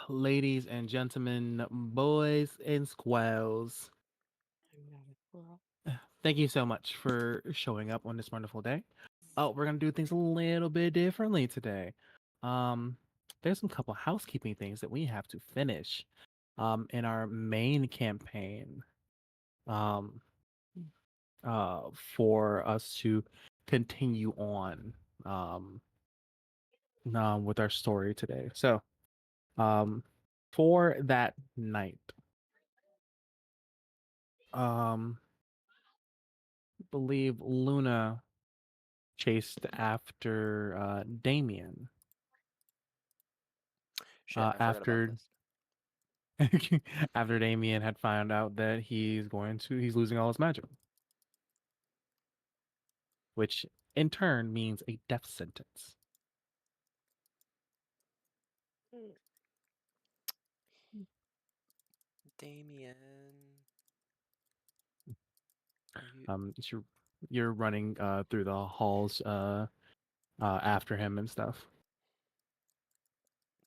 Ladies and gentlemen, boys and squirrels, I'm not a squirrel. thank you so much for showing up on this wonderful day. Oh, we're gonna do things a little bit differently today. Um, there's some couple housekeeping things that we have to finish in our main campaign um for us to continue on um with our story today. So um for that night, um believe Luna chased after Damien. Shit, I forgot about After this. after Damien had found out that he's losing all his magic, which in turn means a death sentence. Mm. Damien, are you You're running through the halls after him and stuff.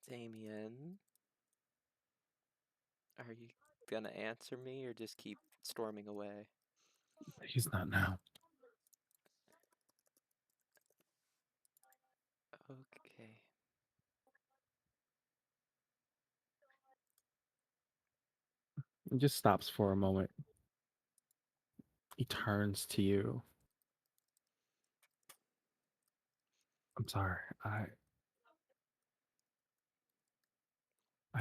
Damien? Are you gonna answer me or just keep storming away? He's not now. Okay. He just stops for a moment. He turns to you. I'm sorry. I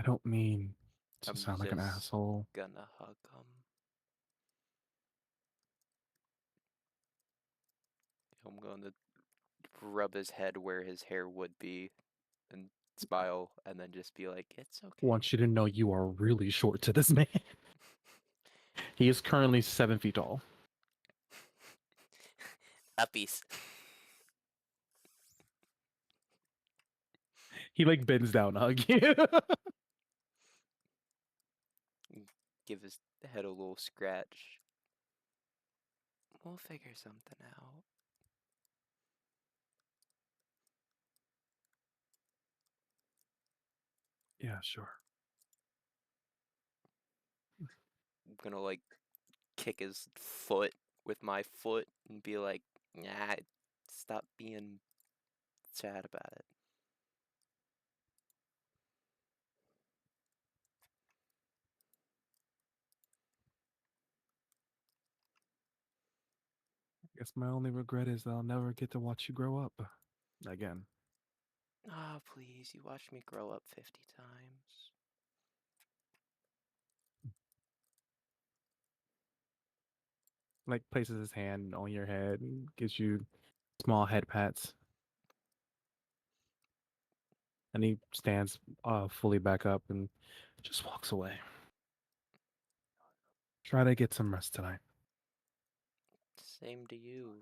don't mean to I'm sound like an just asshole. gonna hug him. I'm gonna rub his head where his hair would be and smile and then just be like, it's okay. Want you to know you are really short to this man. He is currently 7 feet tall. Uppies. He like bends down to hug you. Give his head a little scratch. We'll figure something out. Yeah, sure. I'm gonna like kick his foot with my foot and be like, nah, stop being sad about it. I guess my only regret is that I'll never get to watch you grow up again. Ah, oh, please, you watched me grow up 50 times. Like places his hand on your head and gives you small head pats. And he stands fully back up and just walks away. Try to get some rest tonight. Same to you,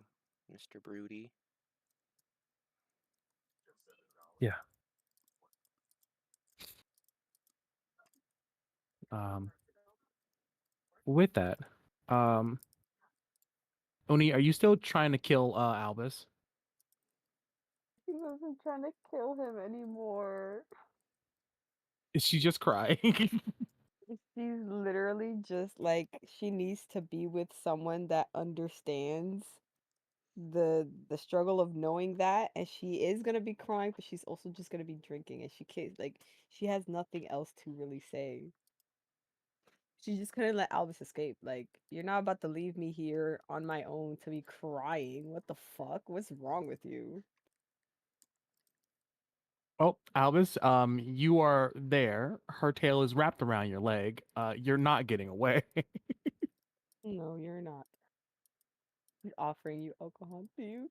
Mr. Broody. Yeah. Um, with that, um, Oni, are you still trying to kill Albus? He wasn't trying to kill him anymore. Is she just crying? She's literally just like she needs to be with someone that understands the struggle of knowing that, and she is gonna be crying, but she's also just gonna be drinking, and she can't like she has nothing else to really say. She just couldn't let Albus escape. Like, you're not about to leave me here on my own to be crying. What the fuck? What's wrong with you? Oh, Albus, you are there. Her tail is wrapped around your leg. You're not getting away. No, you're not. He's offering you alcohol. Do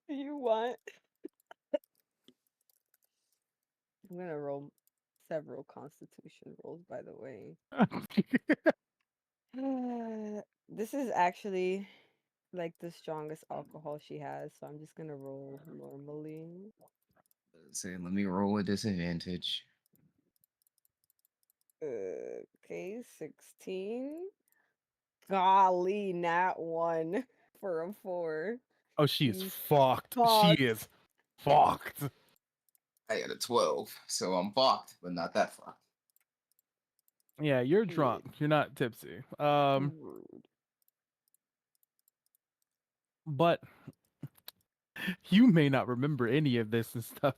you want? I'm gonna roll several constitution rolls, by the way. This is actually like the strongest alcohol she has, so I'm just gonna roll normally. Say, let me roll a disadvantage. Okay, 16. Golly, nat one for a 4. Oh, she is She's fucked. She fucked. is fucked. I got a 12, so I'm fucked, but not that fucked. Yeah, you're Yeah, drunk. You're not tipsy. rude. But you may not remember any of this and stuff.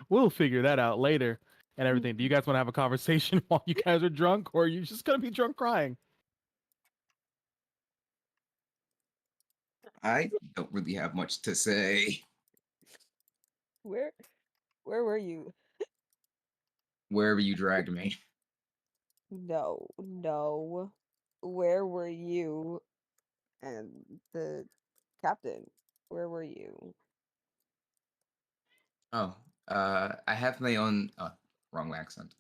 We'll figure that out later and everything. Do you guys want to have a conversation while you guys are drunk, or are you just gonna be drunk crying? I don't really have much to say. Where where were you? Wherever you dragged me. No, no. Where were you and the captain? Where were you? Oh, I have my own. Wrong accent.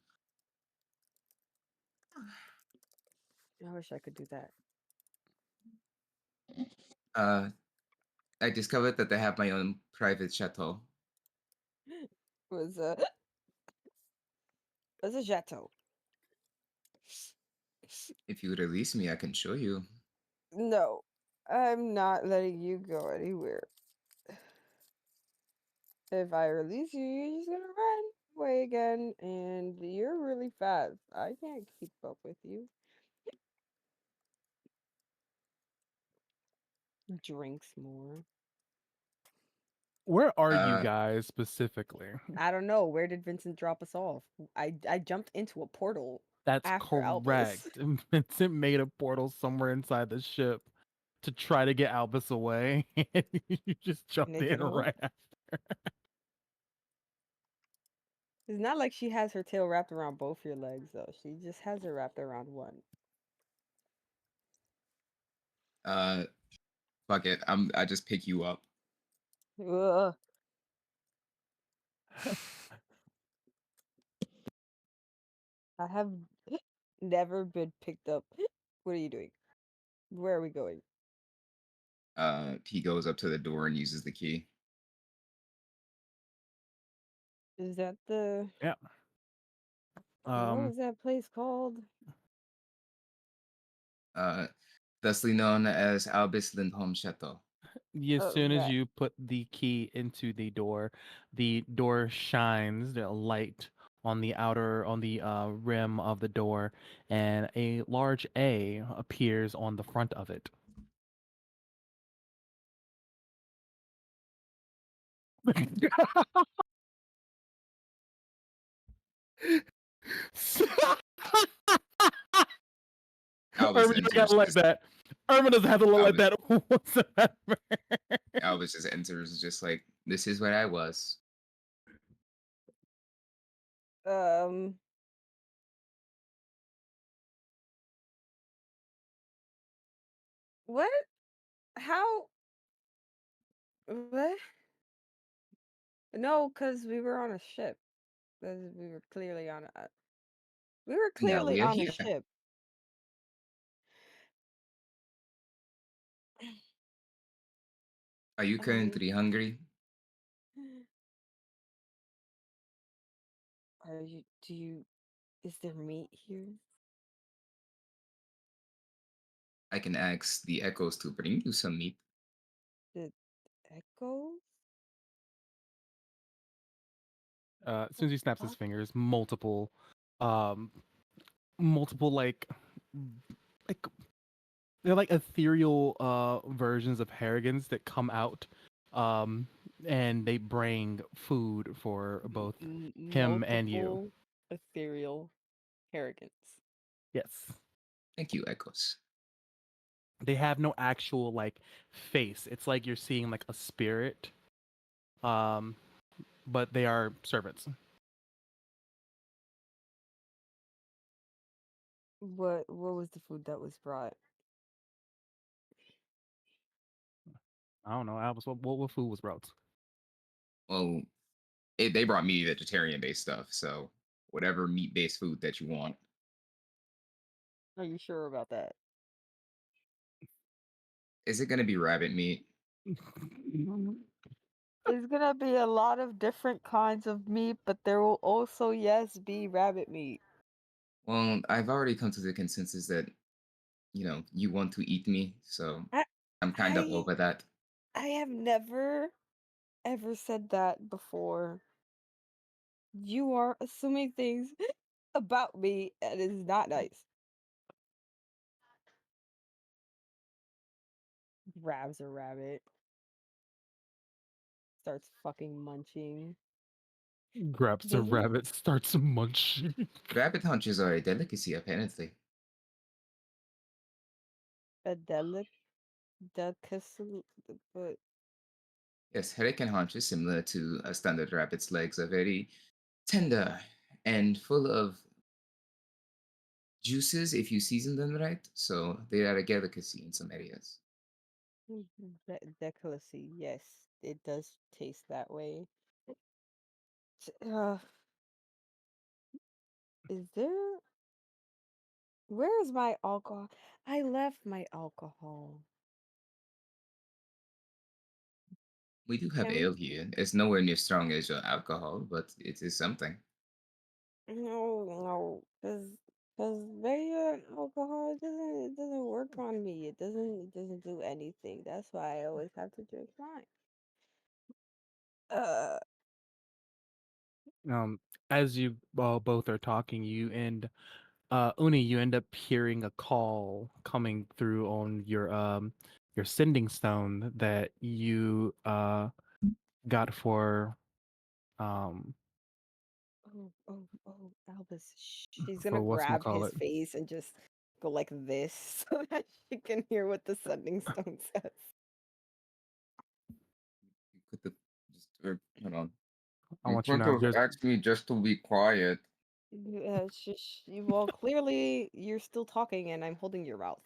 I wish I could do that. Uh, I discovered that I have my own private chateau. Was was a chateau. If you release me, I can show you. No, I'm not letting you go anywhere. If I release you, you're just gonna run away again, and you're really fast. I can't keep up with you. Drinks more. Where are you Uh, guys specifically? I don't know. Where did Vincent drop us off? I jumped into a portal That's after Albus. correct. Vincent made a portal somewhere inside the ship to try to get Albus away, and you just jumped It in didn't work. right after. It's not like she has her tail wrapped around both your legs, though. She just has it wrapped around one. uh, fuck it. I just pick you up. Ugh. I have never been picked up. What are you doing? Where are we going? He goes up to the door and uses the key. Is that the Yeah. what Um. was that place called? Uh, thusly known as Albus Lindholm Chateau. As Oh, soon as that. you put the key into the door shines the light on the outer on the rim of the door, and a large A appears on the front of it. Albus Irvin, you don't gotta enters like just that. Irvin doesn't have to look like Albus, that whatsoever. Albus just enters just like, this is where I was. Um, what? How? What? No, because we were on a ship. 'Cause we were clearly on a. We were Now clearly we are on a here. ship. Are you Um, currently hungry? are you? Do you? Is there meat here? I can ask the echoes to bring you some meat. The echoes? As soon as he snaps his Fuck. fingers, um, multiple like they're like ethereal versions of Harrigans that come out, um, and they bring food for both him and you. Multiple ethereal arrogance. Yes, Thank you, echoes. they have no actual like face. It's like you're seeing like a spirit, um, but they are servants. What was the food that was brought? I don't know, Albus. What food was brought? Well, they brought me vegetarian-based stuff, so whatever meat-based food that you want. Are you sure about that? Is it gonna be rabbit meat? There's gonna be a lot of different kinds of meat, but there will also, yes, be rabbit meat. Well, I've already come to the consensus that, you want to eat me, so I I'm kind of I over that. I have never ever said that before. You are assuming things. about me, and it's not nice. Grabs a rabbit, starts fucking munching. Grabs the Hehe. rabbit, starts munching. Rabbit hunches are a delicacy, apparently. A delicacy, but Yes, hurricane haunches, similar to a standard rabbit's legs, are very tender and full of juices if you season them right. So they are a delicacy in some areas. delicacy. Yes, it does taste that way. Is there? Where is my alcohol? I left my alcohol. We do have Can ale we? here. It's nowhere near strong as your alcohol, but it is something. No, because regular alcohol it doesn't work on me. It doesn't do anything. That's why I always have to drink wine. Uh, Um, as you both are talking, you and Uni, you end up hearing a call coming through on your sending stone that you got um Albus, shh. She's for gonna grab his whatchamacallit. face and just go like this so that she can hear what the sending stone says. You could have just hold on. I You want you to could know have there's asked me just to be quiet. Well, clearly you're still talking and I'm holding your mouth.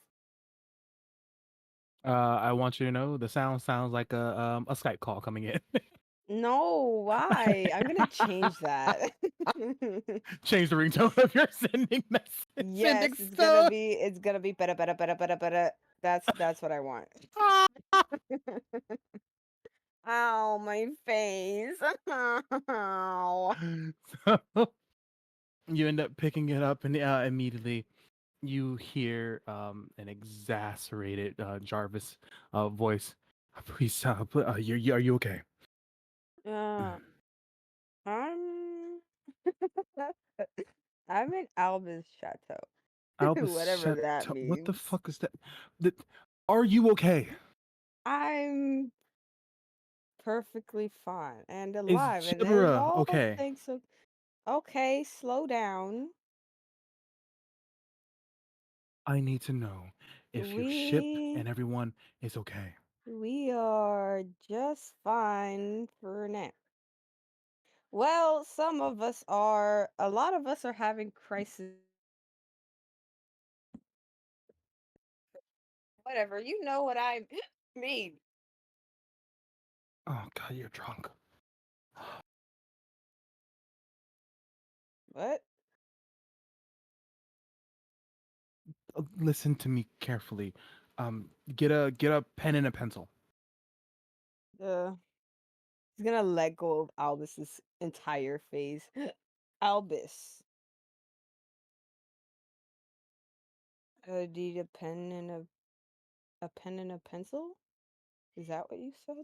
I want you to know the sounds like a Skype call coming in. No, why? I'm gonna change that. Change the ringtone of your sending Yes, stone. it's gonna be better. That's what I want. Ow, my face. Ow. So you end up picking it up and immediately you hear an exasperated Jarvis voice. Please, are you okay? Uh, I'm I'm in Alba's chateau. Albus, Whatever shut. that What the means. fuck is that? Are you okay? I'm perfectly fine and Is alive, and there's Jibra all okay? things okay, slow down. I need to know if your ship We and everyone is okay. we are just fine for now. Well, some of us are. A lot of us are having crisis. Whatever, you know what I mean. Oh God, you're drunk. What? Listen to me carefully. Get a pen and a pencil. Uh, he's gonna let go of Albus's entire face. Albus, need a pen and a pencil? Is that what you said?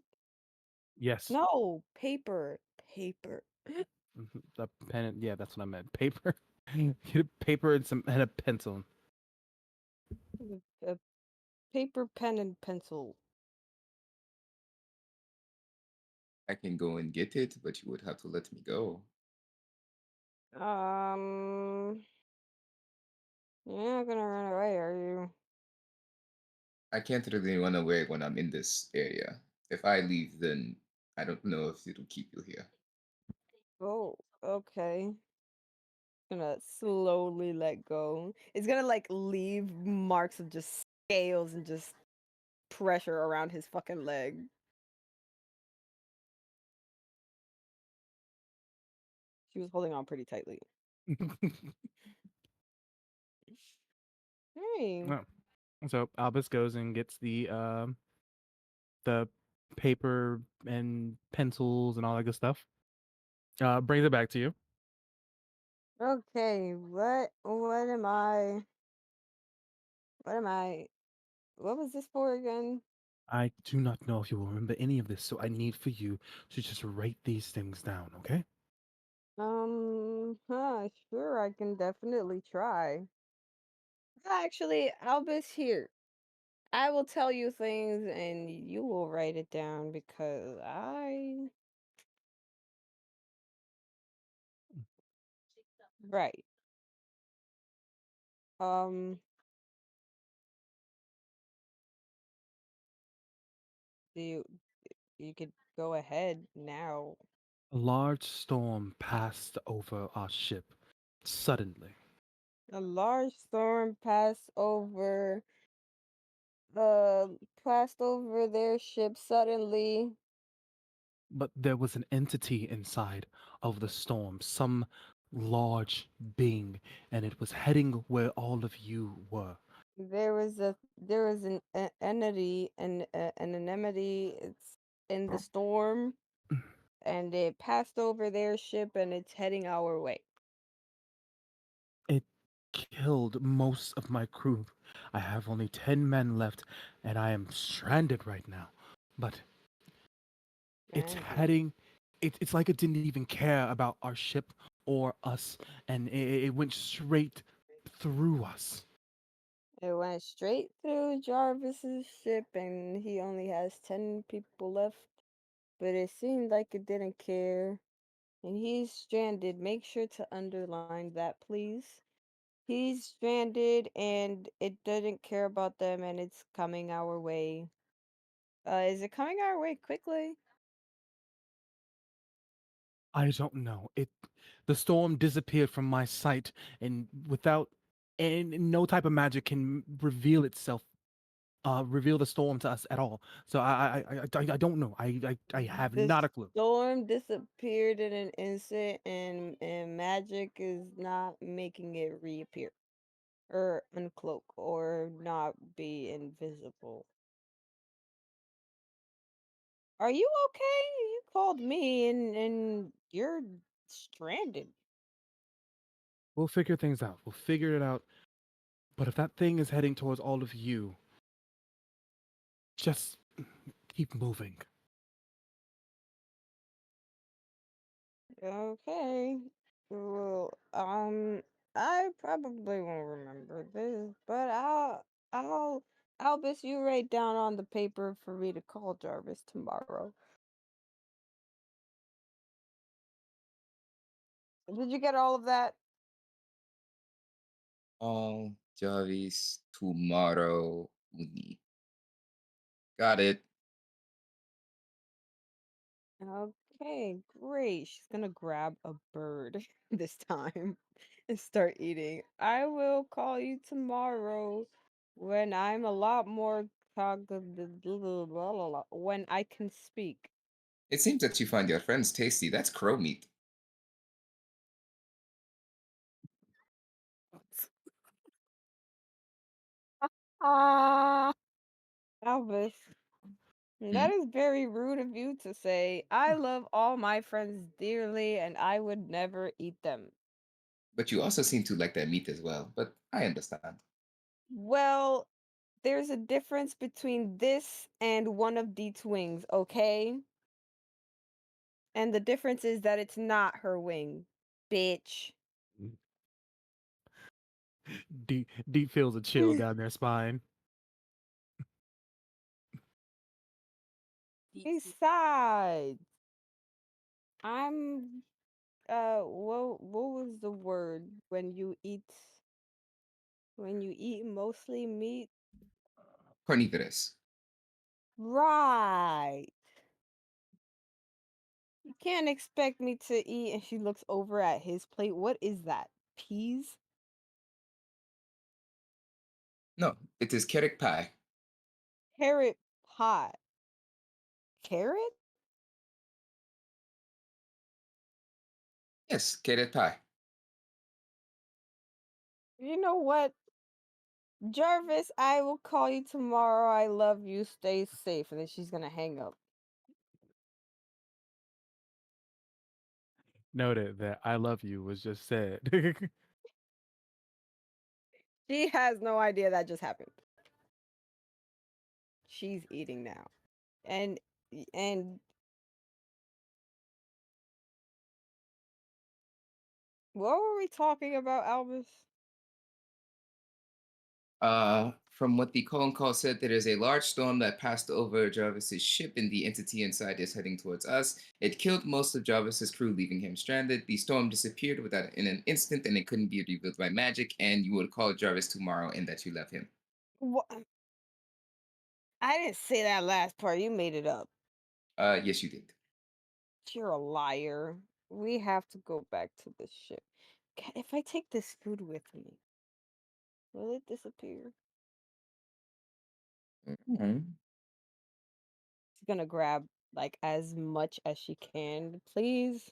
Yes. No, paper, paper. The pen. Yeah, that's what I meant. Paper. Get a paper and a pencil. A paper, pen, and pencil. I can go and get it, but you would have to let me go. Um, you're not gonna run away, are you? I can't really run away when I'm in this area. If I leave, then I don't know if it'll keep you here. Oh, okay. Gonna slowly let go. It's gonna like leave marks of just scales and just pressure around his fucking leg. She was holding on pretty tightly. Hey. Oh. So Albus goes and gets the paper and pencils and all that good stuff. Brings it back to you. Okay, what am I what was this for again? I do not know if you will remember any of this, so I need for you to just write these things down, okay? Sure, I can definitely try. Actually, Albus here. I will tell you things and you will write it down because I right. Um, do you could go ahead now. A large storm passed over our ship suddenly, A large storm uh passed over their ship suddenly. but there was an entity inside of the storm, some large being, and it was heading where all of you were. There was an entity an anemone it's in the storm and it passed over their ship and it's heading our way. It killed most of my crew. I have only 10 men left, and I am stranded right now. But it's Stranded. heading, it's like it didn't even care about our ship or us, and it went straight through us. It went straight through Jarvis's ship and he only has 10 people left, but it seemed like it didn't care. And he's stranded. Make sure to underline that, please. He's stranded and it doesn't care about them and it's coming our way. Is it coming our way quickly? I don't know. The storm disappeared from my sight, and without, and no type of magic can reveal itself, reveal the storm to us at all. So I don't know. I have The not a clue. storm disappeared in an instant and magic is not making it reappear or uncloak or not be invisible. Are you okay? You called me and you're stranded. We'll figure things out. We'll figure it out. But if that thing is heading towards all of you, just keep moving. Okay. Well, I probably won't remember this, but I'll Albus, you write down on the paper for me to call Jarvis tomorrow. Did you get all of that? All Jarvis tomorrow. Uni. Got it. Okay, great. She's gonna grab a bird this time and start eating. I will call you tomorrow when I'm a lot more cognitive, when I can speak. It seems that you find your friends tasty. That's crow meat. Ah, Albus, that Hmm? is very rude of you to say. I love all my friends dearly and I would never eat them. But you also seem to like that meat as well. But I understand. Well, there's a difference between this and one of Deet's wings, okay? And the difference is that it's not her wing, bitch. Deep feels a chill down their spine. Besides, I'm what was the word when you eat mostly meat? Carnivorous. Right. You can't expect me to eat and she looks over at his plate. What is that? Peas? No, it is carrot pie. Carrot pie. Carrot? Yes, carrot pie. You know what? Jarvis, I will call you tomorrow. I love you. Stay safe. And then she's gonna hang up. Noted that I love you was just said. She has no idea that just happened. She's eating now. And and What were we talking about, Albus? From what the call said, there is a large storm that passed over Jarvis's ship, and the entity inside is heading towards us. It killed most of Jarvis's crew, leaving him stranded. The storm disappeared without in an instant, and it couldn't be revealed by magic. And you would call Jarvis tomorrow, and that you left him. What? I didn't say that last part. You made it up. Yes, you did. You're a liar. We have to go back to the ship. If I take this food with me, will it disappear? Mhm. She's gonna grab like as much as she can. Please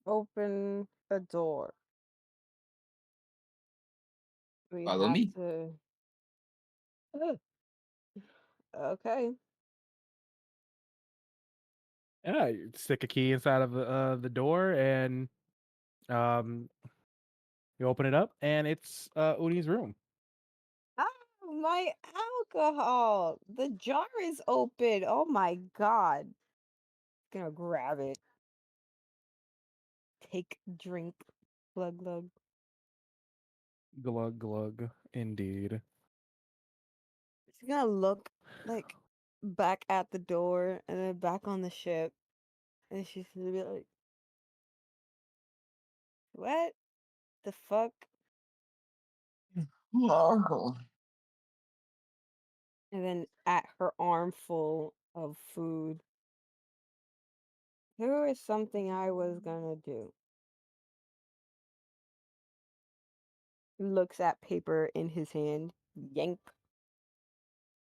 open the door. We Follow have me. to. Ugh. Okay. Yeah, you stick a key inside of the door, and um, you open it up, and it's Uni's room. Oh, my alcohol. The jar is open. Oh my god. Gonna grab it. Take drink. Glug glug. Glug glug, indeed. She's gonna look like back at the door and then back on the ship. And she's gonna be like, what the fuck? Oh. And then at her armful of food. Here is something I was gonna do. Looks at paper in his hand. Yank.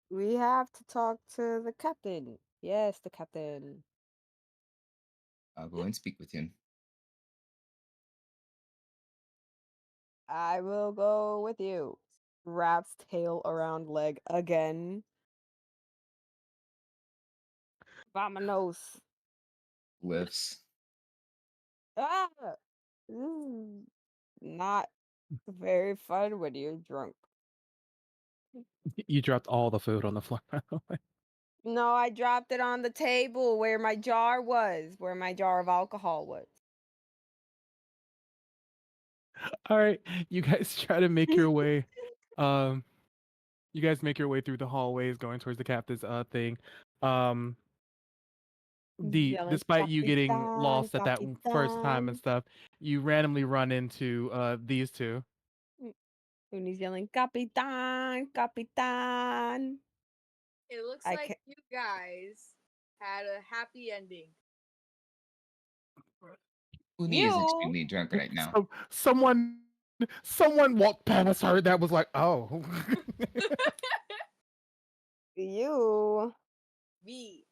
We have to talk to the captain. Yes, the captain. I'll go and speak with him. I will go with you. Wraps tail around leg again. Vamonos. Lifts. Ah! Ooh, not very fun when you're drunk. You dropped all the food on the floor. No, I dropped it on the table where my jar was, where my jar of alcohol was. All right, you guys try to make your way. Um, you guys make your way through the hallways, going towards the captain's thing. Um, Yelling, despite you getting Capitan, lost at that first time and Capitan. stuff, you randomly run into these two. When he's yelling, Capitan, Capitan. It looks I like can't. you guys had a happy ending. Uni is You. extremely drunk right now. So someone walked past her that was like, oh. You. Me.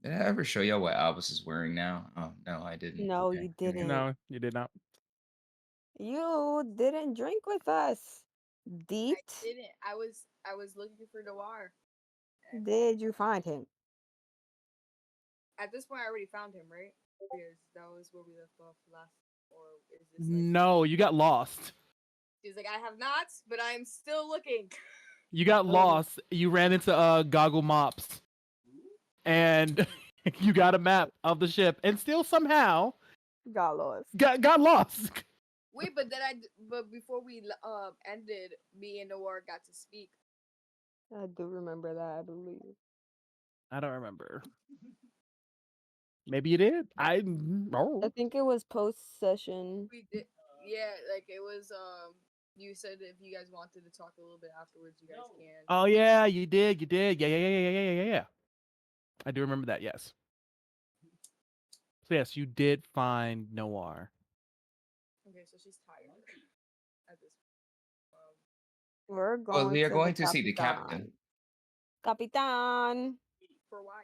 Did I ever show y'all what Albus is wearing now? Oh no, I didn't. No, Okay, you give me a didn't. minute. No, you did not. You didn't drink with us. I Deet. didn't. I was looking for Noir. Did you find him? At this point, I already found him, right? Because that was where we left off last. Or is this like? No, you got lost. He's like, I have not, but I am still looking. You got Oh. lost. You ran into Goggle Mops, and you got a map of the ship, and still somehow Got lost. got lost. Wait, but before we ended, me and Noir got to speak. I do remember that, I believe. I don't remember. Maybe you did. I I think it was post session. We did, yeah. Like it was. You said if you guys wanted to talk a little bit afterwards, you guys can. Oh yeah, you did. You did. Yeah. I do remember that. Yes. So yes, you did find Noir. Okay, so she's tired at this. We're Well, going we are to the going to see the captain. Capitan. For why?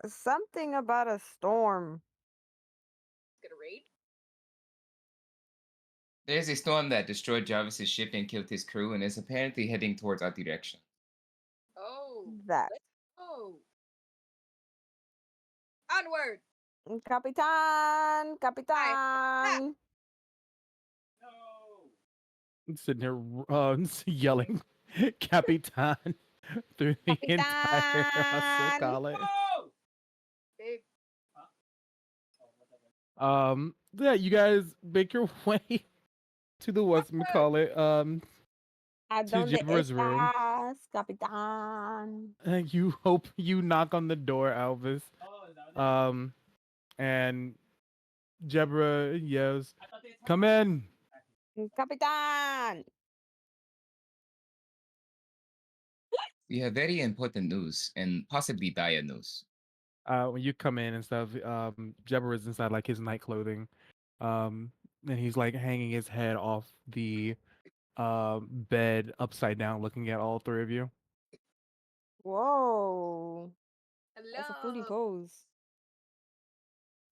Something about a storm. Gonna raid? There's a storm that destroyed Jarvis's ship and killed his crew, and is apparently heading towards our direction. Oh, That. let's go. Onward. Capitan. Capitan. Sitting here yelling Capitan through the entire hustle Capitan. call it. Babe. Yeah, you guys make your way to the what's call it ¿A to dónde Jibber's room. estás, capitán? And you hope you knock on the door, Alvis. Um, and Jebra yells, "Come in!" Capitán! We have very important news and possibly dire news. When you come in and stuff, Jebra is inside like his night clothing, um, and he's like hanging his head off the bed upside down, looking at all three of you. Whoa. That's a fruity Hello. pose.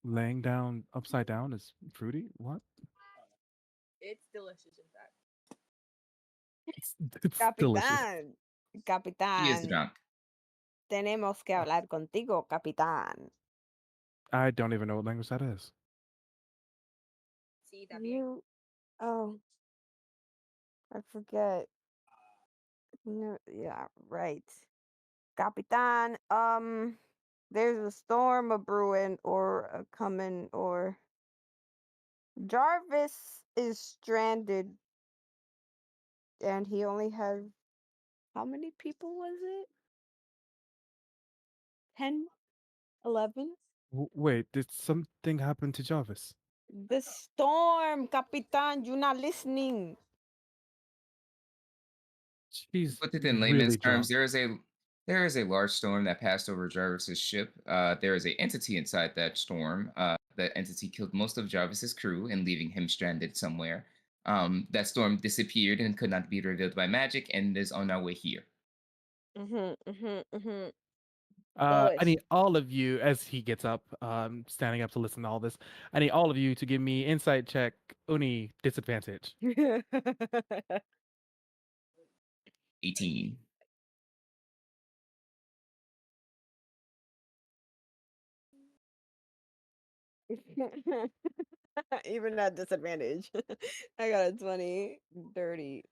Laying down upside down is fruity. What? It's delicious, in fact. It's delicious. Capitán. He is Capitán. drunk. Tenemos que hablar contigo, capitán. I don't even know what language that is. See that You. Oh, I forget. No, yeah, right. Capitan, there's a storm a brewing or a coming, or Jarvis is stranded and he only has, how many people was it? 10? 11? Wait, did something happen to Jarvis? The storm, Capitan, you're not listening. To She's put it in layman's really terms, drunk. there is a large storm that passed over Jarvis's ship. There is a entity inside that storm. That entity killed most of Jarvis's crew and leaving him stranded somewhere. That storm disappeared and could not be revealed by magic and is on our way here. I Bullish. need all of you, as he gets up, standing up to listen to all this. I need all of you to give me insight check, Uni disadvantage. 18. Even at disadvantage. I got a 20. Dirty.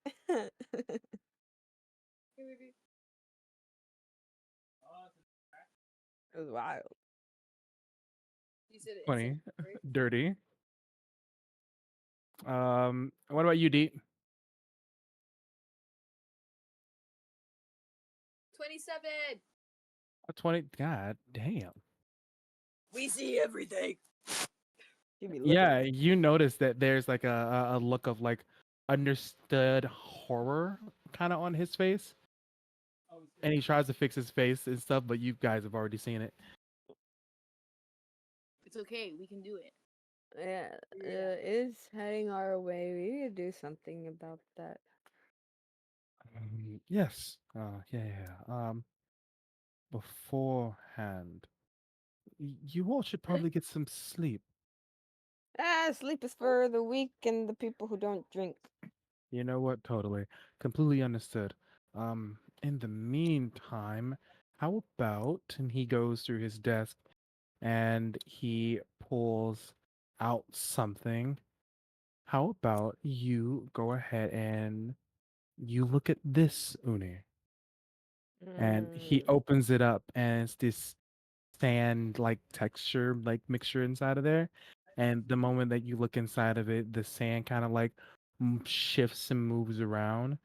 It was wild. You said it. 20, Right? dirty. What about you, Deep? 27. 20. God damn. We see everything. She be looking Yeah, at you notice that there's like a look of like understood horror kind of on his face. And he tries to fix his face and stuff, but you guys have already seen it. It's okay. We can do it. Yeah, Yeah. is heading our way. We need to do something about that. Yes. Yeah. Beforehand, you all should probably get some sleep. Sleep is for the weak and the people who don't drink. You know what? Totally. Completely understood. In the meantime, how about, and he goes through his desk and he pulls out something. How about you go ahead and you look at this, Uni? And he Mm. opens it up and it's this sand like texture like mixture inside of there, and the moment that you look inside of it, the sand kind of like shifts and moves around,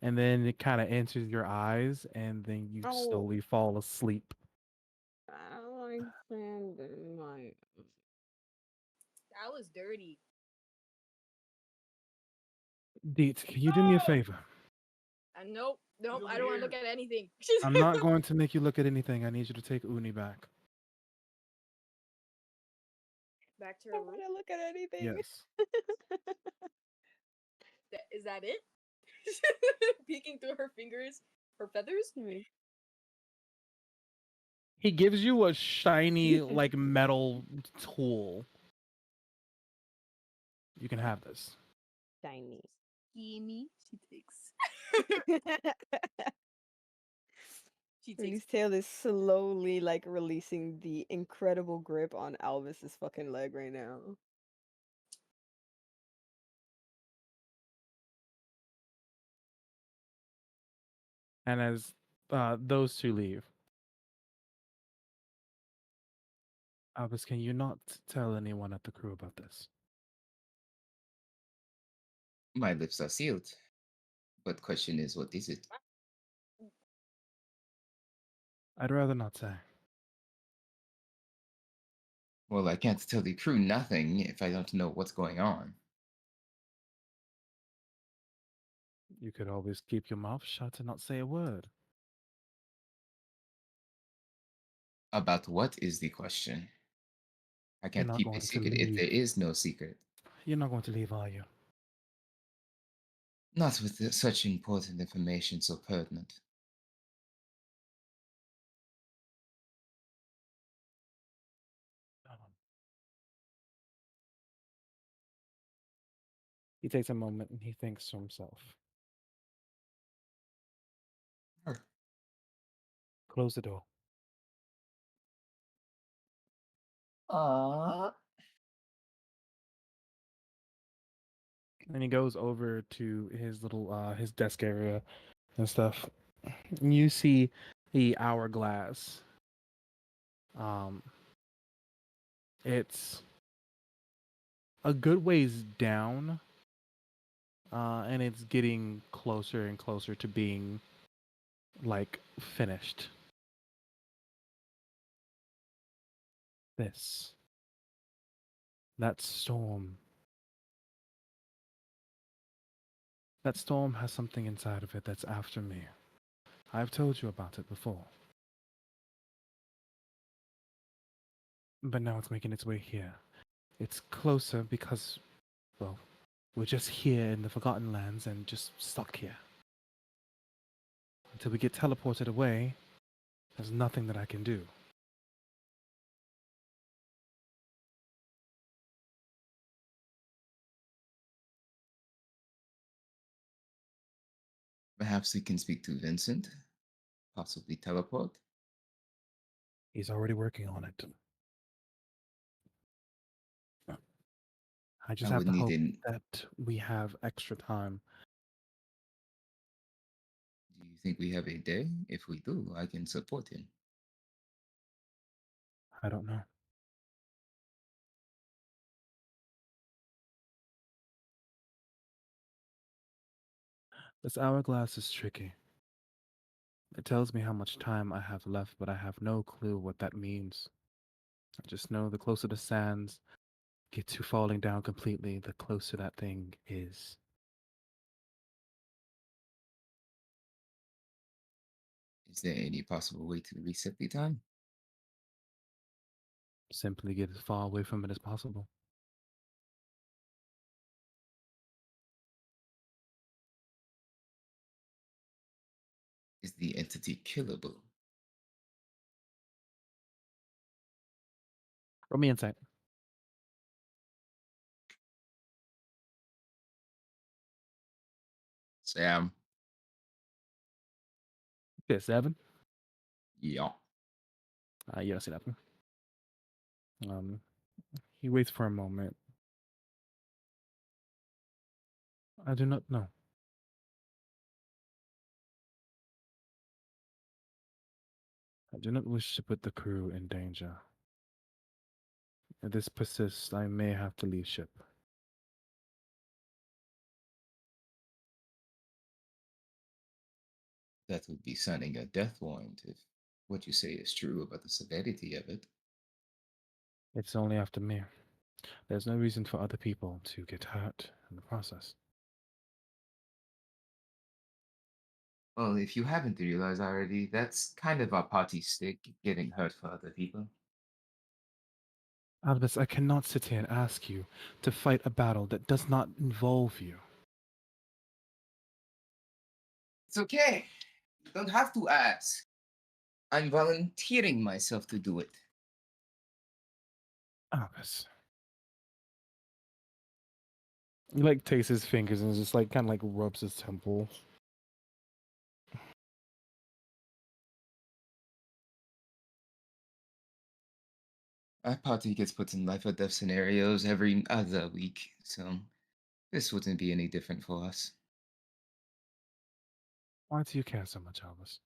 and then it kind of enters your eyes, and then you Oh, slowly fall asleep. I don't like sand in my. That was dirty. Deet, can you do me a favor? Nope. Nope. I don't want to look at anything. I'm not going to make you look at anything. I need you to take Uni back. Back to I her don't room. want to look at anything. Yes. Is that it? Peeking through her fingers, her feathers. He gives you a shiny like metal tool. You can have this. Shiny. Gimme. She takes. She takes. Rudy's tail is slowly like releasing the incredible grip on Alvis's fucking leg right now. And as those two leave, Albus, can you not tell anyone at the crew about this? My lips are sealed. But question is, what is it? I'd rather not say. Well, I can't tell the crew nothing if I don't know what's going on. You could always keep your mouth shut and not say a word. About what is the question? I You're can't not keep a going to secret if there leave. is no secret. You're not going to leave, are you? Not with such important information so pertinent. Um, He takes a moment and he thinks to himself. Sure. Close the door. Uh, And he goes over to his little his desk area and stuff. And you see the hourglass. Um it's a good ways down. And it's getting closer and closer to being like finished. This. That storm. That storm has something inside of it that's after me. I've told you about it before. But now it's making its way here. It's closer because, well, we're just here in the Forgotten Lands and just stuck here. Until we get teleported away, there's nothing that I can do. perhaps we can speak to Vincent. Possibly teleport. He's already working on it. I just I have would to need hope an. that we have extra time. Do you think we have a day? If we do, I can support him. I don't know. This hourglass is tricky. It tells me how much time I have left, but I have no clue what that means. I just know the closer the sands get to falling down completely, the closer that thing is. Is there any possible way to reset the time? Simply get as far away from it as possible. Is the entity killable? Roll me insight. Sam. Okay, 7. Yeah. You don't see nothing. He waits for a moment. I do not know. I do not wish to put the crew in danger. If this persists, I may have to leave ship. That would be signing a death warrant if what you say is true about the severity of it. It's only after me. There's no reason for other people to get hurt in the process. Well, if you haven't realized already, that's kind of our party stick, getting hurt for other people. Albus, I cannot sit here and ask you to fight a battle that does not involve you. It's okay. You don't have to ask. I'm volunteering myself to do it. Albus. He like takes his fingers and just like kind of like rubs his temple. Our party gets put in life or death scenarios every other week, so this wouldn't be any different for us. Why do you care so much, Albus?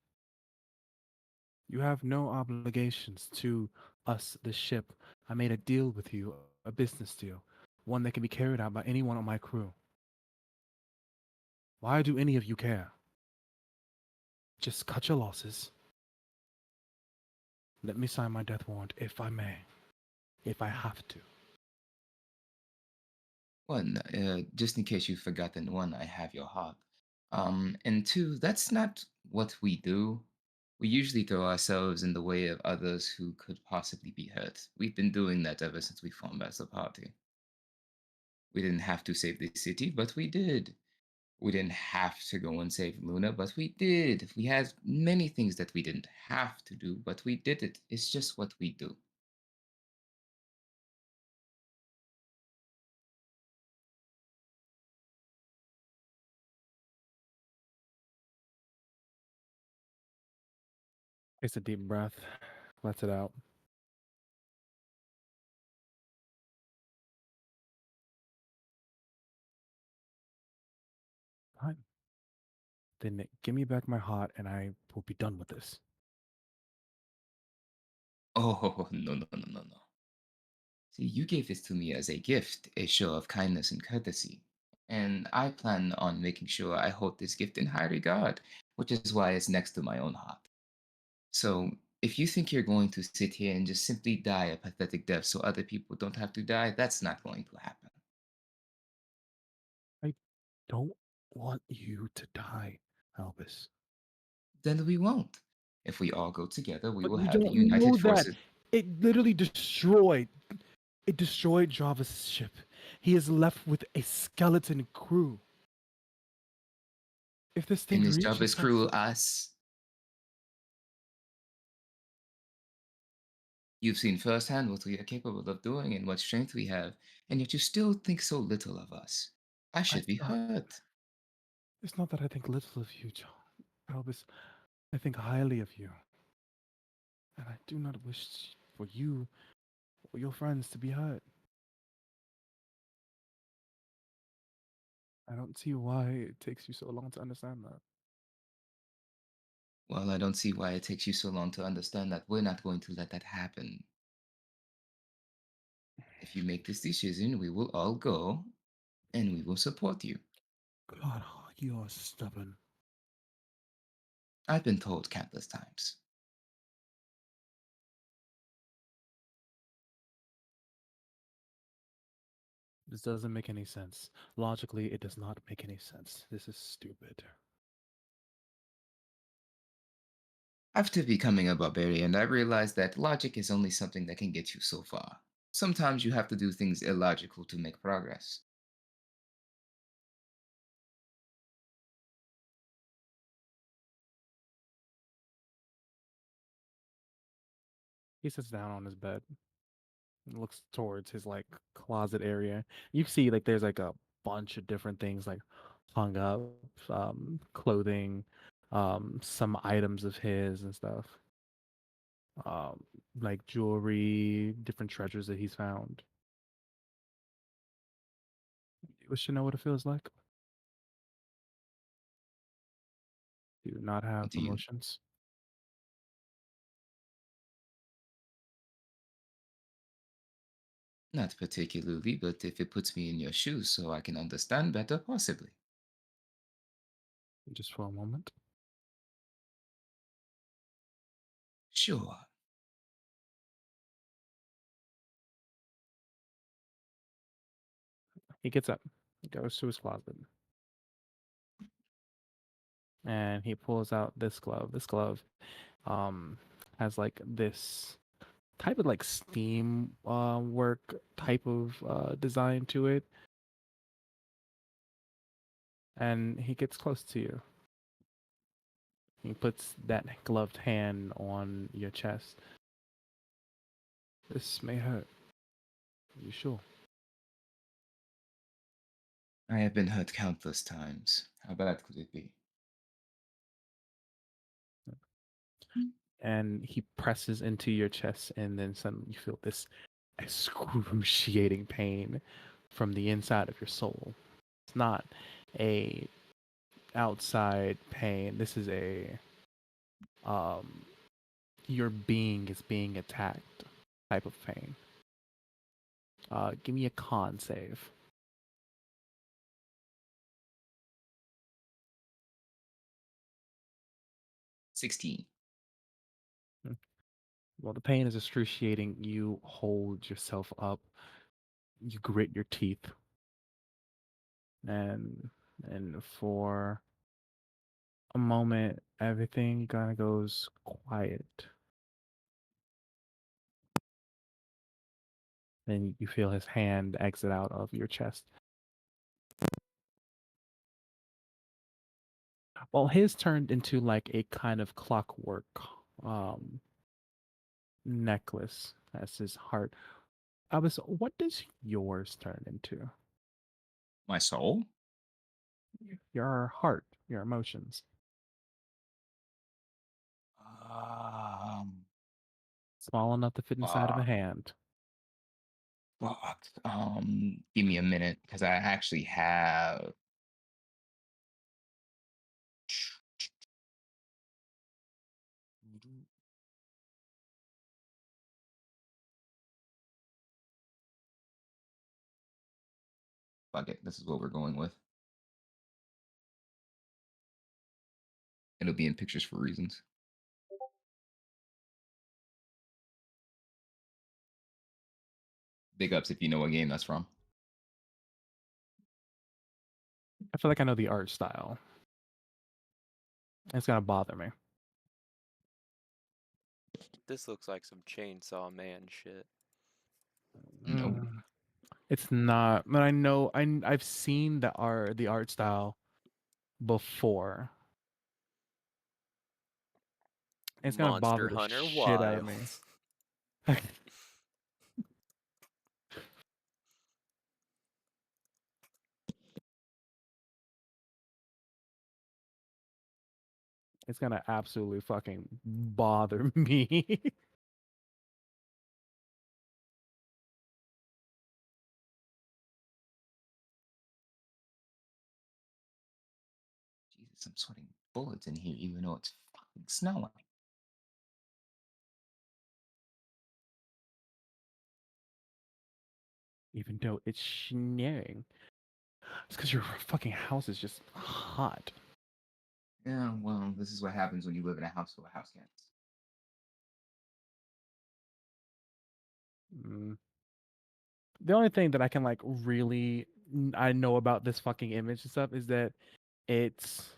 You have no obligations to us, the ship. I made a deal with you, a business deal, one that can be carried out by anyone on my crew. Why do any of you care? Just cut your losses. Let me sign my death warrant if I may, if I have to. One, just in case you've forgotten, one, I have your heart. And two, that's not what we do. We usually throw ourselves in the way of others who could possibly be hurt. We've been doing that ever since we formed as a party. We didn't have to save the city, but we did. We didn't have to go and save Luna, but we did. We had many things that we didn't have to do, but we did it. It's just what we do. Takes a deep breath, lets it out. Fine. Then give me back my heart and I will be done with this. Oh, no, no, no, no, no. See, you gave this to me as a gift, a show of kindness and courtesy. And I plan on making sure I hold this gift in high regard, which is why it's next to my own heart. So, if you think you're going to sit here and just simply die a pathetic death so other people don't have to die, that's not going to happen. I don't want you to die, Albus. Then we won't. If we all go together, we But will you have a don't united know that. forces. It destroyed Jarvis's ship. He is left with a skeleton crew. If this thing And his job reaches is us, crew us. You've seen firsthand what we are capable of doing and what strength we have, and yet you still think so little of us. I should it's be not. hurt. It's not that I think little of you, Albus. I think highly of you, and I do not wish for you or your friends to be hurt. I don't see why it takes you so long to understand that. Well, I don't see why it takes you so long to understand that we're not going to let that happen. If you make this decision, we will all go and we will support you. God, you're stubborn. I've been told countless times. This doesn't make any sense. Logically, it does not make any sense. This is stupid. After becoming a barbarian, I realized that logic is only something that can get you so far. Sometimes you have to do things illogical to make progress. He sits down on his bed and looks towards his like closet area. You see like there's like a bunch of different things like hung up, clothing, some items of his and stuff. Like jewelry, different treasures that he's found. You wish to know what it feels like? Do not have Do you? emotions. Not particularly, but if it puts me in your shoes so I can understand better, possibly. Just for a moment. Sure. He gets up, he goes to his closet, and he pulls out this glove. This glove has like this type of like steam work type of design to it, and he gets close to you. He puts that gloved hand on your chest. This may hurt. Are you sure? I have been hurt countless times. How bad could it be? And he presses into your chest, and then suddenly you feel this excruciating pain from the inside of your soul. It's not a outside pain. This is a um your being is being attacked type of pain. Give me a con save. 16. Well, the pain is excruciating. You hold yourself up. You grit your teeth, and for a moment, everything kind of goes quiet. Then you feel his hand exit out of your chest. Well, his turned into like a kind of clockwork um, necklace as his heart. What does yours turn into? My soul? Your heart, your emotions. Um, Small enough to fit inside of a fuck. hand. Fuck. Give me a minute because I actually have. Fuck it. This is what we're going with. It'll be in pictures for reasons. Big ups if you know what game that's from. I feel like I know the art style. It's gonna bother me. This looks like some Chainsaw Man shit. No. It's not, but I know I've seen the art style before. It's gonna bother Monster the Hunter shit out of Wild. me. It's gonna absolutely fucking bother me. Jesus, I'm sweating bullets in here, even though it's fucking snowing. Even though it's snowing. It's because your fucking house is just hot. Yeah, well, this is what happens when you live in a house full of house cats. Mm. The only thing that I can like really I know about this fucking image and stuff is that it's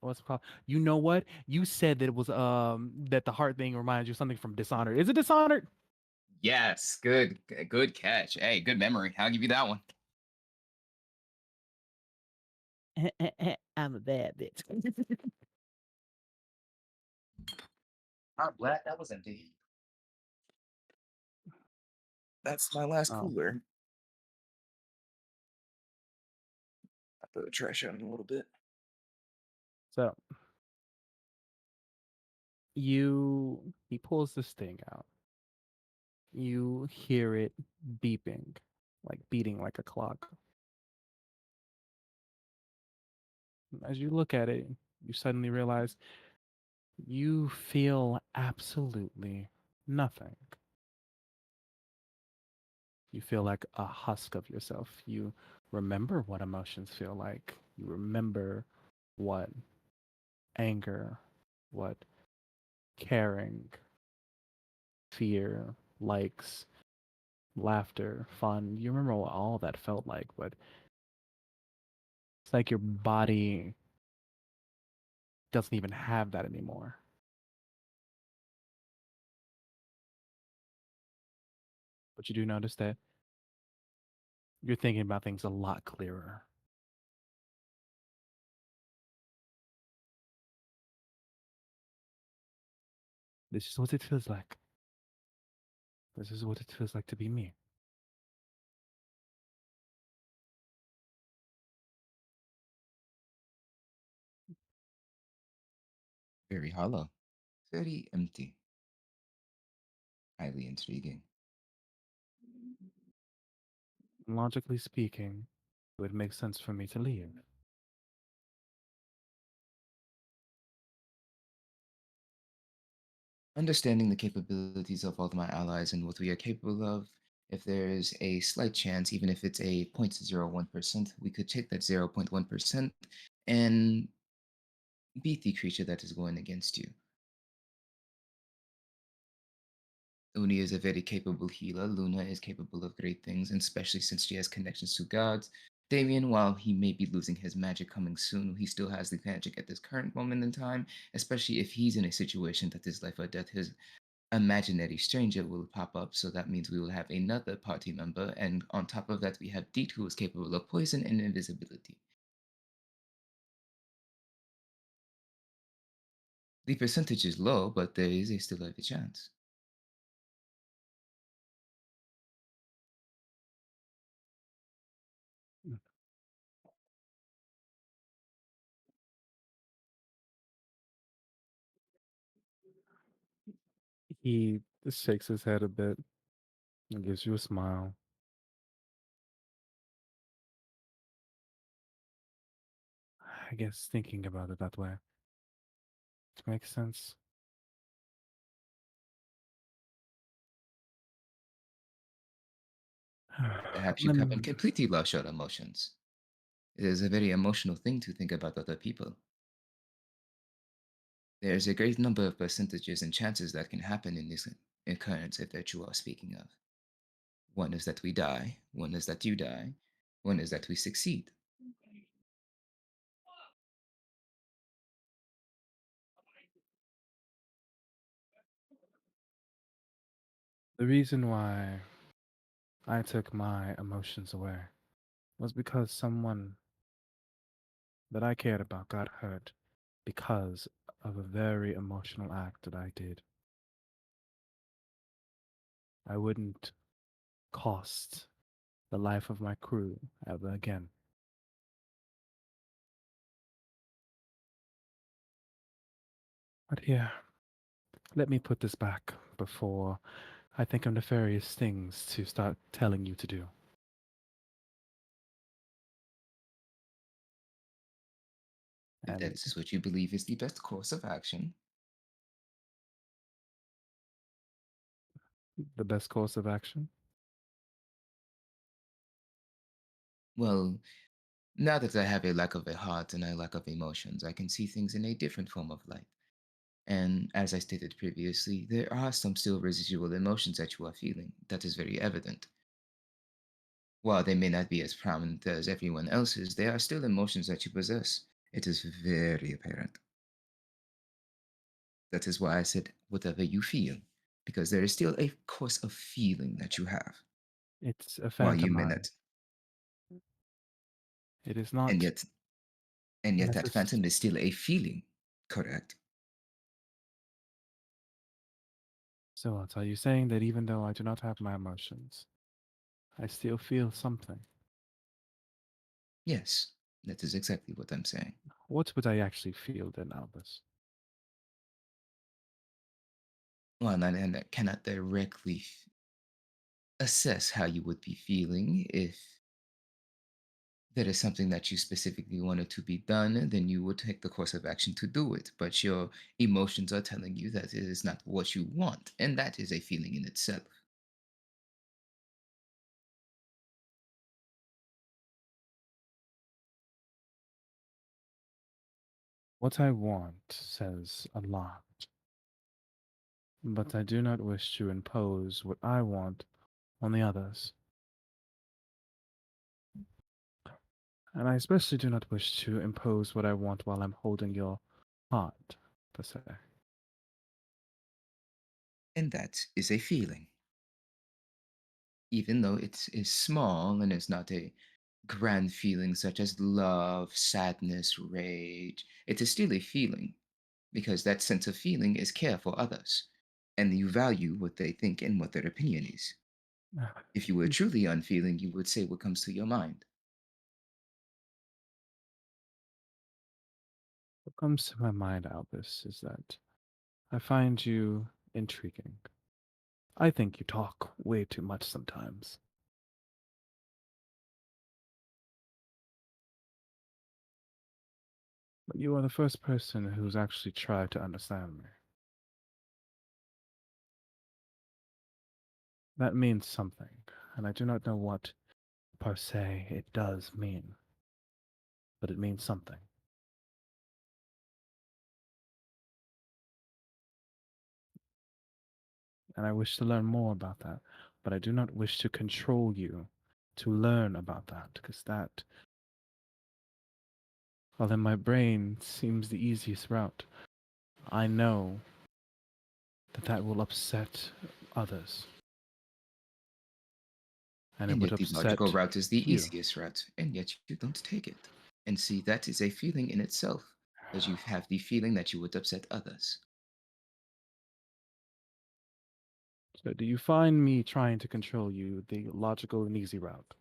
what's it called? You know what? You said that it was that the heart thing reminds you of something from Dishonored. Is it Dishonored? Yes, good catch. Hey, good memory. I'll give you that one. I'm a bad bitch. I'm glad that was empty. That's my last Oh, cooler. I throw the trash out in a little bit. so he pulls this thing out. You hear it beeping, like beating like a clock. As you look at it, you suddenly realize you feel absolutely nothing. You feel like a husk of yourself. You remember what emotions feel like. You remember what anger, what caring, fear, likes, laughter, fun. You remember what all that felt like, but it's like your body doesn't even have that anymore. But you do notice that you're thinking about things a lot clearer. This is what it feels like. This is what it feels like to be me. Very hollow. Very empty. Highly intriguing. Logically speaking, it would make sense for me to leave. Understanding the capabilities of all of my allies and what we are capable of, if there is a slight chance, even if it's a 0.01%, we could take that 0.1% and beat the creature that is going against you. Uni is a very capable healer. Luna is capable of great things, and especially since she has connections to gods. Damien, while he may be losing his magic coming soon, he still has the magic at this current moment in time, especially if he's in a situation that is life or death. His imaginary stranger will pop up, so that means we will have another party member, and on top of that, we have Deet, who is capable of poison and invisibility. The percentage is low, but there is still a chance. He shakes his head a bit and gives you a smile. I guess thinking about it that way, it makes sense. Perhaps you Let haven't me, completely lost your emotions. It is a very emotional thing to think about other people. There's a great number of percentages and chances that can happen in this occurrence that you are speaking of. One is that we die, one is that you die, one is that we succeed. the reason why I took my emotions away was because someone that I cared about got hurt because of a very emotional act that I did. I wouldn't cost the life of my crew ever again. But here, let me put this back before I think of nefarious things to start telling you to do. If that And is what you believe is the best course of action, the best course of action? well, now that I have a lack of a heart and a lack of emotions, I can see things in a different form of light. And as I stated previously, there are some still residual emotions that you are feeling. That is very evident. While they may not be as prominent as everyone else's, they are still emotions that you possess. It is very apparent. That is why I said whatever you feel, because there is still a course of feeling that you have. It's a While you phantom may eye. not, It is and not yet, and yet that necessary. phantom is still a feeling, correct? So what, are you saying that even though I do not have my emotions, I still feel something? Yes, that is exactly what I'm saying. What would I actually feel then, Albus? Well, and I cannot directly assess how you would be feeling if that is something that you specifically wanted to be done, then you would take the course of action to do it. But your emotions are telling you that it is not what you want, and that is a feeling in itself. What I want says a lot, but I do not wish to impose what I want on the others. And I especially do not wish to impose what I want while I'm holding your heart, per se. And that is a feeling. Even though it is small and it's not a grand feeling such as love, sadness, rage, it is still a feeling because that sense of feeling is care for others and you value what they think and what their opinion is. If you were truly unfeeling, you would say what comes to your mind. What comes to my mind, Albus, is that I find you intriguing. I think you talk way too much sometimes. But you are the first person who's actually tried to understand me. That means something, and I do not know what per se it does mean, but it means something. And I wish to learn more about that, but I do not wish to control you to learn about that, because that, while in my brain seems the easiest route, I know that that will upset others, and it And would yet the logical upset route is the you. easiest route, and yet you don't take it. And see, that is a feeling in itself, as you have the feeling that you would upset others. So, do you find me trying to control you the logical and easy route?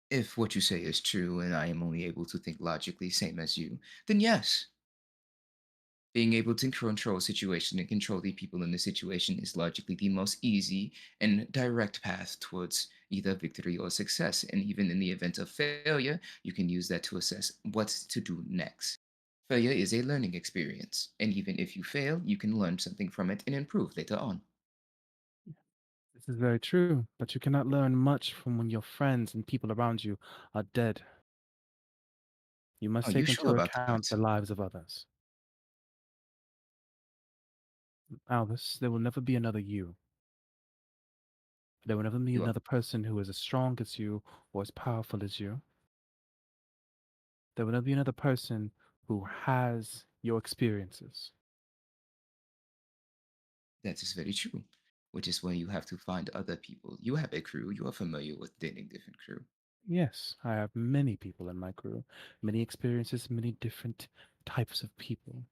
If what you say is true and I am only able to think logically, same as you, then yes. Being able to control a situation and control the people in the situation is logically the most easy and direct path towards either victory or success. And even in the event of failure, you can use that to assess what to do next. Failure is a learning experience, and even if you fail, you can learn something from it and improve later on. This is very true, but you cannot learn much from when your friends and people around you are dead. You must Are you take sure into about account the that? lives of others. Albus, there will never be another you. There will never be You are, another person who is as strong as you or as powerful as you. There will never be another person who has your experiences. that is very true, which is why you have to find other people. You have a crew, you are familiar with dating different crew. Yes, I have many people in my crew, many experiences, many different types of people.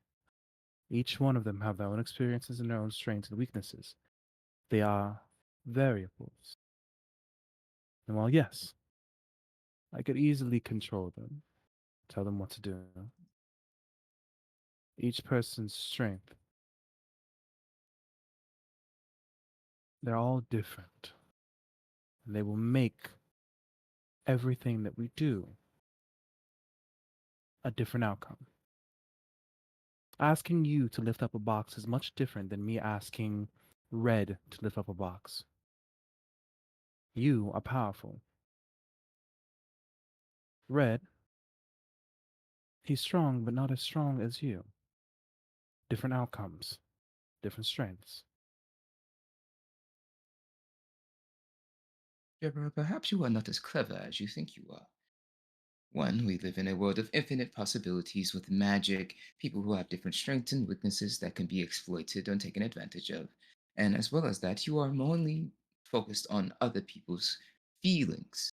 Each one of them have their own experiences and their own strengths and weaknesses. They are variables. And while yes, I could easily control them, tell them what to do, each person's strength, they're all different. And they will make everything that we do a different outcome. Asking you to lift up a box is much different than me asking Red to lift up a box. You are powerful. Red, he's strong, but not as strong as you. Different outcomes, different strengths. Deborah, perhaps you are not as clever as you think you are. One, we live in a world of infinite possibilities with magic, people who have different strengths and weaknesses that can be exploited and taken advantage of. And as well as that, you are mainly focused on other people's feelings.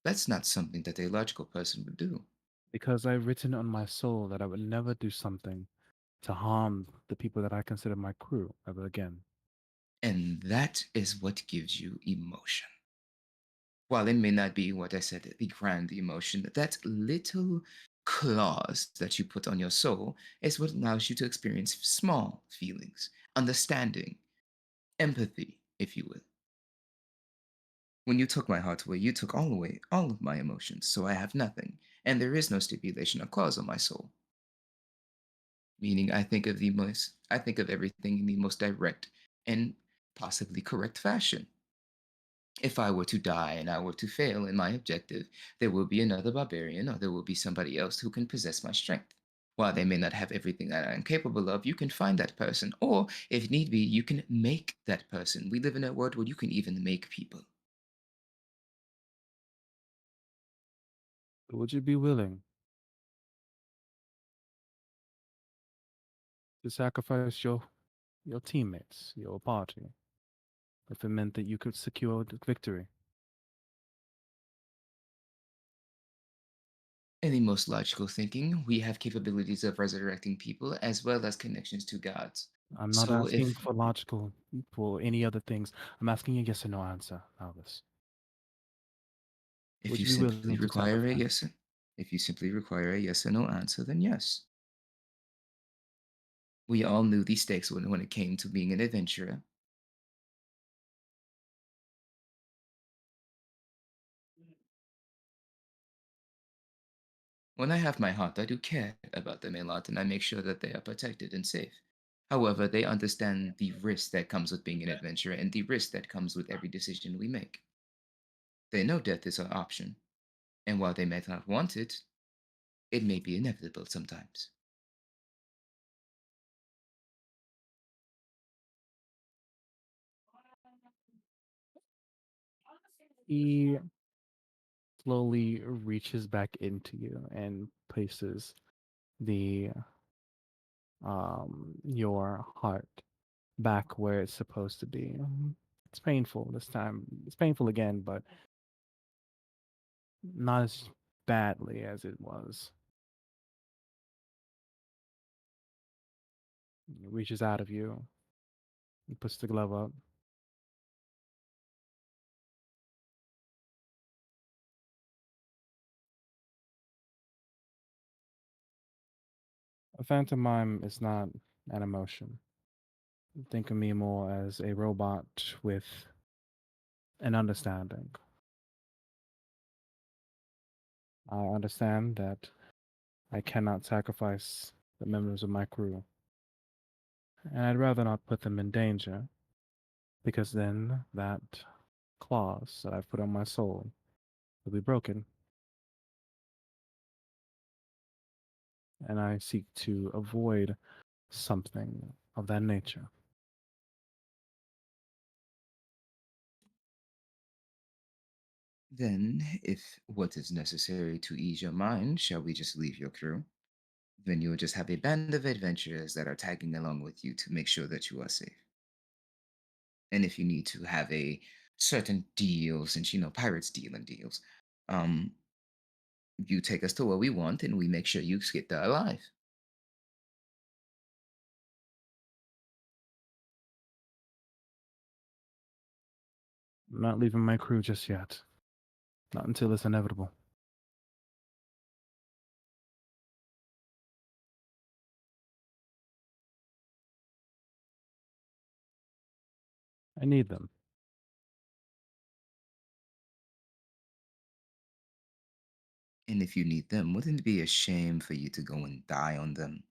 That's not something that a logical person would do. Because I've written on my soul that I would never do something to harm the people that I consider my crew ever again. And that is what gives you emotion. While it may not be what I said, the grand emotion, that little clause that you put on your soul is what allows you to experience small feelings, understanding, empathy, if you will. When you took my heart away, you took all away, all of my emotions, so I have nothing, and there is no stipulation or clause on my soul. Meaning I think of everything in the most direct and possibly correct fashion. If I were to die and I were to fail in my objective, there will be another barbarian or there will be somebody else who can possess my strength. While they may not have everything that I am capable of, you can find that person, or if need be, you can make that person. We live in a world where you can even make people. Would you be willing to sacrifice your teammates, your party, if it meant that you could secure the victory? In the most logical thinking, we have capabilities of resurrecting people as well as connections to gods. I'm not So asking if for logical, for any other things. I'm asking a yes or no answer, Albus. if Would you you be simply willing to require a sacrifice? yes, if you simply require a yes or no answer, then yes. We all knew the stakes when it came to being an adventurer. When I have my heart, I do care about them a lot, and I make sure that they are protected and safe. However, they understand the risk that comes with being an adventurer and the risk that comes with every decision we make. They know death is an option, and while they may not want it, it may be inevitable sometimes. He slowly reaches back into you and places the your heart back where it's supposed to be. It's painful this time. It's painful again, but not as badly as it was. He reaches out of you. He puts the glove up. A phantom mime is not an emotion. Think of me more as a robot with an understanding. I understand that I cannot sacrifice the members of my crew, and I'd rather not put them in danger, because then that clause that I've put on my soul will be broken, and I seek to avoid something of that nature. Then, if what is necessary to ease your mind, shall we just leave your crew? Then you'll just have a band of adventurers that are tagging along with you to make sure that you are safe. And if you need to have a certain deal, since you know pirates deal in deals, um, you take us to where we want and we make sure you get there alive. I'm not leaving my crew just yet, not until it's inevitable. I need them. And if you need them, wouldn't it be a shame for you to go and die on them?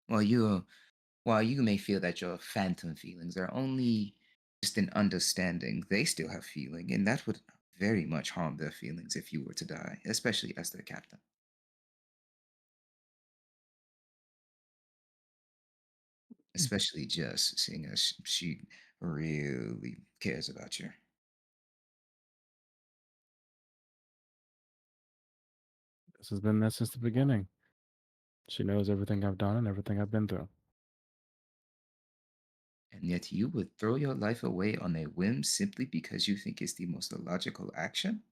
While you while you may feel that your phantom feelings are only just an understanding, they still have feeling, and that would very much harm their feelings if you were to die, especially as their captain. Especially Jess, seeing as she really cares about you. This has been there since the beginning. She knows everything I've done and everything I've been through. And yet you would throw your life away on a whim simply because you think it's the most illogical action?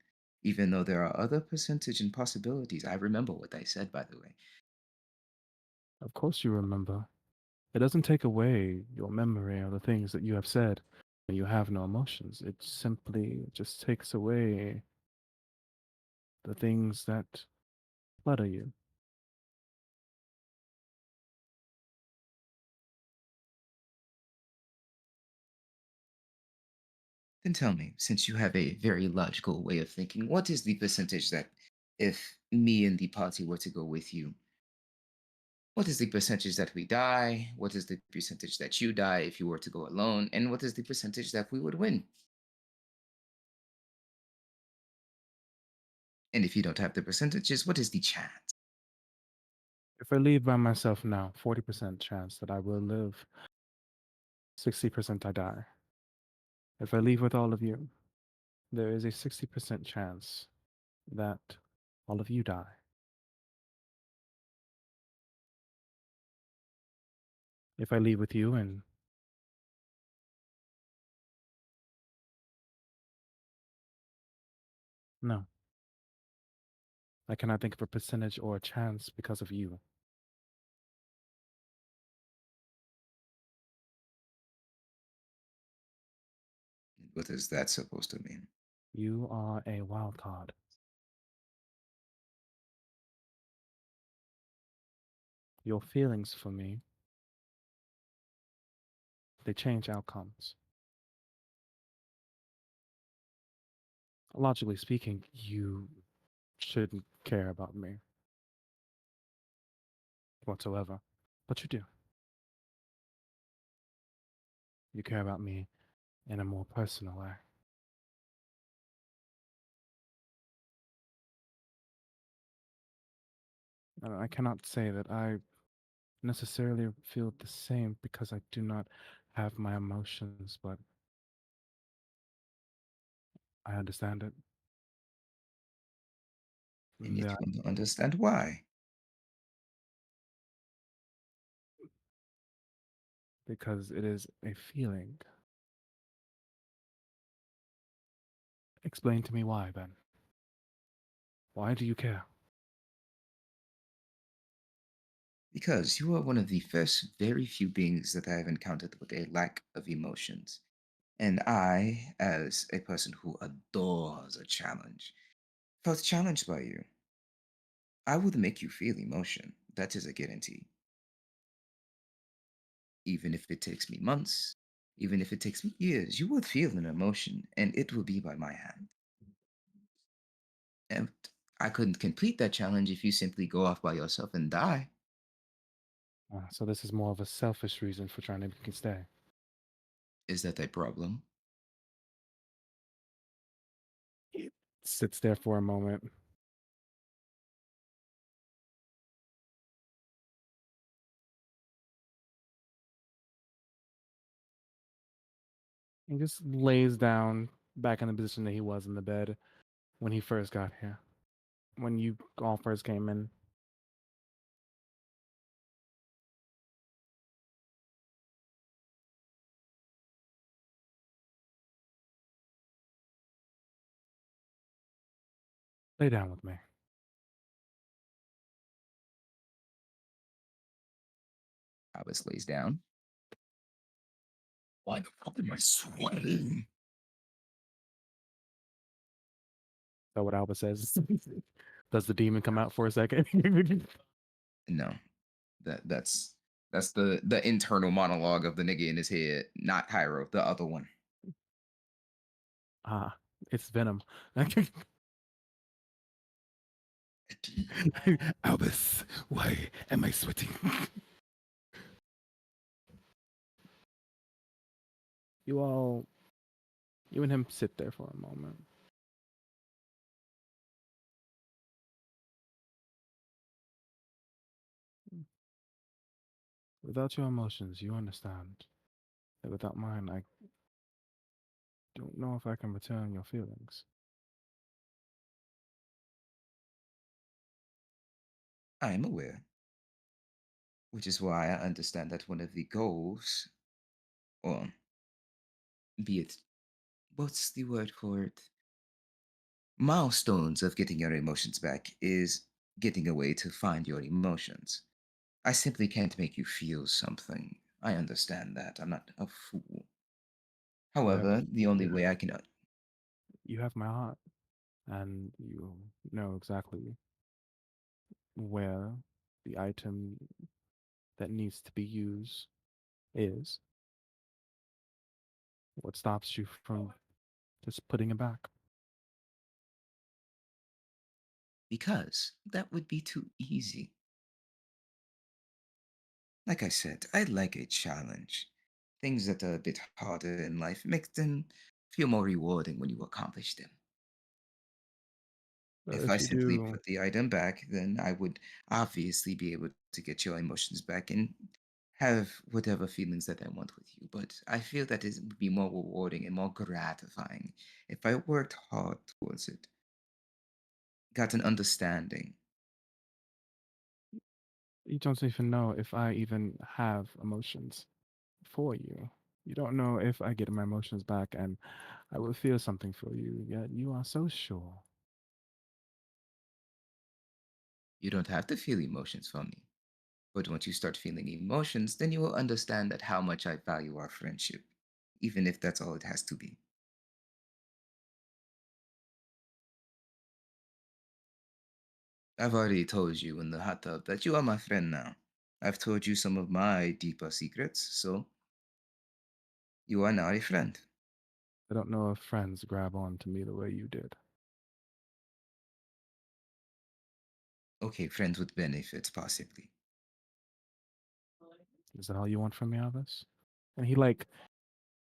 Even though there are other percentage and possibilities. I remember what I said, by the way. Of course, you remember. It doesn't take away your memory or the things that you have said when you have no emotions. It simply just takes away the things that clutter you. Then tell me, since you have a very logical way of thinking, what is the percentage that if me and the party were to go with you, what is the percentage that we die? What is the percentage that you die if you were to go alone? And what is the percentage that we would win? And if you don't have the percentages, what is the chance? If I leave by myself now, 40% chance that I will live, 60% I die. If I leave with all of you, there is a 60% chance that all of you die. If I leave with you and no, I cannot think of a percentage or a chance because of you. What is that supposed to mean? You are a wild card. Your feelings for me, they change outcomes. Logically speaking, you shouldn't care about me whatsoever. But you do. You care about me in a more personal way. And I cannot say that I necessarily feel the same because I do not have my emotions, but I understand it. And yet Yeah, you don't understand why. because it is a feeling. Explain to me why, then. Why do you care? Because you are one of the first very few beings that I have encountered with a lack of emotions. And I, as a person who adores a challenge, felt challenged by you. I would make you feel emotion. That is a guarantee. Even if it takes me months, even if it takes me years, you would feel an emotion, and it will be by my hand. And I couldn't complete that challenge if you simply go off by yourself and die. So this is more of a selfish reason for trying to make you stay. Is that a problem? He sits there for a moment and just lays down back in the position that he was in the bed when he first got here. When you all first came in. Lay down with me. Albus lays down. Why the fuck am I sweating? Is that what Alba says? Does the demon come out for a second? No, that's the internal monologue of the nigga in his head, not Hyro, the other one. Ah, it's Venom. Albus, why am I sweating? You all, you and him sit there for a moment. Without your emotions, you understand that without mine, I don't know if I can return your feelings. I am aware, which is why I understand that one of the goals, or be it, what's the word for it? Milestones of getting your emotions back is getting a way to find your emotions. I simply can't make you feel something. I understand that. I'm not a fool. You have, However, the only you way I can. you have my heart, and you know exactly where the item that needs to be used is. What stops you from just putting it back? Because that would be too easy. Like I said, I like a challenge. Things that are a bit harder in life make them feel more rewarding when you accomplish them. If I If you simply do, put the item back, then I would obviously be able to get your emotions back and have whatever feelings that I want with you. But I feel that it would be more rewarding and more gratifying if I worked hard towards it, got an understanding. you don't even know if I even have emotions for you. You don't know if I get my emotions back and I will feel something for you, yet you are so sure. You don't have to feel emotions for me. But once you start feeling emotions, then you will understand that how much I value our friendship, even if that's all it has to be. I've already told you in the hot tub that you are my friend now. I've told you some of my deeper secrets, so you are now a friend. I don't know if friends grab on to me the way you did. Okay, friends with benefits, possibly. Is that all you want from me, Elvis? And he like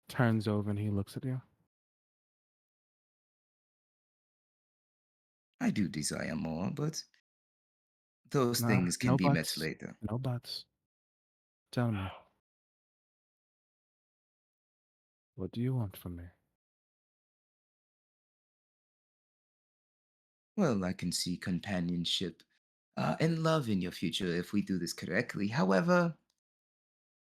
turns over and he looks at you. I do desire more, but those No, things can no be met buts. later. No buts. Tell me, what do you want from me? Well, I can see companionship and love in your future if we do this correctly. However,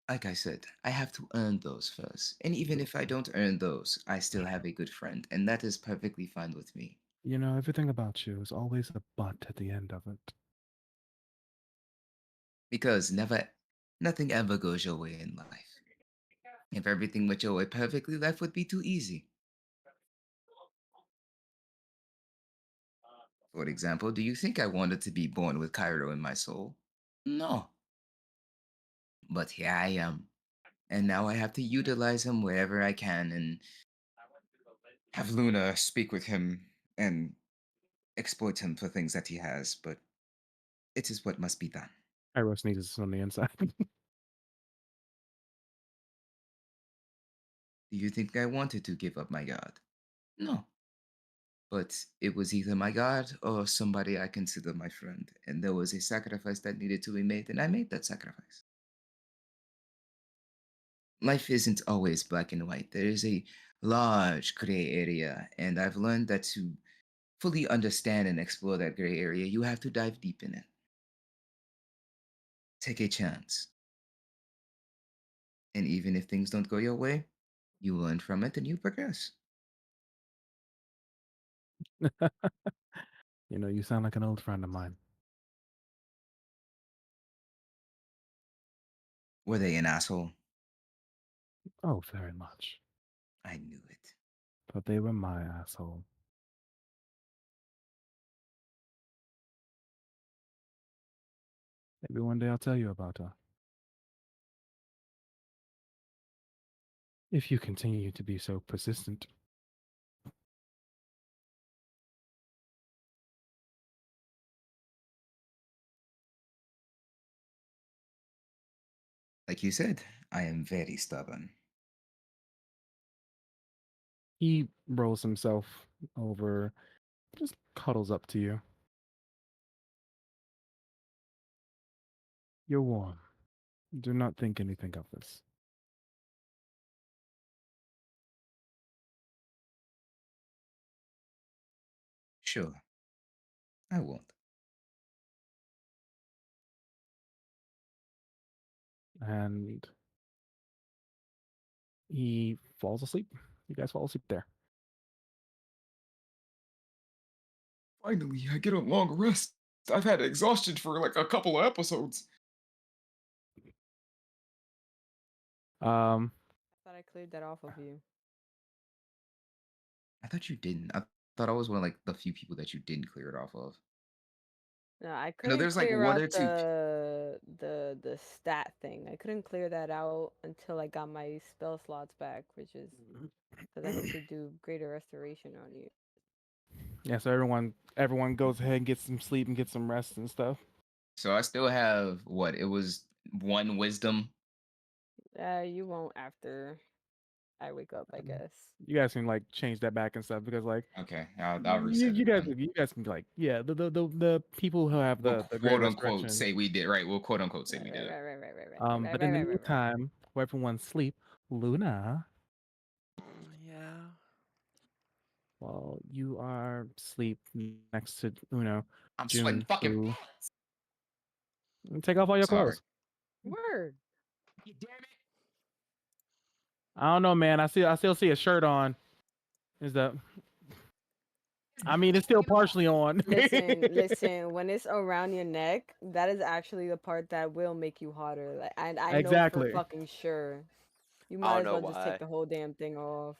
like I said, I have to earn those first. And even if I don't earn those, I still have a good friend, and that is perfectly fine with me. You know, everything about you is always a but at the end of it. Because nothing ever goes your way in life. If everything went your way perfectly, life would be too easy. For example, do you think I wanted to be born with Cairo in my soul? No. But here I am. And now I have to utilize him wherever I can and have Luna speak with him and exploit him for things that he has, but it is what must be done. Pyro sneezes on the inside. Do you think I wanted to give up my god? No. But it was either my god or somebody I consider my friend, and there was a sacrifice that needed to be made, and I made that sacrifice. Life isn't always black and white. There is a large gray area, and I've learned that to fully understand and explore that gray area, you have to dive deep in it. Take a chance. And even if things don't go your way, you learn from it and you progress. You know, you sound like an old friend of mine. Were they an asshole? Oh, very much. I knew it. But they were my asshole. Maybe one day I'll tell you about her. If you continue to be so persistent. Like you said, I am very stubborn. He rolls himself over, just cuddles up to you. You're warm. Do not think anything of this. Sure, I won't. And he falls asleep. You guys fall asleep there. Finally, I get a long rest. I've had exhaustion for like a couple of episodes. Um, I thought I cleared that off of you. I thought you didn't. I thought I was one of like the few people that you didn't clear it off of. No, I I know couldn't there's like clear one out or two. the stat thing. I couldn't clear that out until I got my spell slots back, which is because I need to do greater restoration on you. yeah, so everyone goes ahead and gets some sleep and gets some rest and stuff. So I still have what? It was one wisdom. You won't after I wake up, I guess. You guys can like change that back and stuff because like Okay, I'll reset you it guys then. you guys can be like, yeah, the people who have We'll the great quote unquote resurrection. say we did, right? We'll quote unquote say we did it. Right. But in the meantime, while everyone's asleep, Luna, Yeah. while you are asleep next to I'm sweating June, fucking who bullets. take off all your Sorry. clothes. Word. You damn it. I don't know, man. I still see a shirt on. Is that? I mean, it's still partially on. Listen. When it's around your neck, that is actually the part that will make you hotter. Like, I know Exactly. for fucking sure. You I might don't as know well just take why. the whole damn thing off.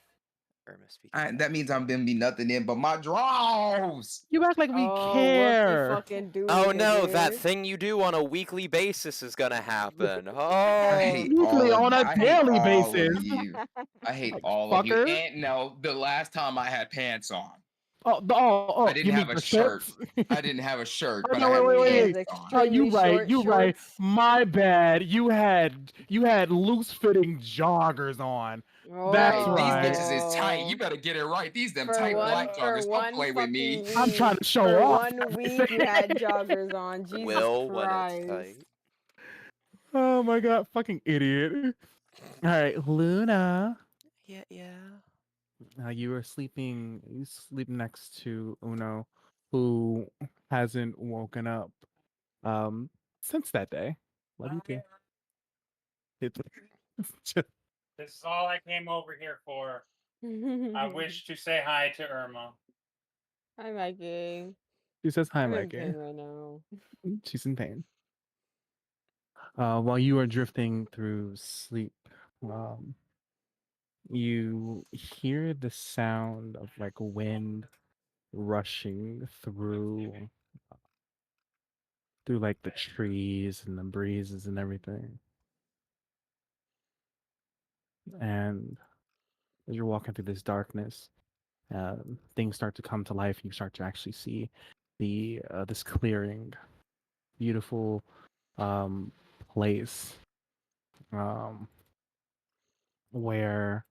Irma speaking That back. means I'm gonna be nothing in but my drawers. You act like we Oh, whoopsie care. fucking do. Oh no, that nigga. thing you do on a weekly basis is gonna happen. I Oh, hate Usually all of on you. a I hate daily all of basis. you. I hate Like all of you. fucker. And no, the last time I had pants on. I You didn't mean have a the shirt. shorts? I didn't have a shirt, Oh but I no! had Wait! He has Wait! pants on. You extremely right. short You right. shorts. My bad. You had loose fitting joggers on. That's Right, these right. bitches is tight. You Oh. Uh, better get it right. These them For tight black one for joggers. Don't one play with me. fucking I'm trying week. to show For off one week you everything. had joggers on. Jesus Will when it's Christ. tight. Oh my god! Fucking idiot. All right, Luna. Yeah, yeah. You were sleeping. You sleep next to Uno, who hasn't woken up um since that day. What do you think? It's just, This is all I came over here for. I wish to say hi to Irma. Hi, Mikey. she says hi, I'm in Mikey. pain right now. She's in pain. While you are drifting through sleep, um, you hear the sound of like wind rushing through like the trees and the breezes and everything. And as you're walking through this darkness, things start to come to life. You start to actually see this clearing, beautiful place where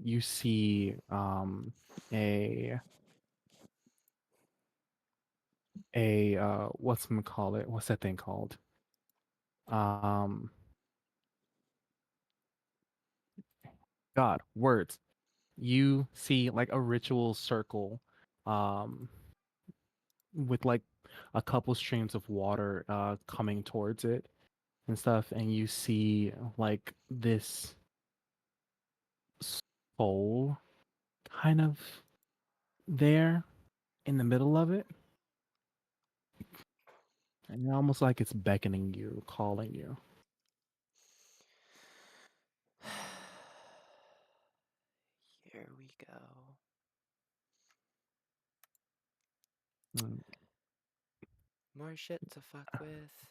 you see a what's call it? What's that thing called? Um, God, words. You see like a ritual circle, um, with like a couple streams of water coming towards it and stuff, and you see like this soul kind of there in the middle of it, and almost like it's beckoning you, calling you. Here we go. Mm. More shit to fuck with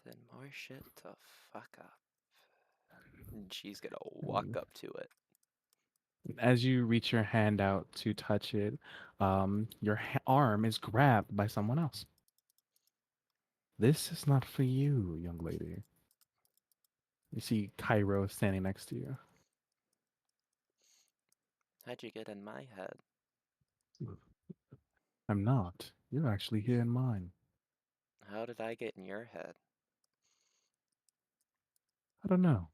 and more shit to fuck up. And she's gonna walk And up to it. as you reach your hand out to touch it, your arm is grabbed by someone else. This is not for you, young lady. You see Cairo standing next to you. How'd you get in my head? I'm not. You're actually here in mine. How did I get in your head? I don't know.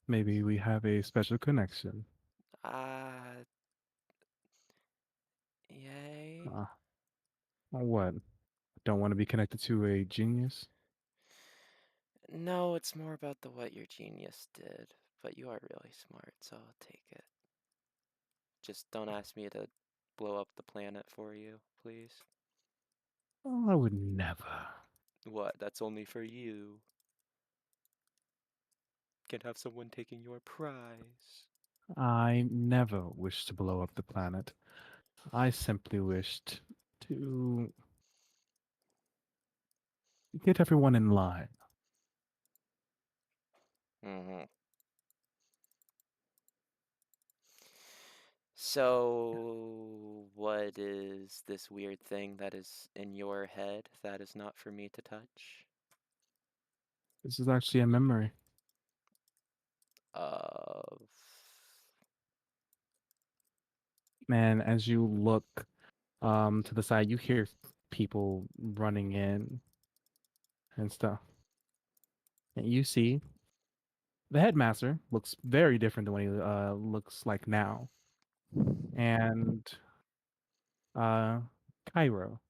Maybe we have a special connection. Uh, yay. Uh, what? Don't want to be connected to a genius? No, it's more about the what your genius did. But you are really smart, so I'll take it. Just don't ask me to blow up the planet for you, please. Oh, I would never. What? That's only for you. Can have someone taking your prize. I never wished to blow up the planet. I simply wished to get everyone in line. Mm-hmm. So, what is this weird thing that is in your head that is not for me to touch? This is actually a memory. Of. And as you look to the side, you hear people running in and stuff. And you see the headmaster looks very different than what he looks like now. And uh, Cairo.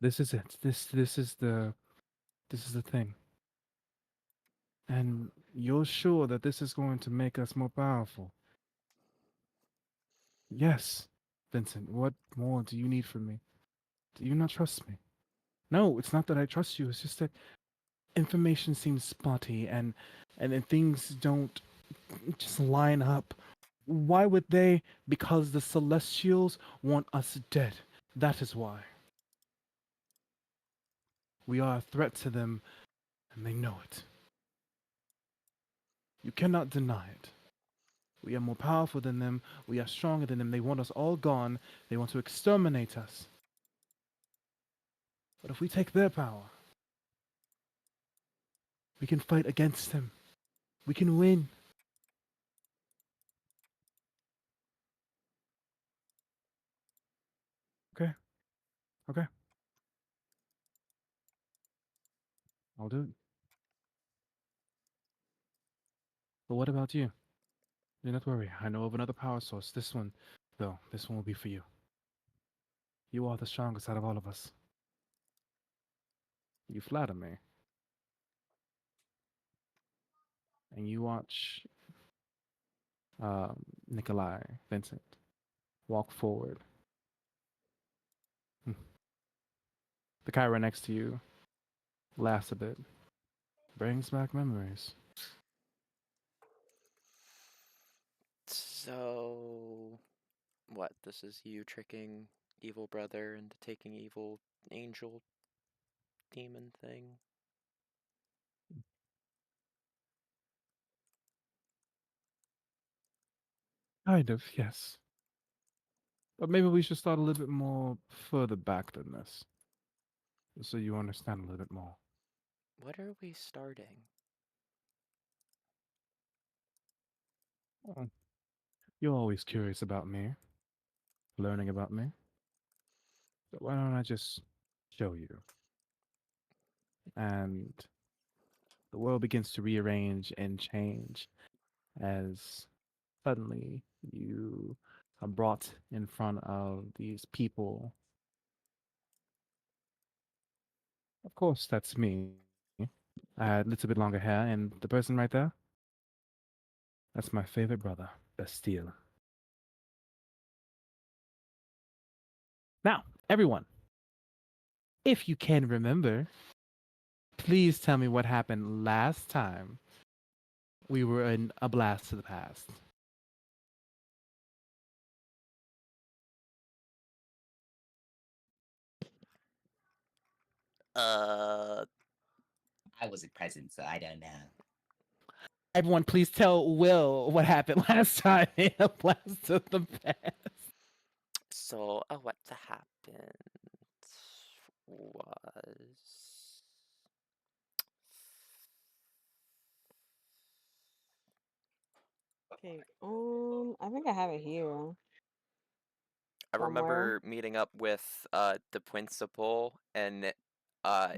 This is it. This is the thing. And you're sure that this is going to make us more powerful? Yes, Vincent. What more do you need from me? Do you not trust me? No, it's not that I trust you. It's just that information seems spotty and then things don't just line up. Why would they? Because the Celestials want us dead. That is why. We are a threat to them, and they know it. You cannot deny it. We are more powerful than them. We are stronger than them. They want us all gone. They want to exterminate us. But if we take their power, we can fight against them. We can win. Okay. Okay. I'll do it. But what about you? Do not worry. I know of another power source. This one, though, this one will be for you. You are the strongest out of all of us. You flatter me. And you watch Nikolai, Vincent, walk forward. The Kyra next to you laughs a bit. Brings back memories. So, what? This is you tricking evil brother into taking evil angel demon thing? Kind of, yes. But maybe we should start a little bit more further back than this. So you understand a little bit more. What are we starting? Oh, you're always curious about me, learning about me. So why don't I just show you? And the world begins to rearrange and change as suddenly you are brought in front of these people. Of course, that's me. I had a little bit longer hair, and the person right there, that's my favorite brother, Bastille. Now, everyone, if you can remember, please tell me what happened last time we were in a blast to the past. Uh, I wasn't present, so I don't know. Everyone, please tell Will what happened last time in a blast to the past. so, what happened was. Okay. I think I have it here I somewhere. remember meeting up with the principal and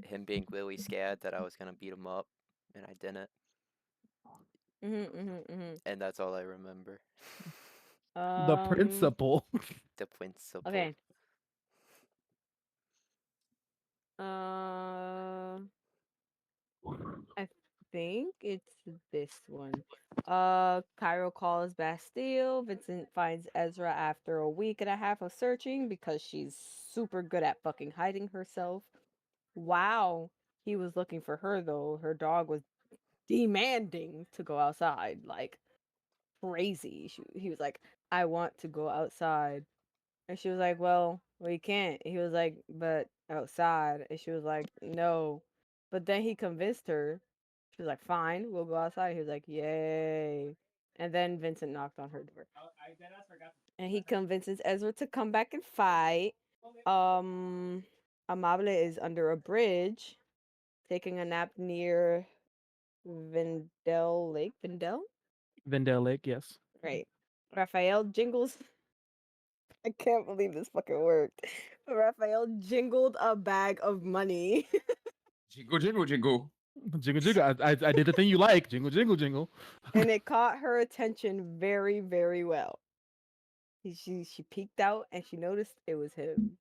him being really scared that I was gonna beat him up, and I didn't. And that's all I remember. The Um. principal. The principal. Okay. Uh. I think it's this one. Cairo calls Bastille. Vincent finds Ezra after a week and a half of searching because she's super good at fucking hiding herself. Wow. He was looking for her though. Her dog was demanding to go outside, like crazy. He was like, I want to go outside. And she was like, well, we can't. He was like, but outside. And she was like, no. But then he convinced her. She was like, fine, we'll go outside. He was like, yay. And then Vincent knocked on her door. And he convinces Ezra to come back and fight. Um, Amable is under a bridge, taking a nap near Vindel Lake. Vindel? Vendale Lake, yes. Right. Raphael jingles. I can't believe this fucking worked. Raphael jingled a bag of money. Jingle, jingle, jingle. Jingle jingle. I did the thing you like. Jingle jingle jingle. And it caught her attention very, very well. She peeked out and she noticed it was him.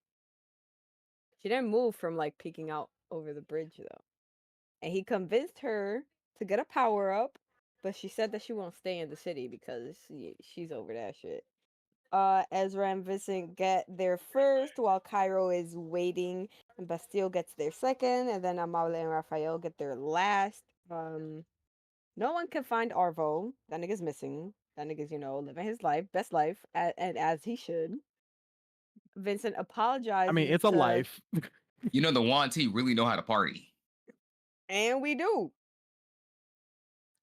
She didn't move from like peeking out over the bridge though. And he convinced her to get a power up, but she said that she won't stay in the city because she's over that shit. Ezra and Vincent get there first while Cairo is waiting, and Bastille gets there second, and then Amable and Raphael get there last. No one can find Arvo. That nigga's missing. That nigga's, living his life, best life, and as he should. Vincent I apologizes mean, it's a to, life. You know the Yuan T really know how to party. and we do.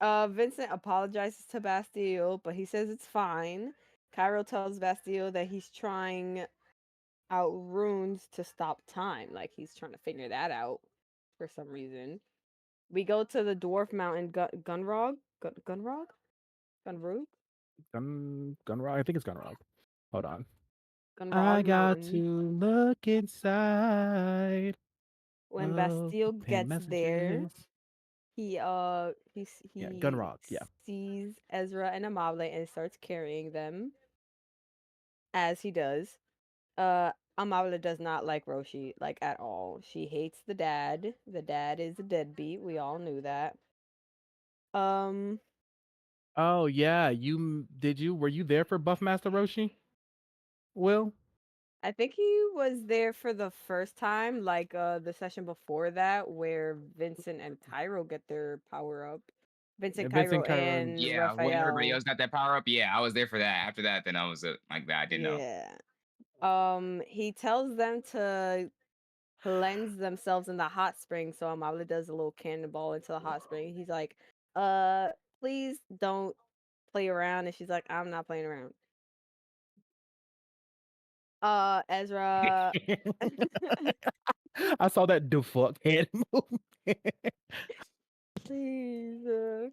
Vincent apologizes to Bastille, but he says it's fine. Cairo tells Bastille that he's trying out runes to stop time. Like he's trying to figure that out for some reason. We go to the dwarf mountain Gunrog? Gunrog? Gunrug? Gunrog. I think it's Gunrog. Hold on. I Gunrog got Mountain. to look inside. When Oh, the Bastille pain gets there, messages. Yeah, he Gunrog. Yeah. sees Ezra and Amable and starts carrying them as he does. Amable does not like Roshi like at all. She hates the dad. The dad is a deadbeat. We all knew that. Um, Oh yeah. Did you? Were you there for Buffmaster Roshi? Will? I think he was there for the first time, like the session before that, where Vincent and Cairo get their power up. Vincent, Cairo, Vincent Cairo. and Yeah, when everybody Raphael. else got that power up, yeah, I was there for that. After that, then I was like that. I didn't know. Yeah. He tells them to cleanse themselves in the hot spring. So Amable does a little cannonball into the hot spring. He's like, uh, please don't play around. And she's like, I'm not playing around. Ezra. I saw that the fuck head movement. Please.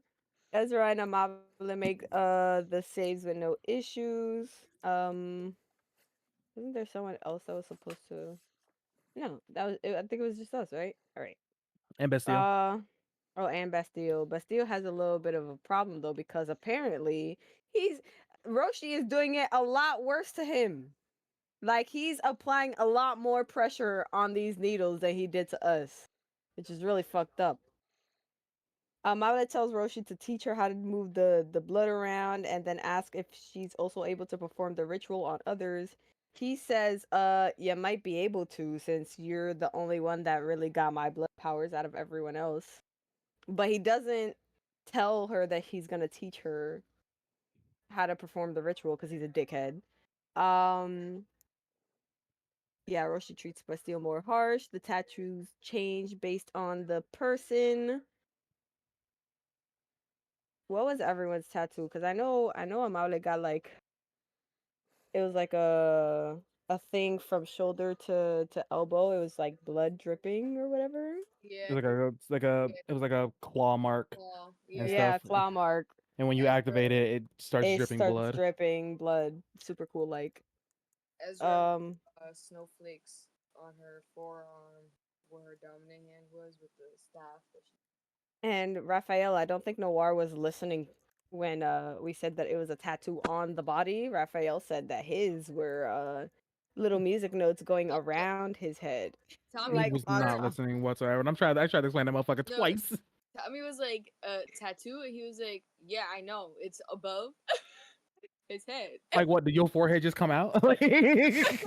Ezra and Amable make the saves with no issues. Isn't there someone else that was supposed to? No, I think it was just us, right? All right. And Bastille. Oh, and Bastille. Bastille has a little bit of a problem though because apparently he's Roshi is doing it a lot worse to him. Like he's applying a lot more pressure on these needles than he did to us, which is really fucked up. Mavla tells Roshi to teach her how to move the blood around and then ask if she's also able to perform the ritual on others. He says, you might be able to since you're the only one that really got my blood powers out of everyone else. But he doesn't tell her that he's gonna teach her how to perform the ritual because he's a dickhead. Um, yeah, Roshi treats Bastille more harsh. The tattoos change based on the person. What was everyone's tattoo? Because I know Amaule got like it was like a thing from shoulder to elbow. It was like blood dripping or whatever. Yeah, It was like a claw mark claw. and Yeah. Yeah, stuff. claw mark. And when you Ezra, activate it, it starts It dripping starts blood. dripping blood. Super cool. Like Ezra, snowflakes on her forearm where her dominant hand was with the staff. and Raphael. I don't think Noir was listening when we said that it was a tattoo on the body. Raphael said that his were little music notes going around his head. He Tommy, Like was on not listening whatsoever. And I tried to explain that motherfucker No. twice. Tommy was like, tattoo? And he was like, yeah, I know. It's above his head. Like what? Did your forehead just come out? Like- It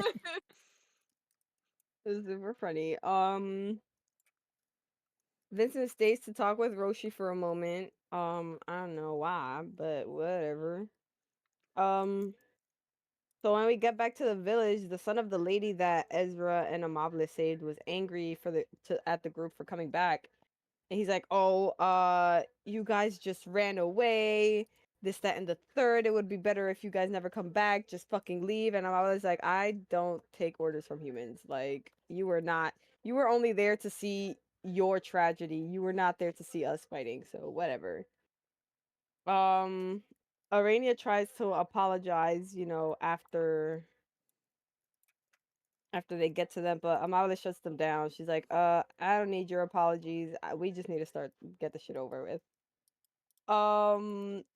was super funny. Vincent stays to talk with Roshi for a moment. I don't know why, but whatever. Um, so when we get back to the village, the son of the lady that Ezra and Amable saved was angry at the group for coming back. And he's like, "Oh, you guys just ran away. This, that, and the third. It would be better if you guys never come back. Just fucking leave." And I'm always like, "I don't take orders from humans. Like, you were not. You were only there to see your tragedy. You were not there to see us fighting. So whatever." Um, Arania tries to apologize, after they get to them, but Amala shuts them down. She's like, I don't need your apologies. We just need to get the shit over with."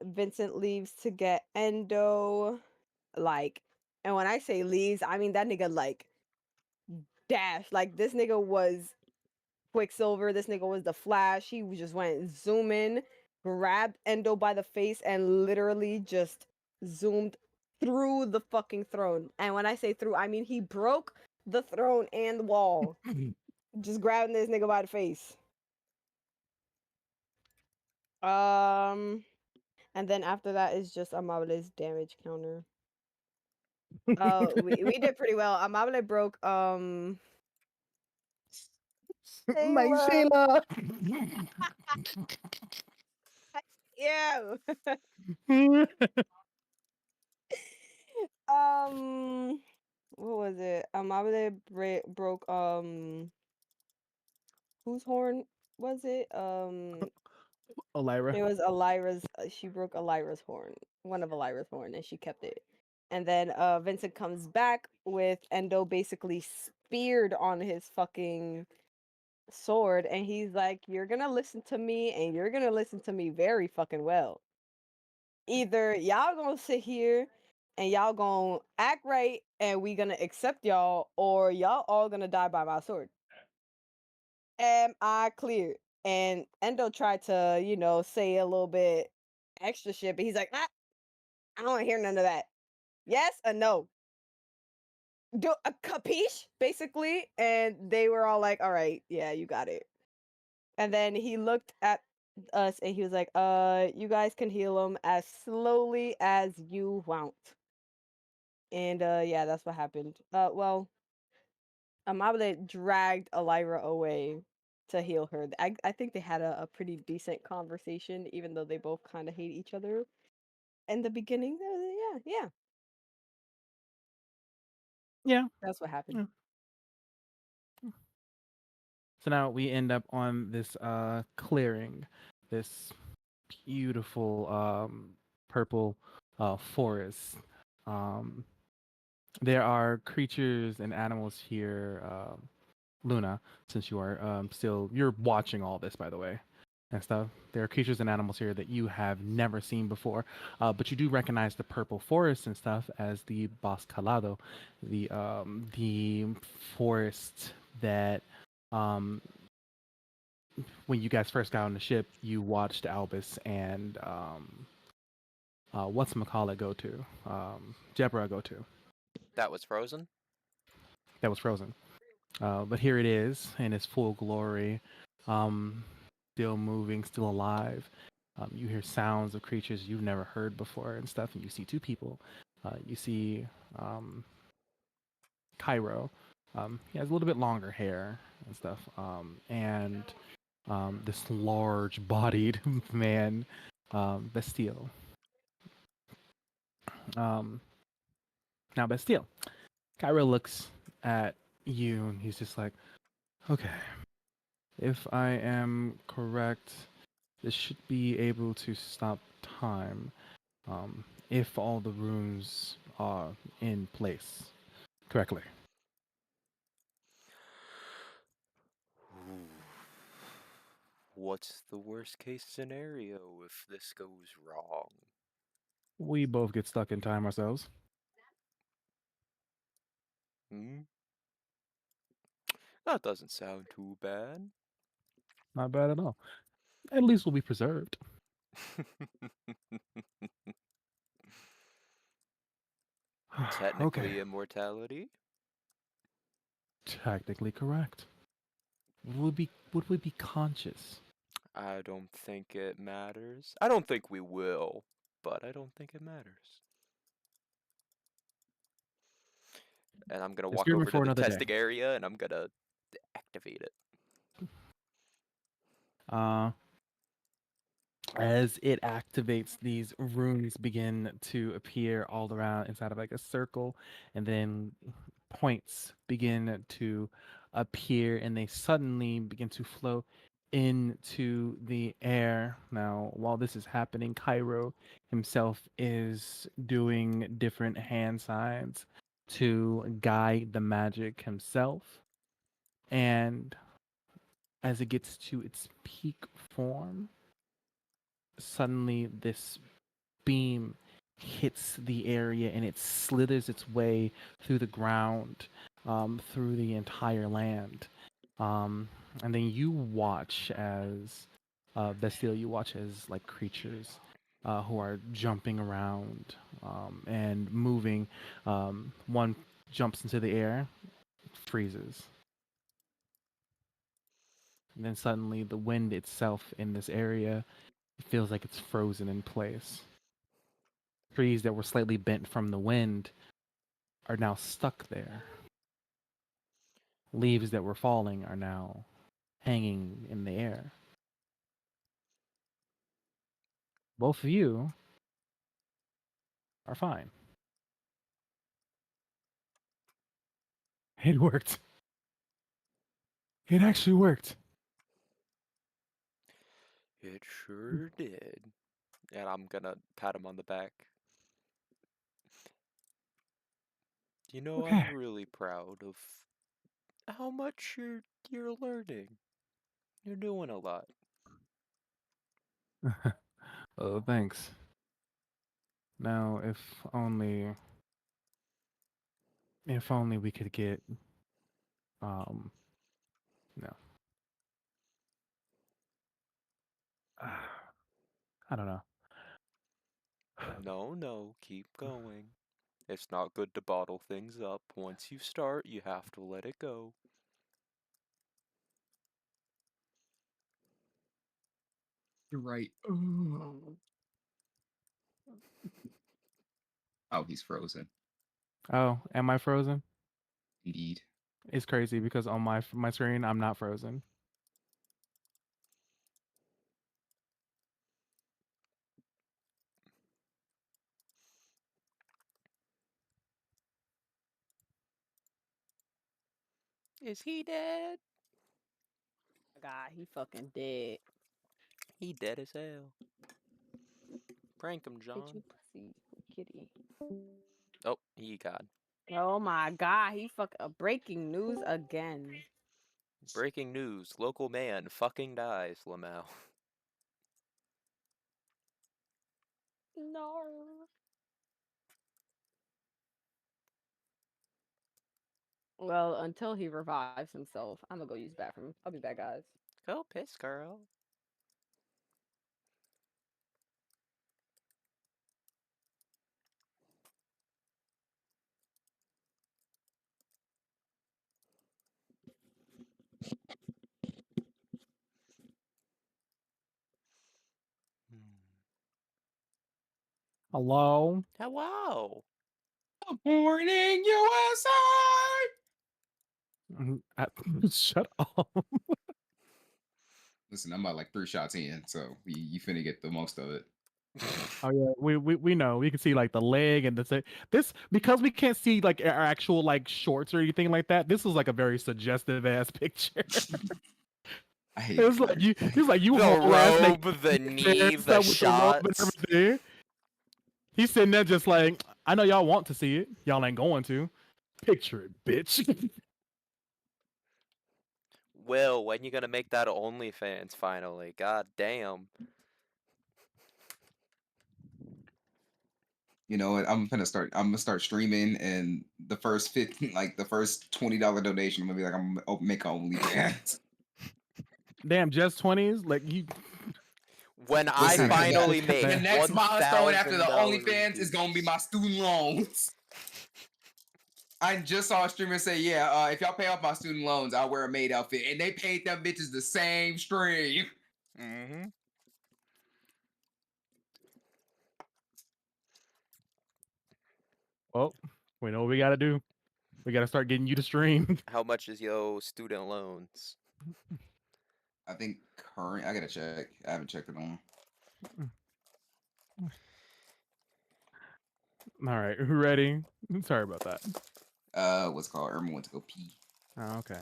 Vincent leaves to get Endo, like, and when I say leaves, I mean that nigga like dash. Like this nigga was Quicksilver. This nigga was the Flash. Just went zooming, grabbed Endo by the face, and literally just zoomed through the fucking throne. And when I say through, I mean he broke the throne and the wall. Just grabbing this nigga by the face. Um, and then after that is just Amable's damage counter. Oh, we did pretty well. Amable broke My Shayla. Shayla. Yeah. What was it? Amabile broke whose horn was it? Elira. It was Elira's. She broke Elira's horn, one of Elira's horn, and she kept it. And then Vincent comes back with Endo basically speared on his fucking sword, and he's like, "You're gonna listen to me, and you're gonna listen to me very fucking well. Either y'all gonna sit here and y'all gonna act right, and we gonna accept y'all, or y'all all gonna die by my sword. Am I clear?" And Endo tried to, say a little bit extra shit, but he's like, "Ah, I don't want to hear none of that. Yes or no? Do a capiche?" Basically. And they were all like, "All right, yeah, you got it." And then he looked at us and he was like, you guys can heal him as slowly as you want." And yeah, that's what happened. Well, Amabile dragged Elira away to heal her. I think they had a pretty decent conversation, even though they both kind of hate each other in the beginning. Yeah, Yeah. that's what happened. Yeah. So now we end up on this clearing, this beautiful purple forest. Um, there are creatures and animals here, Luna, since you are you're watching all this, by the way, and stuff. There are creatures and animals here that you have never seen before, but you do recognize the purple forest and stuff as the Boscalado, the forest that um, when you guys first got on the ship, you watched Albus and whatchamacallit go to, Jebra go to. That was frozen. That was frozen. But here it is in its full glory, um, still moving, still alive. You hear sounds of creatures you've never heard before and stuff, and you see two people. You see Cairo. He has a little bit longer hair and stuff, and this large-bodied man, Bastille. Um, Now, Bastille, Cairo looks at you, and he's just like, "Okay, if I am correct, this should be able to stop time, if all the runes are in place correctly." What's the worst case scenario if this goes wrong? We both get stuck in time ourselves. Hmm? That doesn't sound too bad. Not bad at all. At least we'll be preserved. Okay, Technically immortality? technically correct. Would we be conscious? I don't think it matters. I don't think we will, but I don't think it matters. And I'm gonna walk Experiment over to for the another day. testing area and I'm gonna activate it. Uh, as it activates, these runes begin to appear all around inside of like a circle, and then points begin to appear, and they suddenly begin to flow into the air. Now, while this is happening, Cairo himself is doing different hand signs to guide the magic himself. And as it gets to its peak form, suddenly this beam hits the area and it slithers its way through the ground, through the entire land. And then you watch as Bastille, you watch as like creatures who are jumping around and moving. One jumps into the air, freezes. And then suddenly the wind itself in this area feels like it's frozen in place. Trees that were slightly bent from the wind are now stuck there. Leaves that were falling are now hanging in the air. both of you are fine. It worked. It actually worked. It sure did. And I'm gonna pat him on the back. You know, Okay. I'm really proud of how much you're learning. You're doing a lot. Oh, thanks. Now, if only we could get, no. I don't know. No, keep going. It's not good to bottle things up. Once you start, you have to let it go. You're right. Oh, he's frozen. Oh, am I frozen? Indeed. It's crazy because on my screen I'm not frozen. Is he dead? God, he fucking dead. He dead as hell. Prank him, Bitch, John. you pussy kitty. Oh, he got. Oh my God, he breaking news again. Breaking news. Local man fucking dies, Lamau. No. Well, until he revives himself, I'm gonna go use the bathroom. I'll be back, guys. Go piss, girl. Hello? Hello. Morning, USA! Shut up. Listen, I'm about like 3 shots in, so you finna get the most of it. Oh yeah, we know. We can see like the leg and this because we can't see like our actual like shorts or anything like that. This is like a very suggestive ass picture. I hate It's like you The whole ass naked robe, the there knee, and the stuff with the robe and shots. everything. He's sitting there just like, I know y'all want to see it. Y'all ain't going to. Picture it, bitch. Will, when you gonna make that OnlyFans finally? God damn. You know what? I'm gonna start streaming, and the first the first $20 donation, I'm gonna be like, I'm gonna make OnlyFans. Damn, just 20s? Like you When I Listen, kind of finally ambitious make the there. next milestone after the $1,000 OnlyFans is gonna be views. my student loans. I just saw a streamer say, "Yeah, if y'all pay off my student loans, I'll wear a maid outfit," and they paid them bitches the same stream. Mm-hmm. Well, we know what we gotta do. We gotta start getting you to stream. How much is yo student loans? I think current. I gotta check. I haven't checked it on. All right, who ready? Sorry about that. What's it called? Irma went to go pee. Oh, okay.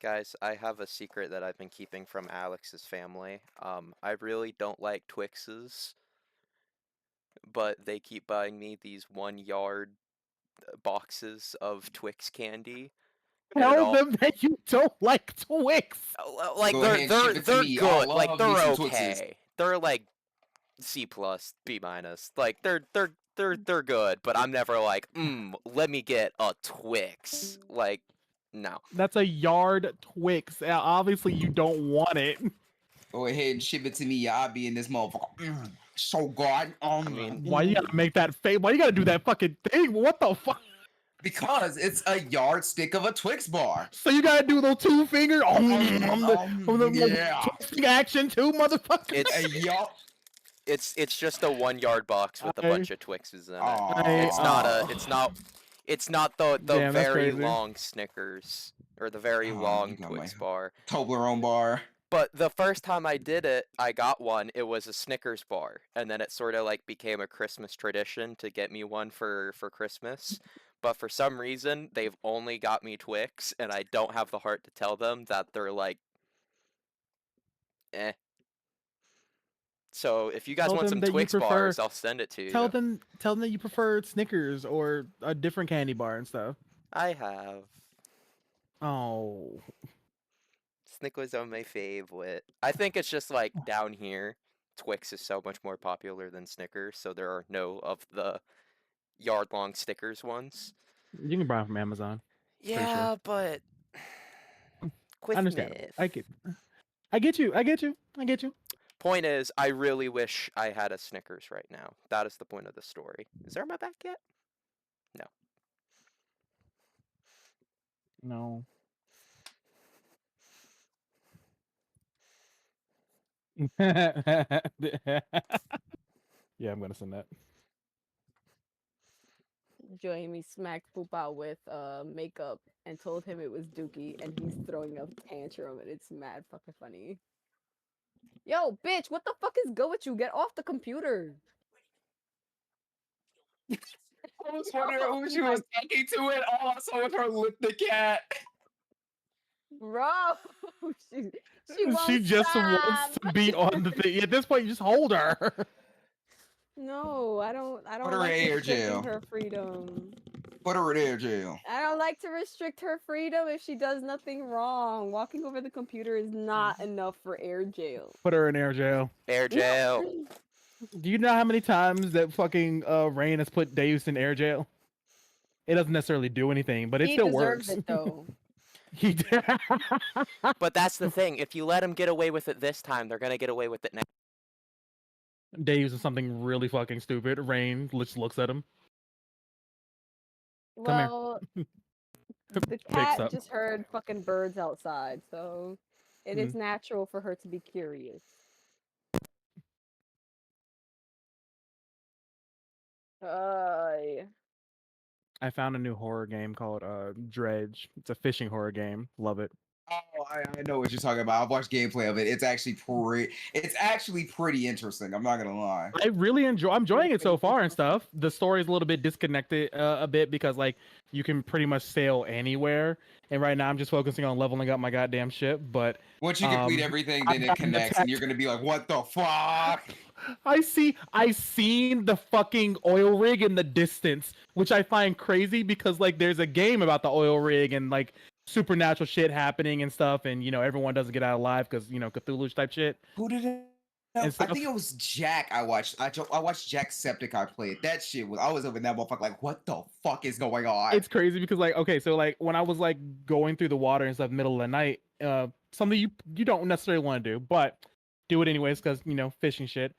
Guys, I have a secret that I've been keeping from Alex's family. I really don't like Twixes, but they keep buying me these 1 yard boxes of Twix candy. And it Tell all them that you don't like Twix. like Go ahead, ship it to they're me. I good. Like love me they're some Twixes. okay. They're like C plus, B minus. Like they're good, but I'm never like, let me get a Twix. Like, no. That's a yard Twix. Obviously, you don't want it. Go ahead and ship it to me. I'll be in this motherfucker. So good. I mean, Why you gotta make that face? Why you gotta do that fucking thing? What the fuck? Because it's a yardstick of a Twix bar. So you gotta do the 2 finger the Yeah. twisting action too, motherfucker. Yup. it's just a 1 yard box with a bunch of Twixes in it. It's not the Damn, that's very crazy. long Snickers. or the very Oh, long you got my Twix bar. Toblerone bar. But the first time I did it, I got one. It was a Snickers bar, and then it sort of like became a Christmas tradition to get me one for Christmas. But for some reason, they've only got me Twix, and I don't have the heart to tell them that they're like, eh. So if you guys Tell want them some that you Twix prefer. bars, I'll send it to Tell you. them that you prefer Snickers or a different candy bar and stuff. I have. Oh, Snickers are my favorite. I think it's just like down here, Twix is so much more popular than Snickers, so there are no of the yard-long Snickers ones. you can buy them from Amazon. Pretty sure. Yeah, but Understandable. Christmas. I get you. I get you. I get you. Point is, I really wish I had a Snickers right now. That is the point of the story. Is there my back yet? No. No. Yeah, I'm gonna send that. Jamie smacked Poop out with makeup and told him it was Dookie, and he's throwing a tantrum, and it's mad fucking funny. Yo, bitch, what the fuck is go with you? Get off the computer. I was wondering who she was talking to, and all I saw was her lick the cat. Bro, she won't She just wants stop. to be on the thing. At this point, you just hold her. No, I don't Put her like in air restricting jail. her freedom. Put her in air jail. I don't like to restrict her freedom if she does nothing wrong. Walking over the computer is not enough for air jail. Put her in air jail. Air jail. Do you know how many times that fucking Rain has put Deus in air jail? It doesn't necessarily do anything, but it He still deserves works. it though. He did. But that's the thing. If you let them get away with it this time, they're gonna get away with it next. Deus is something really fucking stupid. Rain just looks at him. Come here. Well, the Wakes cat up. just heard fucking birds outside, so it is natural for her to be curious. I found a new horror game called Dredge. It's a fishing horror game. Love it. Oh, I know what you're talking about. I've watched gameplay of it. It's actually pretty interesting. I'm not gonna lie. I really I'm enjoying it so far and stuff. The story's a little bit disconnected a bit because like you can pretty much sail anywhere. And right now I'm just focusing on leveling up my goddamn ship. But Once you complete everything, then I've it gotten connects, and you're attacked. gonna be like, "What the fuck?" I seen the fucking oil rig in the distance, which I find crazy because like there's a game about the oil rig and like supernatural shit happening and stuff, and you know everyone doesn't get out alive because you know Cthulhu type shit. Who did it? And I stuff. think it was Jack. I watched Jacksepticeye play it. That shit was. I was over in that motherfucker like, "What the fuck is going on?" It's crazy because like okay, so like when I was like going through the water and stuff middle of the night, something you don't necessarily want to do, but do it anyways because you know fishing shit.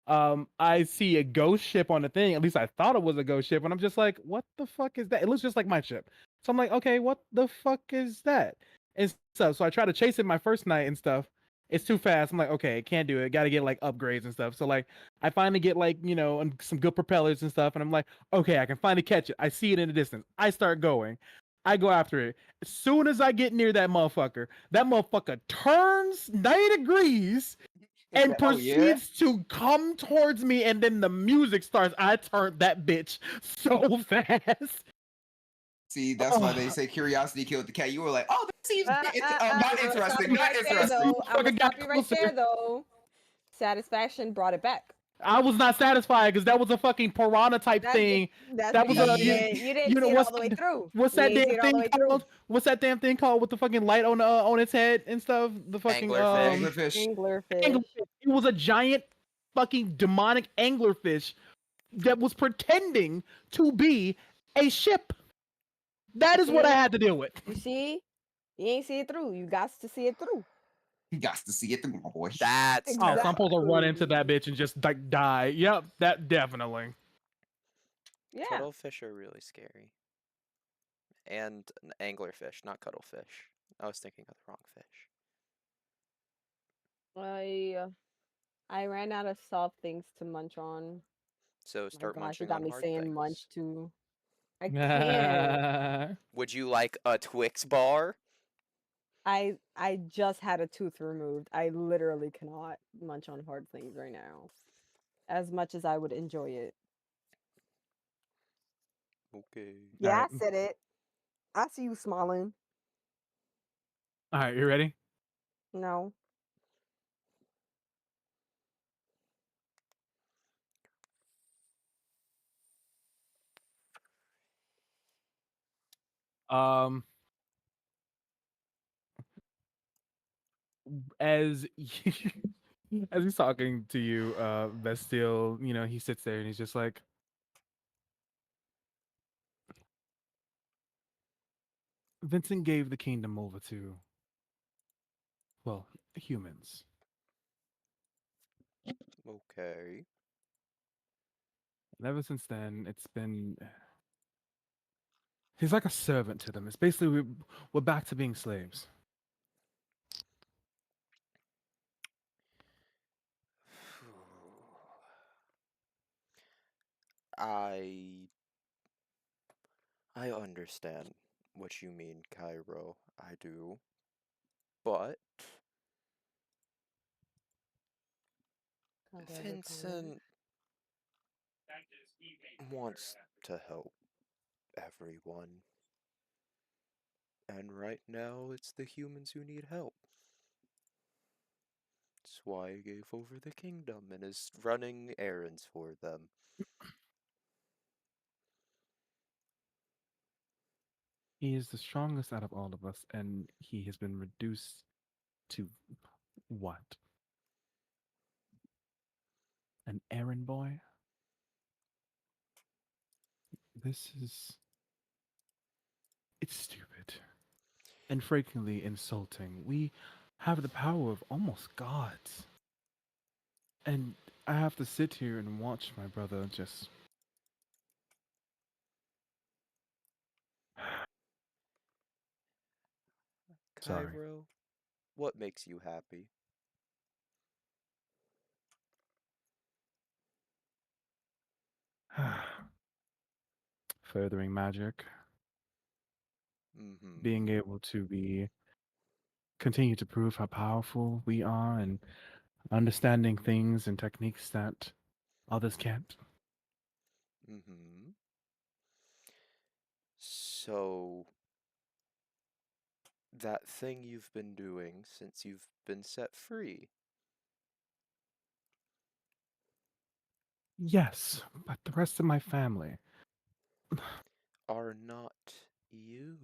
I see a ghost ship on the thing. At least I thought it was a ghost ship, and I'm just like, what the fuck is that? It looks just like my ship. So I'm like, okay, what the fuck is that? And stuff. So I try to chase it my first night and stuff. It's too fast. I'm like, okay, can't do it. Got to get like upgrades and stuff. So like, I finally get like you know some good propellers and stuff, and I'm like, okay, I can finally catch it. I see it in the distance. I start going. I go after it. As soon as I get near that motherfucker turns 90 degrees and Oh, yeah? proceeds to come towards me, and then the music starts. I turned that bitch so fast. See, that's why they say curiosity killed the cat. You were like, "Oh, that seems not interesting. Not interesting." I'm gonna Fucking stop got you right there closer. though. Satisfaction brought it back. I was not satisfied because that was a fucking piranha type thing. That's That was because a you didn't you know see it all what's the way through. what's You that ain't see damn it all the thing way through. called? What's that damn thing called with the fucking light on its head and stuff? The fucking Anglerfish. Anglerfish. It was a giant fucking demonic anglerfish that was pretending to be a ship. That is what I had to deal with. You see? You ain't see it through. You got to see it through. You got to see it through, my boy. That's Oh, so I'm terrifying. supposed to run into that bitch and just like die. Yep, that definitely. Yeah. Cuttlefish are really scary. And an anglerfish, not cuttlefish. I was thinking of the wrong fish. I ran out of soft things to munch on. So My start gosh, you munching got on me hard saying things. munch too. I can't. Would you like a Twix bar? I just had a tooth removed. I literally cannot munch on hard things right now. As much as I would enjoy it. Okay. Yeah, All right. I said it. I see you smiling. All right, you ready? No. Um, as as he's talking to you, Bastille, he sits there and he's just like, Vincent gave the kingdom over to, well, humans. Okay. And ever since then, it's been. He's like a servant to them. It's basically we're back to being slaves. I I understand what you mean, Cairo. I do. But Vincent wants to help everyone. And right now, it's the humans who need help. That's why he gave over the kingdom and is running errands for them. He is the strongest out of all of us, and he has been reduced to what? An errand boy? This is. It's stupid. And frankly insulting. We have the power of almost gods. And I have to sit here and watch my brother just. Sorry. Cairo, what makes you happy? Furthering magic. Being Mm-hmm. able to continue to prove how powerful we are and understanding things and techniques that others can't. Mm-hmm. So, that thing you've been doing since you've been set free. Yes, but the rest of my family. Are not you.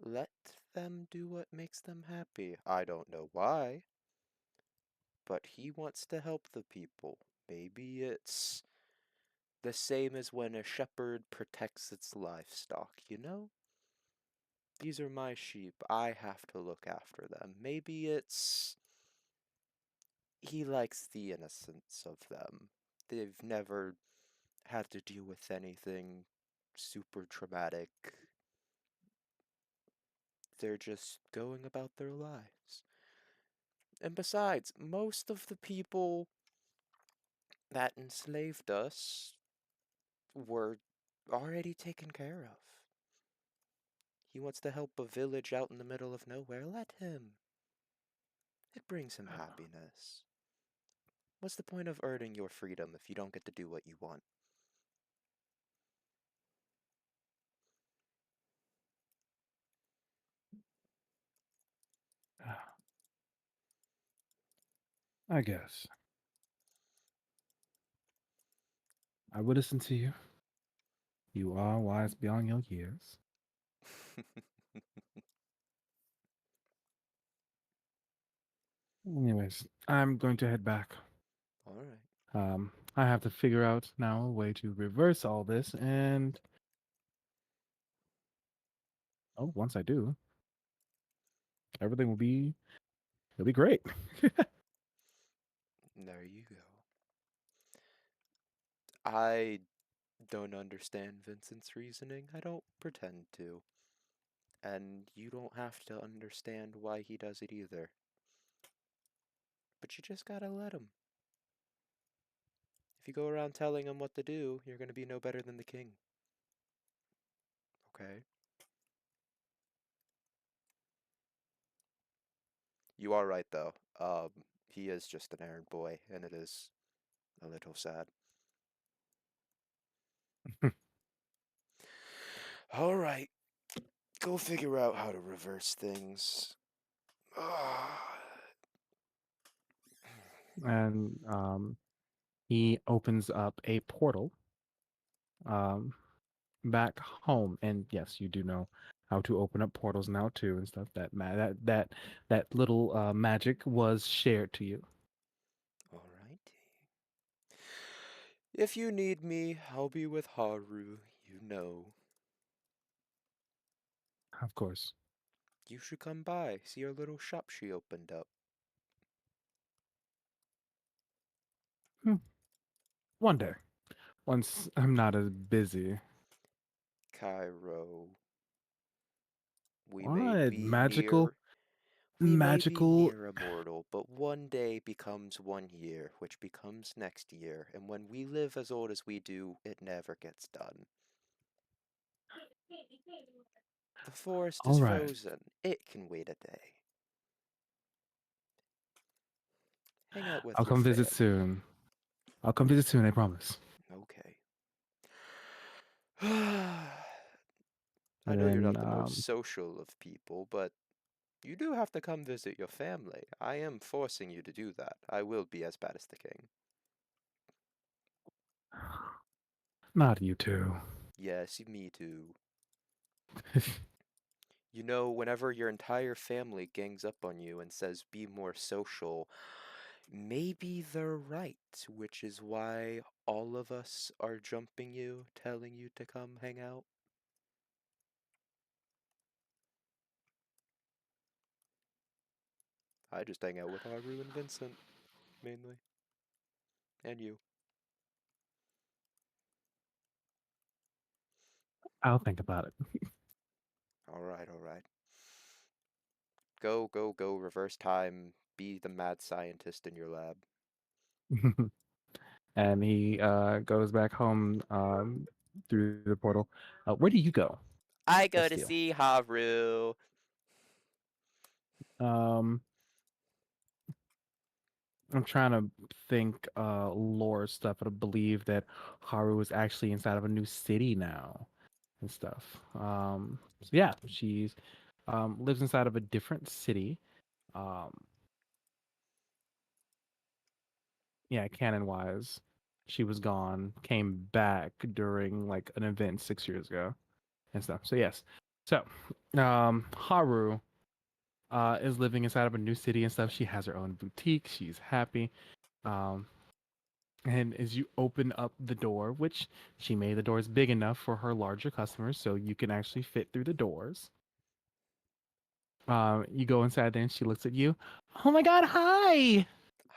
Let them do what makes them happy. I don't know why, but he wants to help the people. Maybe it's the same as when a shepherd protects its livestock, you know? These are my sheep. I have to look after them. Maybe it's he likes the innocence of them. They've never had to deal with anything super traumatic. They're just going about their lives. And besides, most of the people that enslaved us were already taken care of. He wants to help a village out in the middle of nowhere. Let him. It brings him happiness. What's the point of earning your freedom if you don't get to do what you want? I guess. I would listen to you. You are wise beyond your years. Anyways, I'm going to head back. Alright. I have to figure out now a way to reverse all this, and once I do, everything it'll be great. There you go. I don't understand Vincent's reasoning. I don't pretend to. And you don't have to understand why he does it either. But you just gotta let him. If you go around telling him what to do, you're gonna be no better than the king. Okay? You are right though. He is just an errand boy, and it is a little sad. All right, go figure out how to reverse things. And he opens up a portal um, back home. And yes, you do know how to open up portals now too and stuff. That little magic was shared to you. All right. If you need me, I'll be with Haru. You know. Of course. You should come by. See our little shop she opened up. Hmm. One day, once I'm not as busy. Cairo. We may What be magical, near We may be magical? near immortal, but one day becomes 1 year, which becomes next year, and when we live as old as we do, it never gets done. The forest is All right, frozen. It can wait a day. Hang out I'll with your come visit family. soon. I'll come visit soon. I promise. Okay. I And know you're then not the most social of people, but you do have to come visit your family. I am forcing you to do that. I will be as bad as the king. not you too. Yes, me too. You know, whenever your entire family gangs up on you and says be more social, maybe they're right, which is why all of us are jumping you, telling you to come hang out. I just hang out with Haru and Vincent, mainly. And you. I'll think about it. Alright, alright. Go, go, go, reverse time, be the mad scientist in your lab. And he goes back home through the portal. Where do you go, I go to Estiel? see Haru. Um, I'm trying to think lore stuff to believe that Haru is actually inside of a new city now and stuff. So yeah, she's lives inside of a different city. Um, yeah, canon wise, she was gone, came back during like an event 6 years ago and stuff. So yes, so Haru is living inside of a new city and stuff. She has her own boutique. She's happy. Um, and as you open up the door, which she made the doors big enough for her larger customers, so you can actually fit through the doors. You go inside there and she looks at you. Oh my God, hi!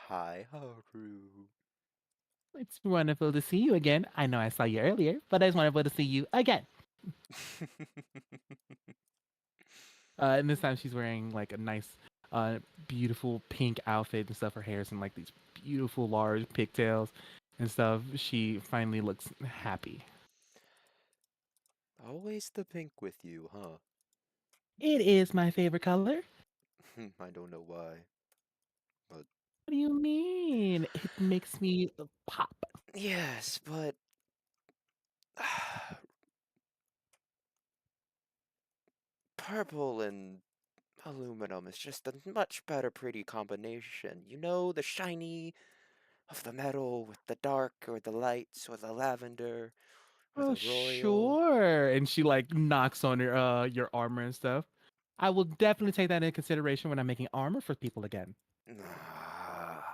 Hi, Haru. It's wonderful to see you again. I know I saw you earlier, but it's wonderful to see you again. And this time she's wearing like a nice, beautiful pink outfit and stuff. Her hair's in like these beautiful large pigtails and stuff. She finally looks happy. Always the pink with you, huh? It is my favorite color. I don't know why, but What do you mean? It makes me pop. yes, but purple and aluminum is just a much better pretty combination. You know, the shiny of the metal with the dark or the lights or the lavender or Oh, the royal. sure. And she like knocks on your armor and stuff. I will definitely take that into consideration when I'm making armor for people again. Ah,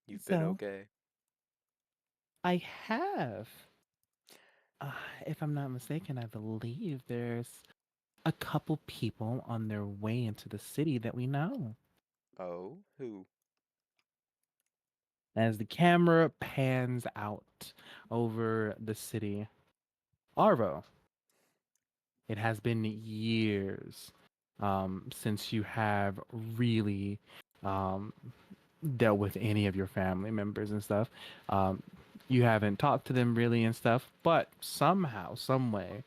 you've been So okay. I have. If I'm not mistaken, I believe there's a couple people on their way into the city that we know. Oh, who? As the camera pans out over the city, Arvo, it has been years since you have really um, dealt with any of your family members and stuff. Um, you haven't talked to them really and stuff, but somehow, some way,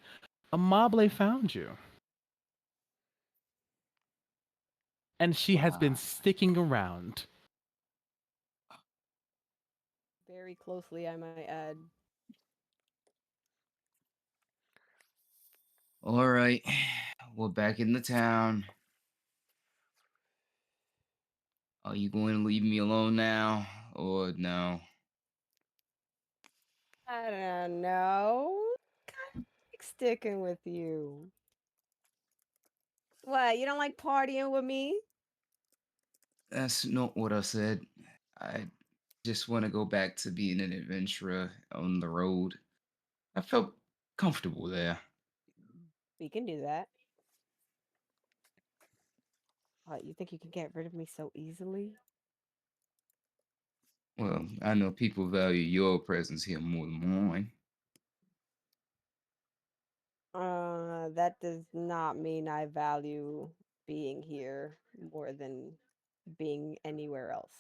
Amable found you. and she has been Wow. sticking around. Very closely, I might add. All right, we're back in the town. Are you going to leave me alone now, or no? I don't know. Kinda like sticking with you. What? You don't like partying with me? That's not what I said. I just want to go back to being an adventurer on the road. I felt comfortable there. We can do that. What, you think you can get rid of me so easily? Well, I know people value your presence here more than mine. That does not mean I value being here more than being anywhere else.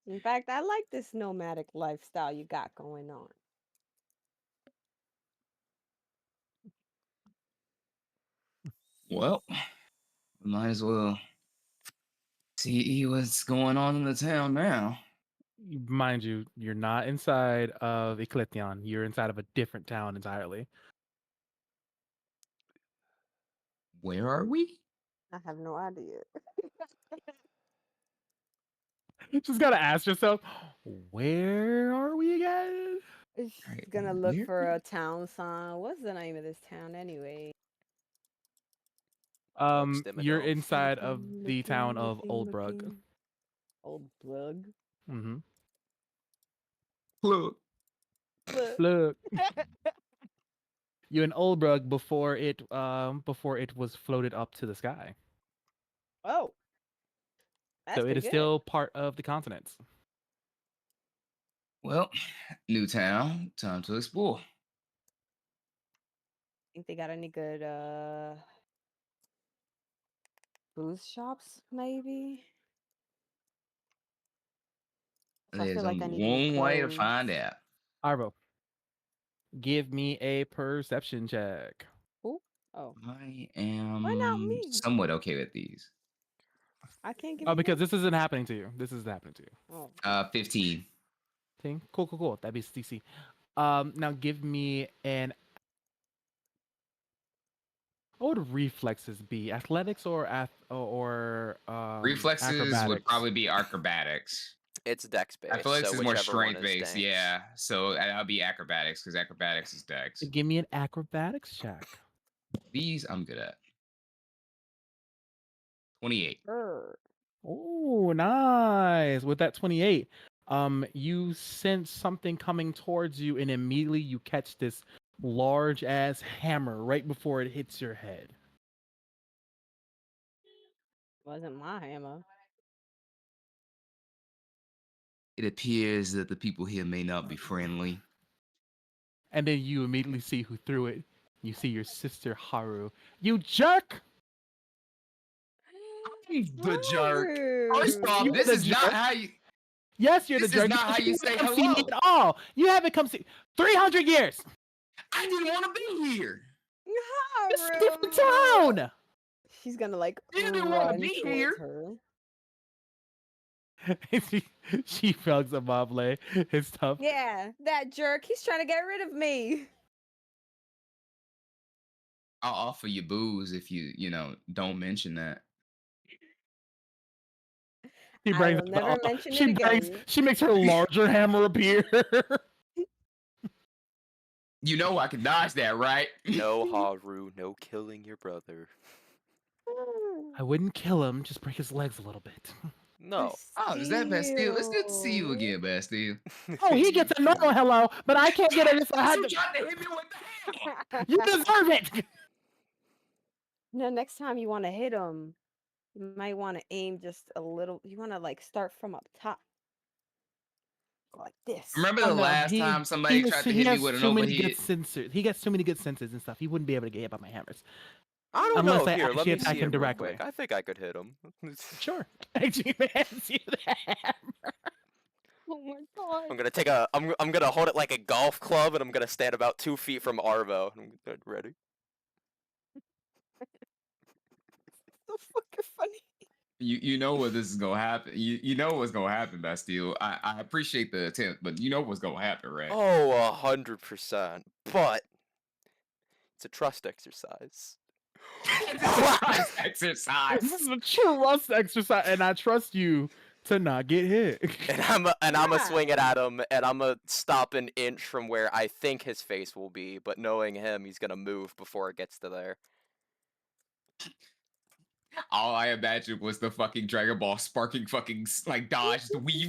In fact, I like this nomadic lifestyle you got going on. Well, might as well see what's going on in the town now. Mind you, you're not inside of Ecliption. You're inside of a different town entirely. Where are we? I have no idea. You just gotta ask yourself, where are we again? She's Right, gonna look where? for a town sign. What's the name of this town anyway? You're Extimino. inside of Looking, the town looking, of looking, Oldbrug. looking. Old Brug. Mm-hmm. Look. Look. Look, you're in Oldbrug before it was floated up to the sky. Oh, that's So it pretty is good. still part of the continents. Well, new town, time to explore. Think they got any good booze shops, maybe? 'Cause I There's feel like I only need new one way to clothes. find out. Arvo, give me a perception check. Who? Oh, I why not am me? somewhat okay with these. I can't give Oh, you because that. this isn't happening to you. This isn't happening to you. Oh, 15. Thing. Cool. That'd be CC. Now give me an. What would reflexes be? Athletics or Reflexes would acrobatics? probably be acrobatics. It's dex based, Athletics so is more whichever one strength is based, dex. yeah. So that'll be acrobatics because acrobatics is dex. Give me an acrobatics check. These I'm good at. 28. sure. Oh, nice. With that 28, you sense something coming towards you, and immediately you catch this large ass hammer right before it hits your head. Wasn't my hammer. It appears that the people here may not be friendly. And then you immediately see who threw it. You see your sister Haru. You jerk! The jerk. First Haru. off, You're this the is not jerk. how you. Yes, you're the This is jerk. not because how you you say haven't seen me hello. at all. You haven't come see 300 years. I didn't want to be here. It's a different town. She's gonna like You didn't want to run be towards here. her. she fucks up Mobley. It's tough. Yeah, that jerk. He's trying to get rid of me. I'll offer you booze if you don't mention that. She I brings will never mention it again. she makes her larger hammer appear. You know I can dodge that, right? No, Haru, no killing your brother. I wouldn't kill him, just break his legs a little bit. No. Oh, is that Bastille? It's good to see you Bastille. again, Bastille. Oh, he gets a normal hello, but I can't get it if I had You to. tried to hit me with the hammer. You deserve it. No, next time you want to hit him, you might want to aim just a little. You want to like start from up top, go like this. Remember Oh the no, last time somebody tried to hit me with an too many good overhit? sensors. He gets too many good senses and stuff. He wouldn't be able to get hit by my hammers. I don't Unless know. I Here, let actually me attack see him it real directly. quick. I think I could hit him. Sure. Actually, hands you the hammer. Oh my god! I'm gonna take a. I'm gonna hold it like a golf club, and I'm gonna stand about 2 feet from Arvo. I'm ready. You know what this is gonna happen. You know what's gonna happen, Bastille. I appreciate the attempt, but you know what's gonna happen, right? Oh, 100%. But it's a trust exercise. Trust exercise. This is a trust exercise, and I trust you to not get hit. And I'm a swing it Yeah. at him, and I'm a stop an inch from where I think his face will be. But knowing him, he's gonna move before it gets to there. All I imagined was the fucking Dragon Ball sparking fucking like dodge. The wee.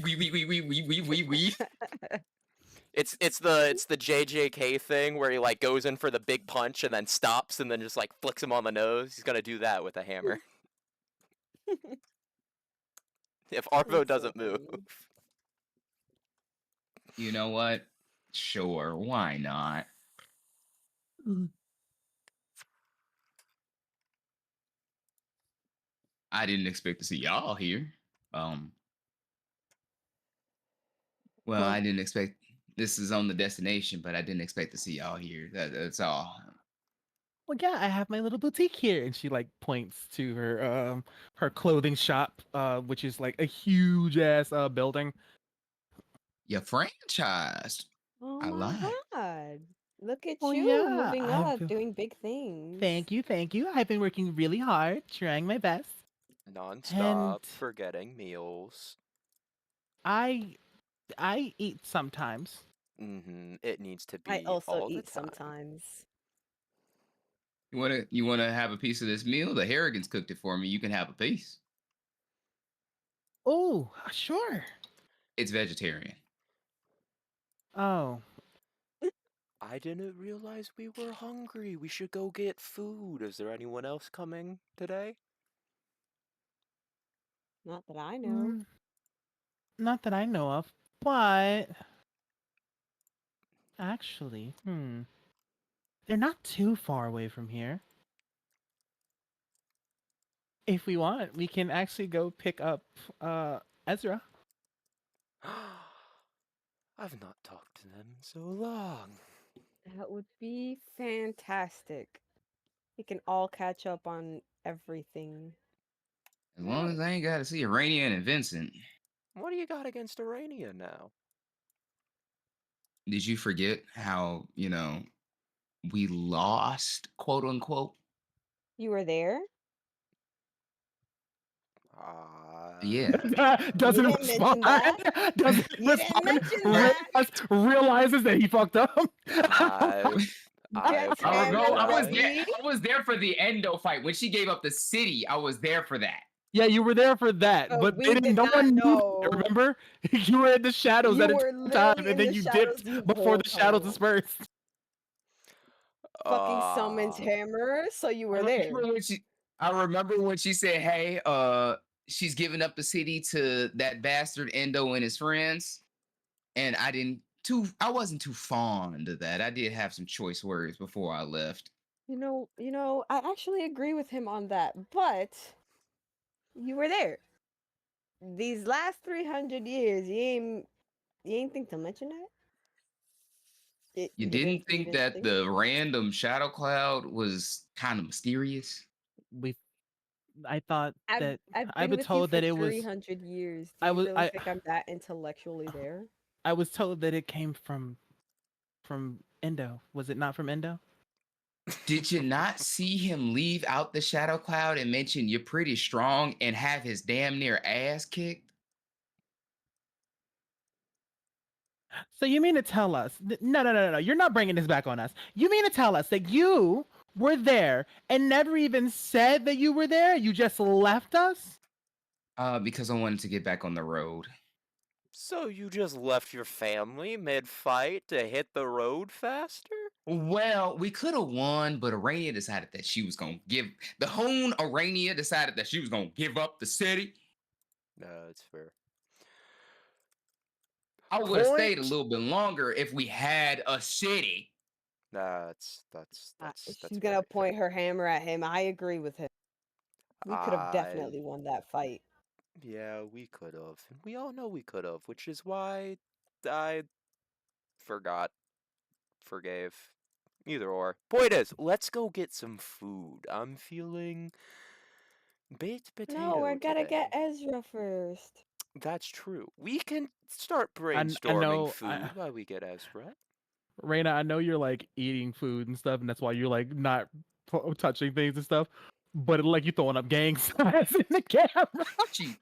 It's the JJK thing where he like goes in for the big punch and then stops and then just like flicks him on the nose. He's gonna do that with a hammer. If Arvo That's so doesn't move. funny. You know what? Sure, why not? I didn't expect to see y'all here. Well, I didn't expect this is on the destination, but I didn't expect to see y'all here. That's all. Well, yeah, I have my little boutique here, and she like points to her clothing shop, which is like a huge ass building. You're franchised. Oh I my lied. god. Look at Oh you yeah, moving up, doing big things. thank you. I've been working really hard, trying my best, and Non-stop, forgetting meals. I eat sometimes. It needs to I be also all the eat time. sometimes. You wanna have a piece of this meal? The Harrogans cooked it for me. You can have a piece. Oh, sure. It's vegetarian. Oh, I didn't realize we were hungry. We should go get food. Is there anyone else coming today? Not that I know. not that I know of, but actually, they're not too far away from here. If we want, we can actually go pick up Ezra. I've not talked to them in so long. That would be fantastic. We can all catch up on everything. As long as I ain't got to see Iranian and Vincent. What do you got against Arania now? Did you forget how, we lost, quote unquote? You were there? Yeah. Doesn't didn't mention respond. that. Doesn't You didn't respond. mention that. Realizes that he fucked up. I've Just heard randomly. I was there for the Endo fight. When she gave up the city, I was there for that. Yeah, you were there for that, But but we did no not one knew. know. Remember, you were in the shadows You at a were time, literally and in then the you shadows dipped the before whole the shadows time. dispersed. Fucking summons hammer, so you were there. I remember when she said, "Hey, she's giving up the city to that bastard Endo and his friends," and I wasn't too fond of that. I did have some choice words before I left. You know, I actually agree with him on that, but you were there. These last 300 years, you ain't think to mention that? You You didn't you think didn't that think? the random shadow cloud was kind of mysterious? I thought that I've I've been been with you told for that it was. 300 years. Do I you was really think I'm that intellectually there? I was told that it came from Endo. Was it not from Endo? Did you not see him leave out the shadow cloud and mention you're pretty strong and have his damn near ass kicked? So you mean to tell us? No. You're not bringing this back on us. You mean to tell us that you were there and never even said that you were there? You just left us? Because I wanted to get back on the road. So you just left your family mid-fight to hit the road faster? Well, we could have won, but Arania decided that she was gonna give the Hone Arania decided that she was gonna give up the city. No, it's fair. I would have stayed a Point. little bit longer if we had a city. Nah, that's She's very gonna point her hammer at him. I agree with him. We could have I definitely won that fight. Yeah, we could have. And we all know we could have, which is why I forgave. Either or. Point is, let's go get some food. I'm feeling Baked No, we're potato gotta get today. Ezra first. That's true. We can start I brainstorming know, food while we get Ezra. Raina, I know you're like eating food and stuff, and that's why you're like not touching things and stuff. But it, like you throwing up gang signs in the camera. Cheap.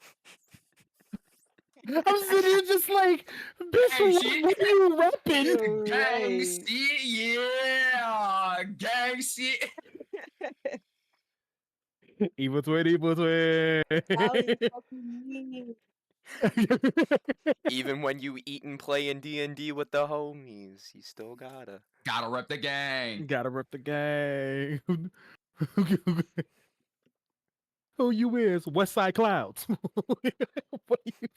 I'm sitting here just like, bitch, Gang what, shit. what are you repping? Gang Right. shit, yeah. Gang shit. Evil twin, evil twin. Sally fucking me. Even when you eat and play in D&D with the homies, you still gotta. Gotta rep the gang. Gotta rip the gang. Who you is? West Side Clouds. What are you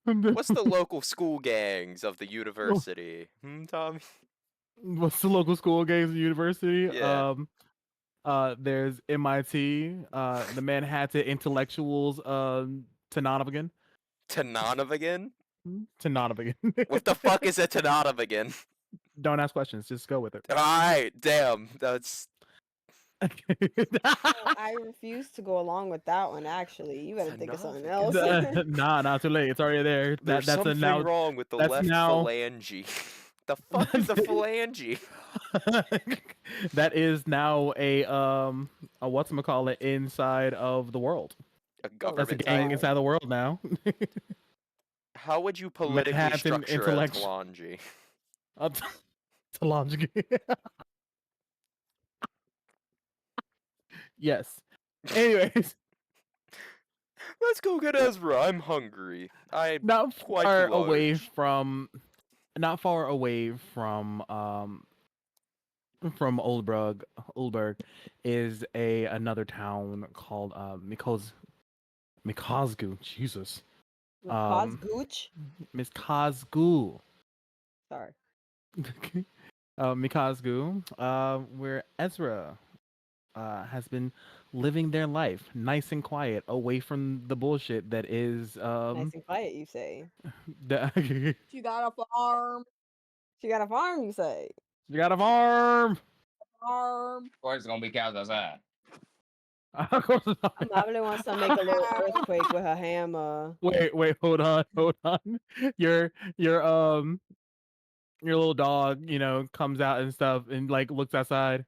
from? What's the local school gangs of the university? Tommy? What's the local school gangs at university? Yeah. There's MIT, the Manhattan Intellectuals, Tananovigan. Tananovigan? Tananovigan. What the fuck is a Tananovigan? Don't ask questions, just go with it. Alright, damn. That's Oh, I refuse to go along with that one. Actually, you better think of something else. Nah, not too late. It's already there. There's That's something a now. wrong with the that's left now- phalange. The fuck is a phalange? That is now a whatchamacallit inside of the world. A That's a government gang type? inside the world now. How would you politically Manhattan structure a intellect- phalange? Talanji. Yes. Anyways, Let's go get Ezra. I'm hungry. I'm not quite far away large. from, not far away from Oldberg is another town called Mikazgu. Jesus. Cosgooch? Mikazgu. Sorry. Mikazgu, where Ezra has been living their life nice and quiet, away from the bullshit that is Nice and quiet, you say. the She got a farm. She got a farm, you say. you got a farm. Farm. Of course, it's gonna be cows outside. Of course not. Mabele wants to make a little earthquake with her hammer. Wait, hold on. Your little dog, comes out and stuff and like looks outside.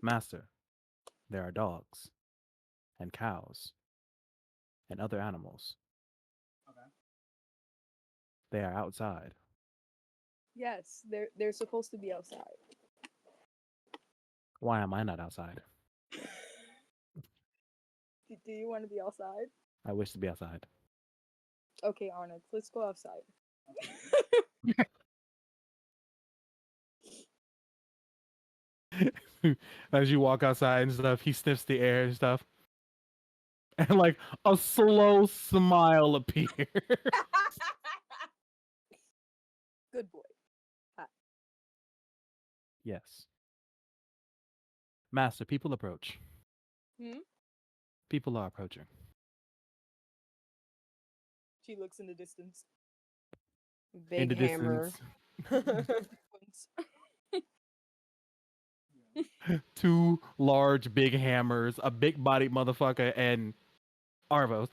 Master, there are dogs and cows and other animals. Okay. They are outside. Yes, they're supposed to be outside. Why am I not outside? Do you want to be outside? I wish to be outside. Okay, Arnold, let's go outside. As you walk outside and stuff, he sniffs the air and stuff. And like a slow smile appears. Good boy. Yes. Master, people approach. Hmm? People are approaching. She looks in the distance. In Big the hammer. Once. Two large big hammers, a big bodied motherfucker, and Arvos.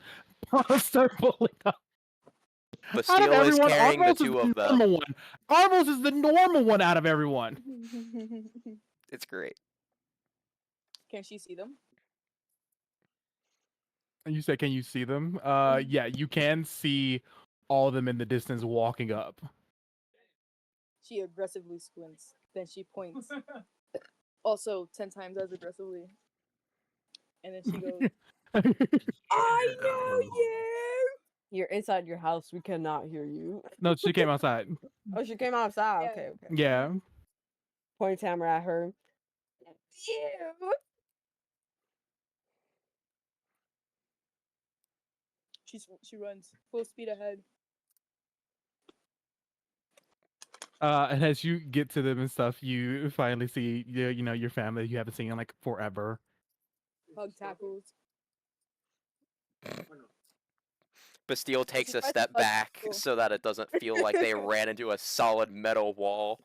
Start pulling up. Out of Bastille is everyone, carrying the Arvos is two the of them. normal one. Arvos is the normal one out of everyone. It's great. Can she see them? And you said, can you see them? Yeah, you can see all of them in the distance walking up. She aggressively squints. Then she points. Also 10 times as aggressively. And then she goes, I know you! You're inside your house. We cannot hear you. No, she came outside. Oh, she came outside. Yeah. Okay. Yeah. Points hammer at her. You! She runs full speed ahead. And as you get to them and stuff, you finally see your family you haven't seen in like forever. Hug tackles. Bastille takes a tries to step hug back people. so that it doesn't feel like they ran into a solid metal wall.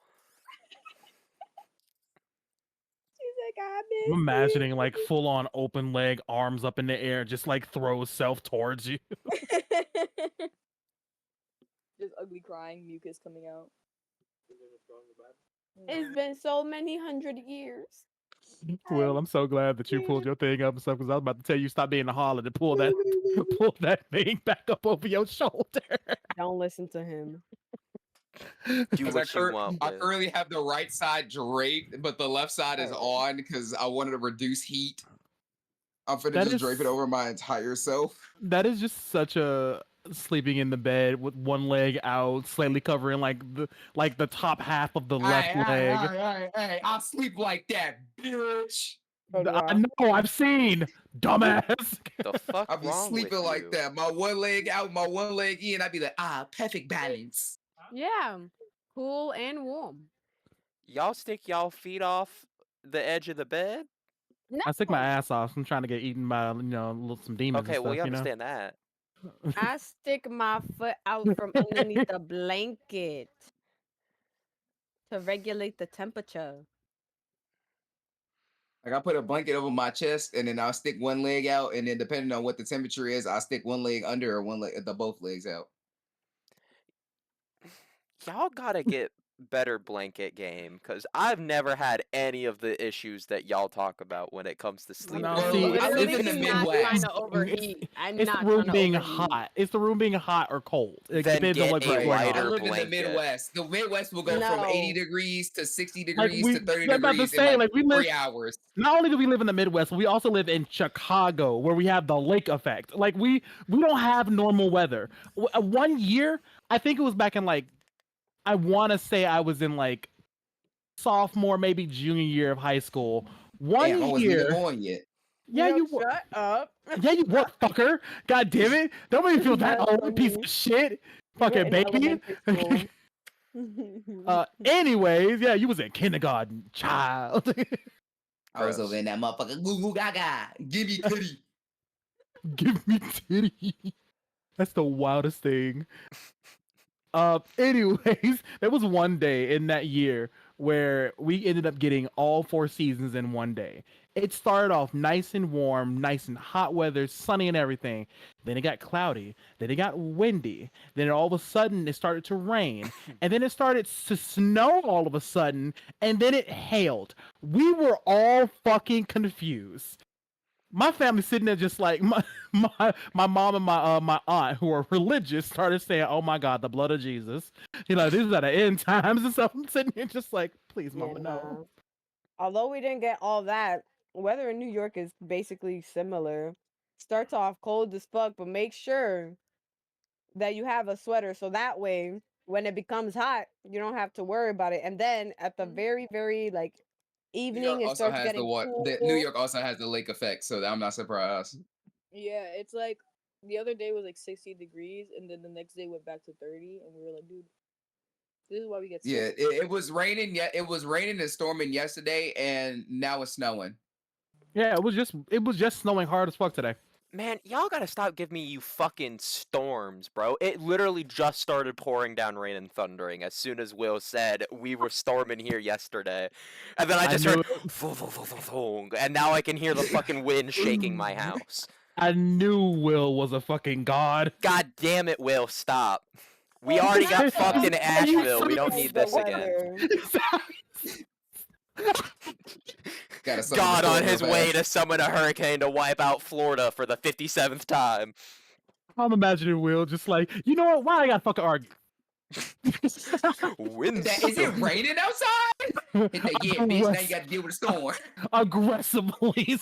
I I'm miss imagining like full on open leg, arms up in the air, just like throws self towards you. Just ugly crying, mucus coming out. It's been so many 100 years. Will, I'm so glad that you pulled your thing up and stuff because I was about to tell you stop being a holler to pull that thing back up over your shoulder. Don't listen to him. Do Because what you want. I Will. currently have the right side draped, but the left side is Oh. on because I wanted to reduce heat. I'm finna That just is- drape it over my entire self. That is just such a sleeping in the bed with one leg out, slightly covering like the top half of the left leg. Hey, I sleep like that, bitch. I know, I've seen, dumbass. The fuck I be wrong with sleeping like you? that. My one leg out, my one leg in. I be like, perfect balance. Yeah, cool and warm. Y'all stick y'all feet off the edge of the bed? No, I stick my ass off. I'm trying to get eaten by some demons Okay, and well, stuff. you You know. understand that. I stick my foot out from underneath the blanket to regulate the temperature. Like I put a blanket over my chest, and then I'll stick one leg out, and then depending on what the temperature is, I'll stick one leg under or one leg, both legs out. Y'all gotta get better blanket game because I've never had any of the issues that y'all talk about when it comes to sleeping. No, Well, see, I live in the Literally not trying Midwest. to overheat. I'm It's the not room trying to being overheat. hot. It's the room being hot or cold. It Then depends on get what's a going I lighter on. live in the blanket. Midwest. The Midwest will go from 80 No. degrees to 60 Like degrees to 30 I'm about to degrees in say, like like we live. 3 hours. Not only do we live in the Midwest, but we also live in Chicago, where we have the lake effect. Like we don't have normal weather. One year, I think it was back in like, I want to say I was in like sophomore, maybe junior year of high school. One Damn, I wasn't even year, born yet. yeah, Yo, you were. shut up. Yeah, you were, fucker. God damn it! Don't make me feel that That's old piece funny. of shit, You were fucking in baby. elementary school. Anyways, yeah, you was in kindergarten, child. I was Gross. over in that motherfucker. Goo goo gaga. Give me titty. Give me titty. That's the wildest thing. Anyways, there was one day in that year where we ended up getting all 4 seasons in one day. It started off nice and warm, nice and hot weather, sunny and everything. Then it got cloudy. Then it got windy. Then all of a sudden it started to rain. And then it started to snow all of a sudden. And then it hailed. We were all fucking confused. My family sitting there just like my mom and my aunt who are religious started saying, "Oh my God, the blood of Jesus." You know, these are the end times and stuff. I'm sitting here just like, please, Yeah, mama, no. nah. Although we didn't get all that, weather in New York is basically similar. Starts off cold as fuck, but make sure that you have a sweater so that way when it becomes hot, you don't have to worry about it. And then at the very, very like New York evening, it also starts has getting New cool. York also has the lake effect, so I'm not surprised. Yeah, it's like the other day was like 60 degrees, and then the next day went back to 30, and we were like, dude, this is why we get sick. Yeah, it was raining. Yeah, it was raining and storming yesterday, and now it's snowing. Yeah, it was just snowing hard as fuck today. Man, y'all gotta stop giving me you fucking storms, bro. It literally just started pouring down rain and thundering as soon as Will said we were storming here yesterday. And then I just heard, and now I can hear the fucking wind shaking my house. I knew Will was a fucking god. God damn it, Will, stop. We already got fucked in Asheville. We don't need this again. Gotta summon God the on storm his real way fast. to summon a hurricane to wipe out Florida for the 57th time. I'm imagining Will just like, you know what? Why I got fucking argue? Is it raining outside? Yeah, bitch. Now you got to deal with a storm. Aggressively.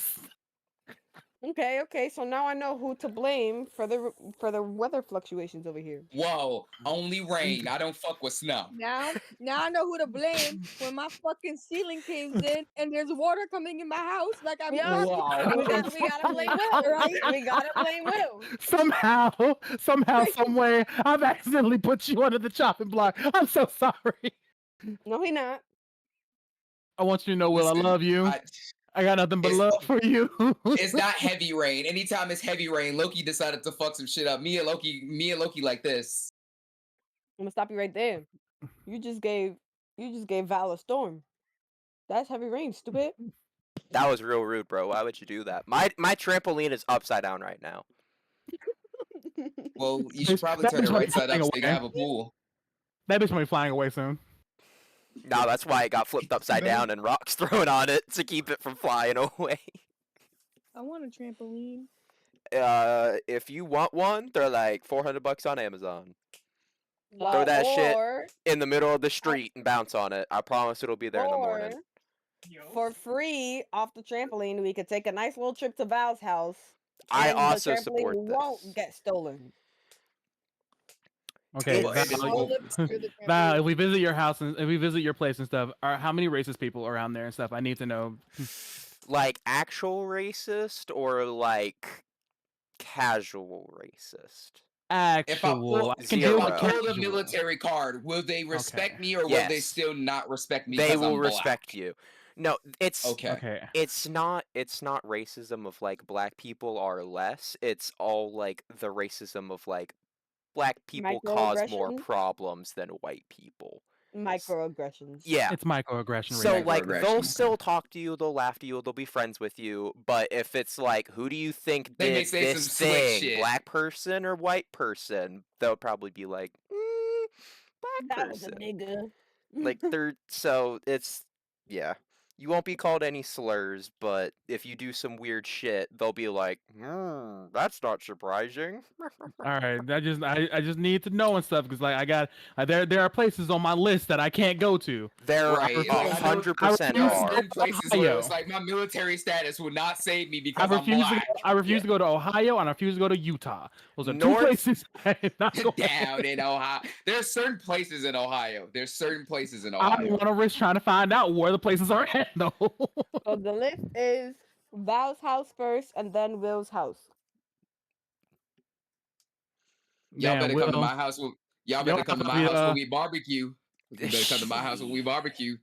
Okay. So now I know who to blame for the weather fluctuations over here. Whoa, only rain. I don't fuck with snow. Now I know who to blame when my fucking ceiling caves in and there's water coming in my house. Like I'm Yeah, Wow. we gotta blame Will, right? We gotta blame Will. Somehow, some way, I've accidentally put you under the chopping block. I'm so sorry. No, he not. I want you to know, Will, Listen, I love you. I got nothing but it's- love for you. It's not heavy rain. Anytime it's heavy rain, Loki decided to fuck some shit up. Me and Loki like this. I'm gonna stop you right there. You just gave Val a storm. That's heavy rain, stupid. That was real rude, bro. Why would you do that? My trampoline is upside down right now. Well, you should probably turn it right side up so you can have a pool. That bitch might be flying away soon. No, that's why it got flipped upside down and rocks thrown on it to keep it from flying away. I want a trampoline. If you want one, they're like $400 on Amazon. Throw Well, that shit or in the middle of the street and bounce on it. I promise it'll be there in the morning. for free off the trampoline, we could take a nice little trip to Val's house. I and also the trampoline support won't this. get stolen. Okay, Well, it is Val, woke. Val, if we visit your house and if we visit your place and stuff, how many racist people around there and stuff? I need to know. Like actual racist or like casual racist? Actual. I can If deal I with pull the casual. military card, will they respect Okay. me or will they Yes. still not respect me? They 'Cause will I'm respect black? you. No, it's Okay. Okay. it's not racism of like black people are less. It's all like the racism of like black people cause more Microaggressions? problems than white people. Microaggressions. Yeah. It's microaggression. So related. like they'll Microaggression. still talk to you, they'll laugh to you, they'll be friends with you, but if it's like who do you think They may did say some this slick thing, shit. black person or white person, they'll probably be like, black That was a person. nigga. Like so it's yeah. You won't be called any slurs, but if you do some weird shit, they'll be like, that's not surprising. All right, I just need to know and stuff because like I got there are places on my list that I can't go to. There Right. Like, I know 100% there are are. certain places where it's Ohio. like my military status will not save me I because I'm refuse to black. go, I refuse Yeah. to go to Ohio and I refuse to go to Utah. Those are two North- places I am not going. Down in Ohio. There's certain places in Ohio. I don't want to risk trying to find out where the places are at though. So the list is Val's house first and then Will's house. Y'all Damn, better come to Will. my house. Y'all Yo, better come to my Javi, house when we barbecue. You better come to my house when we Shit. barbecue.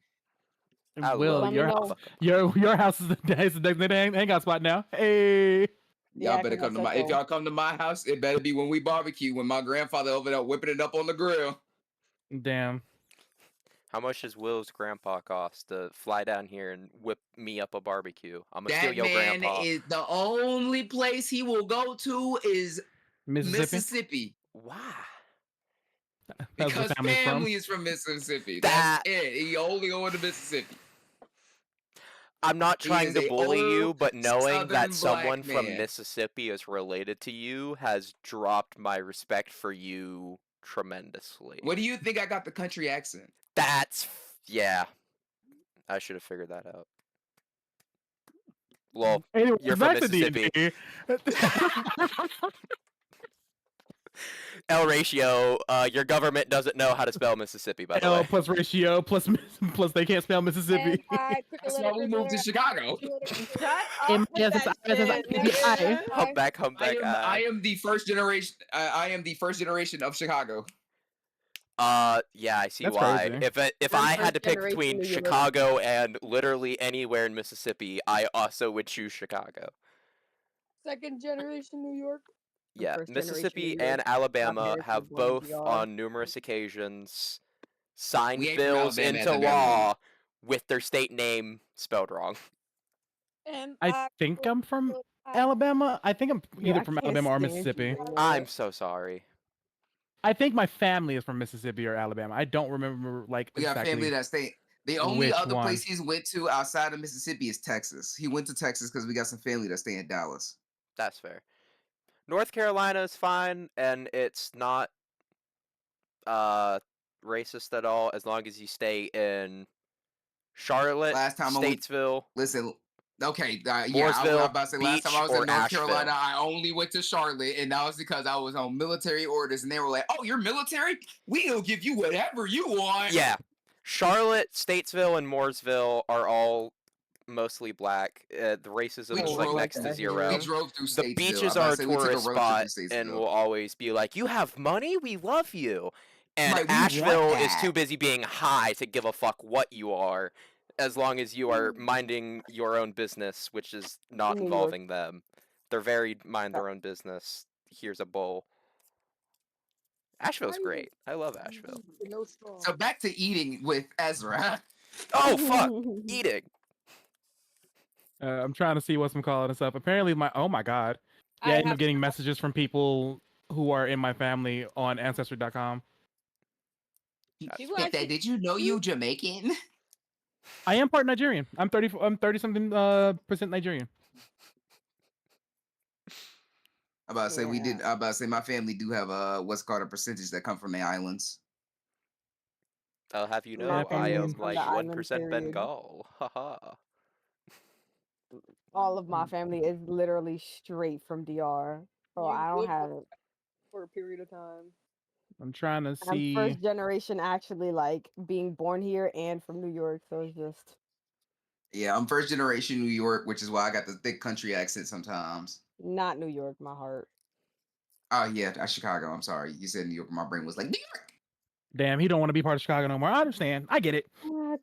I Will, love your your house- fucking your house is the designated hangout spot now. Hey. Y'all Yeah, better 'cause I come to said my. If so. y'all come to my house, it better be when we barbecue. When my grandfather over there whipping it up on the grill. Damn. How much does Will's grandpa cost to fly down here and whip me up a barbecue? I'm gonna steal That your man grandpa. is the only place he will go to is Mississippi. Mississippi. Why? That's where Because family's from. family is from Mississippi. That- That's it. He only going to Mississippi. I'm not He trying is to a bully you, old but knowing Southern that black someone from man. Mississippi is related to you has dropped my respect for you tremendously. What do you think I got the country accent? Yeah. I should have figured that out. Well, Anyway, you're from back to Mississippi. D&D. L ratio. Your government doesn't know how to spell Mississippi, by the L way. plus ratio plus they can't spell Mississippi. That's why we moved to Chicago. Shut up with that shit, nigga. Humpback, I am the first generation. I am the first generation of Chicago. Yeah, I see That's why. crazy. If I'm I had to first pick generation between New York. Chicago and literally anywhere in Mississippi, I also would choose Chicago. Second generation New York. Yeah, first generation Mississippi New York. and Alabama heritage have born in both DR. on numerous occasions signed We ain't from bills Alabama at into the very law with their state name spelled wrong. And I think I'm from Alabama. I think I'm Yeah, either I from can't Alabama or stand you Mississippi. right now. I'm so sorry. I think my family is from Mississippi or Alabama. I don't remember like We got family exactly. that stay. The only which other one. place he's went to outside of Mississippi is Texas. He went to Texas because we got some family that stay in Dallas. That's fair. North Carolina is fine, and it's not racist at all as long as you stay in Charlotte, Last time I went- Statesville. Listen, okay, yeah, I was Mooresville, about to say last time I Beach, was or in North Asheville. Carolina, I only went to Charlotte, and that was because I was on military orders, and they were like, "Oh, you're military? We'll give you whatever you want." Yeah, Charlotte, Statesville, and Mooresville are all mostly black. The racism We is like drove next to through- zero. We drove through The Statesville. beaches I'm about are to a say we took tourist road trip spot through and Statesville. will always be like, you have money? We love you. And Right, we want Asheville is that. too busy being high to give a fuck what you are, as long as you are minding your own business, which is not New York. involving them. They're very mind their own business. Here's a bowl. Asheville's great. I love Asheville. No straw. So back to eating with Ezra. Oh, fuck. Eating. I'm trying to see what's calling and stuff. Apparently, oh my god, yeah, I I end up have getting messages from people who are in my family on Ancestry.com. People Get actually that? Did you know you Jamaican? I am part Nigerian. I'm 30 something percent Nigerian. I'm about to say we Yeah. did. I'm about to say my family do have what's called a percentage that come from the islands. I'll have you My know, I family is am mean, from the like island 1% period. Bengal. Haha. All of my family is literally straight from DR. So you I don't would have work it. for a period of time. I'm trying to I'm see. first generation actually like being born here and from New York, so it's just Yeah, I'm first generation New York, which is why I got the thick country accent sometimes. not New York, my heart. Oh yeah, Chicago. I'm sorry, you said New York. My brain was like New York. Damn, he don't want to be part of Chicago no more. I understand. I get it.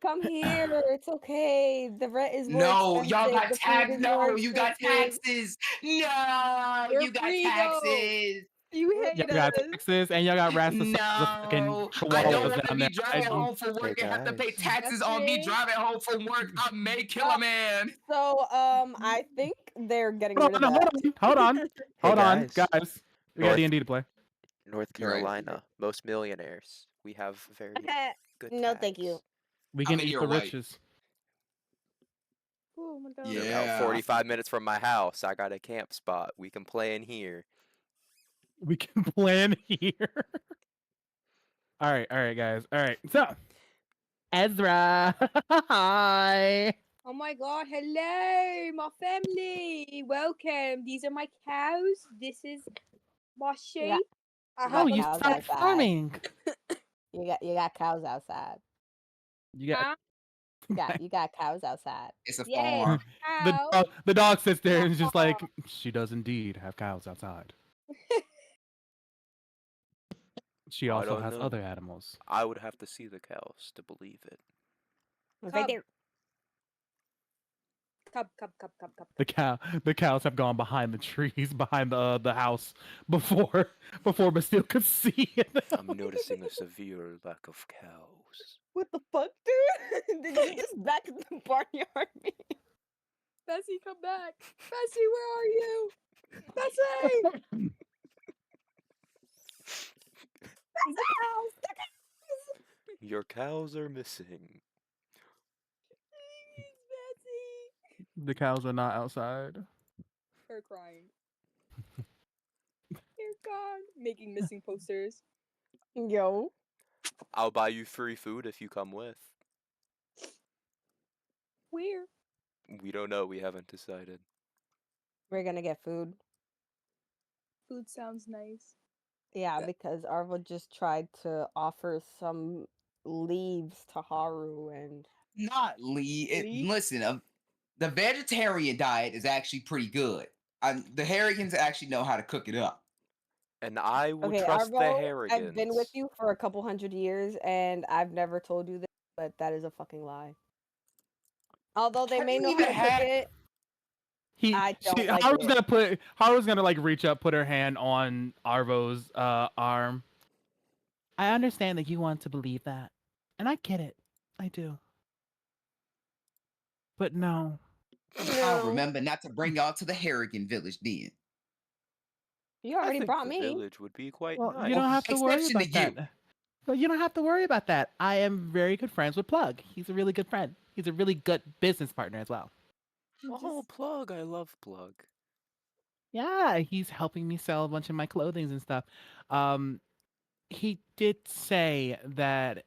Come here. It's okay. The rent is more No, y'all expensive. got The food tax. is more No, you got expensive. taxes. No, We're you got free though. taxes. You We're Y'all hate got us. Texas and y'all got rats the size of fucking No, I don't chihuahuas want to down be there driving hiding. home from Hey work and have to pay guys. taxes on me Catherine. driving home from work. I may kill a man. So I think they're getting Hold rid of on, that. hold on, Hey hold on, guys. guys. We got North D&D to play. North You're right. Carolina, most millionaires. We have very good No, thank you. tax. We I can mean, eat you're the white. riches. Oh my god. You're about Yeah. 45 minutes from my house. I got a camp spot. We can play in here. We can plan here. All right, guys. All right. So, Ezra. Hi. Oh my god, hello, my family. Welcome. These are my cows. This is my You got sheep. I you Oh, have got a you cows started pet. outside. farming. You got cows outside. You got Huh? You got cows outside. It's a Yes, farm. cow. the dog sits there My and is just farm. like, she does indeed have cows outside. She I also don't has know. other animals. I would have to see the cows to believe it. It's right Cub. there. Cub, cub, cub, cub, cub, The cub. the cows have gone behind the trees behind the house before Bastille could see them. I'm noticing a severe lack of cows. What the fuck, dude? Did you just back in the barnyard me? Bessie, come back. Bessie, where are you? Bessie! The cows! The cows! Your cows are missing. Please, Bessie. The cows are not outside. Her crying. They're gone. Making missing posters. Yo, I'll buy you free food if you come with. Where? We don't know. We haven't decided. we're gonna get food. Food sounds nice. Yeah, because Arvo just tried to offer some leaves to Haru and Not Lee. Lee? Listen, the vegetarian diet is actually pretty good. The Harrigans actually know how to cook it up. And I will okay, trust the Arvo, I've been with Harrigans. you for a couple hundred years and I've never told you this, but that is a fucking lie. Although they Have may you know how even to cook had? it, I don't like it. Haru's gonna like reach up, put her hand on Arvo's arm. I understand that you want to believe that, and I get it. I do. But no. I'll No, remember not to bring y'all to the Harrigan village then. you I already think brought the me. village would be quite Well, you nice. don't Well, have to worry exception to about that. you. Well, you don't have to worry about that. I am very good friends with Plug. He's a really good friend. He's a really good business partner as well. Oh, Plug. I love Plug. Yeah, he's helping me sell a bunch of my clothing and stuff. Um, he did say that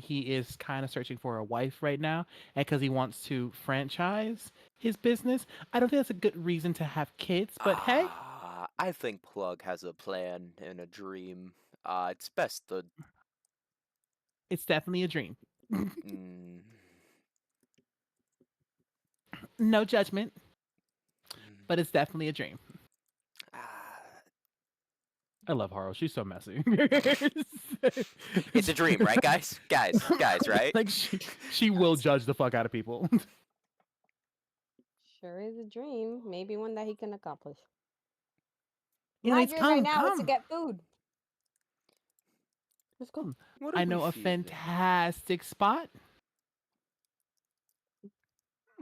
he is kind of searching for a wife right now, and because he wants to franchise his business. I don't think that's a good reason to have kids, but hey, I think Plug has a plan and a dream. It's best to. it's definitely a dream. Mm, No judgment, mm, but it's definitely a dream. ah, I love Haru. She's so messy. it's a dream, right, guys? Guys, right? Like she will judge the fuck out of people. Sure is a dream. Maybe one that he can accomplish. My Anyways, dream right come, now is to come. get food. Let's go. What are I we know a feeding? fantastic spot.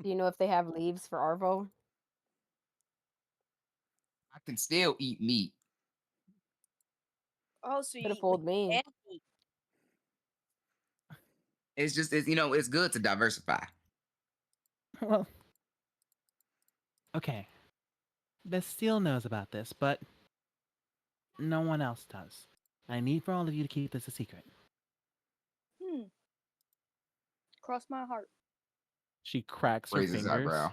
Do you know if they have leaves for Arvo? I can still eat meat. Oh, so you Could have eat fooled me. and meat. It's just it's good to diversify. Well, okay. Bastille knows about this, but no one else does. I need for all of you to keep this a secret. Cross my heart. She cracks her Raises fingers, eyebrow.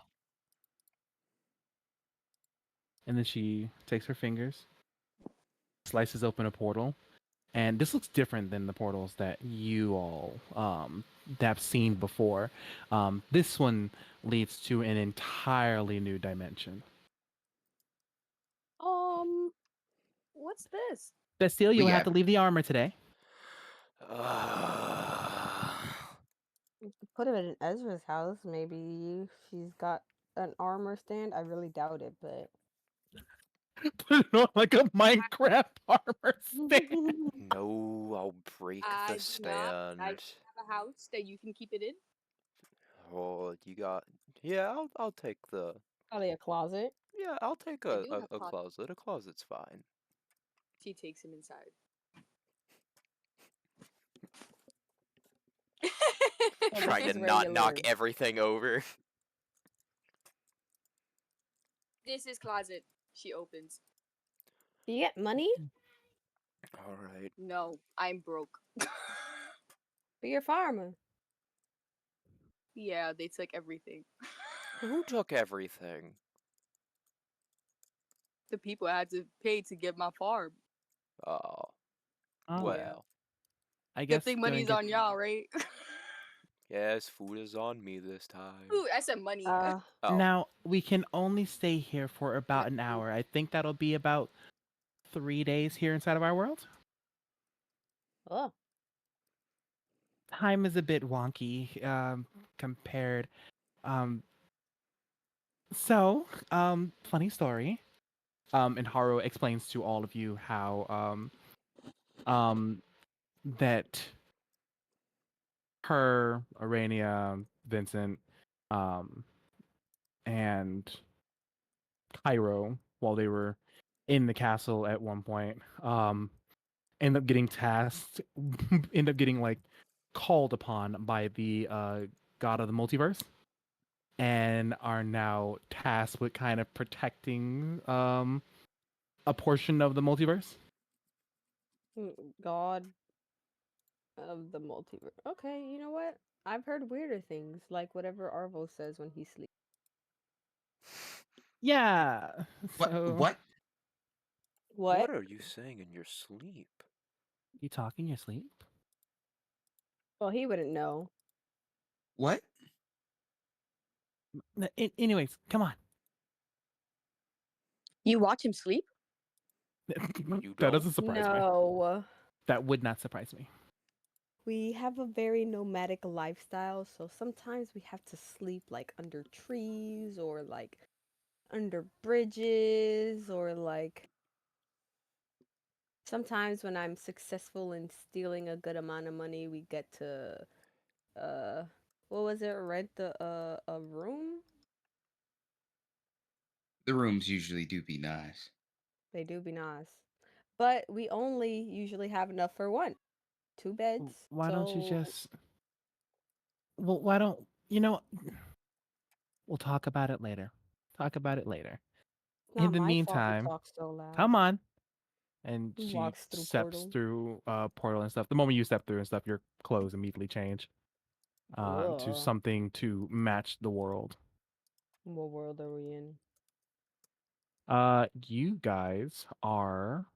and then she takes her fingers, slices open a portal, and this looks different than the portals that you all have seen before. This one leads to an entirely new dimension. What's this? Bastille, you We will have got to leave the armor today. You could put him in Ezra's house. Maybe she's got an armor stand. I really doubt it, but Put it on like a Minecraft armor stand. No, I'll break the I do not. I stand. have a house that you can keep it in. Oh, you got. Yeah, I'll take the. probably a closet. Yeah, I'll take I a, do a, have a closet. closet. A closet's fine. She takes him inside. So this Trying to is not knock regular. everything over. This is closet. She opens. Do you get money? All right. No, I'm broke. But you're a farmer. Yeah, they took everything. Who took everything? The people I had to pay to get my farm. Oh, Oh, well. I Good guess thing gonna money's get on y'all, right? Yes, food is on me this time. Ooh, I said money. Oh, Now we can only stay here for about an hour. I think that'll be about 3 days here inside of our world. Oh, Time is a bit wonky compared. Um, funny story. And Haru explains to all of you how that her, Arania, Vincent, um, and Cairo, while they were in the castle at one point, end up getting tasked, end up getting like called upon by the god of the multiverse, and are now tasked with kind of protecting a portion of the multiverse. God of the multiverse. Okay, you know what? I've heard weirder things, like whatever Arvo says when he sleeps. Yeah. what? So What? What? What are you saying in your sleep? you talk in your sleep? Well, he wouldn't know. What? Anyways, come on. You watch him sleep? You That don't? doesn't surprise me. No. That would not surprise me. We have a very nomadic lifestyle, so sometimes we have to sleep like under trees or like under bridges or like sometimes when I'm successful in stealing a good amount of money, we get to uh what was it? Rent a room? The rooms usually do be nice. They do be nice. But we only usually have enough for one. 2 beds. Why don't you So just? Well, why don't you know? We'll talk about it later. Talk about it later. it's In not the my fault he meantime, talks so loud. come on. And He she walks through steps portal. through portal and stuff. The moment you step through and stuff, your clothes immediately change to Ugh. something to match the world. What world are we in? You guys are.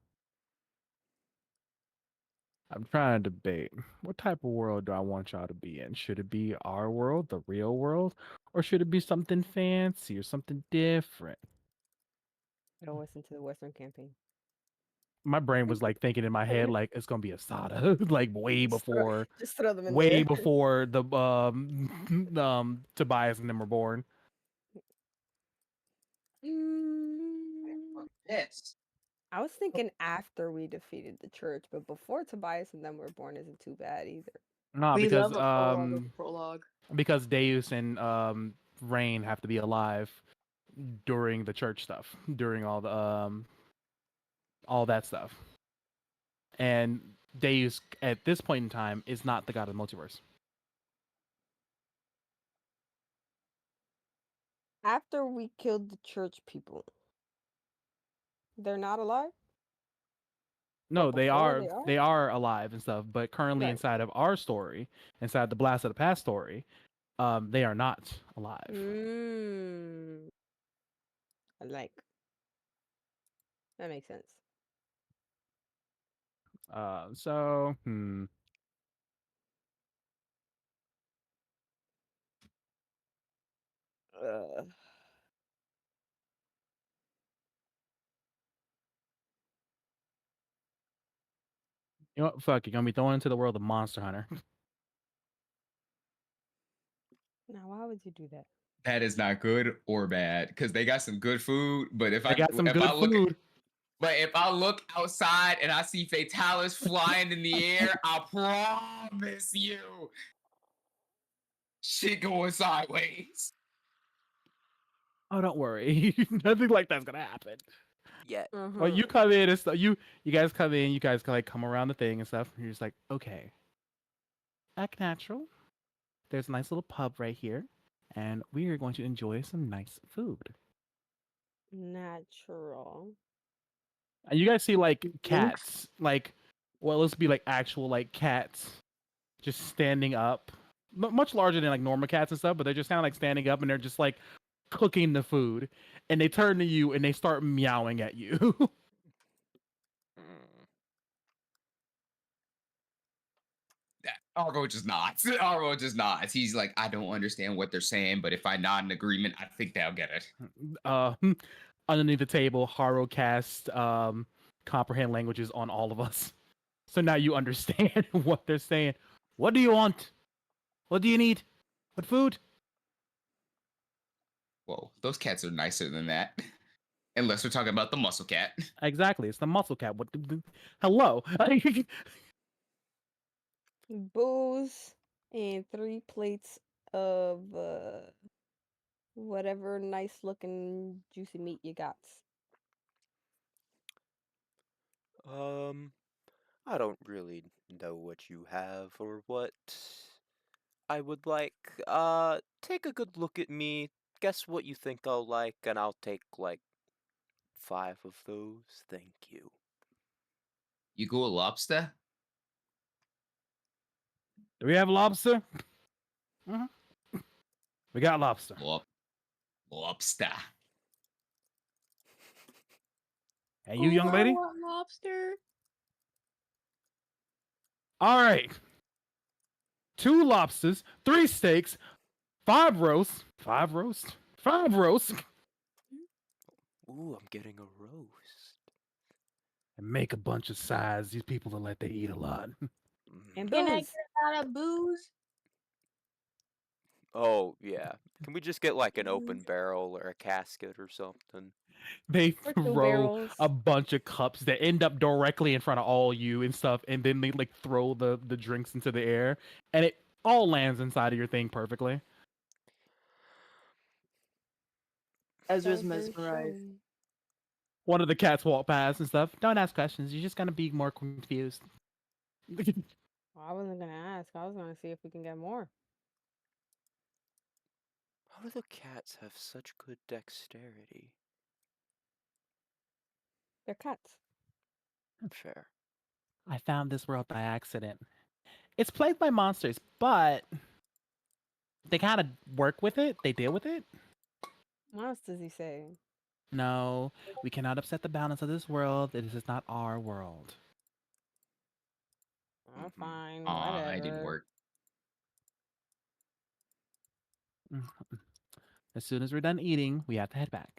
I'm trying to debate. What type of world do I want y'all to be in? Should it be our world, the real world, or should it be something fancy or something different? Don't listen to the Western campaign. My brain was like thinking in my head like it's gonna be a Sada, like Just throw them in way there. before the Tobias and them were born. Yes. I was thinking after we defeated the church, but before Tobias and them were born isn't too bad either. No, We love a prologue. because Deus and Rain have to be alive during the church stuff, during all that stuff. And Deus at this point in time is not the god of the multiverse. After we killed the church people, they're not alive? No, they before are they are? they are alive and stuff, but currently Right. inside of our story, inside the Blast of the Past story, they are not alive. Mm. I like. That makes sense. So Uh, you know what? Fuck, you're gonna be thrown into the world of Monster Hunter. now, why would you do that? That is not good or bad because they got some good food. But They got some good food. if I look outside and I see Fatalis flying in the air, I promise you, shit going sideways. Oh, don't worry, nothing like that's gonna happen. Yet. Well, you come in and stuff. You guys come in. You guys like come around the thing and stuff. And you're just like, okay, act natural. There's a nice little pub right here, and we are going to enjoy some nice food. Natural. And you guys see like cats, like, well, let's be like actual like cats, just standing up, much larger than like normal cats and stuff, but they're just kind of like standing up and they're just like cooking the food, and they turn to you and they start meowing at you. Mm. Arvo just nods. Arvo just nods. He's like, I don't understand what they're saying, but if I nod in agreement, I think they'll get it. uh, Underneath the table, Haro cast comprehend languages on all of us, so now you understand what they're saying. What do you want? What do you need? What food? Whoa, those cats are nicer than that. Unless we're talking about the muscle cat. Exactly, it's the muscle cat. What? Hello. Booze and 3 plates of whatever nice looking juicy meat you got. I don't really know what you have or what I would like. Take a good look at me. Guess what you think I'll like, and I'll take like 5 of those. Thank you. You go a lobster? Do we have lobster? Mm-hmm. We got lobster. Lobster. Hey, you young I lady. want lobster. All right. 2 lobsters, 3 steaks, 5 roasts, 5 roasts, 5 roasts, Ooh, I'm getting a roast. and make a bunch of sides. These people are like they eat a lot. And Can I booze. get a lot of booze? Oh, yeah. Can we just get like an open barrel or a casket or something? They Or 2 throw barrels. a bunch of cups that end up directly in front of all you and stuff, and then they like throw the drinks into the air, and it all lands inside of your thing perfectly. Ezra's Sounds very mesmerized. shiny. One of the cats walk past and stuff. Don't ask questions. You're just gonna be more confused. Well, I wasn't gonna ask. I was gonna see if we can get more. How do the cats have such good dexterity? They're cats. Fair. I found this world by accident. It's plagued by monsters, but they kind of work with it. They deal with it. What else does he say? No, we cannot upset the balance of this world. This is not our world. Oh, fine. Aw, it didn't Whatever. work. As soon as we're done eating, we have to head back.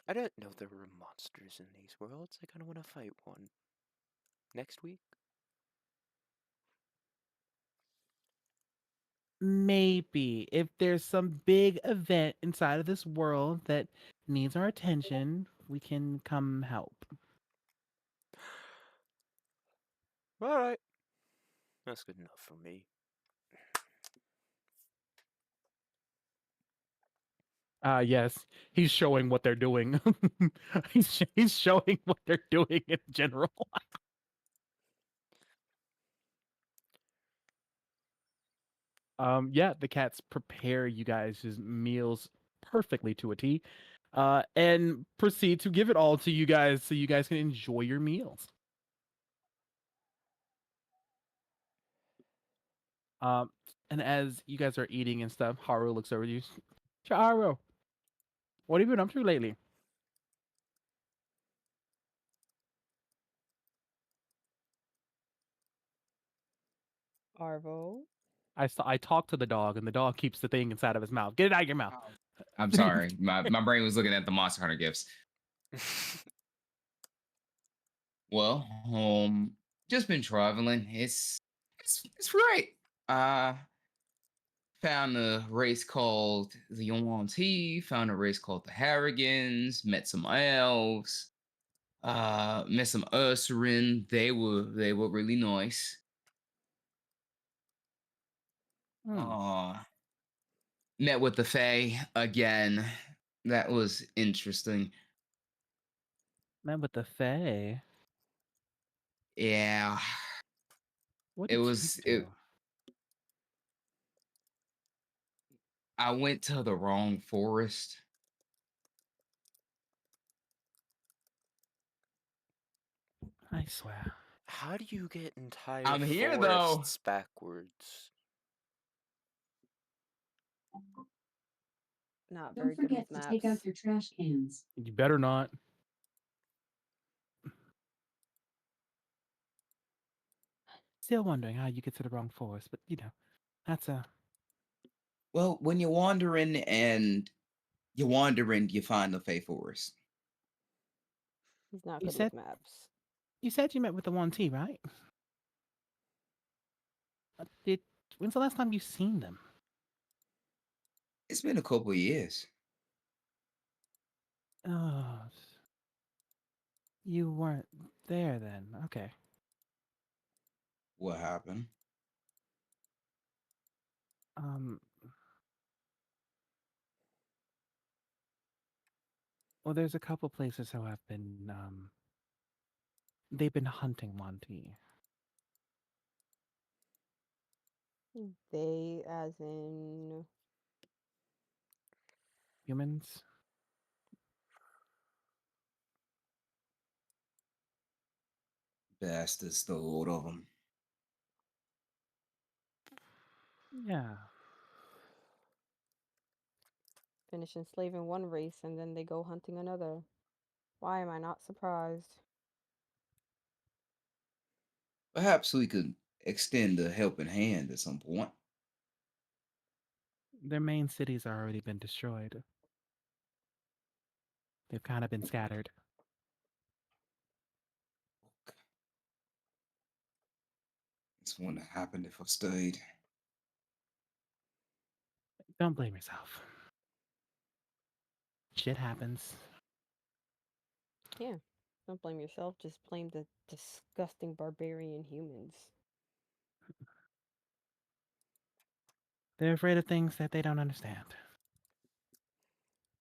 I didn't know there were monsters in these worlds. I kind of want to fight one. Next week? Maybe if there's some big event inside of this world that needs our attention, we can come help. All right. That's good enough for me. Yes, he's showing what they're doing. He's showing what they're doing in general. Yeah, the cats prepare you guys' meals perfectly to a T, and proceed to give it all to you guys so you guys can enjoy your meals. Um, and as you guys are eating and stuff, Haru looks over at you. Haru, what have you been up to lately? Arvo. I talk to the dog, and the dog keeps the thing inside of his mouth. Get it out of your mouth. Oh, I'm sorry. My brain was looking at the Monster Hunter gifts. Well, just been traveling. It's right. Uh, found a race called the Yuan-Ti, found a race called the Harrigans, met some elves, met some Ursarin. They were really nice. Hmm. Met with the Fae again. That was interesting. Man with the Fae. Yeah. What It did you was do? it I went to the wrong forest. I swear. How do you get entire I'm here though. forests backwards? Not Don't very good forget with to take out maps. your trash cans. You better not. Still wondering how you get to the wrong forest, but that's a. Well, when you're wandering and you find the Fey Forest. He's not You good said with maps. you said you met with the one T, right? Did when's the last time you seen them? It's been a couple of years. Oh, you weren't there then. Okay. What happened? Um. Well, there's a couple places who have been they've been hunting Monty. They, as in. Humans. Bastards, the load of them. Yeah. Finish enslaving one race and then they go hunting another. Why am I not surprised? Perhaps we could extend a helping hand at some point. Their main cities are already been destroyed. They've kind of been scattered. This wouldn't have happened if I stayed. Don't blame yourself. Shit happens. Yeah. Don't blame yourself, just blame the disgusting barbarian humans. They're afraid of things that they don't understand.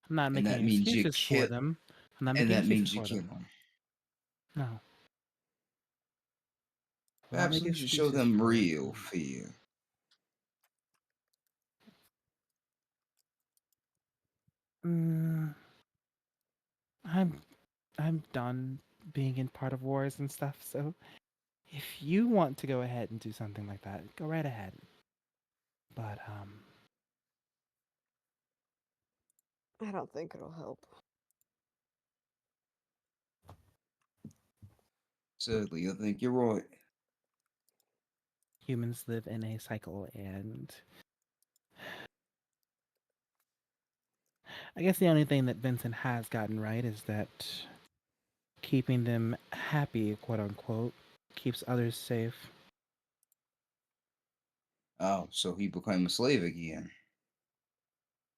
I'm not And making that means you excuses for kill. them. I'm not And making that excuses means you for kill them. them. No. I'm not Perhaps making we should show excuses them for it. real fear. Mm, I'm I'm done being in part of wars and stuff, so if you want to go ahead and do something like that, go right ahead. But I don't think it'll help. Sadly, I think you're right. humans live in a cycle, and I guess the only thing that Vincent has gotten right is that keeping them happy, quote unquote, keeps others safe. Oh, so he became a slave again.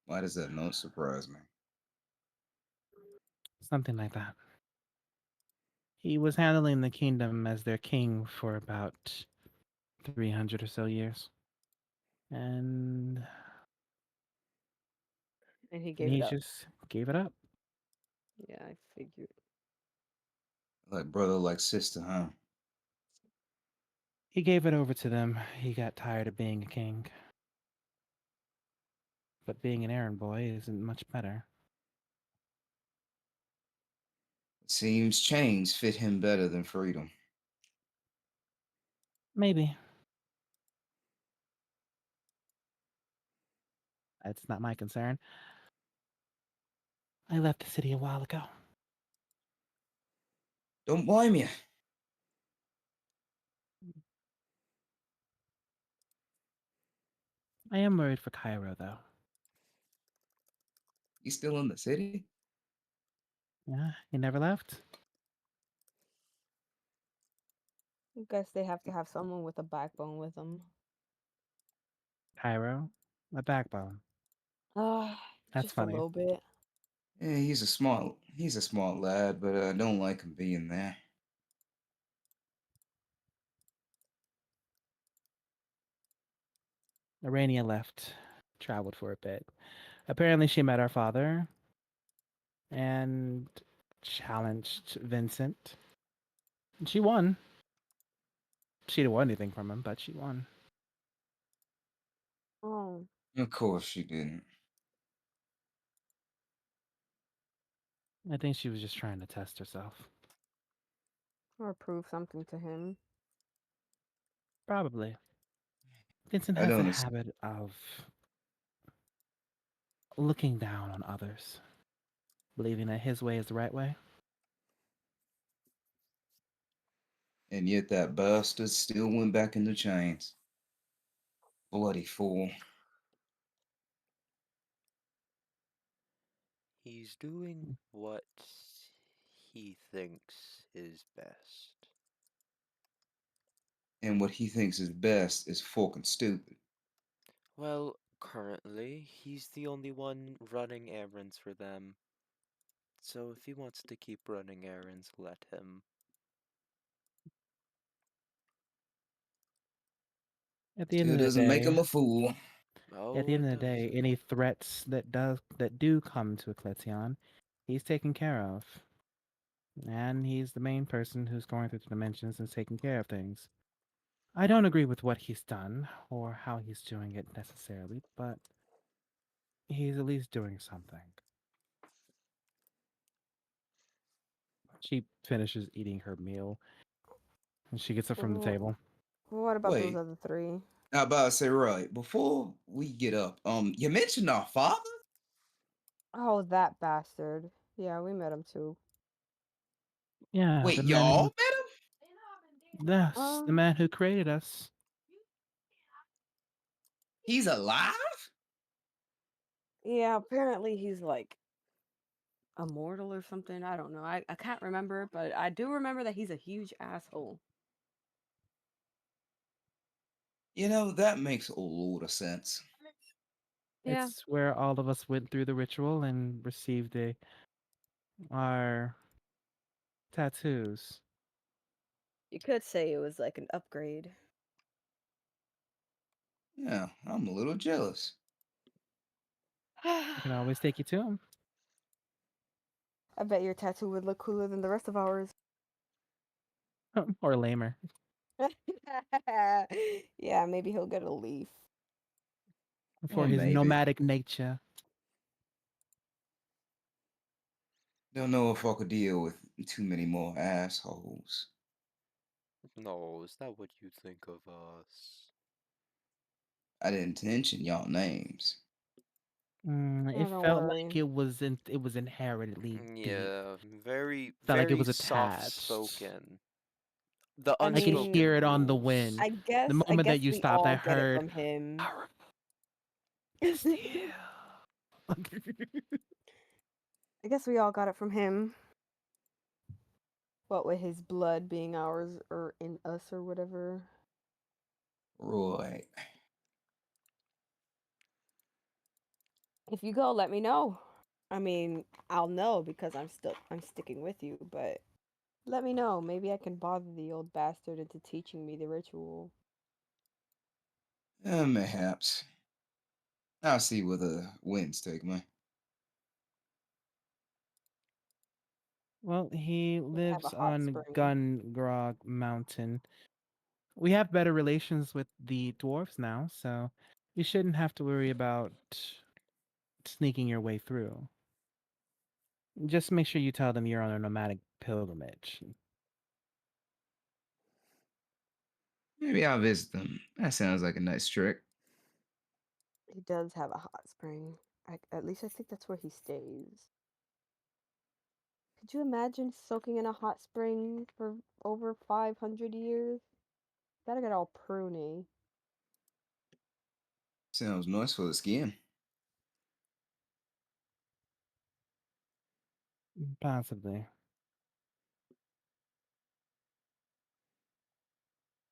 Why does that not surprise me? Something like that. He was handling the kingdom as their king for about 300 or so years. And And he gave he it up. just gave it up. Yeah, I figured. Like brother, like sister, huh? He gave it over to them. He got tired of being a king. But being an errand boy isn't much better. Seems chains fit him better than freedom. Maybe. That's not my concern. I left the city a while ago. Don't blame you. I am worried for Cairo, though. You still in the city? Yeah, he never left. I guess they have to have someone with a backbone with them. Cairo, a backbone. That's Just a funny. little bit. Yeah, he's a smart lad, but I don't like him being there. Arania left, traveled for a bit. Apparently, she met our father and challenged Vincent. She won. She didn't want anything from him, but she won. Oh, Of course she didn't. I think she was just trying to test herself. or prove something to him. Probably. Vincent I has the don't. habit of looking down on others, believing that his way is the right way. And yet that bastard still went back in the chains. Bloody fool. He's doing what he thinks is best. And what he thinks is best is fucking stupid. Well, currently, he's the only one running errands for them. So if he wants to keep running errands, let him. At the end Still of the doesn't make day, him a fool. at the Oh, end it of the day, doesn't. any threats that do come to Ecletion, he's taken care of. And he's the main person who's going through the dimensions and taking care of things. I don't agree with what he's done or how he's doing it necessarily, but he's at least doing something. She finishes eating her meal and she gets up from the Wh- table. What about those Wait, other three? I about to say right before we get up. You mentioned our father. Oh, that bastard. Yeah, we met him too. Yeah, Wait, the man y'all who, met him? yes, the Um, man who created us. He's alive? yeah, apparently he's like immortal or something. I don't know. I can't remember, but I do remember that he's a huge asshole. You know, that makes a lot of sense. Yeah, It's where all of us went through the ritual and received our tattoos. you could say it was like an upgrade. Yeah, I'm a little jealous. I can always take you to him. I bet your tattoo would look cooler than the rest of ours. Or lamer. Yeah, maybe he'll get a leaf. For Well, his maybe. nomadic nature. Don't know if I could deal with too many more assholes. No, is that what you think of us? I didn't mention y'all names. Oh, It don't felt worry. like it was inherently deep. Yeah, very, Felt like it very was attached. soft-spoken. The I I could mean, hear unspoken it on the rules. wind. I The guess I moment that guess you we stopped, I all get it heard from him. powerful is the hill. I guess we all got it from him. What with his blood being ours or in us or whatever. Right. If you go, let me know. I mean, I'll know because I'm sticking with you, but Let me know. Maybe I can bother the old bastard into teaching me the ritual. Mayhaps. I'll see where the winds take me. Well, he They have a lives hot on spring. Gungrog Mountain. We have better relations with the dwarves now, so you shouldn't have to worry about sneaking your way through. Just make sure you tell them you're on a nomadic pilgrimage. Maybe I'll visit them. That sounds like a nice trick. He does have a hot spring. At least I think that's where he stays. Could you imagine soaking in a hot spring for over 500 years? That'll get all pruny. Sounds nice for the skin. Possibly.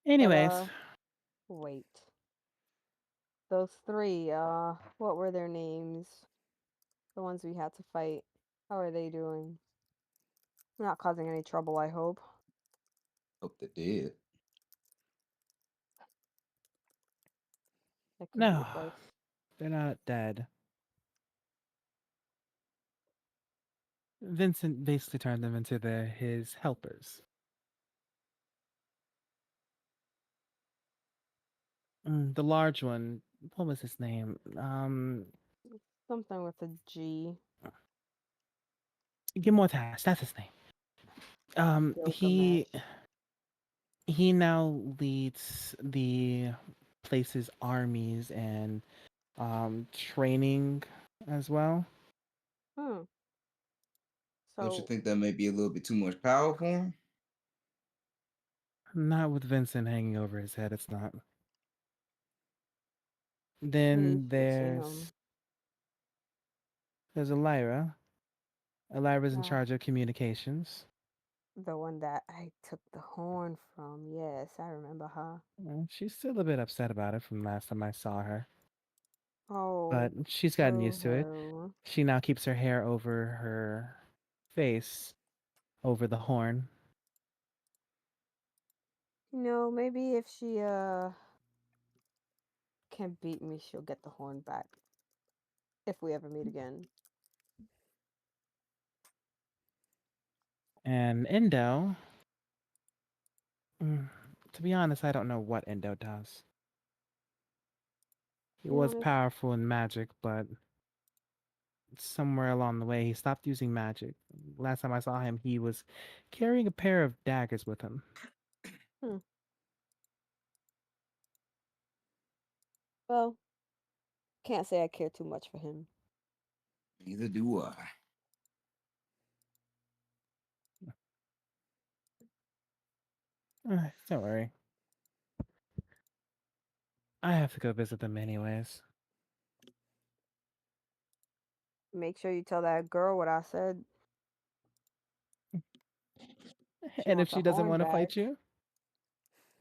But, Anyways, wait. Those three, what were their names? The ones we had to fight. How are they doing? Not causing any trouble, I hope. Hope they did. That could be no, advice. they're not dead. Vincent basically turned them into his helpers. The large one, what was his name? Something with a G. Gimortas, that's his name. Gilgamesh. He now leads the place's armies and training as well. Hmm. Don't you So, think that may be a little bit too much power for him? Not with Vincent hanging over his head, it's not. he needs Then to see him. there's Elira. Elira's in Uh, charge of communications. the one that I took the horn from. Yes, I remember her. She's still a bit upset about it from last time I saw her, but Oh, she's gotten boo used to it. hoo. She now keeps her hair over her face, over the horn. Maybe if she can beat me, she'll get the horn back. If we ever meet again. And Endo, mm, to be honest, I don't know what Endo does. He To be was honest, powerful in magic, but somewhere along the way he stopped using magic. Last time I saw him, he was carrying a pair of daggers with him. hmm. Well, can't say I care too much for him. Neither do I. Don't worry. I have to go visit them anyways. Make sure you tell that girl what I said. She And if wants a she doesn't horn want to back. fight you,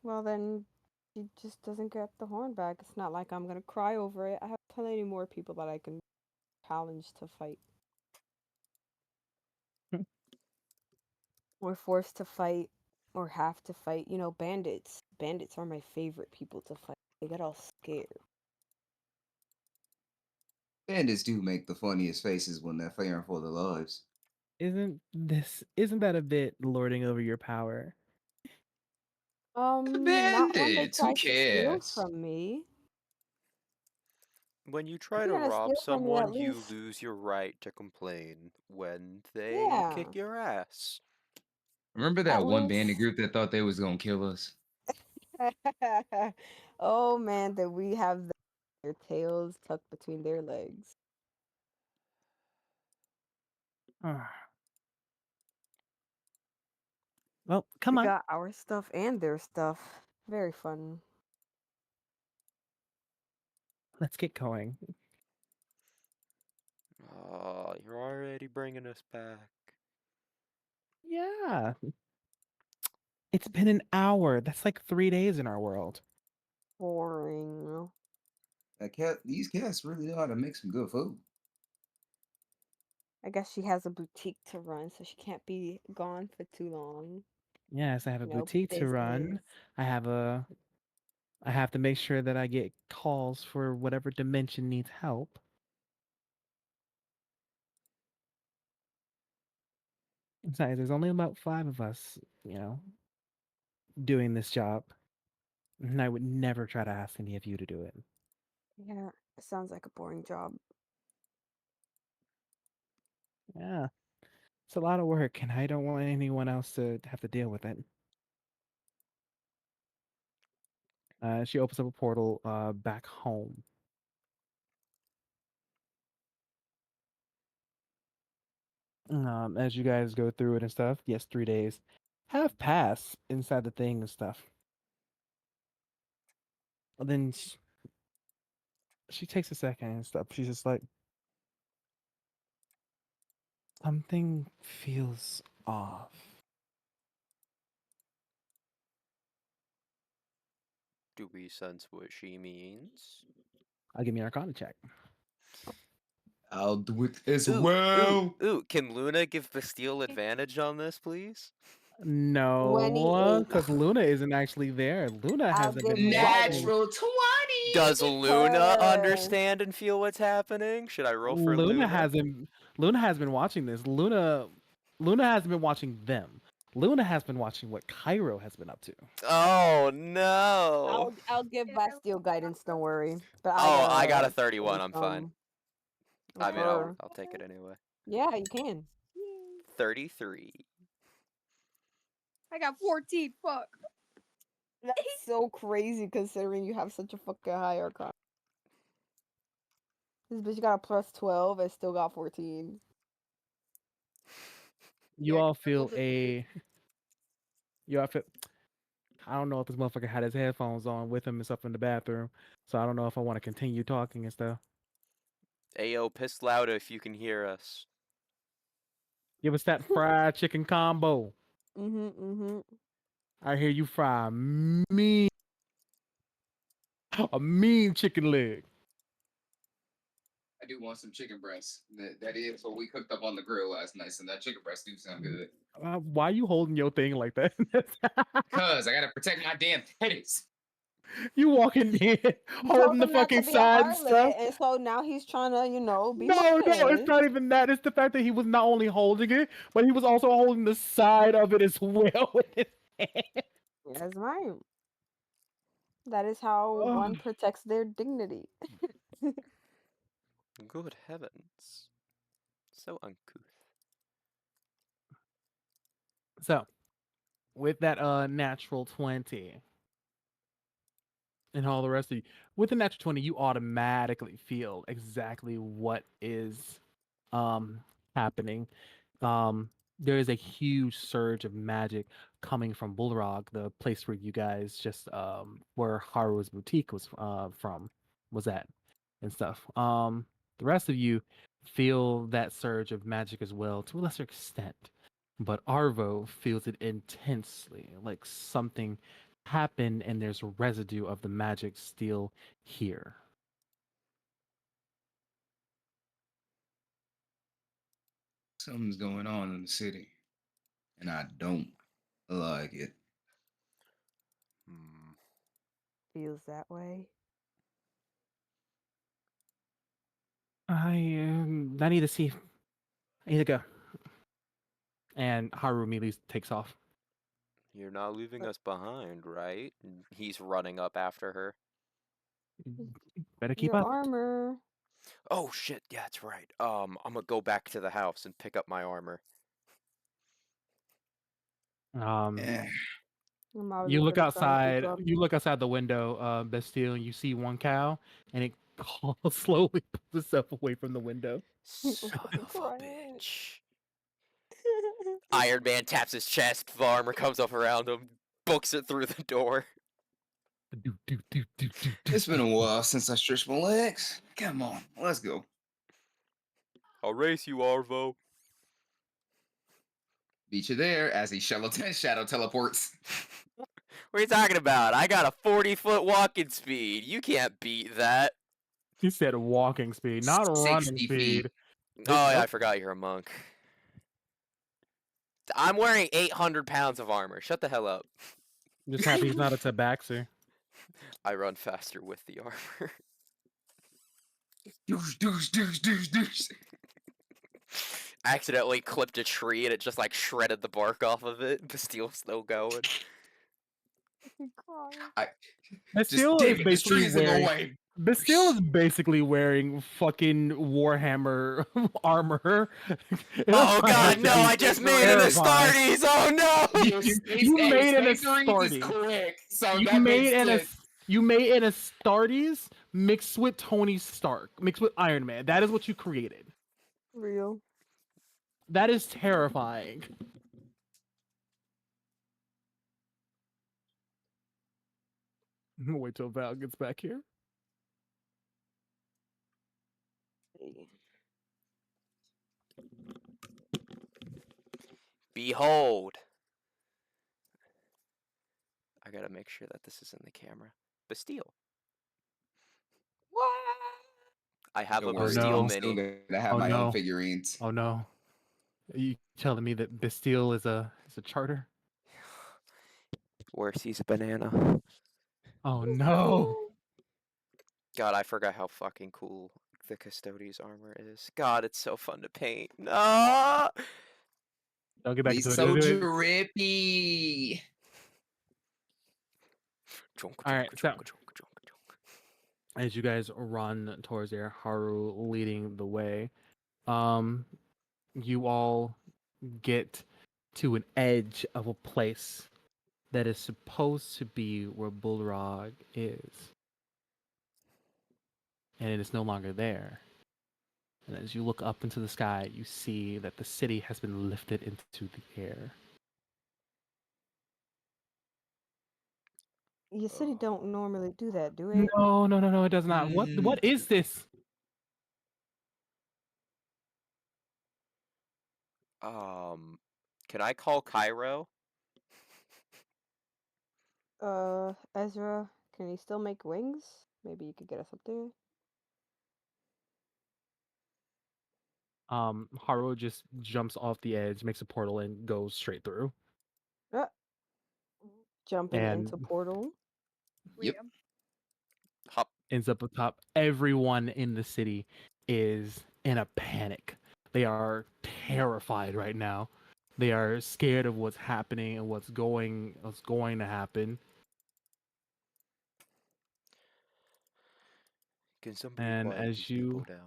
Well, then she just doesn't get the horn back. It's not like I'm gonna cry over it. I have plenty more people that I can challenge to fight. Or forced to fight, or have to fight. Bandits. Bandits are my favorite people to fight. They get all scared. Bandits do make the funniest faces when they're fearing for their lives. isn't that a bit lording over your power? Not when they Bandits, who try to steal cares? from me. When you If try you're to gonna rob steal from me, someone, at you least, lose your right to complain when they yeah, kick your ass. Remember at that one bandit least. group that thought they was gonna kill us? Oh man, that we have their tails tucked between their legs. Well, come We on. got our stuff and their stuff. Very fun. Let's get going. Oh, you're already bringing us back. Yeah. It's been an hour. That's like 3 days in our world. Boring. These cats really know how to make some good food. I guess she has a boutique to run, so she can't be gone for too long. Yes, I have a You know, boutique to run. business. I have to make sure that I get calls for whatever dimension needs help. Besides, there's only about 5 of us, doing this job. And I would never try to ask any of you to do it. Yeah, it sounds like a boring job. Yeah. It's a lot of work, and I don't want anyone else to have to deal with it. She opens up a portal back home. As you guys go through it and stuff, yes, 3 days have passed inside the thing and stuff. But then she takes a second and stuff. She's just like, something feels off. Do we sense what she means? I'll give me an Arcana check. I'll do it as Ooh, well. ooh, can Luna give Bastille advantage on this, please? No, 28. because Luna isn't actually there. Luna I'll hasn't give been watching. guidance. Natural 20. Does Luna Her. understand and feel what's happening? Should I roll for Luna? Luna has been watching this. Luna hasn't been watching them. Luna has been watching what Cairo has been up to. Oh no! I'll give Bastille guidance. Don't worry. But I got a gotta 31. I'm fine. I mean, her. I'll take it anyway. Yeah, you can. 33. I got 14. Fuck. That's so crazy considering you have such a fucking high Arcana. This bitch got a plus 12 and still got 14. You all feel a. You all feel. I don't know if this motherfucker had his headphones on with him and stuff in the bathroom, so I don't know if I want to continue talking and stuff. Ayo, piss louder if you can hear us. Give us that fried chicken combo. Mm-hmm. I hear you fry mean, a mean chicken leg. I do want some chicken breasts. That is what we cooked up on the grill last night, so that chicken breast do sound good. Why you holding your thing like that? Cause I gotta protect my damn titties. You walking in You holding told the him not to fucking be a side and stuff. harlot, and so now he's trying to, be No, it's man. not even that. It's the fact that he was not only holding it, but he was also holding the side of it as well with his hand. That's right. That is how one Ugh. protects their dignity. Good heavens. So uncouth. So, with that natural 20 and all the rest of you, with the natural 20, you automatically feel exactly what is happening. There is a huge surge of magic coming from Bullrog, the place where you guys just where Haru's boutique was was at and stuff. The rest of you feel that surge of magic as well to a lesser extent, but Arvo feels it intensely, like something happened and there's residue of the magic still here. Something's going on in the city, and I don't like it. Feels that way. I need to see. I need to go. And Haru immediately takes off. You're not leaving us behind, right? And he's running up after her. Better keep Your up. armor. Oh shit, yeah, that's right. I'm gonna go back to the house and pick up my armor. Eh. I'm already You look gonna try to keep outside. up. You look outside the window, Bastille, and you see one cow, and it slowly pulls itself away from the window. Son I'm of a crying. bitch. Iron Man taps his chest, the armor comes up around him, books it through the door. It's been a while since I stretched my legs. Come on, let's go. I'll race you, Arvo. Beat you there as he shadow teleports. What are you talking about? I got a 40-foot walking speed. You can't beat that. He said walking speed, not running 60 speed. feet. Oh yeah, I Nope. forgot you're a monk. I'm wearing 800 pounds of armor. Shut the hell up. I'm just happy he's not a tabaxi. I run faster with the armor. Douche. Accidentally clipped a tree and it just like shredded the bark off of it. Bastile's still going. I'm crying. Bastille is Damn it, this basically tree is in the wearing. way. Bastille is basically wearing fucking Warhammer armor. Oh I god, have to no, be I just made an terrified. Astartes! Oh no! You made an Astartes is Astartes. quick, so You that makes made an sense. you made an Astartes mixed with Tony Stark, mixed with Iron Man. That is what you created. Real. That is terrifying. I'm gonna wait till Val gets back here. Behold! I gotta make sure that this is in the camera. Bastille. What? I have Don't a worry, Bastille I'm still mini. gonna have Oh my own no. figurines. Oh no. Are you telling me that Bastille is a charter? Where sees a banana. Oh no. God, I forgot how fucking cool the Custodes armor is. God, it's so fun to paint. No! Don't get back He's into it. so Do it. drippy. All right, so as you guys run towards there, Haru leading the way, you all get to an edge of a place that is supposed to be where Bullrog is, and it is no longer there. And as you look up into the sky, you see that the city has been lifted into the air. Your city don't normally do that, do it? No, it does not. What is this? Can I call Cairo? Ezra, can you still make wings? Maybe you could get us up there. Haru just jumps off the edge, makes a portal, and goes straight through. Uh, jumping into And portal. Yep. Hop. ends up atop. Everyone in the city is in a panic. They are terrified right now. They are scared of what's happening and what's going to happen. Can somebody And quiet as these people you down?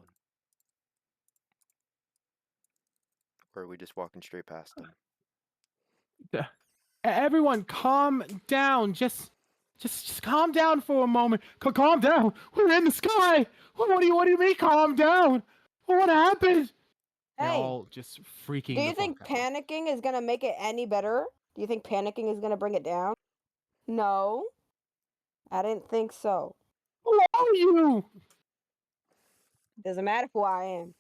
Or are we just walking straight past them? everyone calm down. Just calm down for a moment. Calm down. We're in the sky. What do you mean calm down? What happened? They're Hey, all just freaking do the you think fuck out. panicking is gonna make it any better? Do you think panicking is gonna bring it down? No, I didn't think so. Who are you? Doesn't matter who I am.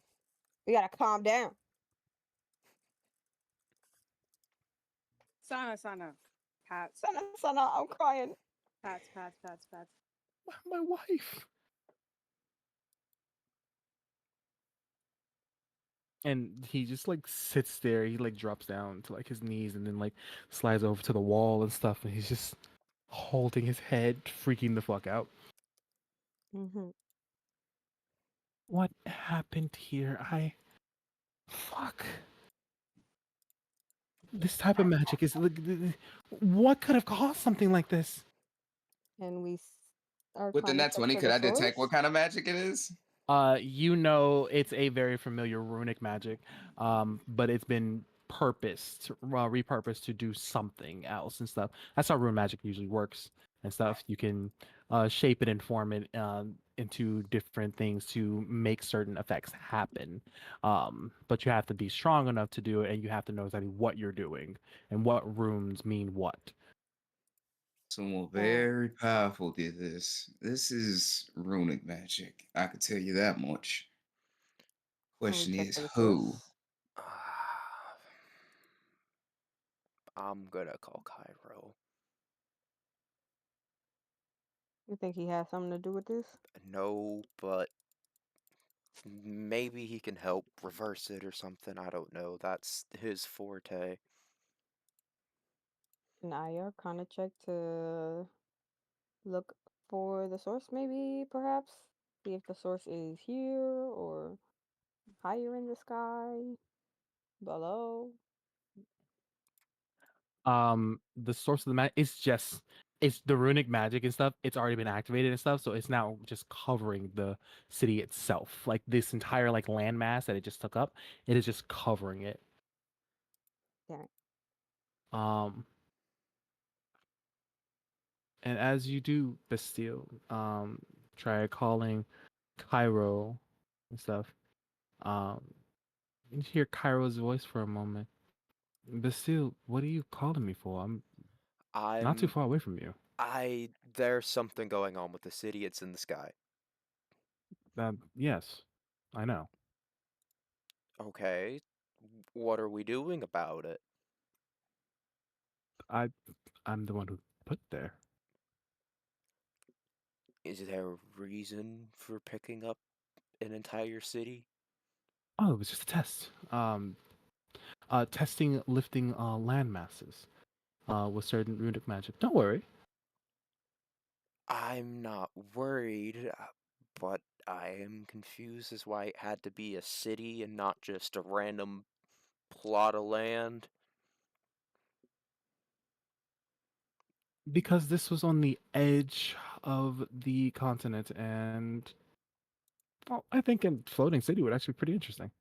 We gotta calm down. Sana. Pats. Sana, I'm crying. Pats. My wife. And he just like sits there. He like drops down to like his knees and then like slides over to the wall and stuff. And he's just holding his head, freaking the fuck out. Mm-hmm. What happened here? Fuck. This type of magic is like, what could have caused something like this? And we are With the trying to nat check 20, for could the I detect source. what kind of magic it is? You know, it's a very familiar runic magic, but it's been repurposed to do something else and stuff. That's how rune magic usually works and stuff. You can shape it and form it into different things to make certain effects happen. But you have to be strong enough to do it, and you have to know exactly what you're doing and what runes mean what. Someone very powerful did this. This is runic magic. I can tell you that much. Can we Question check is for the who? source? I'm gonna call Cairo. You think he has something to do with this? No, but Maybe he can help reverse it or something. I don't know. That's his forte. Can I kind of check to look for the source, maybe, perhaps? See if the source is here or higher in the sky, below. The source of the magic, it's the runic magic and stuff. It's already been activated and stuff, so it's now just covering the city itself. Like this entire like landmass that it just took up, it is just covering it. Damn it. Um, and as you do, Bastille, try calling Cairo and stuff. Um, you hear Cairo's voice for a moment. Bastille, what are you calling me for? I'm not too I'm. far away from you. There's something going on with the city. It's in the sky. Yes, I know. Okay. What are we doing about it? I'm the one who put there. Is there a reason for picking up an entire city? Oh, it was just a test. Testing lifting land masses with certain runic magic. Don't worry. I'm not worried, but I am confused as why it had to be a city and not just a random plot of land. Because this was on the edge of the continent, and well, I think a floating city would actually be pretty interesting.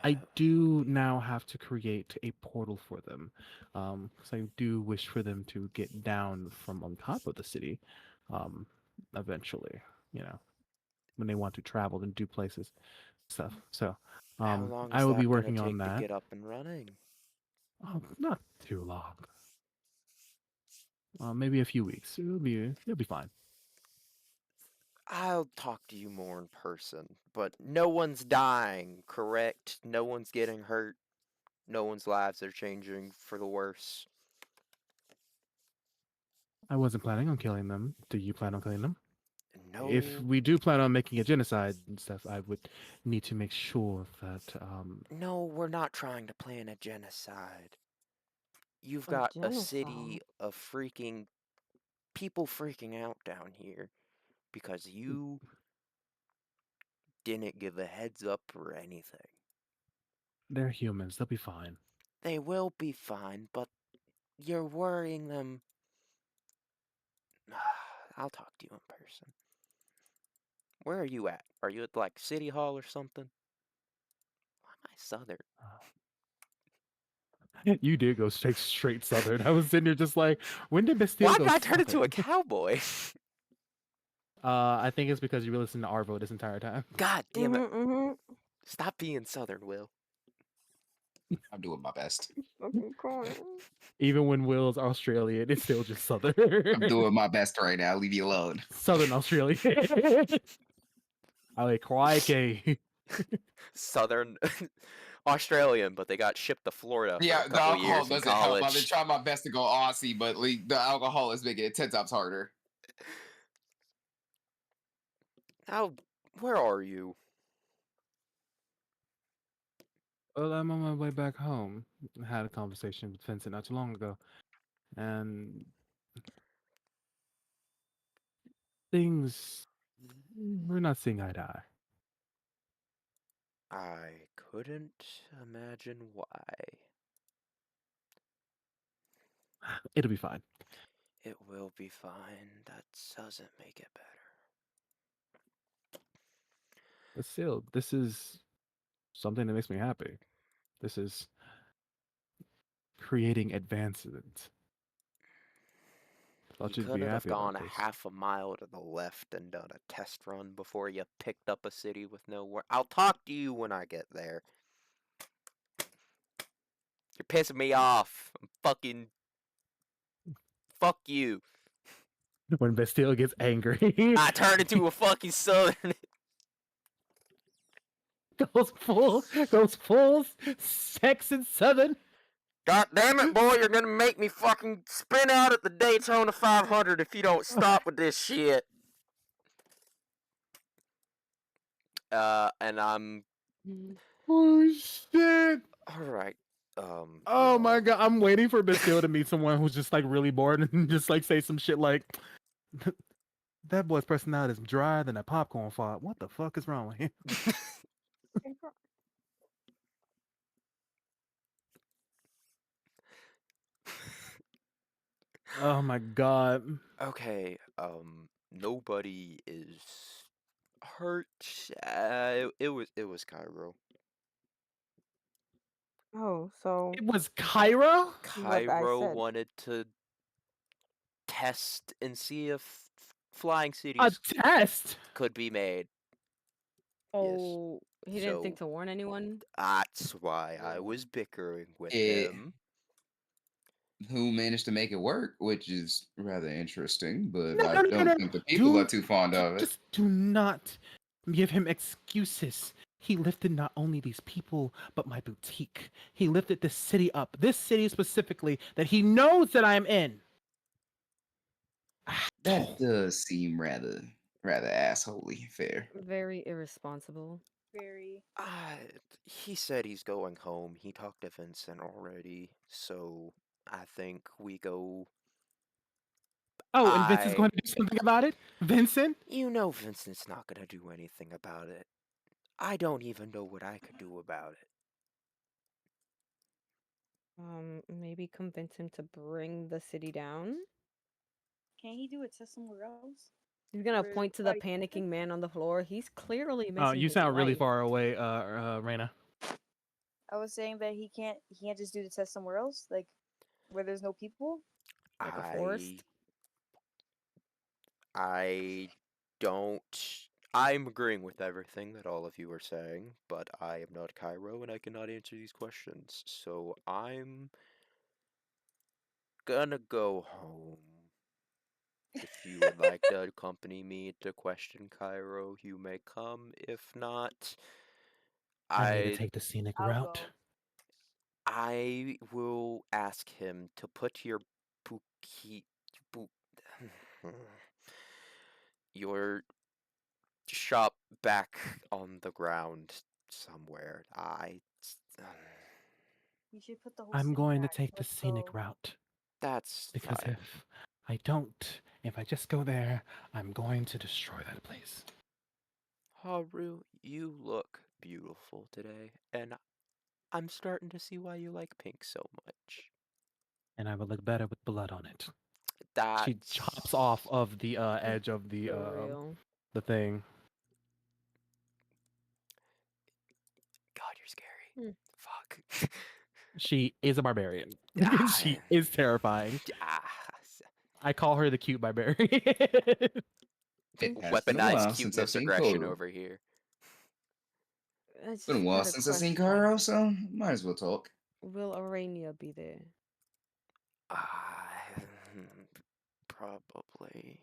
I do now have to create a portal for them, because I do wish for them to get down from on top of the city, um, eventually. You know, when they want to travel and do places stuff. So, How long I is will be that gonna working on take to that. get up and running? Oh, not too long. Maybe a few weeks. It'll be fine. I'll talk to you more in person, but no one's dying, correct? No one's getting hurt. No one's lives are changing for the worse. I wasn't planning on killing them. Do you plan on killing them? If No, we do plan on making a genocide and stuff, I would need to make sure that no, we're not trying to plan a genocide. You've A got a city genocide. of freaking people freaking out down here because you didn't give a heads up or anything. they're humans. They'll be fine. They will be fine, but you're worrying them. I'll talk to you in person. Where are you at? Are you at like City Hall or something? Why am I southern? You did go straight southern. I was sitting there just like, when did Bastille Why go did I turn into a southern? cowboy? I think it's because you were listening to Arvo this entire time. God damn it. Mm-hmm. Stop being southern, Will. I'm doing my best. Fucking crying. Even when Will's Australian, it's still just southern. I'm doing my best right now. Leave me alone. Southern Australia. I like crikey. Southern Australian, but they got shipped to Florida for Yeah, a the couple alcohol years in doesn't help. I've been college. trying my best to go Aussie, but like, the alcohol is making it 10 times harder. How? Where are you? Well, I'm on my way back home. I had a conversation with Vincent not too long ago, and things we're not seeing eye to eye. I couldn't imagine why. It'll be fine. It will be fine. That doesn't make it better. But still, this is something that makes me happy. This is creating advancement. You Thought you'd be couldn't have happy about gone a this. half a mile to the left and done a test run before you picked up a city with nowhere. I'll talk to you when I get there. You're pissing me off. I'm fucking. Fuck you. When Bastille gets angry, I turned into a fucking southern. goes full sex and southern. God damn it, boy, you're gonna make me fucking spin out at the Daytona 500 if you don't stop with this shit. And I'm Oh shit! all right. Oh my Well, god, I'm waiting for Bastille to meet someone who's just like really bored and just like say some shit like, "That boy's personality is drier than a popcorn fart. What the fuck is wrong with him?" Oh my god. okay. Nobody is hurt. It was Cairo. Oh, so It was Kyra? what I Cairo said. wanted to test and see if flying A cities test? could be made. Yes. Oh, he didn't think So to warn anyone? that's why I was bickering with Eh, him. who managed to make it work, which is rather interesting, but No, I no, no, no, don't no. think the people are Do too fond of it. just do not give him excuses. He lifted not only these people, but my boutique. He lifted this city up. This city specifically that he knows that I am in. That does seem rather assholey. Fair. Very irresponsible. Very. He said he's going home. He talked to Vincent already, so I think we go. Oh, and Vincent's going to do something about it? Vincent? You know Vincent's not gonna do anything about it. I don't even know what I could do about it. Maybe convince him to bring the city down? Can't he do a test somewhere else? He's gonna Where point to the nobody can panicking man on the floor. He's clearly Oh, missing you his sound really wife. far away, Raina. I was saying that he can't just do the test somewhere else, like where there's no people. Like a forest. I don't. I'm agreeing with everything that all of you are saying, but I am not Cairo and I cannot answer these questions. So I'm gonna go home. If you would like to accompany me to question Cairo, you may come. If not, I need to I take the scenic I'll route. go. I will ask him to put your buki bu- your shop back on the ground somewhere. You should put the whole I'm city going to back. take the Let's scenic go. route. That's Because fine. if I just go there, I'm going to destroy that place. Haru, you look beautiful today, and I'm starting to see why you like pink so much. And I will look better with blood on it. That's She chops off of the edge of the For real. the thing. God, you're scary. Fuck. She is a barbarian. Ah, She is terrifying. ah, I call her the cute barbarian. It has been a Weaponized while since I've cuteness seen aggression Koru. over here. I It's been a just while got a since I've seen question. Karo, so might as well talk. Will Arania be there? Probably.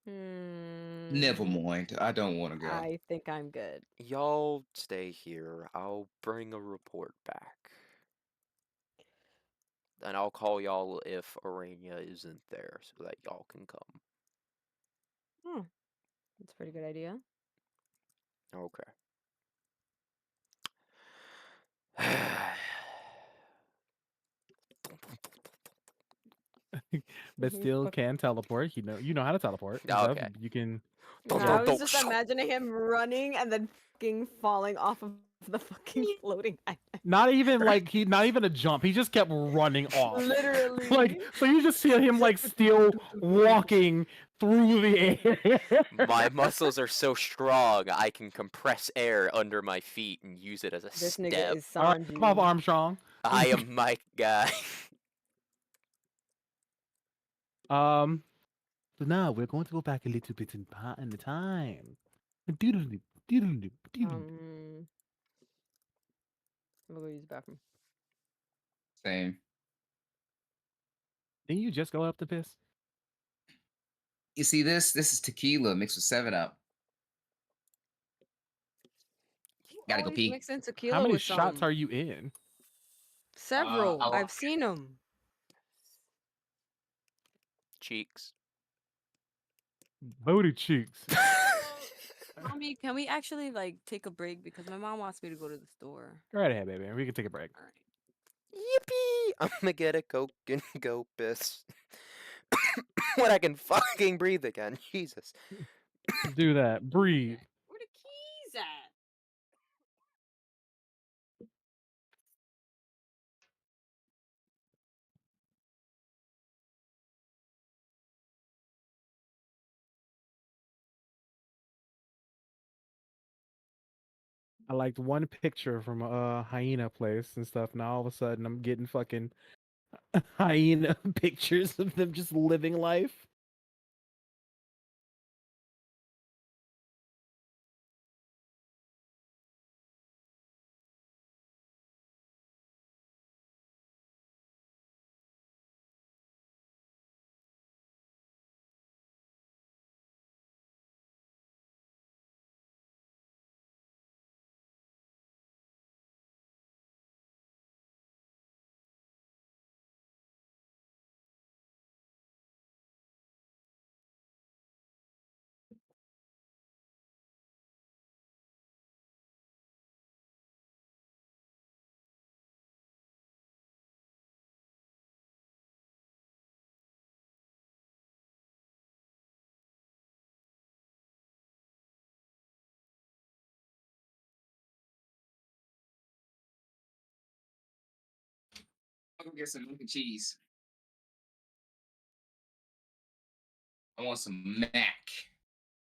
Never Hmm. mind. I don't want to go. I think I'm good. Y'all stay here. I'll bring a report back. And I'll call y'all if Arania isn't there so that y'all can come. Oh, that's a pretty good idea. Okay. But still Fuck. can teleport. You know how to teleport and stuff. Okay. You can I was just imagining him running and then fucking falling off of the fucking floating island. not even a jump. He just kept running off. Literally. Like so you just see him like still walking through the air. My muscles are so strong, I can compress air under my feet and use it as a This nigga step. is All right, Sanji. come off Armstrong. I am Mike guy. So now we're going to go back a little bit in the time. Doodle-doo, doodle-doo, doodle-doo. I'm gonna go use the bathroom. Same. Didn't you just go up to piss? You see this? This is tequila mixed with 7-Up. Gotta go Always pee. mixing tequila How many with shots some. are you in? Several. a lot. I've seen them. Cheeks. Booty cheeks. Mommy, can we actually like take a break because my mom wants me to go to the store. Go right ahead, baby. We can take a break. All right. Yippee! I'm gonna get a Coke and go piss. When I can fucking breathe again. Jesus. Do that. Breathe. Where the keys at? I liked one picture from a hyena place and stuff. Now all of a sudden I'm getting fucking hyena pictures of them just living life. I'll go get some mac and cheese. I want some mac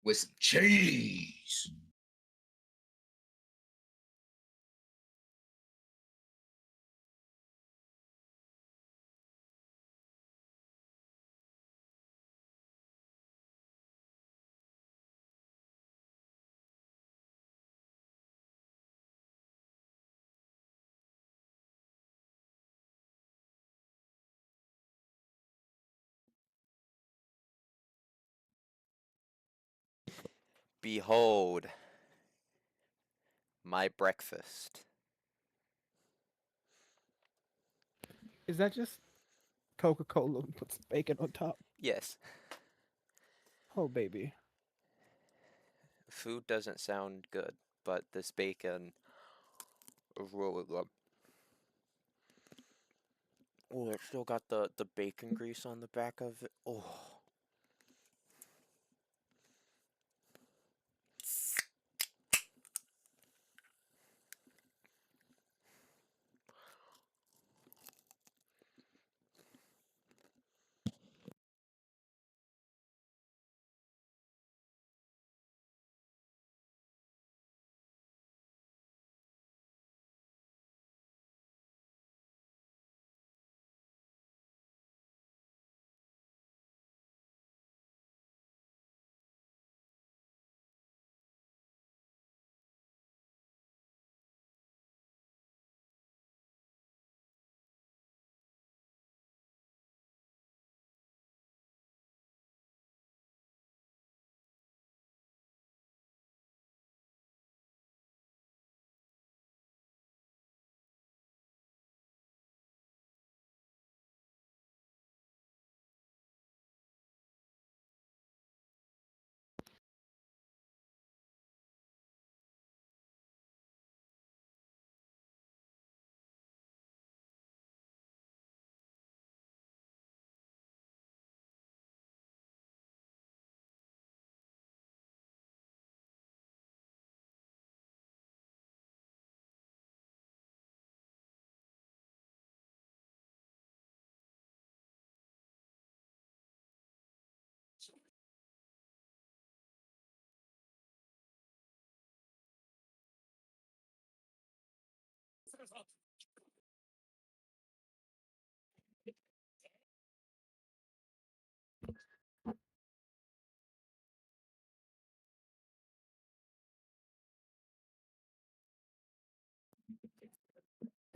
with some cheese. Behold my breakfast. Is that just Coca-Cola and puts bacon on top? Yes. Oh baby. Food doesn't sound good, but this bacon is really good. Oh, it's still got the bacon grease on the back of it. Oh.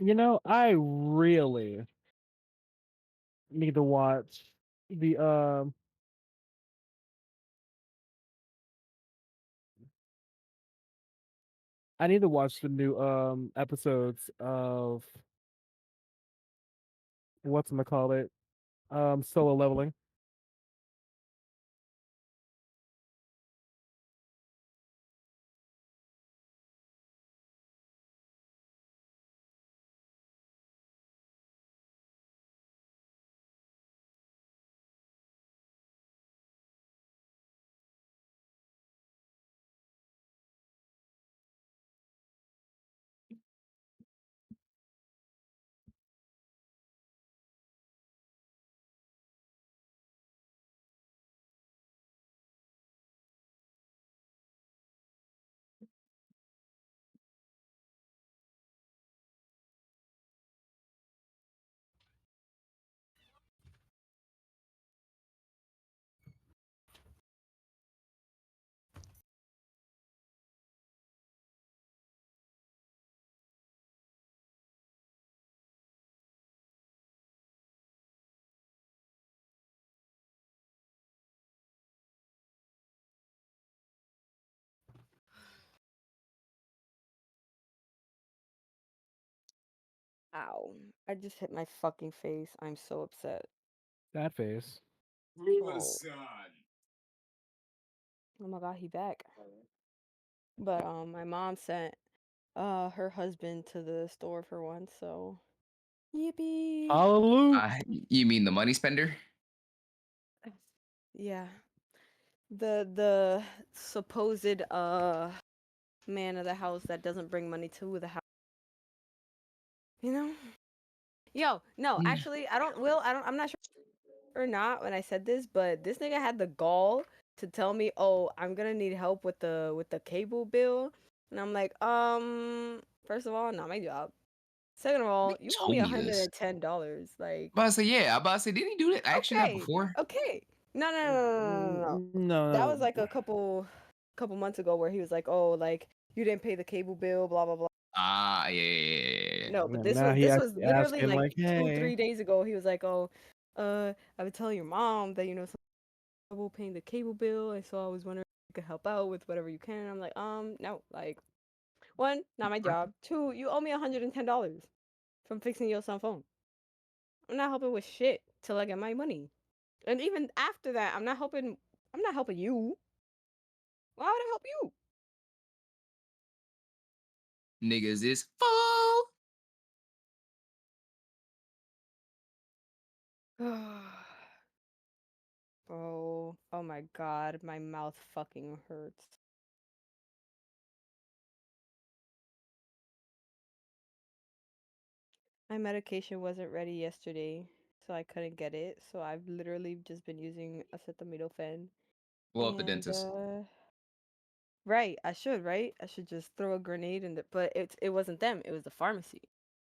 You know, I really need to watch the I need to watch the new episodes of call it Solo Leveling. Ow. I just hit my fucking face. I'm so upset. That face. Oh. Oh my god, he back. But my mom sent her husband to the store for once, so yippee. Hallelujah. You mean the money spender? Yeah. The supposed man of the house that doesn't bring money to the house. You know? Yo, no, Yeah. actually, I'm not sure or not when I said this, but this nigga had the gall to tell me, "Oh, I'm gonna need help with the cable bill," and I'm like, first of all, not my job. Second of all, Nigga you owe told me me this. $110. Like, But I said, yeah. I about to say, didn't he do that? Action that okay, before? okay, no. No, That was like a couple months ago where he was like, "Oh, like you didn't pay the cable bill, blah blah blah." Ah, yeah. No, but now he this was actually literally asking like like, 2-3 hey, days ago. He was like, "Oh, I would tell your mom that some trouble paying the cable bill, and so I was wondering if you could help out with whatever you can." I'm like, no, like, one, not my job. Two, you owe me $110 from fixing your cell phone. I'm not helping with shit till I get my money. And even after that, I'm not helping you. Why would I help Niggas is full. you? Bro, oh my god, my mouth fucking hurts. My medication wasn't ready yesterday, so I couldn't get it. So I've literally just been using acetaminophen. Blow up the And dentist. right, I should, right? I should just throw a grenade in the, but it wasn't them, it was the pharmacy.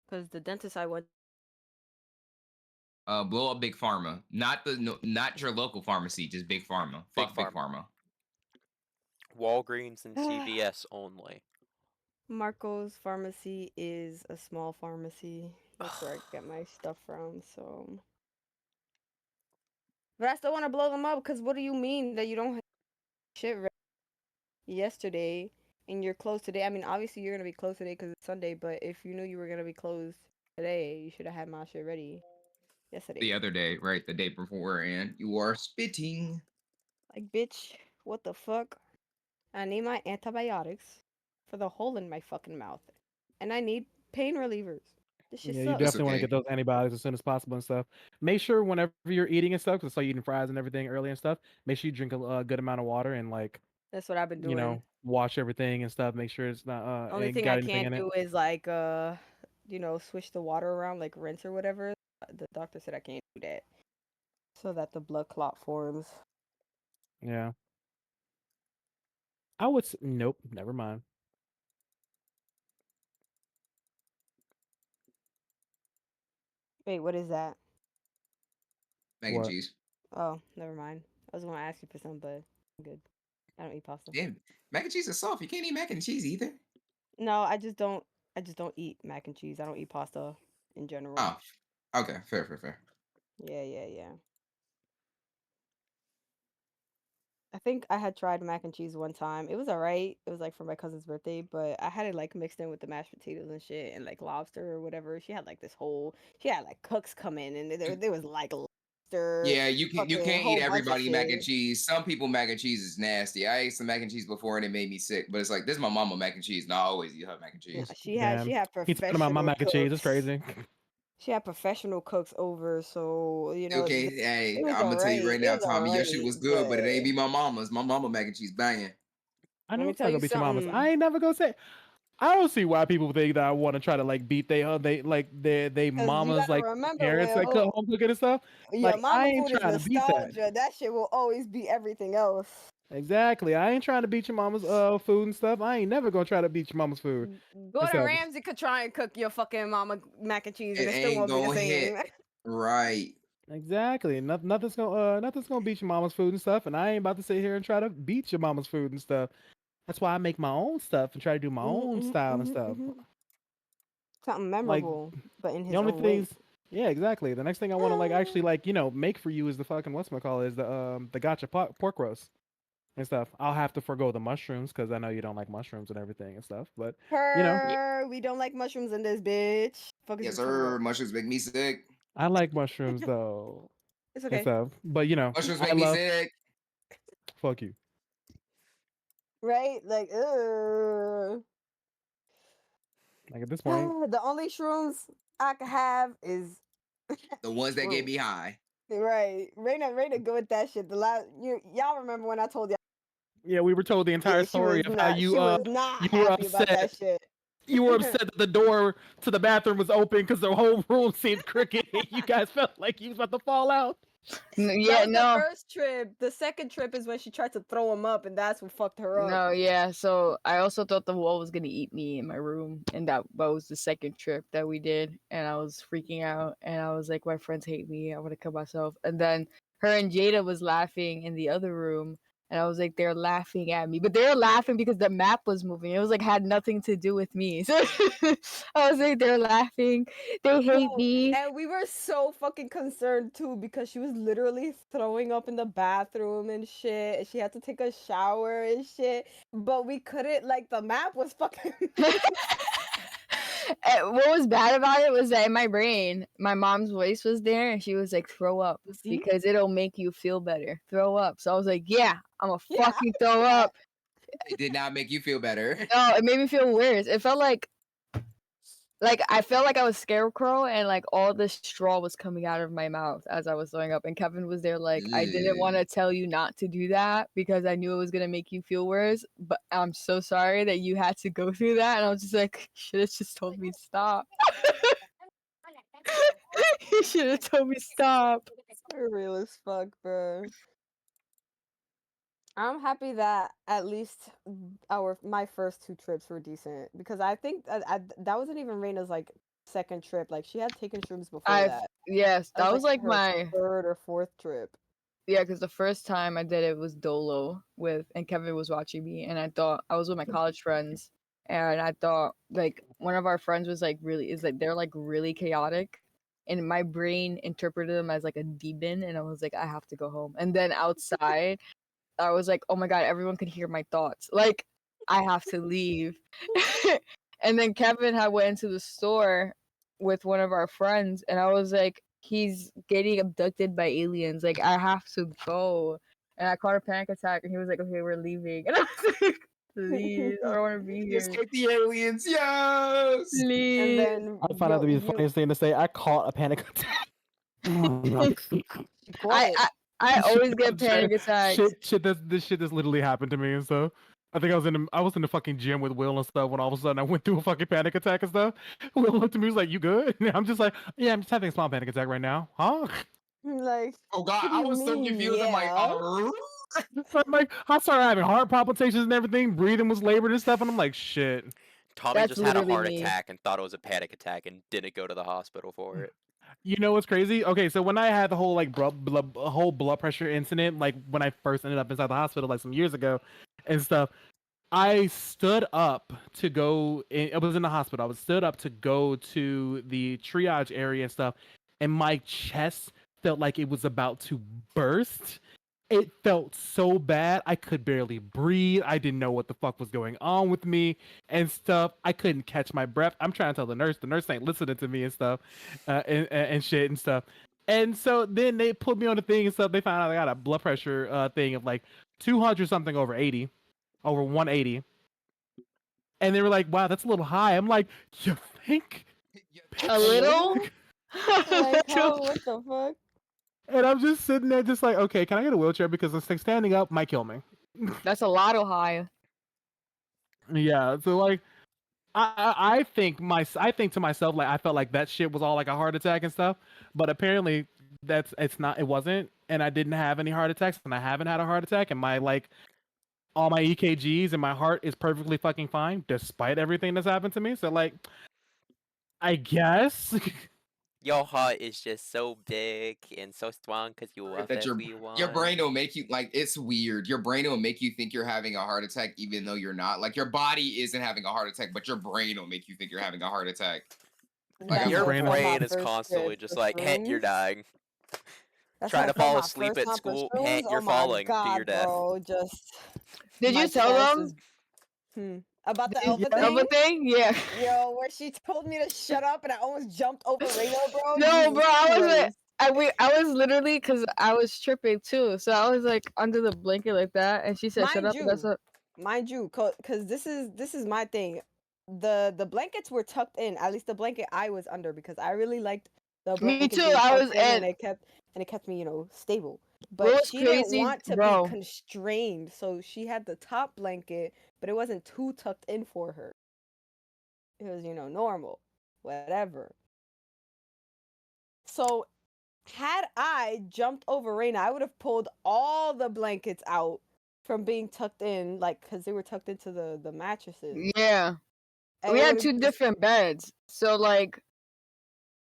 Cuz the dentist I went Blow up Big Pharma. Not your local pharmacy, just Big Pharma. Big Fuck Big Pharma. Pharma. Walgreens and CVS only. Marco's pharmacy is a small pharmacy. That's where I get my stuff from, so but I still want to blow them up cuz what do you mean that you don't have shit ready yesterday and you're closed today? I mean, obviously you're going to be closed today cuz it's Sunday, but if you knew you were going to be closed today, you should have had my shit ready yesterday. The other day, right? The day before, and you are spitting. Like, bitch, what the fuck? I need my antibiotics for the hole in my fucking mouth. And I need pain relievers. This shit yeah, you sucks. It's definitely want to okay. get those antibiotics as soon as possible and stuff. Make sure whenever you're eating and stuff, because I saw you eating fries and everything earlier and stuff, make sure you drink a good amount of water and like, That's what I've been doing. wash everything and stuff. Make sure it's not Only it thing I got anything can't in it. do is like switch the water around, like rinse or whatever. The doctor said I can't do that. So that the blood clot forms. Yeah, I would. Nope, never mind. Wait, what is that? Mac and What? cheese. Oh, never mind. I was gonna ask you for some, but I'm good. I don't eat pasta. Damn, mac and cheese is soft. You can't eat mac and cheese either. No, I just don't eat mac and cheese. I don't eat pasta in general. Oh, okay, fair. Yeah. I think I had tried mac and cheese one time. It was alright. It was like for my cousin's birthday, but I had it like mixed in with the mashed potatoes and shit and like lobster or whatever. She had like cooks come in and there was like lobster, Yeah, you fucking can't eat whole bunch of everybody mac and shit. cheese. Some people mac and cheese is nasty. I ate some mac and cheese before and it made me sick. But it's like this is my mama mac and cheese. And I always eat her mac and Nah, cheese. she Damn, had he talking about my professional mac and cheese. It's cooks. crazy. She had professional cooks over, so Okay, hey, it was I'm gonna tell you alright. right It now, was Tommy, your shit alright, was good, but it ain't but be my mama's. My mama mac and cheese banging. I let know me it's tell not gonna you beat your mama's. something. I ain't never gonna say. I don't see why people think that I want to try to like beat they Cause you mamas gotta like remember, parents that cook home cooking and stuff. your Like I mama ain't food is trying to beat that. nostalgia. That shit will always be everything else. Exactly. I ain't trying to beat your mama's food and stuff. I ain't never gonna try to beat your mama's food and Gordon stuff. Ramsay could try and cook your fucking mama mac and cheese, and It it still ain't won't be the gonna hit. same. Right. Exactly. Nothing's gonna beat your mama's food and stuff. And I ain't about to sit here and try to beat your mama's food and stuff. That's why I make my own stuff and try to do my own style and stuff. Something Like memorable, but in the his only own way. things, yeah, exactly. The next thing I want to like actually like make for you is the fucking whatchamacallit is the gotcha pork roast and stuff. I'll have to forgo the mushrooms because I know you don't like mushrooms and everything and stuff. But you know, Yeah. We don't like mushrooms in this bitch. fuck is Yes, you talking sir. about? Mushrooms make me sick. I like mushrooms though. It's And okay. stuff. But you know, Mushrooms I make me love sick. fuck you. Right? Like, Like at this point, the only shrooms I can have is The ones that get fruit. me high. Right. Raina go with that shit. Y'all remember when I told y'all yeah, we were told the entire story of how she was not you were happy about that upset. shit. You were upset that the door to the bathroom was open because the whole room seemed crooked. You guys felt like you was about to fall out. Yeah, That was no. the first trip. The second trip is when she tried to throw him up, and that's what fucked her up. No, yeah. So I also thought the wall was gonna eat me in my room, and that was the second trip that we did, and I was freaking out, and I was like, my friends hate me. I want to kill myself. And then her and Jada was laughing in the other room, and I was like, they're laughing at me, but they were laughing because the map was moving. It was like had nothing to do with me. So I was like, they're laughing. They hate No, me. and we were so fucking concerned too because she was literally throwing up in the bathroom and shit. And she had to take a shower and shit. But we couldn't, like, the map was fucking. What was bad about it was that in my brain, my mom's voice was there, and she was like, "Throw up See? because it'll make you feel better. Throw up." So I was like, "Yeah, I'm gonna Yeah, I fucking could see throw that. up." It did not make you feel better. No, it made me feel worse. It felt like I felt like I was scarecrow, and like all the straw was coming out of my mouth as I was throwing up. And Kevin was there, like, I didn't want to tell you not to do that because I knew it was gonna make you feel worse. But I'm so sorry that you had to go through that. And I was just like, should have just told me to stop. You should have told me stop. You're real as fuck, bro. I'm happy that at least my first two trips were decent because I think that wasn't even Reina's like second trip. Like she had taken shrooms before that. Yes, That that was was like like her my third or fourth trip. yeah, because the first time I did it was Dolo with, and Kevin was watching me, and I thought I was with my college friends, and I thought like one of our friends was like they're like really chaotic, and my brain interpreted them as like a demon, and I was like I have to go home, and then outside I was like oh my god everyone could hear my thoughts, like I have to leave, and then Kevin had went into the store with one of our friends, and I was like, he's getting abducted by aliens. Like, I have to go. And I caught a panic attack, and he was like, okay, we're leaving. And I was like, please, I don't want to be here. Escape the aliens, yes! And Please. then I found out to be the funniest thing to say. I caught a panic attack. she caught it. I always get panic attacks. This shit that's literally happened to me and stuff. I think I was in the fucking gym with Will and stuff when all of a sudden I went through a fucking panic attack and stuff. Will looked at me, he was like, "You good?" And I'm just like, "Yeah, I'm just having a small panic attack right now." Huh? Like, Oh god, what do I you was so mean, confused. I'm like, yeah? I'm like, I started having heart palpitations and everything. Breathing was labored and stuff, and I'm like, "Shit." Tommy That's just had a literally heart me. attack and thought it was a panic attack and didn't go to the hospital for it. You know what's crazy? Okay, so when I had the whole like whole blood pressure incident, like when I first ended up inside the hospital like some years ago, and stuff, I stood up to go. I was in the hospital. I was stood up to go to the triage area and stuff, and my chest felt like it was about to burst. It felt so bad. I could barely breathe. I didn't know what the fuck was going on with me and stuff. I couldn't catch my breath. I'm trying to tell the nurse. The nurse ain't listening to me and stuff, and shit and stuff. And so then they put me on the thing and stuff. They found out I got a blood pressure thing of like 200 something over 80, over 180. And they were like, "Wow, that's a little high." I'm like, "You think?" A little? Like, how? What the fuck? And I'm just sitting there, just like, "Okay, can I get a wheelchair because this thing standing up might kill me." That's a lotto high. Yeah, so like, I think to myself like I felt like that shit was all like a heart attack and stuff, but apparently it wasn't, and I didn't have any heart attacks, and I haven't had a heart attack, and my like all my EKGs and my heart is perfectly fucking fine despite everything that's happened to me. So like, I guess. Your heart is just so big and so strong because you love that everyone. your brain will make you like it's weird. Your brain will make you think you're having a heart attack even though you're not. Like your body isn't having a heart attack, but your brain will make you think you're having a heart attack. That's Your how I felt my brain is first constantly trip just for like, hey, you're shrooms. dying. That's Trying how I to felt fall my asleep first at time for school, shrooms. you're Oh my falling to god, your death. bro! Just Did my you tell chest them? is. About the The Elva Elva thing? thing? Yeah. Yo, where she told me to shut up and I almost jumped over Reno, bro. No, Jesus bro, I wasn't. Christ. I was literally because I was tripping too, so I was like under the blanket like that, and she said, "Shut up." And that's what. Mind you, because this is my thing. The blankets were tucked in. At least the blanket I was under, because I really liked the Me blanket too. being I was tucked in, at. and it kept me, stable. What But was she didn't crazy, want to be bro? constrained, so she had the top blanket, but it wasn't too tucked in for her. It was, normal, whatever. So had I jumped over Raina, I would have pulled all the blankets out from being tucked in, like, because they were tucked into the mattresses. Yeah, And we it had would've two just- different beds, so like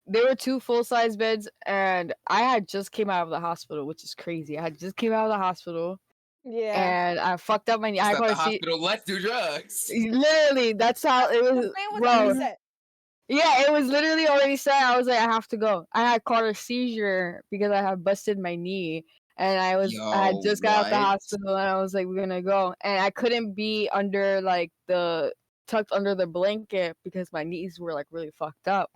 there were two full size beds, and I had just came out of the hospital, which is crazy. I had just came out of the hospital, Yeah. and I fucked up my knee. I It's not got the to see. hospital. Let's do drugs. Literally, that's how it The was, plan was bro. already set. Yeah, it was literally already set. I was like, I have to go. I had caught a seizure because I had busted my knee, and I had Yo, just got out the what? hospital, and I was like, we're gonna go, and I couldn't be under like the tucked under the blanket because my knees were like really fucked up.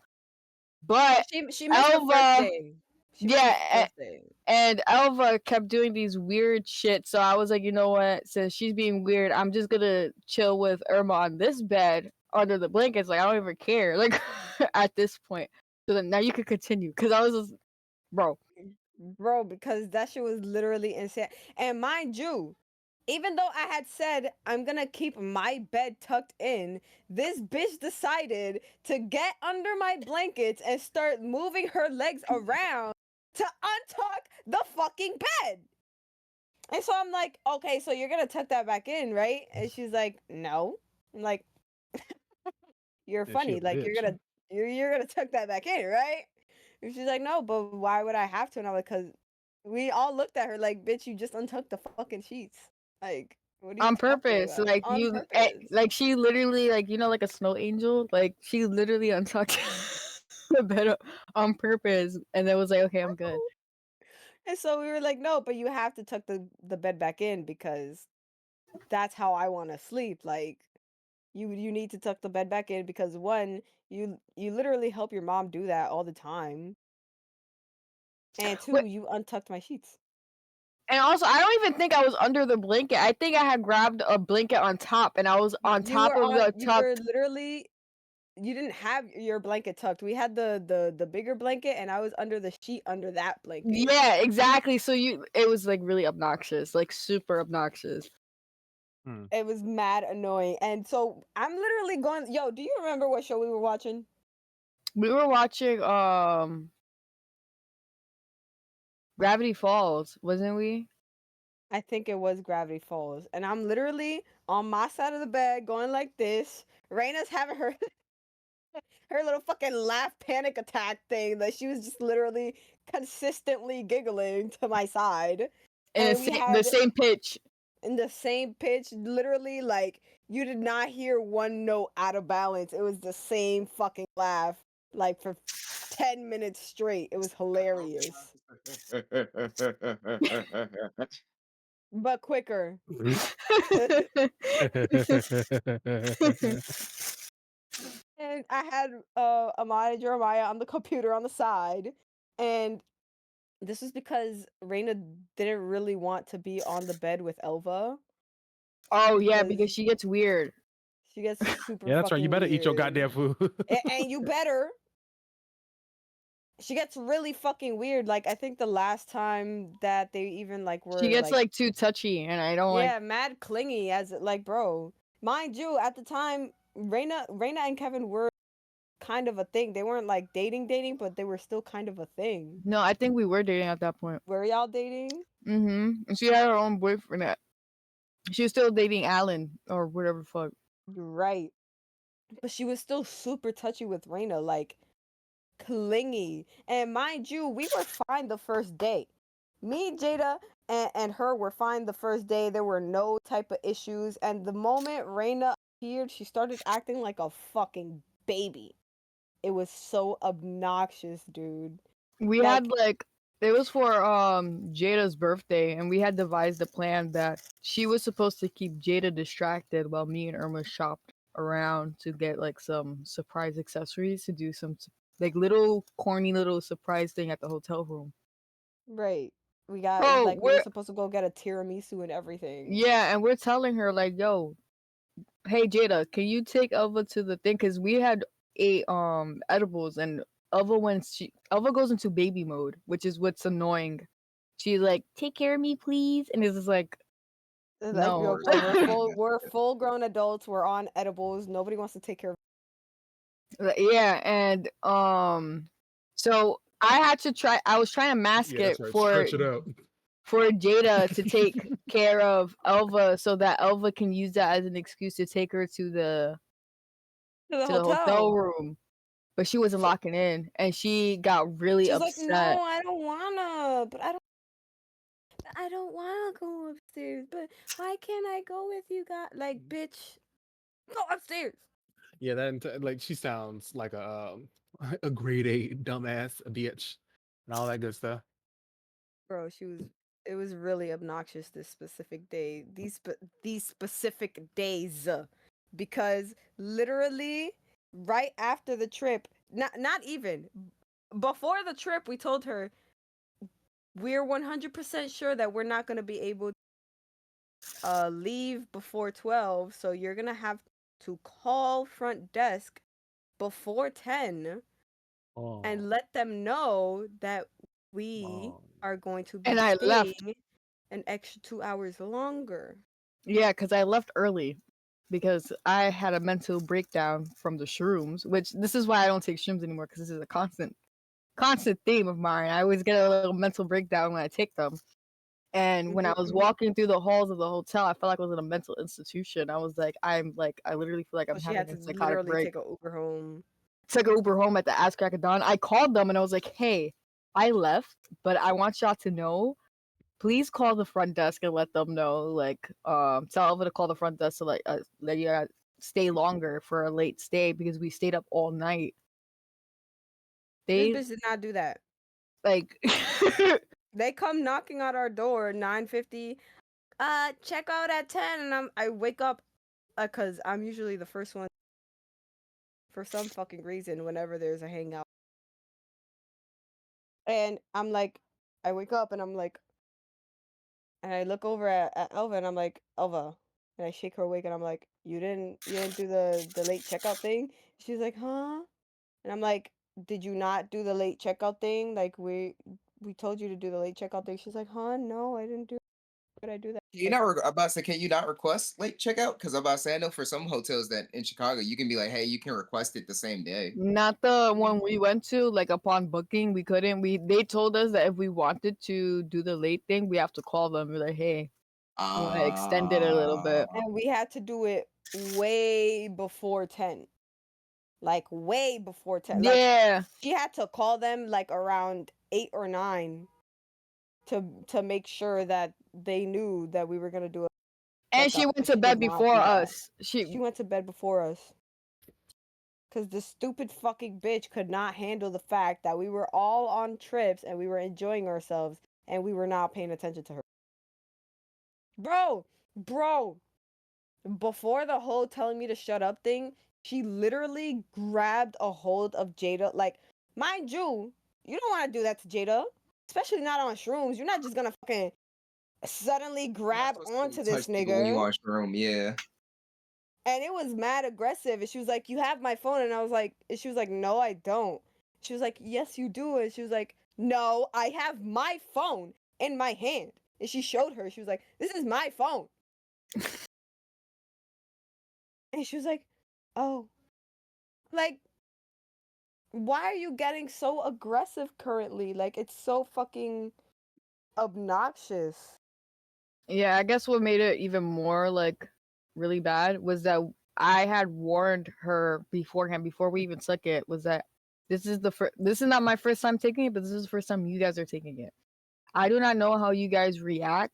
But She missed the first Elva, day. She missed yeah, the first day. and Elva kept doing these weird shit. So I was like, you know what? Since she's being weird, I'm just gonna chill with Irma on this bed under the blankets. Like I don't even care. Like at this point. So then now you can continue. Cause I was just, bro. Bro, because that shit was literally insane. And mind you, even though I had said I'm gonna keep my bed tucked in, this bitch decided to get under my blankets and start moving her legs around to untuck the fucking bed. And so I'm like, okay, so you're gonna tuck that back in, right? And she's like, no. I'm like, you're Yeah, she a funny. Like bitch. you're gonna tuck that back in, right? And she's like, no, but why would I have to? And I'm like, cause we all looked at her like, bitch, you just untucked the fucking sheets. Like, what are you On talking purpose. about? Like On you purpose. like she literally like like a snow angel. Like she literally untucked the bed on purpose and then was like, okay, I'm good. And so we were like, no, but you have to tuck the bed back in because that's how I want to sleep. Like, you need to tuck the bed back in because one, you literally help your mom do that all the time. And two, Wait, you untucked my sheets. and also, I don't even think I was under the blanket. I think I had grabbed a blanket on top, and I was on top of the You were tucked. literally, you didn't have your blanket tucked. We had the bigger blanket, and I was under the sheet under that blanket. Yeah, exactly. So it was like really obnoxious, like super obnoxious. It was mad annoying. And so I'm literally going, yo, do you remember what show we were watching? We were watching Gravity Falls, wasn't we? I think it was Gravity Falls. And I'm literally on my side of the bed going like this. Raina's having her her little fucking laugh panic attack thing that she was just literally consistently giggling to my side. And And we the had same pitch. in the same pitch, literally, like, you did not hear one note out of balance. It was the same fucking laugh, like, for 10 minutes straight. It was hilarious. But quicker. And I had Amaya and Jeremiah on the computer on the side. And this is because Reina didn't really want to be on the bed with Elva. Oh yeah, Because because she gets weird. she gets super Yeah, that's right. You fucking better eat your weird. goddamn food. And you better. She gets really fucking weird. Like, I think the last time that they even like were She gets like too touchy, and I don't like. yeah, mad clingy as like, bro. Mind you, at the time, Reina and Kevin were kind of a thing. They weren't like dating, but they were still kind of a thing. No, I think we were dating at that point. Were y'all dating? And she had her own boyfriend. She was still dating Alan or whatever the fuck. Right. But she was still super touchy with Reina, like clingy. And mind you, we were fine the first day. Me, Jada, and her were fine the first day. There were no type of issues. And the moment Reina appeared, she started acting like a fucking baby. It was so obnoxious, dude. We Like, had like It was for Jada's birthday, and we had devised a plan that she was supposed to keep Jada distracted while me and Irma shopped around to get like some surprise accessories to do some like little corny little surprise thing at the hotel room. Right. We got Bro, like we were we're supposed to go get a tiramisu and everything. yeah, and we're telling her like, yo, hey Jada, can you take Elva to the thing? Cause we had ate edibles and Elva goes into baby mode, which is what's annoying. She's like, take care of me, please, and it's just like, Like, no. yo, bro, we're full grown adults. We're on edibles. Nobody wants to take care of. Yeah, and so I was trying to mask Yeah, it that's right. for Stretch it out. Jada to take care of Elva so that Elva can use that as an excuse to take her to the To the hotel hotel. room. But she wasn't locking in, and she got really She's like, upset. no, I don't wanna, but I don't wanna go upstairs. But why can't I go with you guys? Like, bitch, go upstairs. Yeah, like she sounds like a grade A dumbass, a bitch, and all that good stuff. Bro, it was really obnoxious this specific day. These specific days, because literally right after the trip, not even before the trip, we told her we're 100% sure that we're not going to be able to leave before 12, so you're going to have to call front desk before 10 Oh, and let them know that we oh. are going to be And I left. staying an extra 2 hours longer. Yeah, because I left early because I had a mental breakdown from the shrooms, which this is why I don't take shrooms anymore because this is a constant theme of mine. I always get a little mental breakdown when I take them. And when I was walking through the halls of the hotel, I felt like I was in a mental institution. I was like, I literally feel like So I'm she had having to a psychotic literally break. take an Uber home. Took an Uber home at the ass crack of dawn. I called them and I was like, hey, I left, but I want y'all to know, please call the front desk and let them know, like, tell Elva to call the front desk to let you stay longer for a late stay because we stayed up all night. This They bitch did not do that. like They come knocking at our door 9:50. Check out at 10, and I wake up, cause I'm usually the first one for some fucking reason whenever there's a hangout. And I'm like, I wake up and I'm like, and I look over at Elva and I'm like, Elva, and I shake her awake and I'm like, you didn't do the late checkout thing? She's like, huh? And I'm like, did you not do the late checkout thing? Like we told you to do the late checkout thing. She's like, huh? No, I didn't do. Did I do that? You not I'm about to say, can you not request late checkout? Because I'm about to say, I know for some hotels that in Chicago, you can be like, hey, you can request it the same day. not the one we went to. Like upon booking, we couldn't. They told us that if we wanted to do the late thing, we have to call them. We're like, hey, you want to extend it a little bit. And we had to do it way before 10. Like way before 10. Like Yeah, she had to call them like around 8 or 9 to make sure that they knew that we were gonna do it. and she went to bed before us. She went to bed before us. Cause the stupid fucking bitch could not handle the fact that we were all on trips and we were enjoying ourselves and we were not paying attention to her. Bro, before the whole telling me to shut up thing, she literally grabbed a hold of Jada. Like, mind you, you don't want to do that to Jada, especially not on shrooms. You're not just gonna fucking suddenly grab onto this Touch people when you nigga. on shroom, yeah. And it was mad aggressive. And she was like, you have my phone. And I was like, and she was like, no, I don't. She was like, yes, you do. And she was like, no, I have my phone in my hand. And she showed her. She was like, this is my phone. And she was like, oh. Like, why are you getting so aggressive currently? Like, it's so fucking obnoxious. yeah. I guess what made it even more like really bad was that I had warned her beforehand before we even took it. Was that this is not my first time taking it, but this is the first time you guys are taking it. I do not know how you guys react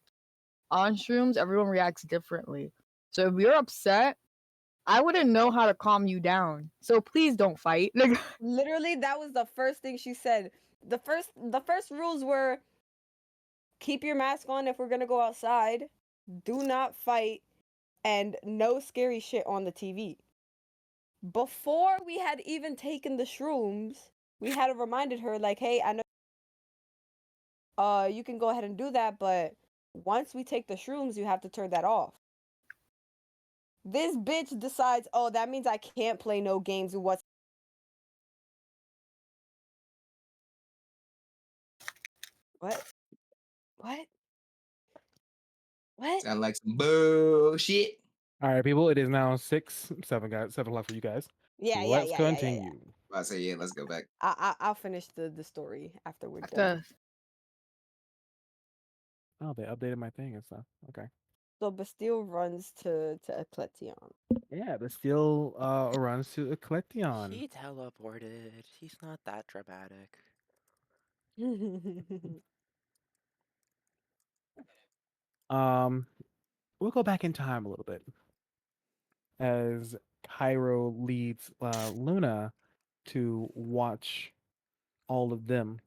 on shrooms. Everyone reacts differently. So if you're upset, I wouldn't know how to calm you down. So please don't fight. Literally, that was the first thing she said. the first rules were keep your mask on if we're gonna go outside, do not fight, and no scary shit on the TV. Before we had even taken the shrooms, we had reminded her like, hey, I know you can go ahead and do that, but once we take the shrooms, you have to turn that off. This bitch decides, oh, that means I can't play no games with what's what? What? What? Sound like some bullshit. All right, people. It is now 7 o'clock for you guys. Yeah, yeah, Let's yeah, yeah, yeah, yeah. continue. I say yeah. Let's go back. I'll finish the story after we're done. After Oh, they updated my thing and stuff. Okay. So Bastille runs to Ecletion. Yeah, but still runs to Ecletion. He teleported. He's not that dramatic. We'll go back in time a little bit as Cairo leads Luna to watch all of them.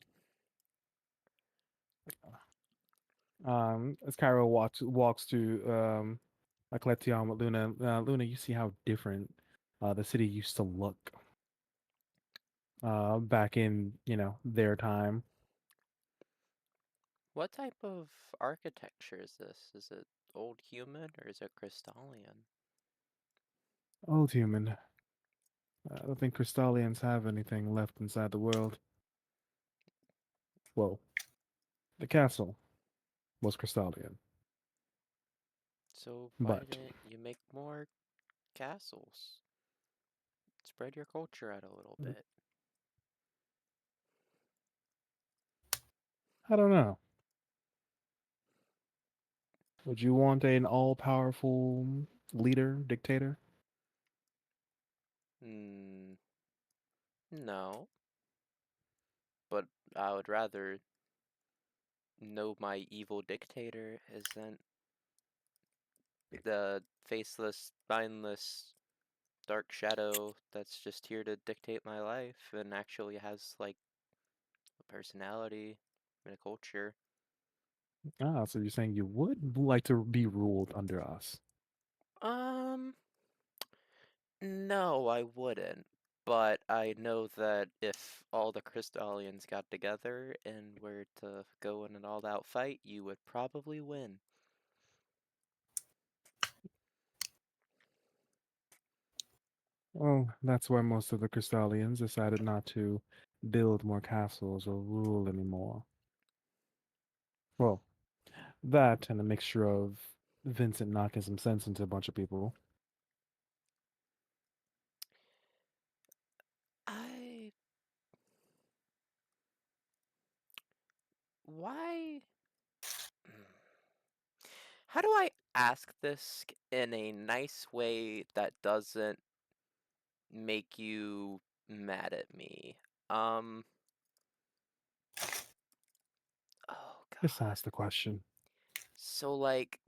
As Cairo walks to Ecletion with Luna. Luna, you see how different the city used to look back in their time. What type of architecture is this? Is it old human or is it Crystalian? Old human. I don't think Crystalians have anything left inside the world. Well, the castle was Crystallian, So why but didn't you make more castles? Spread your culture out a little bit. I don't know. Would you want an all-powerful leader, dictator? Hmm. No. But I would rather know my evil dictator isn't the faceless, mindless, dark shadow that's just here to dictate my life and actually has, like, a personality and a culture. Ah, so you're saying you would like to be ruled under us? Um, no, I wouldn't. But I know that if all the Crystallians got together and were to go in an all-out fight, you would probably win. Well, that's why most of the Crystallians decided not to build more castles or rule anymore. Well, that and a mixture of Vincent knocking some sense into a bunch of people. I... Why? How do I ask this in a nice way that doesn't make you mad at me? Oh Just God. ask the question. So, like,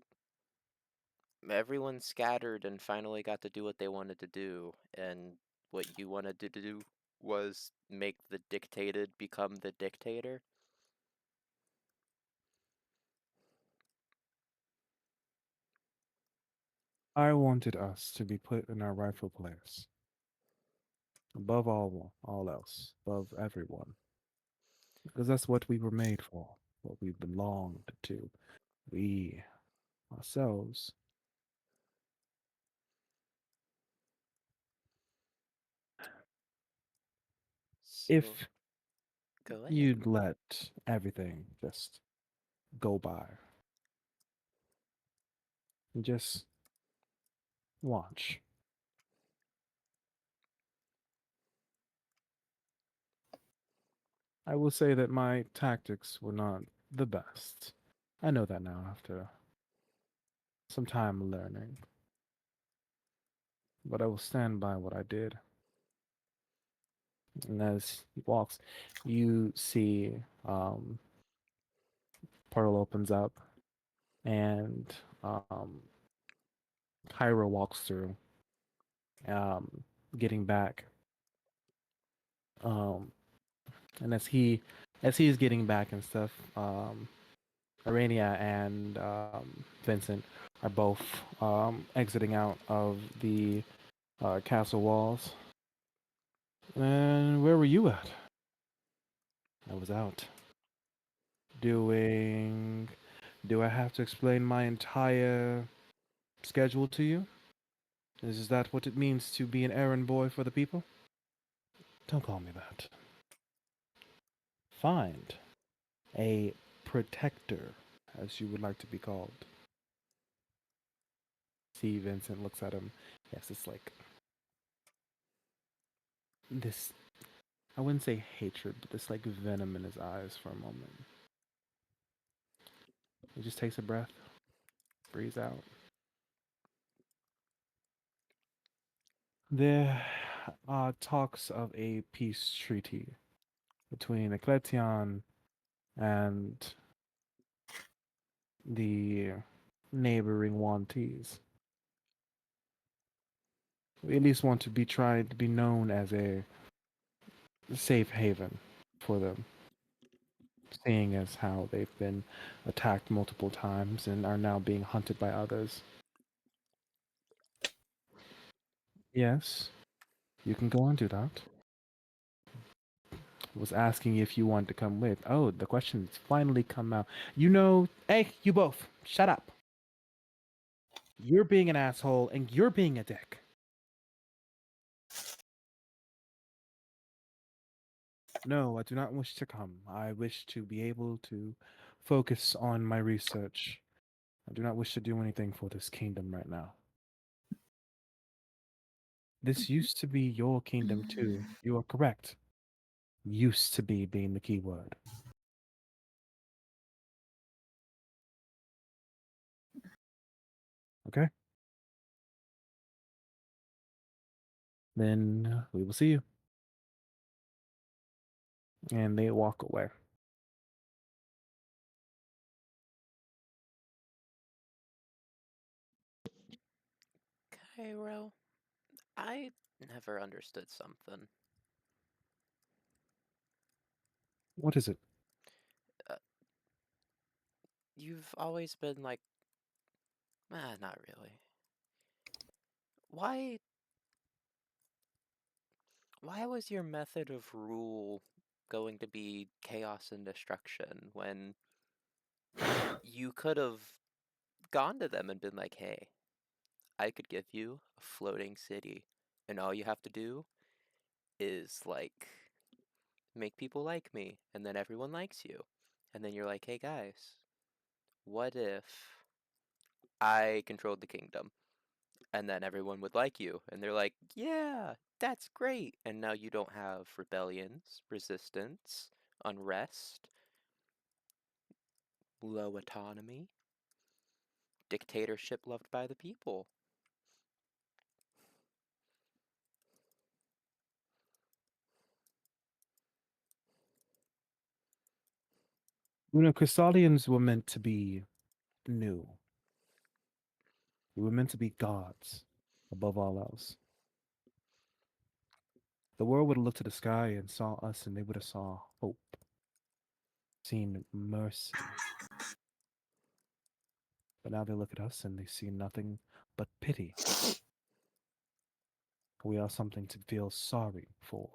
everyone scattered and finally got to do what they wanted to do, and what you wanted to do was make the dictated become the dictator? I wanted us to be put in our rightful place, above all else, above everyone, because that's what we were made for, what we belonged to. We ourselves. So, If go ahead. you'd let everything just go by, and just watch. I will say that my tactics were not the best. I know that now after some time learning. But I will stand by what I did. And as he walks, you see portal opens up and Kyra walks through, getting back. Um, and as he as he's getting back and stuff, Arania and Vincent are both exiting out of the castle walls. And where were you at? I was out doing. Do I have to explain my entire schedule to you? Is that what it means to be an errand boy for the people? Don't call me that. Find a protector, as you would like to be called. See, Vincent looks at him. Yes, it's like this. I wouldn't say hatred, but this like venom in his eyes for a moment. He just takes a breath, breathes out. There are talks of a peace treaty between Ecletion and the neighboring Wanties. We at least want to be tried to be known as a safe haven for them, seeing as how they've been attacked multiple times and are now being hunted by others. Yes, you can go and do that. Was asking if you want to come with. Oh, the question's finally come out. You know, hey, you both, shut up. You're being an asshole and you're being a dick. No, I do not wish to come. I wish to be able to focus on my research. I do not wish to do anything for this kingdom right now. This used to be your kingdom too. You are correct. Used to be being the key word. Okay? Then we will see you. And they walk away. Cairo, I never understood something. What is it? Uh, you've always been like, not really. Why? Why was your method of rule going to be chaos and destruction when you could have gone to them and been like, hey, I could give you a floating city, and all you have to do is like make people like me, and then everyone likes you. And then you're like, hey guys, what if I controlled the kingdom? And then everyone would like you, and they're like, yeah, that's great. And now you don't have rebellions, resistance, unrest, low autonomy, dictatorship loved by the people. You know, Crystalians were meant to be new. We were meant to be gods above all else. The world would have looked to the sky and saw us, and they would have saw hope, seen mercy. But now they look at us and they see nothing but pity. We are something to feel sorry for.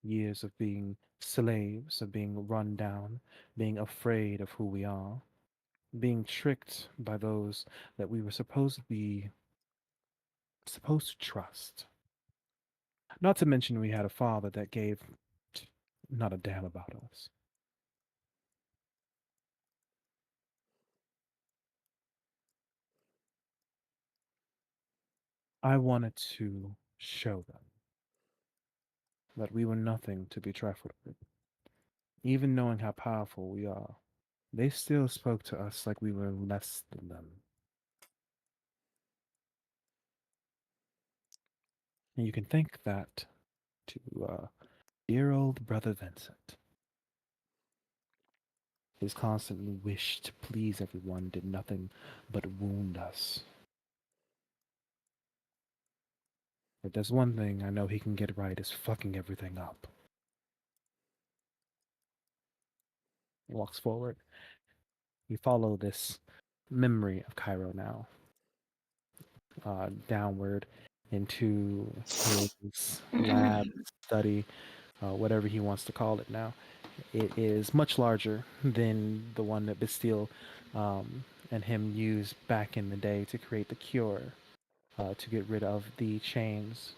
Years of being slaves, of being run down, being afraid of who we are, being tricked by those that we were supposed to trust. Not to mention we had a father that gave not a damn about us. I wanted to show them that we were nothing to be trifled with. Even knowing how powerful we are, they still spoke to us like we were less than them. And you can thank that to dear old brother Vincent. His constantly wish to please everyone did nothing but wound us. If there's one thing I know he can get right is fucking everything up. He walks forward. You follow this memory of Cairo now, downward into his lab, study, whatever he wants to call it now. It is much larger than the one that Bastille and him used back in the day to create the cure, to get rid of the chains.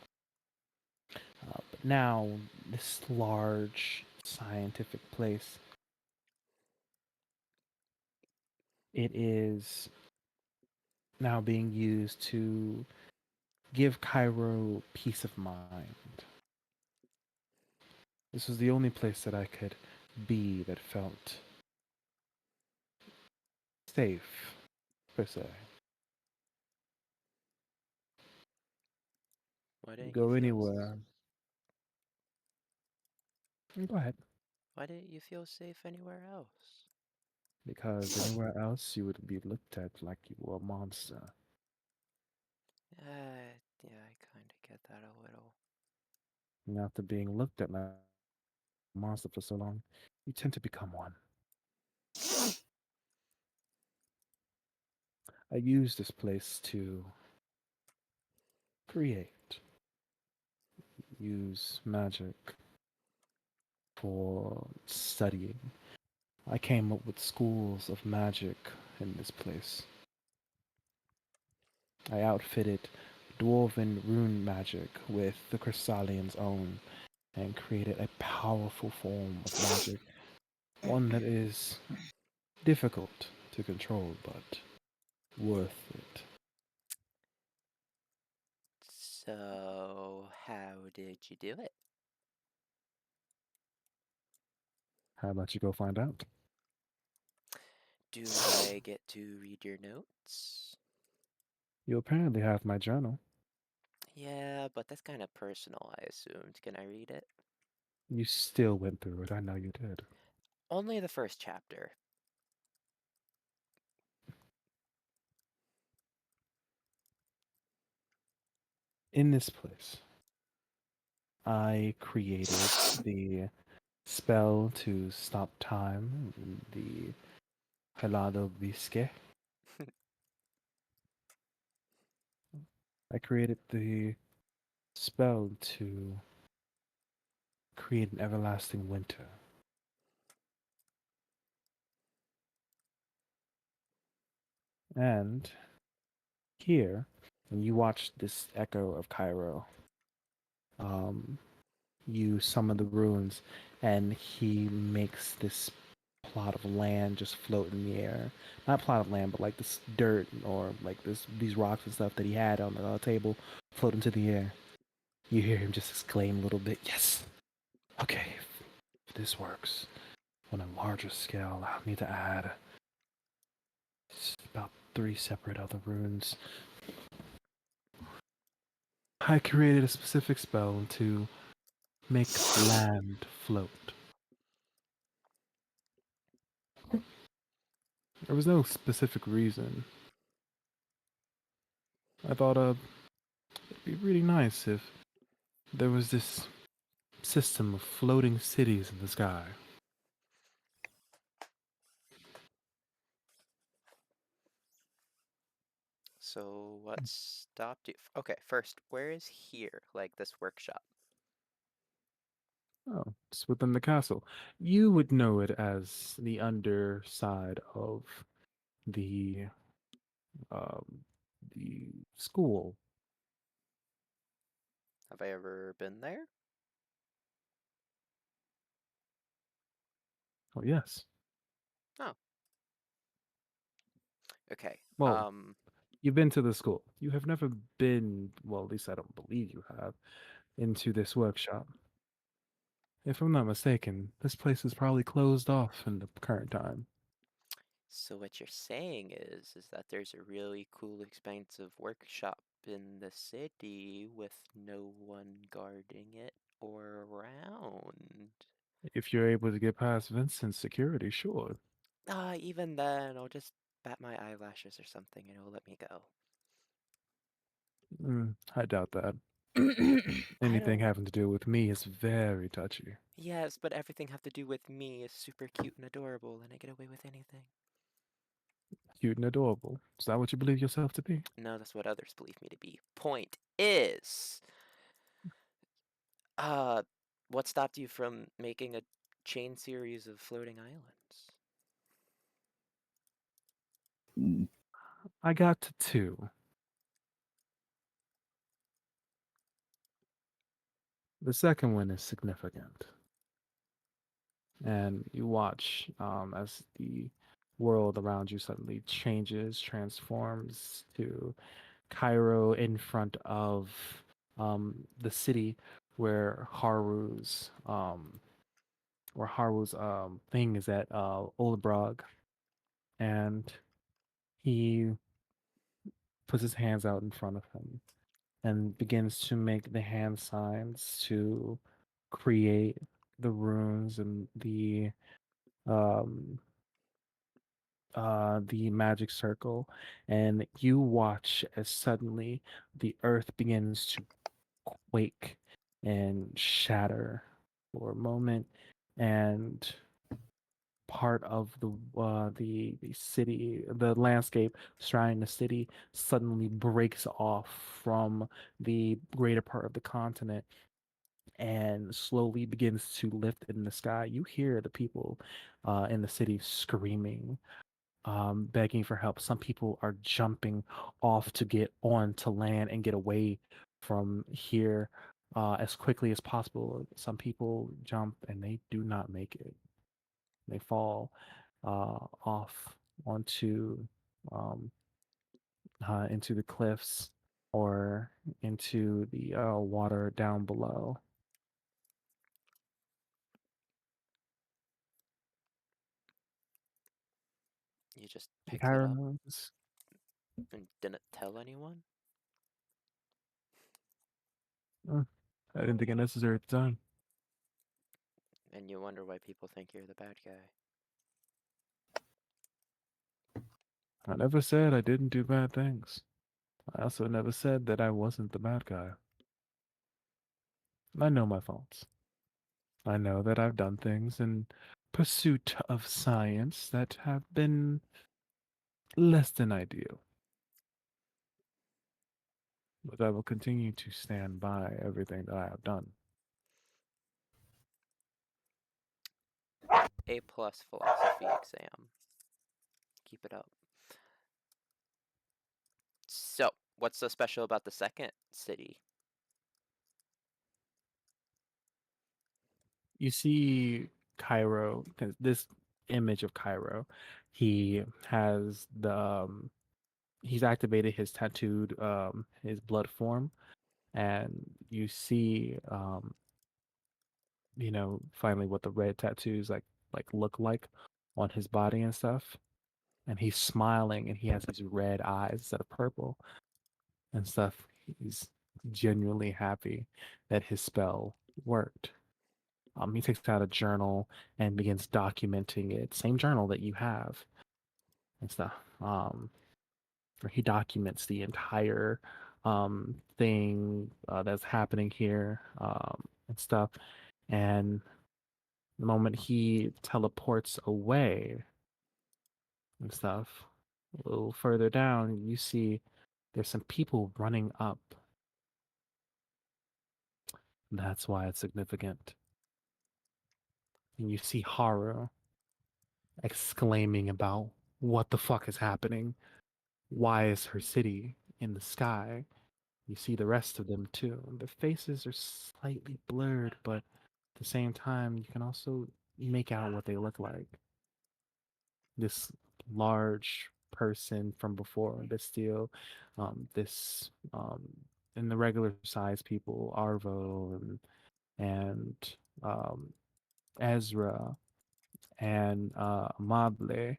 But now, this large scientific place, it is now being used to give Cairo peace of mind. This was the only place that I could be that felt safe, per se. Why didn't you Go feel anywhere. Go ahead. why didn't you feel safe anywhere else? Because anywhere else you would be looked at like you were a monster. Yeah, I kinda get that a little. And after being looked at like a monster for so long, you tend to become one. I use this place to create, use magic for studying. I came up with schools of magic in this place. I outfitted dwarven rune magic with the Crystalians' own and created a powerful form of magic, one that is difficult to control but worth it. So, how did you do it? How about you go find out? Do I get to read your notes? You apparently have my journal. Yeah, but that's kind of personal, I assumed. Can I read it? You still went through it. I know you did. Only the first chapter. In this place, I created the spell to stop time, the Helado Bisque. I created the spell to create an everlasting winter. And here, when you watch this echo of Cairo, um, you summon the ruins, and he makes this plot of land just float in the air. Not plot of land, but like this dirt or like these rocks and stuff that he had on the table float into the air. You hear him just exclaim a little bit, "Yes, okay, if this works on a larger scale, I'll need to add about 3 separate other runes." I created a specific spell to make land float. There was no specific reason. I thought it'd be really nice if there was this system of floating cities in the sky. So, what stopped you? Okay, first, where is here? Like this workshop? Oh, it's within the castle. You would know it as the underside of the um the school. Have I ever been there? Oh yes. Oh, okay. Well, you've been to the school. You have never been, well, at least I don't believe you have, into this workshop. If I'm not mistaken, this place is probably closed off in the current time. So what you're saying is that there's a really cool, expensive workshop in the city with no one guarding it or around. If you're able to get past Vincent's security, sure. Even then, I'll just bat my eyelashes or something and it'll let me go. I doubt that. Anything don't. having to do with me is very touchy. Yes, but everything have to do with me is super cute and adorable, and I get away with anything. Cute and adorable. Is that what you believe yourself to be? No, that's what others believe me to be. Point is, uh, what stopped you from making a chain series of floating islands? I got to two. The second one is significant. And you watch as the world around you suddenly changes, transforms to Cairo in front of the city where Haru's thing is at Olabrog, and he puts his hands out in front of him and begins to make the hand signs to create the runes and um the magic circle, and you watch as suddenly the earth begins to quake and shatter for a moment, and part of the city, the landscape surrounding the city, suddenly breaks off from the greater part of the continent and slowly begins to lift in the sky. You hear the people in the city screaming, begging for help. Some people are jumping off to get on to land and get away from here as quickly as possible. Some people jump and they do not make it. They fall off onto um, into the cliffs or into the water down below. You just The picked it up Chiron and didn't tell anyone? I didn't think it necessary at the time. And you wonder why people think you're the bad guy. I never said I didn't do bad things. I also never said that I wasn't the bad guy. I know my faults. I know that I've done things in pursuit of science that have been less than ideal. But I will continue to stand by everything that I have done. A plus philosophy exam. Keep it up. So, what's so special about the second city? You see Cairo, this image of Cairo, he has he's activated his tattooed his blood form, and you see finally what the red tattoos look like on his body and stuff. And he's smiling and he has these red eyes instead of purple and stuff. He's genuinely happy that his spell worked. He takes out a journal and begins documenting it. Same journal that you have and stuff. Where he documents the entire thing that's happening here and stuff. And the moment he teleports away and stuff, a little further down, you see there's some people running up. That's why it's significant. And you see Haru exclaiming about what the fuck is happening? Why is her city in the sky? You see the rest of them too. Their faces are slightly blurred, but at the same time, you can also make out what they look like. This large person from before, this and the regular size people, Arvo and Ezra and Amable.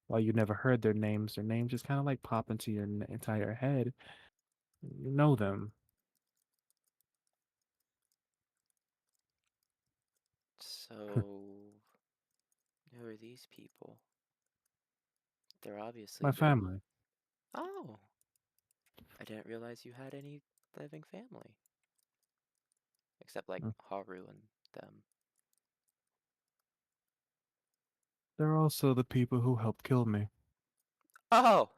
While you never heard their names just kind of like pop into your entire head. You know them. So, who are these people? They're obviously My very. family. Oh, I didn't realize you had any living family. Except like Mm. Haru and them. They're also the people who helped kill me. Oh!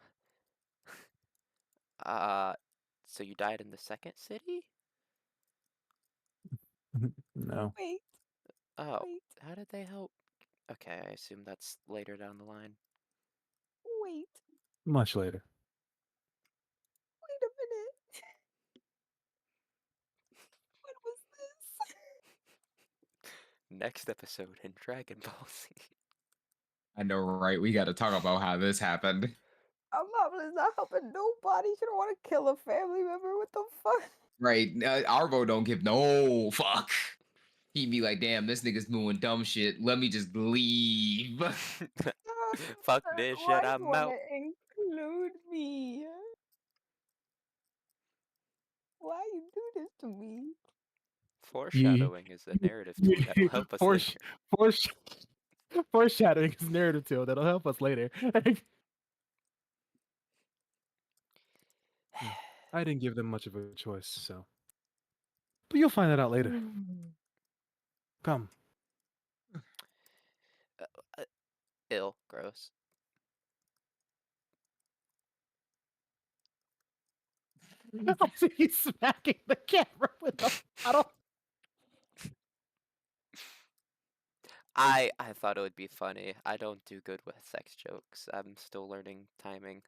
Uh, so you died in the second city? No, Wait, Oh, wait, how did they help? Okay, I assume that's later down the line. wait, much later. wait a minute. What was this? Next episode in Dragon Ball Z. I know, right? We got to talk about how this happened. Mom is not helping nobody. She don't want to kill a family member. What the fuck? Right? Arvo don't give no fuck. He'd be like, damn, this nigga's doing dumb shit. Let me just leave. Fuck this Why shit, you I'm wanna out. include me? Why you do this to me? Ye, Foreshadowing is a narrative tool that'll help us Foresh- later. foresh- foreshadowing is narrative tool that'll help us later. I didn't give them much of a choice, so. But you'll find that out later. Come. Uh, Ill, gross. I see you smacking the camera with the bottle. I thought it would be funny. I don't do good with sex jokes. I'm still learning timing.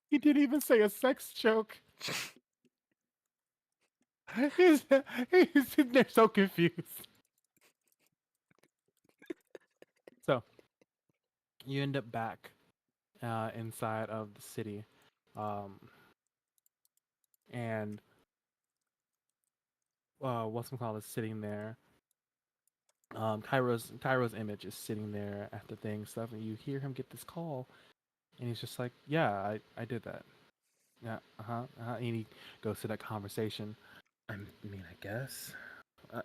He didn't even say a sex joke. He's, he's sitting there so confused. So, you end up back inside of the city. And what's is sitting there. Kairo's image is sitting there at the thing stuff, and you hear him get this call, and he's just like, "Yeah, I did that. Yeah, And he goes to that conversation. I mean, I guess. Uh,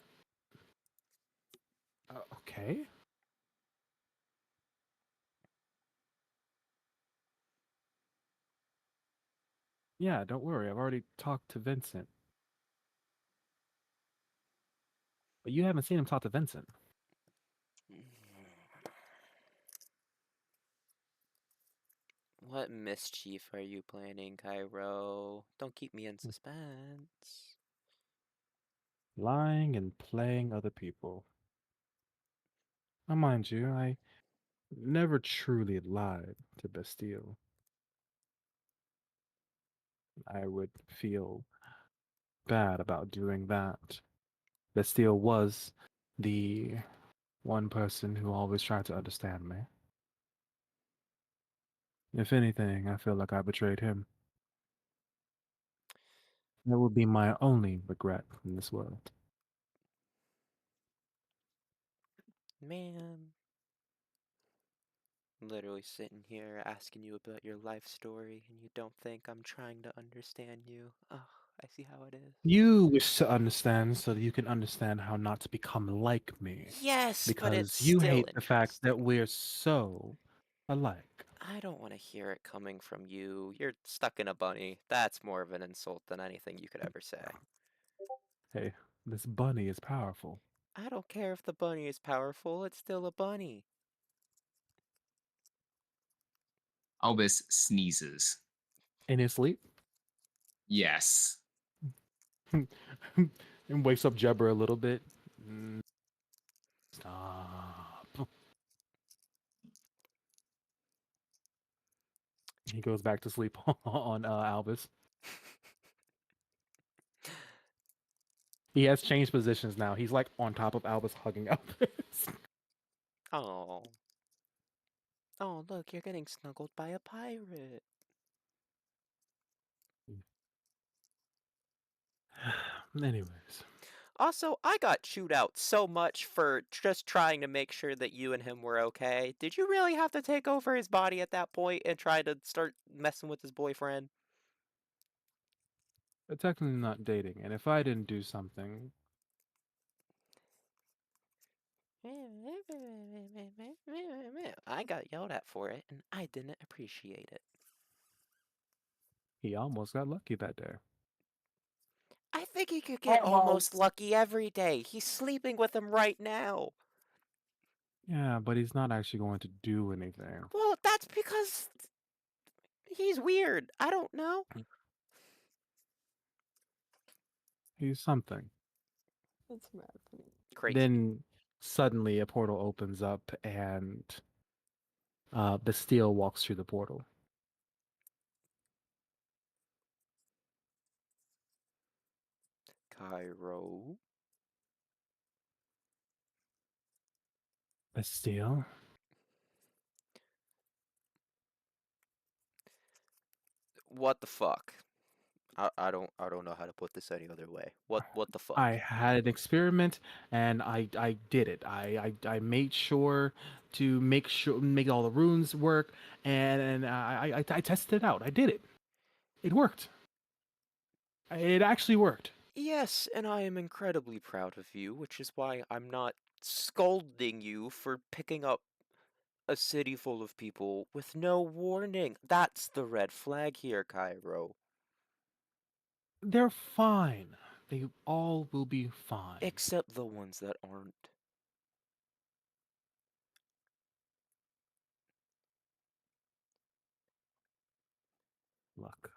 okay. Yeah, don't worry. I've already talked to Vincent, but you haven't seen him talk to Vincent. What mischief are you planning, Cairo? Don't keep me in suspense. Lying and playing other people. Now, mind you, I never truly lied to Bastille. I would feel bad about doing that. Bastille was the one person who always tried to understand me. If anything, I feel like I betrayed him. That would be my only regret in this world. Man. I'm literally sitting here asking you about your life story, and you don't think I'm trying to understand you. Oh, I see how it is. You wish to understand so that you can understand how not to become like me. Yes, but it's Because you still hate the fact that interesting. we're so alike. I don't want to hear it coming from you. You're stuck in a bunny. That's more of an insult than anything you could ever say. Hey, this bunny is powerful. I don't care if the bunny is powerful, it's still a bunny. Albus sneezes. In his sleep? Yes. And wakes up Jebber a little bit. Stop. He goes back to sleep on Albus. He has changed positions now. He's like on top of Albus hugging Albus. Oh. Oh, look, you're getting snuggled by a pirate. Anyways. Also, I got chewed out so much for just trying to make sure that you and him were okay. Did you really have to take over his body at that point and try to start messing with his boyfriend? They're technically not dating, and if I didn't do something, I got yelled at for it, and I didn't appreciate it. he almost got lucky that day. I think he could get almost Almost. lucky every day. He's sleeping with him right now. Yeah, but he's not actually going to do anything. Well, that's because he's weird. I don't know. He's something. It's mad funny. Crazy. Then suddenly a portal opens up and Bastille walks through the portal. Cairo. Bastille? What the fuck? I don't know how to put this any other way. What the fuck? I had an experiment and I did it. I made sure to make all the runes work and I tested it out. I did it. It worked. It actually worked. Yes, and I am incredibly proud of you, which is why I'm not scolding you for picking up a city full of people with no warning. That's the red flag here, Cairo. They're fine. They all will be fine. Except the ones that aren't. Look,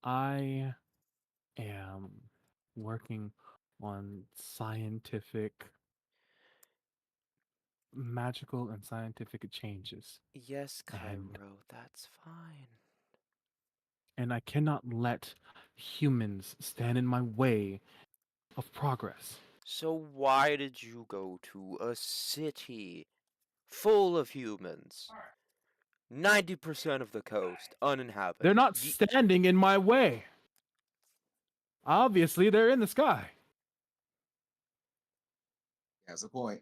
I am working on magical and scientific changes. Yes, And Cairo, that's fine. I cannot let humans stand in my way of progress. So why did you go to a city full of humans? 90% of the coast They're uninhabited. not standing in my way. Obviously, they're in the sky. That's a point.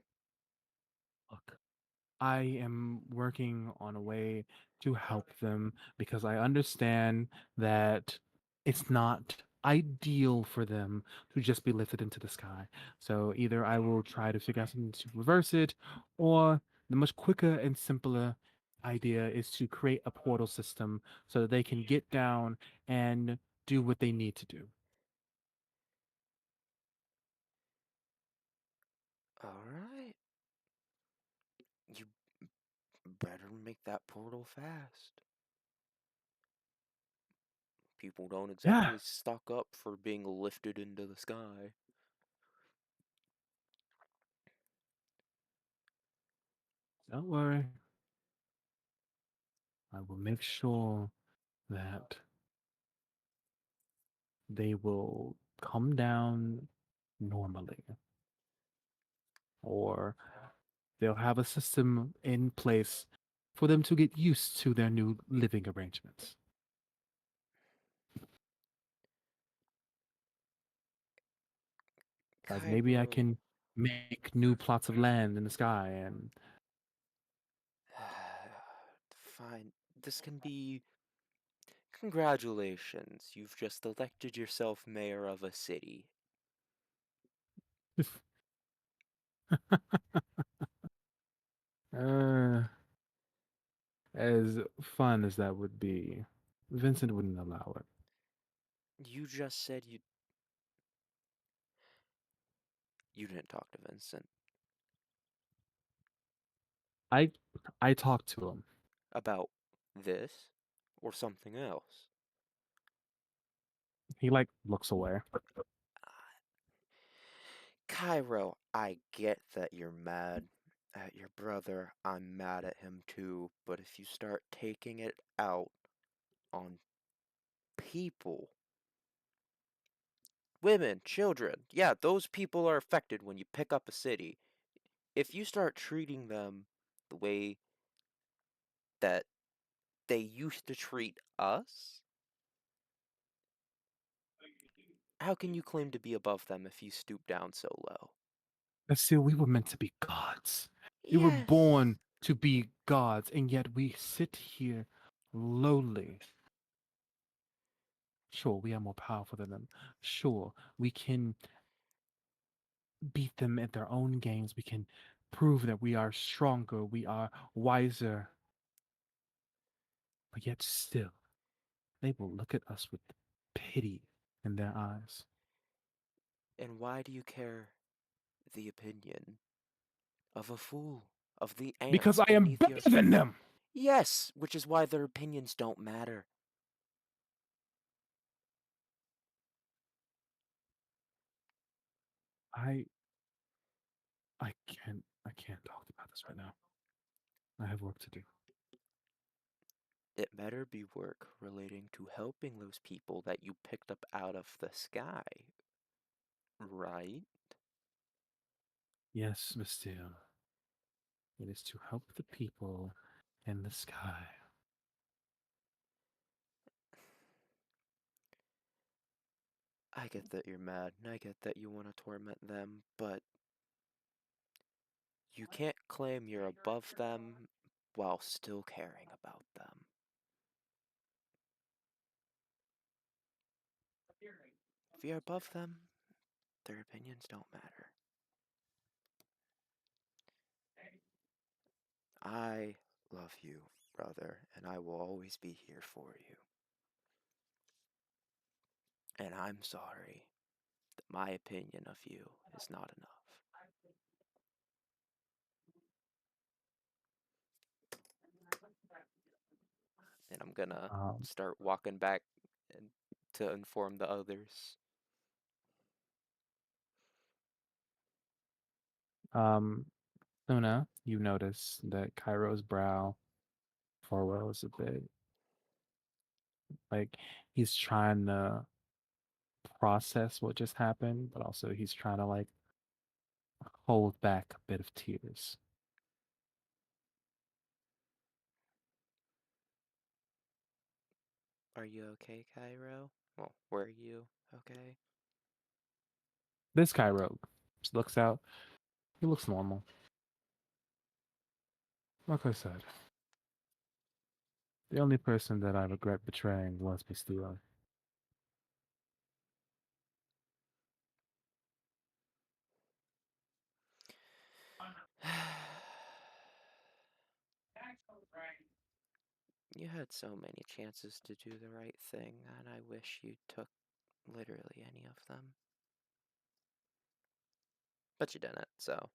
Look, I am working on a way to help them because I understand that it's not ideal for them to just be lifted into the sky. So either I will try to figure out something to reverse it, or the much quicker and simpler idea is to create a portal system so that they can get down and do what they need to do. Alright. You better make that portal fast. People don't Yeah, exactly stock up for being lifted into the sky. don't worry. I will make sure that they will come down normally, or they'll have a system in place for them to get used to their new living arrangements. Like maybe I Cairo. can make new plots of land in the sky and Fine. This can be. Congratulations, you've just elected yourself mayor of a city. uh, as fun as that would be, Vincent wouldn't allow it. You just said you didn't talk to Vincent I I talked to him. about this or something else. He like looks away. Cairo, I get that you're mad at your brother. I'm mad at him too. But if you start taking it out on people, women, children, yeah, those people are affected when you pick up a city. If you start treating them the way that they used to treat us, how can you claim to be above them if you stoop down so low? But still, we were meant to be gods. We were Yes. born to be gods, and yet we sit here lowly. Sure, we are more powerful than them. Sure, we can beat them at their own games. We can prove that we are stronger, we are wiser. But yet still, they will look at us with pity in their eyes. And why do you care the opinion of a fool, of the Because ants I am beneath your... better than them! Yes, which is why their opinions don't matter. I I can't talk about this right now. I have work to do. It better be work relating to helping those people that you picked up out of the sky, right? Yes, Bastille. It is to help the people in the sky. I get that you're mad, and I get that you want to torment them, but you can't claim you're above them while still caring about them. If you're above them, their opinions don't matter. I love you, brother, and I will always be here for you. And I'm sorry that my opinion of you is not enough. And I'm gonna Um, start walking back and to inform the others. um, Luna, you notice that Cairo's brow furrows a bit. Like he's trying to process what just happened, but also he's trying to like hold back a bit of tears. Are you okay, Cairo? Well, were you okay? This Cairo just looks out. He looks normal. Like I said, the only person that I regret betraying was Bastille. You had so many chances to do the right thing, and I wish you took literally any of them. But you didn't, so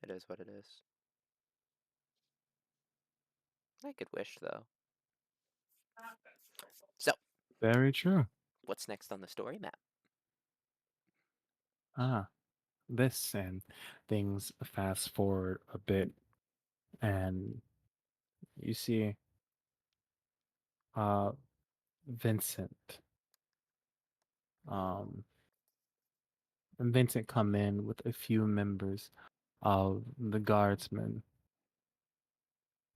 it is what it is. I could wish, though. So, Very true. what's next on the story map? Ah, this and things fast forward a bit, and you see uh Vincent. Um Vincent come in with a few members of the guardsmen.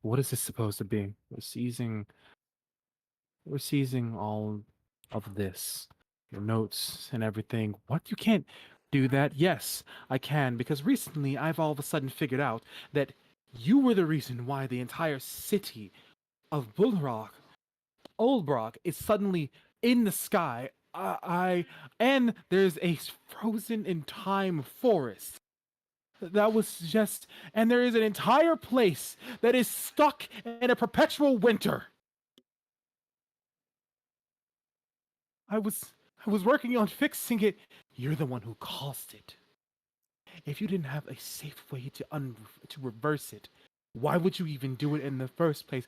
What is this supposed to be? We're seizing all of this. Your notes and everything. What? You can't do that? Yes, I can, because recently I've all of a sudden figured out that you were the reason why the entire city of Bullrock, Oldbrock, is suddenly in the sky. And there's a frozen in time forest. That was just, and there is an entire place that is stuck in a perpetual winter. I was I was working on fixing it. You're the one who caused it. If you didn't have a safe way to reverse it, why would you even do it in the first place?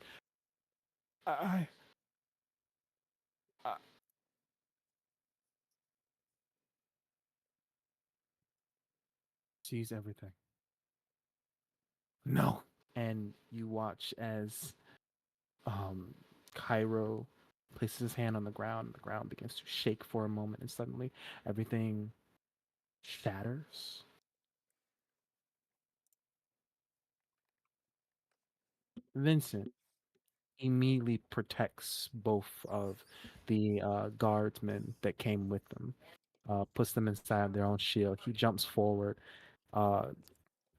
I, I Seize everything. No. And you watch as Cairo places his hand on the ground. The ground begins to shake for a moment, and suddenly everything shatters. Vincent immediately protects both of the guardsmen that came with them, puts them inside their own shield. He jumps forward, uh,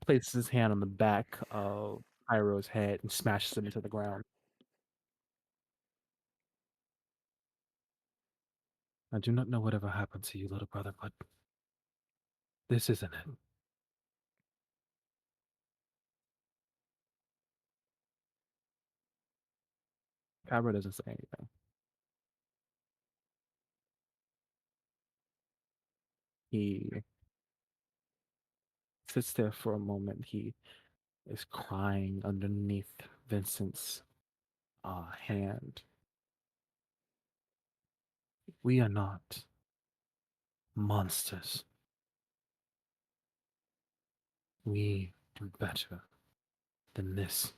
places his hand on the back of Pyro's head, and smashes him into the ground. I do not know whatever happened to you, little brother, but this isn't it. Pyro doesn't say anything. He sits there for a moment. He is crying underneath Vincent's hand. We are not monsters. We do better than this.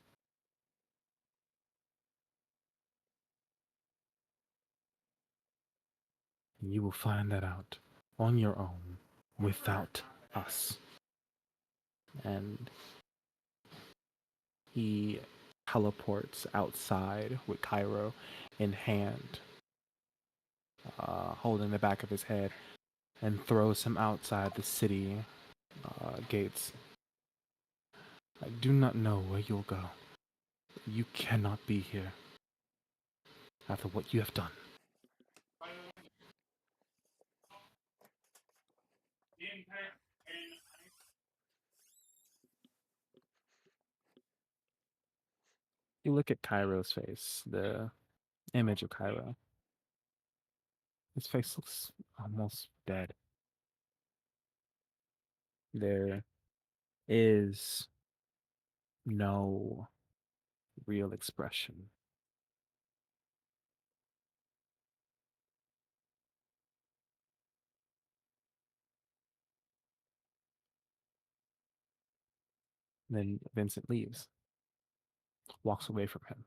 And you will find that out on your own without us. And he teleports outside with Cairo in hand, holding the back of his head, and throws him outside the city gates. I do not know where you'll go. You cannot be here after what you have done. You look at Cairo's face, the image of Cairo. His face looks almost dead. There is no real expression. Then Vincent leaves, walks away from him.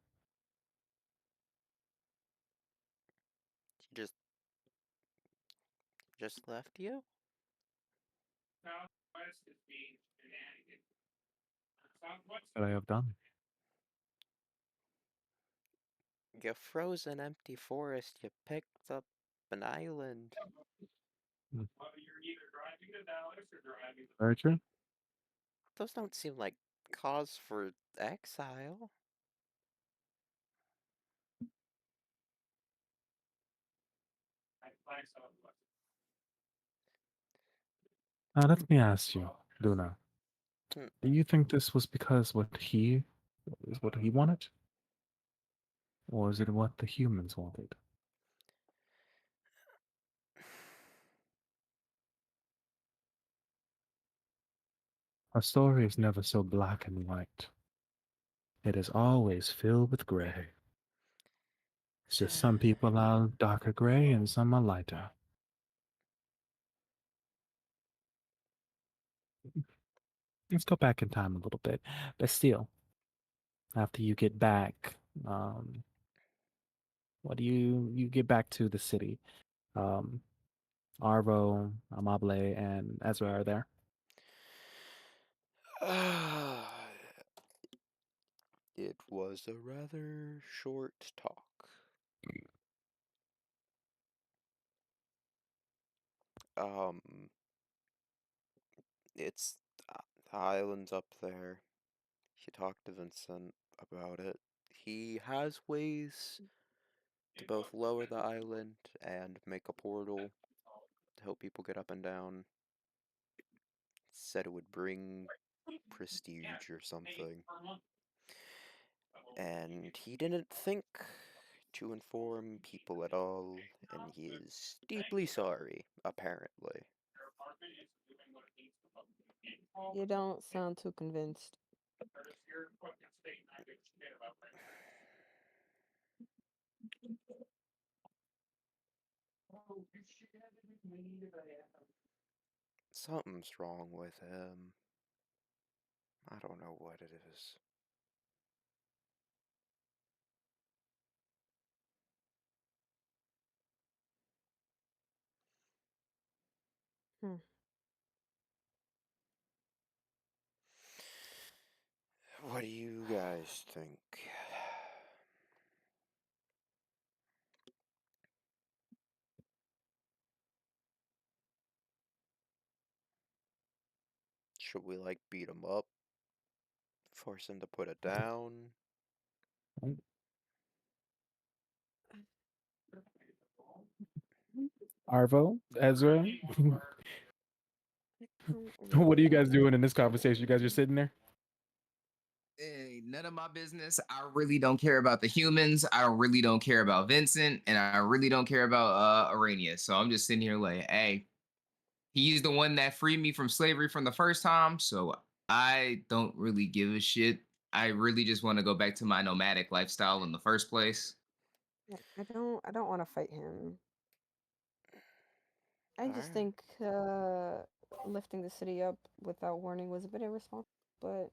He just left you? What I have done. You froze an empty forest. You picked up an island. Very true. Those don't seem like cause for exile. Now let me ask you, Luna. Hmm. Do you think this was because what he wanted? Or is it what the humans wanted? Our story is never so black and white. It is always filled with gray. It's just some people are darker gray and some are lighter. Let's go back in time a little bit. But still, after you get back, what do you get back to the city? Um, Arvo, Amable, and Ezra are there. It was a rather short talk. Um, it's the island's up there. She talked to Vincent about it. He has ways to both lower the island and make a portal to help people get up and down. Said it would bring prestige or something. And he didn't think to inform people at all, and he is deeply sorry, apparently. You don't sound too convinced. Something's wrong with him. I don't know what it is. Hmm. What do you guys think? Should we, like, beat him up? Force him to put it down? Arvo, Ezra, I don't what are you really guys doing in this conversation? You guys are sitting there. Hey, none of my business. I really don't care about the humans. I really don't care about Vincent, and I really don't care about Arania. So I'm just sitting here like, hey, He's the one that freed me from slavery from the first time, so I don't really give a shit. I really just want to go back to my nomadic lifestyle in the first place. Yeah, I don't want to fight him. I just Alright. think lifting the city up without warning was a bit irresponsible, but Like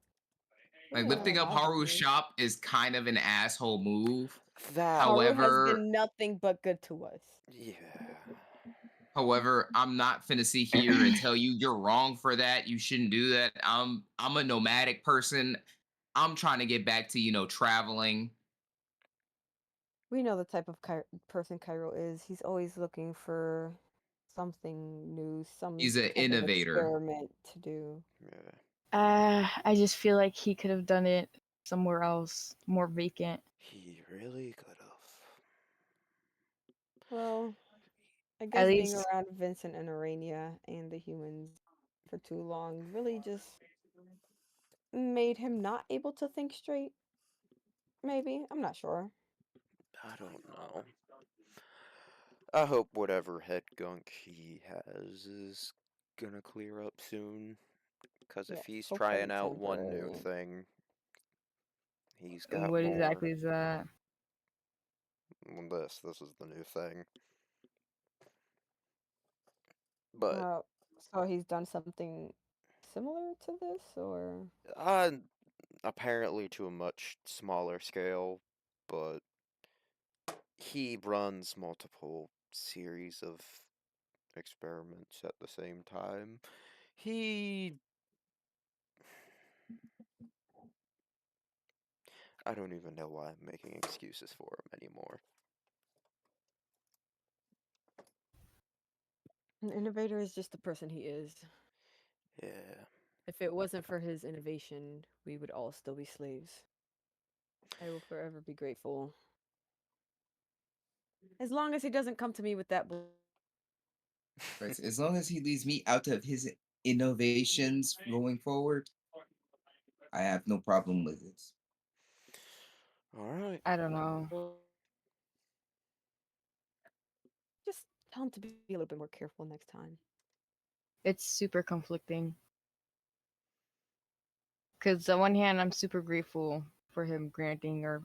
we don't lifting up allow Haru's violence. shop is kind of an asshole move. That. Haru has However, been nothing but good to us. Yeah. I'm not finna sit here and tell you you're wrong for that. You shouldn't do that. I'm a nomadic person. I'm trying to get back to, traveling. We know the type of person Cairo is. He's always looking for something new, some He's an type of innovator. experiment to do. Yeah. I just feel like he could have done it somewhere else, more vacant. He really could have. Well, I At guess being least around Vincent and Arania and the humans for too long really just made him not able to think straight. Maybe. I'm not sure. I don't know. I hope whatever head gunk he has is gonna clear up soon. Because if Yeah, he's hopefully trying out one new temporarily. thing, he's got what more. exactly is that? This is the new thing. But Uh, so he's done something similar to this, or uh, apparently to a much smaller scale, but he runs multiple series of experiments at the same time. He I don't even know why I'm making excuses for him anymore. an innovator is just the person he is. Yeah. If it wasn't for his innovation, we would all still be slaves. I will forever be grateful. As long as he doesn't come to me with that Right. As long as he leaves me out of his innovations going forward, I have no problem with it. Alright. I don't know. just tell him to be a little bit more careful next time. It's super conflicting. Because on one hand, I'm super grateful for him granting or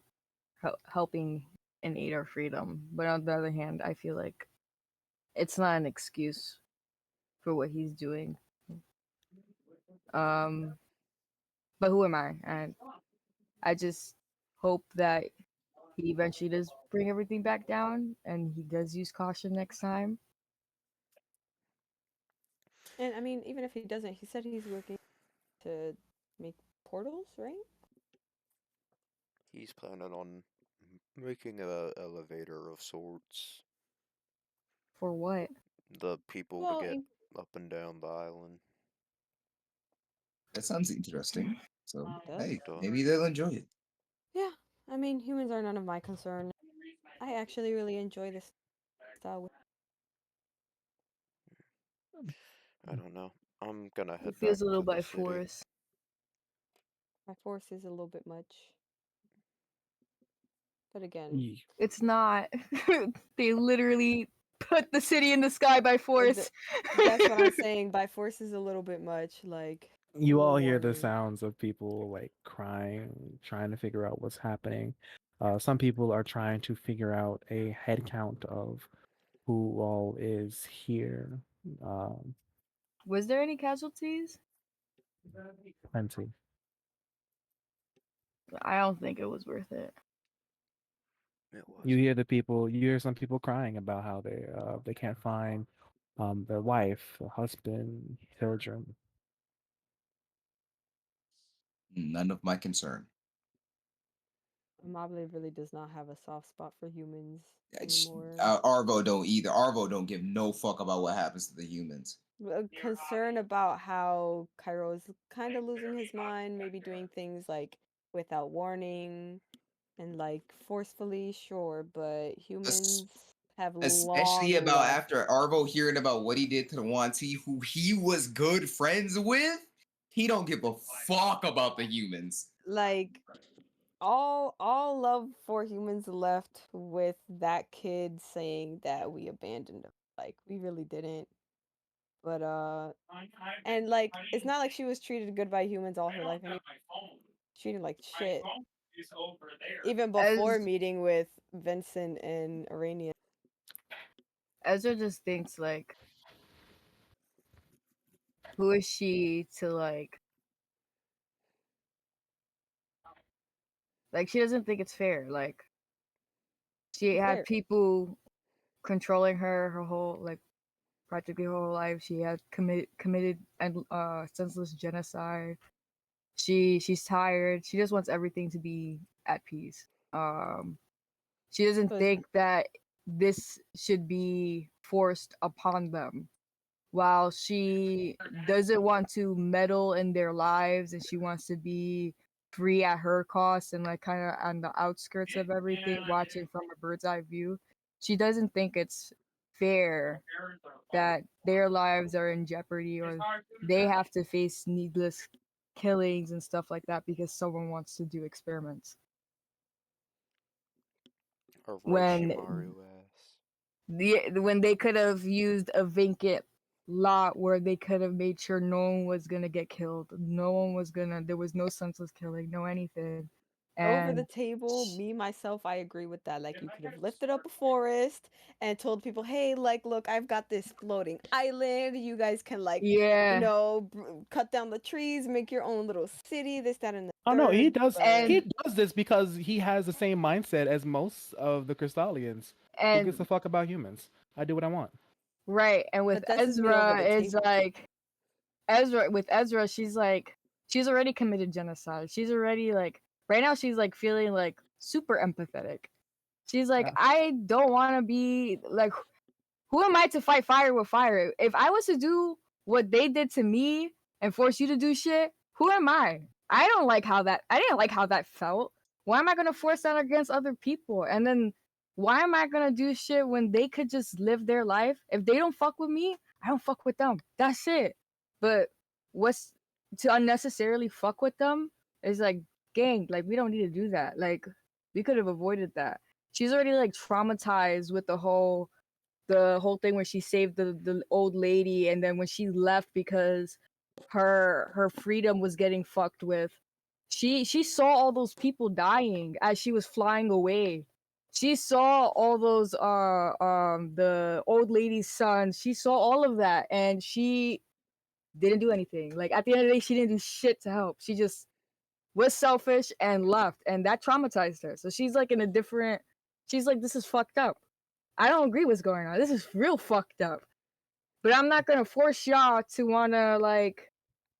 helping and aid our freedom, but on the other hand, I feel like it's not an excuse for what he's doing. Um, but who am I? And I just hope that he eventually does bring everything back down, and he does use caution next time. And I mean, even if he doesn't, he said he's working to make portals, right? He's planning on making a elevator of sorts. For what? The people to Well, get up and down the island. That sounds interesting. So, it does. hey, Duh. maybe they'll enjoy it. Yeah, I mean, humans are none of my concern. I actually really enjoy this style. I don't know. I'm gonna It head back feels a little to the by city. force. My force is a little bit much. But again, Ye- It's not. They literally put the city in the sky by force. that's what I'm saying. By force is a little bit much. Like, You no all hear the warning. sounds of people like crying, trying to figure out what's happening. Some people are trying to figure out a head count of who all is here. Um, Was there any casualties? Plenty. I don't think it was worth it. It You wasn't. hear the people. You hear some people crying about how they can't find their wife, their husband, children. None of my concern. Mobley really does not have a soft spot for humans It's- anymore. Arvo don't either. Arvo don't give no fuck about what happens to the humans. Concern about how Cairo is kind of losing his mind, maybe doing things like without warning and like forcefully, sure, but Es- humans have Especially long about left. after Arvo hearing about what he did to the Wanti, who he was good friends with. He don't give a fuck about the humans. Like all love for humans left with that kid saying that we abandoned him. Like we really didn't. But and like it's not like she was treated good by humans all her life anyway. Treated like shit. Even before As meeting with Vincent and Arania. Ezra just thinks like, who is she to like she doesn't think it's fair. Like she It's had fair. people controlling her whole like practically her whole life. She had committed and senseless genocide. She's tired. She just wants everything to be at peace. She doesn't So it's think that this should be forced upon them. While she doesn't want to meddle in their lives and she wants to be free at her cost and like kind of on the outskirts of everything, watching from a bird's eye view, she doesn't think it's fair that their lives are in jeopardy or they have to face needless killings and stuff like that because someone wants to do experiments. When Orochimaru ass. when they could have used a vacant lot where they could have made sure no one was gonna get killed, no one was gonna, there was no senseless killing, no anything, over the and table, me myself, I agree with that. Like you could have lifted up a forest and told people, "Hey, like look, I've got this floating island. You guys can like, yeah, cut down the trees, make your own little city, this that and the Oh no, he third." does. But He and does this because he has the same mindset as most of the Crystalians. Who gives a and fuck about humans? I do what I want. right, and with this is me over Ezra the is table. like Ezra, she's like she's already committed genocide. She's already like right now she's like feeling like super empathetic. She's like, Yeah. I don't want to be like, who am I to fight fire with fire? If I was to do what they did to me and force you to do shit, who am I? I didn't like how that felt. Why am I gonna force that against other people? And then why am I gonna do shit when they could just live their life? If they don't fuck with me, I don't fuck with them. That's it. But what's to unnecessarily fuck with them is like, gang, like we don't need to do that. Like we could have avoided that. She's already like traumatized with the whole thing where she saved the old lady and then when she left because her freedom was getting fucked with, she saw all those people dying as she was flying away. She saw all those the old lady's son, she saw all of that and she didn't do anything. Like at the end of the day she didn't do shit to help. She just was selfish and left and that traumatized her. So she's like in a different, she's like, this is fucked up. I don't agree what's going on. This is real fucked up. But I'm not gonna force y'all to wanna like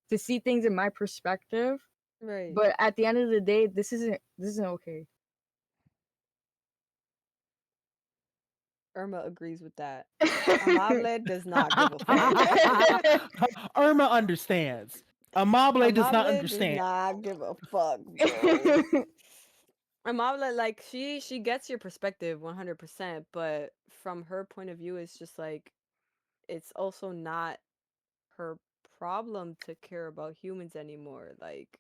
to see things in my perspective. Right. But at the end of the day, this isn't okay. Irma agrees with that. Amable does not give a fuck. Irma understands. Amable does not Amable does understand. not give a fuck, bro. Amable, like she gets your perspective 100%, but from her point of view, it's just like it's also not her problem to care about humans anymore. Like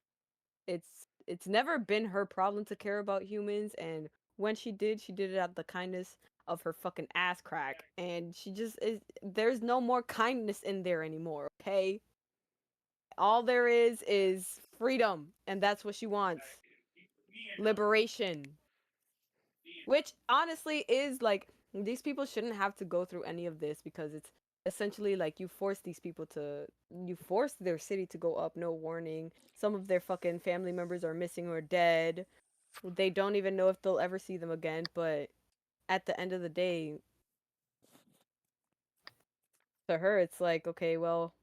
it's never been her problem to care about humans, and when she did it out the kindness of her fucking ass crack, and she just is. There's no more kindness in there anymore. Okay, all there is freedom, and that's what she wants. Liberation. Which honestly is like these people shouldn't have to go through any of this because it's essentially like you force these people to you force their city to go up no warning. Some of their fucking family members are missing or dead. They don't even know if they'll ever see them again, but at the end of the day, to her it's like, okay, well,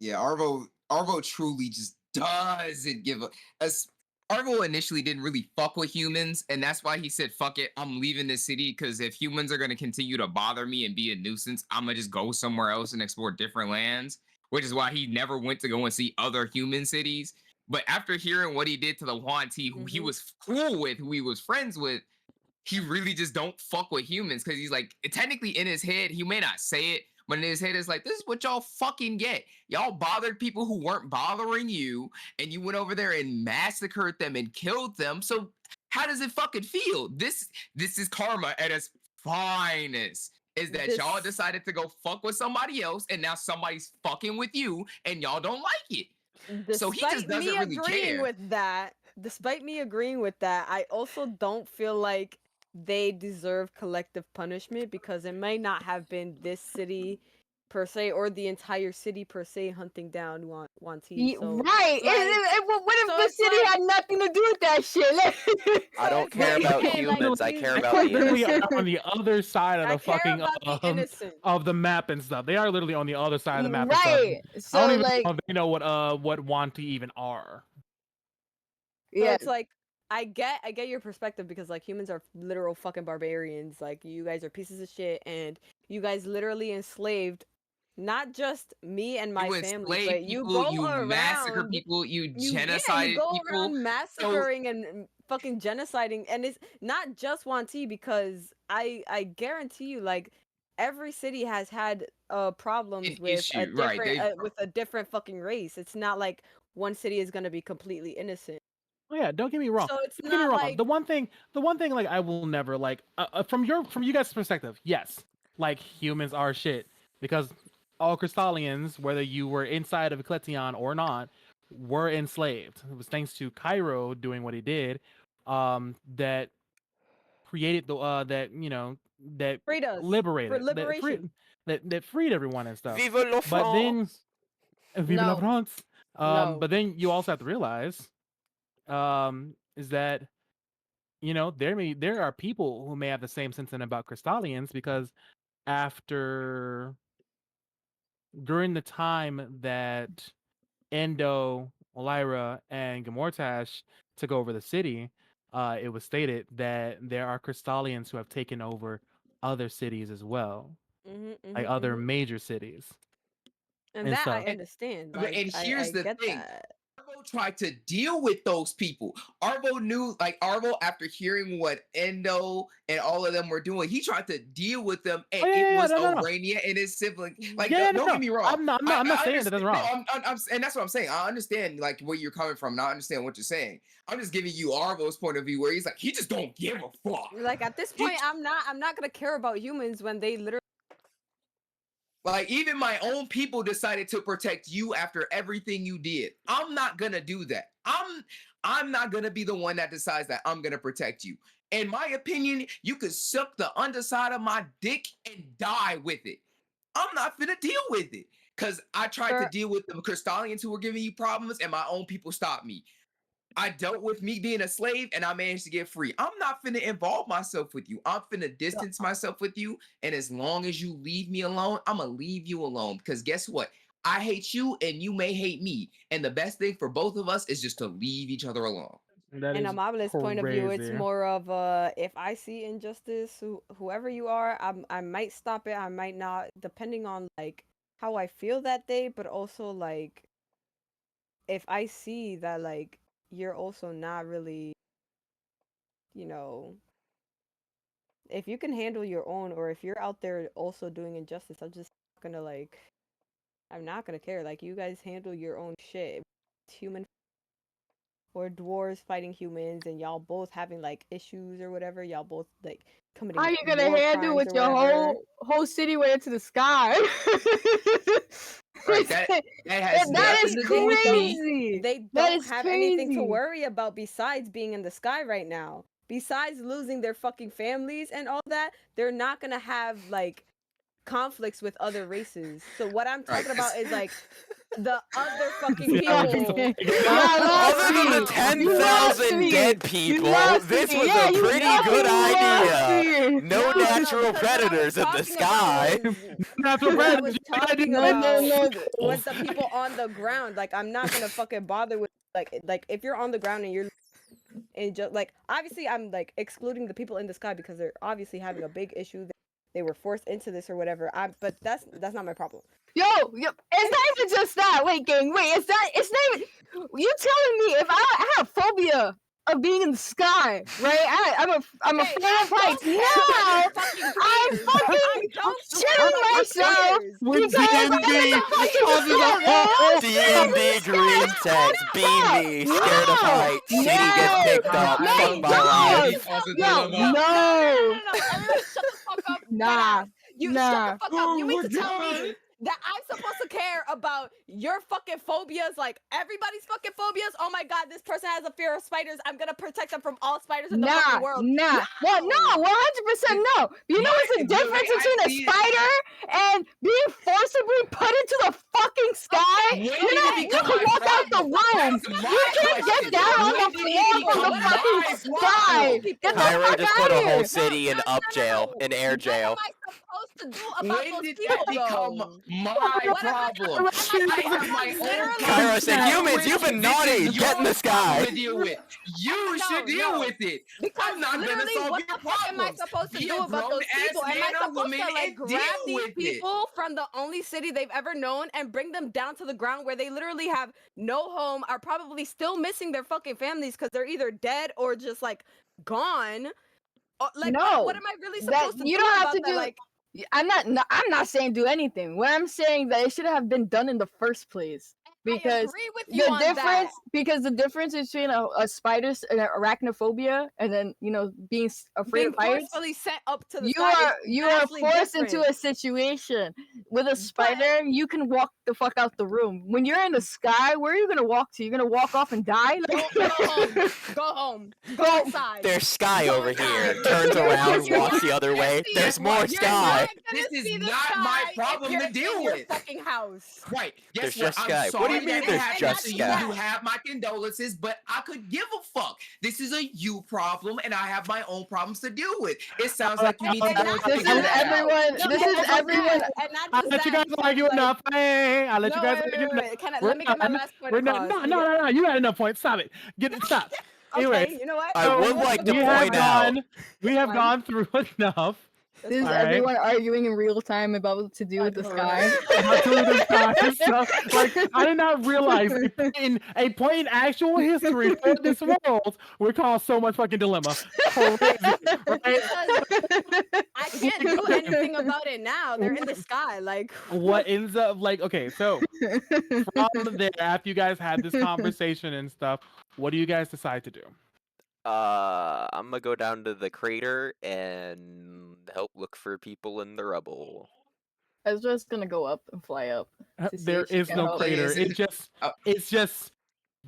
Yeah, Arvo truly just doesn't give a. As Arvo initially didn't really fuck with humans, and that's why he said, "Fuck it, I'm leaving this city." Because if humans are gonna continue to bother me and be a nuisance, I'm gonna just go somewhere else and explore different lands. Which is why he never went to go and see other human cities. But after hearing what he did to the Huanti, who he was cool with, who he was friends with, he really just don't fuck with humans because he's like technically in his head he may not say it, but in his head it's like this is what y'all fucking get. Y'all bothered people who weren't bothering you, and you went over there and massacred them and killed them. So how does it fucking feel? This is karma at its finest. is that y'all This decided to go fuck with somebody else, and now somebody's fucking with you, and y'all don't like it. So he just despite doesn't me really agreeing care. with that, I also don't feel like they deserve collective punishment because it may not have been this city per se or the entire city per se hunting down Wanti. So Right. like, What if so the it's city like, had nothing to do with that shit? I so don't it's care like, about okay, like humans. I these, care They about are the literally innocent. on the other side of I the care fucking about the innocent. of the map and stuff. They are literally on the other side of the map and stuff. Right. I don't So even like, know if they know what Wanti even are. So yeah. it's like I get your perspective because like humans are literal fucking barbarians. Like you guys are pieces of shit and you guys literally enslaved not just me and my You family, enslave but you people, go you massacre around people, you you genocided go people. around So massacring and fucking genociding, and it's not just Wanti because I guarantee you like every city has had an problems issue, right? They with a different fucking race. It's not like one city is going to be completely innocent. Oh yeah, don't get me wrong. So it's Don't get me not wrong. like The one thing, like I will never like from you guys' perspective. Yes, like humans are shit because all Crystalians, whether you were inside of Ecletion or not, were enslaved. It was thanks to Cairo doing what he did, that created the that freed us for liberated liberation. that freed everyone and stuff. Vive la But then, France! vive la No, France. no. But then you also have to realize, is that there are people who may have the same sentiment about Crystalians because after during the time that Endo, Lyra, and Gamortash took over the city, it was stated that there are Crystalians who have taken over other cities as well, like other major cities And and that I stuff. understand. and Like here's I the get thing. that. Arvo tried to deal with those people. Arvo knew, like Arvo, after hearing what Endo and all of them were doing, he tried to deal with them, and Oh it yeah, was no. Arania and his sibling. Like, Yeah, don't no. get me wrong. I'm not I saying that that's understand. wrong. No, and that's what I'm saying. I understand like where you're coming from, and I understand what you're saying. I'm just giving you Arvo's point of view, where he's like, he just don't give a fuck. Like at this point, I'm not gonna care about humans when they literally. Like, even my own people decided to protect you after everything you did. I'm not gonna do that. I'm not gonna be the one that decides that I'm gonna protect you. In my opinion, you could suck the underside of my dick and die with it. I'm not gonna deal with it. Cause I tried to deal with the Crystalians who were giving you problems, and my own people stopped me. I dealt with me being a slave and I managed to get free. I'm not finna involve myself with you. I'm finna distance myself with you. And as long as you leave me alone, I'm gonna leave you alone. Because guess what? I hate you and you may hate me. And the best thing for both of us is just to leave each other alone. That In is Amabe's point of view, it's crazy. more of if I see injustice, whoever you are, I might stop it, I might not, depending on like how I feel that day, but also like if I see that like you're also not really, you know, if you can handle your own, or if you're out there also doing injustice, I'm not gonna care. Like you guys handle your own shit. It's human or dwarves fighting humans and y'all both having like issues or whatever, y'all both like How committing you gonna war handle crimes with or your whatever. whole city went into the sky? Right. That has That nothing is to do with me. crazy. They That don't is have anything to crazy. worry about besides being in the sky right now. Besides losing their fucking families and all that, they're not gonna have like conflicts with other races. So what I'm Right. talking about is like the other fucking See how we people. can Y'all lost Other than the me. You lost 10,000 me. dead You people, lost this me. was Yeah, a you pretty fucking good lost idea. me. No No, natural because what I was predators in the talking sky. about was natural what I predators. was You gotta talking do about that. was the people on the ground. Like I'm not gonna fucking bother with like if you're on the ground and you're and just like obviously I'm like excluding the people in the sky because they're obviously having a big issue. They were forced into this or whatever. But that's not my problem. Yo, it's not even just that. Wait, gang, wait, it's not even. You telling me if I have phobia of being in the sky, right? I'm Okay, afraid of I heights. don't care about Now your fucking I'm fears. I fucking don't care shitting about your myself fears. With because I'm in D&D, the fucking causes sky, a man. whole D&D green text, BB, scared of No, heights, no, city gets picked up, no, fuck my dog. life. Yo, no. Everyone shut the fuck up. Nah. Deadass. You shut the fuck up. You mean to tell me that I'm supposed to care about your fucking phobias, like everybody's fucking phobias? Oh my god, this person has a fear of spiders. I'm gonna protect them from all spiders in the fucking world. Nah. Well, no, 100% no. You know what's the difference between a spider and being forcibly put into the fucking sky? When You did know, it you become can my walk out the problem? room. That's my You can't question. get down on When the did it floor from the become fucking my sky. problem? Get the Cairo fuck just out put a of whole here. city in up jail, in air jail. What am I supposed to do about When those did people, that become though? my What am I- problem? I have my own literally- Cairo said, problem. humans, you've been naughty. This is Get in your the sky. problem to deal with. You No, should deal no. with it. Because I'm not gonna literally, solve what your the fuck am I problems. supposed to Be do a about those grown-ass people? Am man I or supposed woman to like and grab deal these with it. people from the only city they've ever known and bring them down to the ground where they literally have no home, are probably still missing their fucking families because they're either dead or just like gone? Like, No, what am I really that supposed to you do don't have about to that? do. Like, I'm not saying do anything. What I'm saying that it should have been done in the first place. I Because agree with you the on difference, that. because the difference between a spider's and arachnophobia, and then being afraid Being of heights, forcefully sent up to the you sky are is vastly forced into different. a situation with a spider. You can walk the fuck out the room. When you're in the sky, where are you gonna walk to? You're gonna walk off and die? Go home. Go home. Go Go- inside. There's sky Go over inside. here. Turns around, You're walks the not other gonna way. see There's it. more You're sky. not gonna This see is the not my sky if problem you're to deal in your with. fucking house. Right. Guess There's what? just I'm sky. sorry What do you mean that there's it happened just to you. sky? You have my condolences, but I could give a fuck. This is a you problem, and I have my own problems to deal with. It sounds like you need to go and This figure is that out. everyone. No, This and is not just everyone. that, and not I'll just let you that, guys argue because, like, enough. Hey, I'll let no, you guys wait, argue wait, enough. wait. Can I, We're let me get my done. last point We're not. across. No, Let me no, get- no, no. You had enough points. Stop it. Get it. Stop. Okay, Anyways, you know what? I would like to we have point out. gone. We have fine. gone through enough. This is All right. everyone arguing in real time about what to do with the sky. About to the sky. So, like, I did not realize a point in actual history for this world would cause so much fucking dilemma. Crazy, right? Because I can't do anything about it now. They're in the sky. Like, What ends up like okay, so from there, after you guys had this conversation and stuff, what do you guys decide to do? I'm gonna go down to the crater and help look for people in the rubble. Ezra's gonna go up and fly up. to see There if she is can no help. crater. Is it- It's just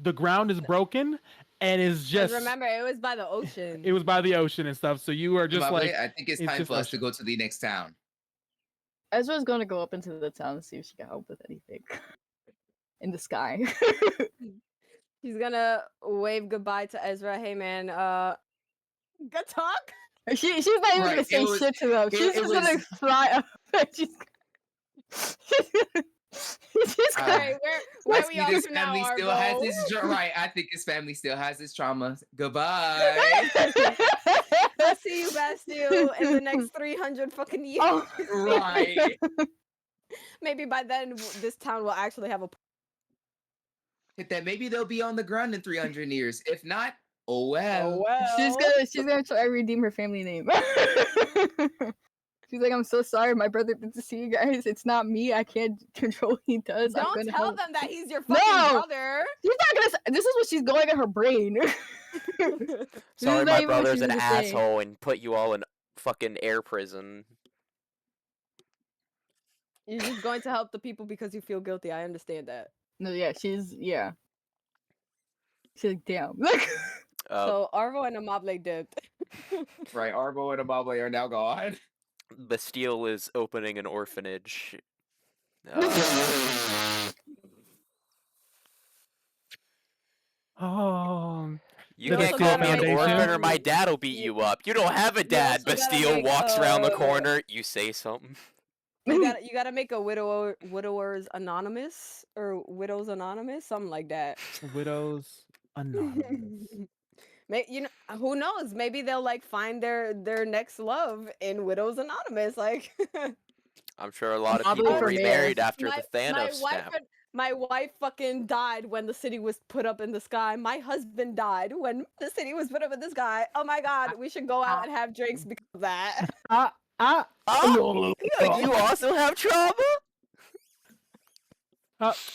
the ground is broken and is just just remember, it was by the ocean. it was by the ocean and stuff. So you are just Mbappe, like I think it's it's time just for us to ocean. go to the next town. Ezra's gonna go up into the town and see if she can help with anything in the sky. She's gonna wave goodbye to Ezra. Hey, man. Good talk. She's not even Right, gonna say it was- shit to them. She's it just gonna was- fly up. she's Uh, Alright, where I we see off this to now, family still has Arvo? this right. I think his family still has this trauma. Goodbye. I'll see you, Bastille, in the next 300 fucking years. Oh. Right. Maybe by then, this town will actually have a. Hit that. Maybe they'll be on the ground in 300 years. If not, oh well. She's gonna try to redeem her family name. She's like, I'm so sorry, my brother did to see you guys. It's not me. I can't control what he does. I'm Don't gonna tell help." them that he's your fucking No! brother. She's not gonna. This is what she's going in her brain. Sorry, not my even what brother's she's an gonna say. asshole and put you all in fucking air prison. You're just going to help the people because you feel guilty. I understand that. No, yeah, she's like, damn. So Arvo and Amable dipped. Right. Arbo and Amable are now gone. Bastille is opening an orphanage. You Did I can't see call a me an foundation? orphan or my dad'll beat you up. You don't have a dad. also gotta Bastille make, walks around the corner. You say something. You gotta make a widowers anonymous or widows anonymous, something like that. Widows Anonymous. You know, who knows? Maybe they'll like find their next love in widows anonymous. Like, I'm sure a lot of Probably people for me. remarried after my, the Thanos snap. my wife fucking died when the city was put up in the sky. My husband died when the city was put up in the sky. Oh my god, we should go out and have drinks because of that. You also have trauma?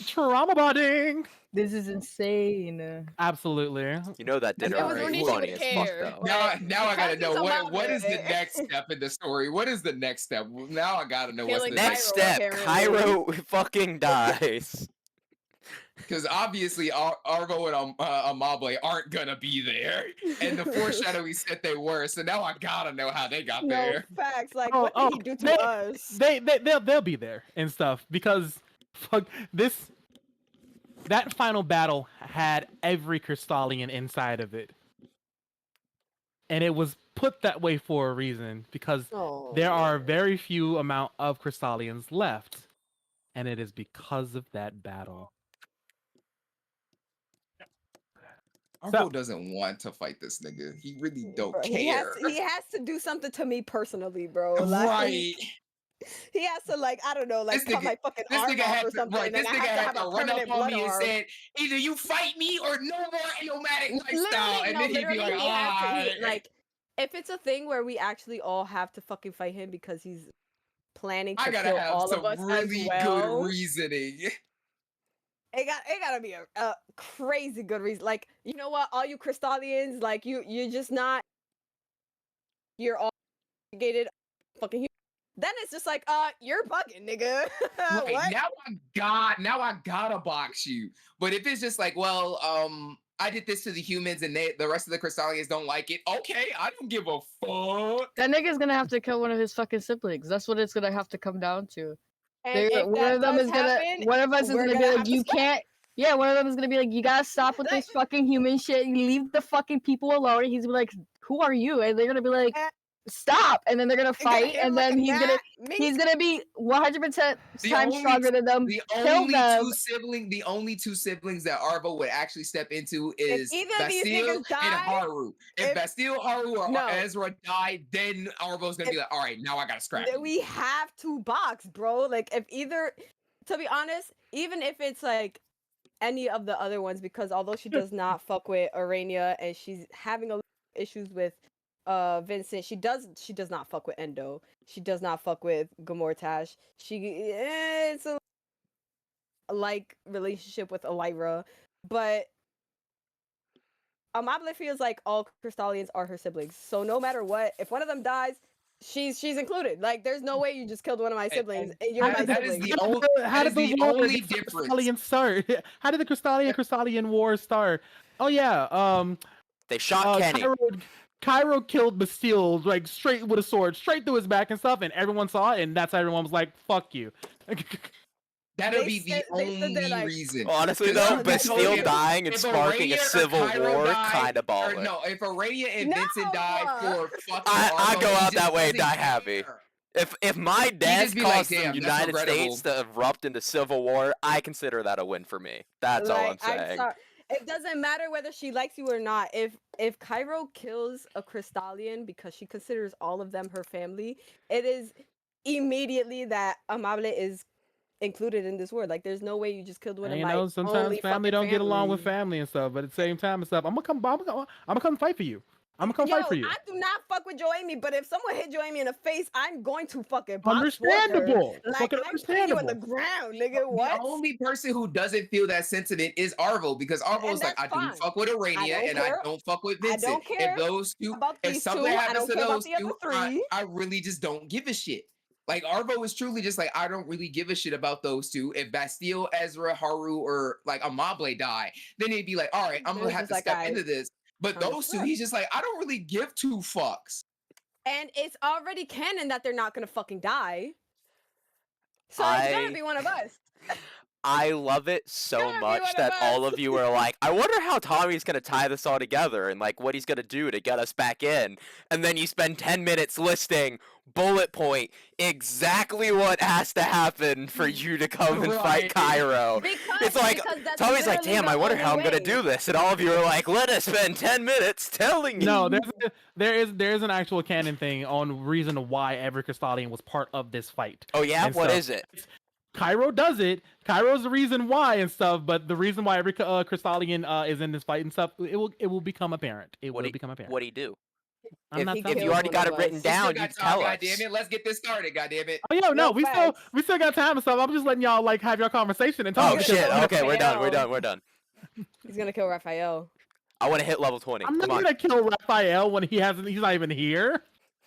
Trauma bonding. This is insane. Absolutely. You know that If dinner it would was be Alright, Rooney, she funny would as fuck care. though. Now, But now I gotta because know it's what is the Amable, next step in the story. What is the next step? Now I gotta know what's Killing the Next next Cairo, step. step, apparently. Cairo fucking dies. Because obviously Arvo and Amable aren't gonna be there, and the foreshadowing said they were. So now I gotta know how they got No there. facts. Like, what did he do to us? They'll be there and stuff because fuck this. That final battle had every Crystallian inside of it, and it was put that way for a reason because Oh, there are man. very few amount of Crystallians left, and it is because of that battle. Arvo So- doesn't want to fight this nigga. He really don't Bro, care. he has to do something to me personally, bro. Like, Right. he has to, like, I don't know, like, This cut nigga- my fucking This arm nigga off had or to, something, right. and This I nigga have to had have to a run up permanent on blood me and arm. said, either you fight me or no more nomadic lifestyle. Literally, And no, then he'd be literally, like, he has to. ah. Like, if it's a thing where we actually all have to fucking fight him because he's planning I to gotta kill have all some of us really as well, good reasoning. it gotta be a crazy good reason. Like, you know what, all you Crystallians, like, you're just not. You're all gated, fucking. Then it's just like, you're bugging, nigga. Right, What? now I gotta box you. But if it's just like, well, I did this to the humans and the rest of the Crystallians don't like it. Okay, I don't give a fuck. That nigga's gonna have to kill one of his fucking siblings. That's what it's gonna have to come down to. And if One that of them does is gonna. happen, One of us is we're gonna be gonna like, have to you scrap. can't. Yeah, one of them is gonna be like, you gotta stop with this Like- fucking human shit. You leave the fucking people alone. And he's gonna be like, who are you? And they're gonna be like, Eh, stop. And then they're gonna you're gonna fight. hit him And like then a he's bat, gonna be 100% The times only stronger than them. The Kill only them. the only two siblings that Arvo would actually step into is either of these Bastille niggas and die, Haru. If Bastille, Haru, or No. Ezra die, then Arvo's gonna be like, all right, now I gotta scrap you. we have to box, bro. Like, if either, to be honest, even if it's like any of the other ones, because although she does not fuck with Arania and she's having a little issues with Vincent, she does not fuck with Endo. She does not fuck with Gamortash. It's a like relationship with Elira, but Amable feels like all Crystallians are her siblings. So no matter what, if one of them dies, she's included. Like, there's no way you just killed one of my siblings and you're my that is sibling. the only How did the war only against the difference. Crystallian start? How did the Crystallian war start? Oh yeah, They shot Kenny. Cairo killed Bastille like straight with a sword, straight through his back and stuff, and everyone saw it, and that's how everyone was like, "Fuck you." That'll They be the said- they said they're only like- reason. Honestly 'Cause though, No, Bastille if- dying and if sparking a Arania or civil Cairo war, died, kind of or baller. no, if Arania and Vincent No! died for fucking I Arvo, go he out just that way and doesn't die happy. care. If my death just be like, caused the "Damn, that's United regrettable." States to erupt into civil war, I consider that a win for me. That's all I'm Like, saying. sorry. It doesn't matter whether she likes you or not. If Cairo kills a Crystallian because she considers all of them her family, it is immediately that Amable is included in this word. Like, there's no way you just killed one And of you my know, sometimes only family fucking don't get along with family. family and stuff, but at the same time and stuff, I'm gonna come fight for you. I'm gonna come Yo, fight for you. I do not fuck with Joami, but if someone hit Joami in the face, I'm going to fucking box for her. Understandable. Like, Fucking I'm putting you on the understandable. ground, nigga. The What? only person who doesn't feel that sentiment is Arvo, because Arvo And is like, that's I don't fine. fuck with Arania don't and care. I don't fuck with I Vincent. don't care If those two, about if these something two. I happens don't to care about those the other two, three. I really just don't give a shit. Like, Arvo is truly just like, I don't really give a shit about those two. If Bastille, Ezra, Haru, or like Amable die, then he'd be like, all right, I'm Then gonna it's have just to like, step alright, into this. But those two, understood. he's just like, I don't really give two fucks. And it's already canon that they're not gonna fucking die. So it's gonna be one of us. I love it so Gonna be much one of that all us. of you are like, I wonder how Tommy's gonna tie this all together and like what he's gonna do to get us back in. And then you spend 10 minutes listing bullet point exactly what has to happen for you to come and fight Right. Cairo. It's like because that's Tommy's like, literally damn, the I wonder only how I'm gonna way. do this. And all of you are like, let us spend 10 minutes telling you. No, there is an actual canon thing on reason why every Crystallian was part of this fight. Oh yeah, and what stuff. is it? Cairo does it. Cairo's the reason why and stuff, but the reason why every Crystallian is in this fight and stuff, it will become apparent. It will become apparent. What'd he do? I'm not If telling you you. already one got of it written us. We still down, you got time, tell goddamn us. it. Let's get this started, goddamn it. Oh yeah, no, No facts. we still got time and stuff. I'm just letting y'all like have your conversation and talk Oh gonna because shit! kill Okay, we're done. We're Raphael. done. We're done. He's gonna kill Raphael. I want to hit level 20. I'm not Come on. gonna kill Raphael when he's not even here.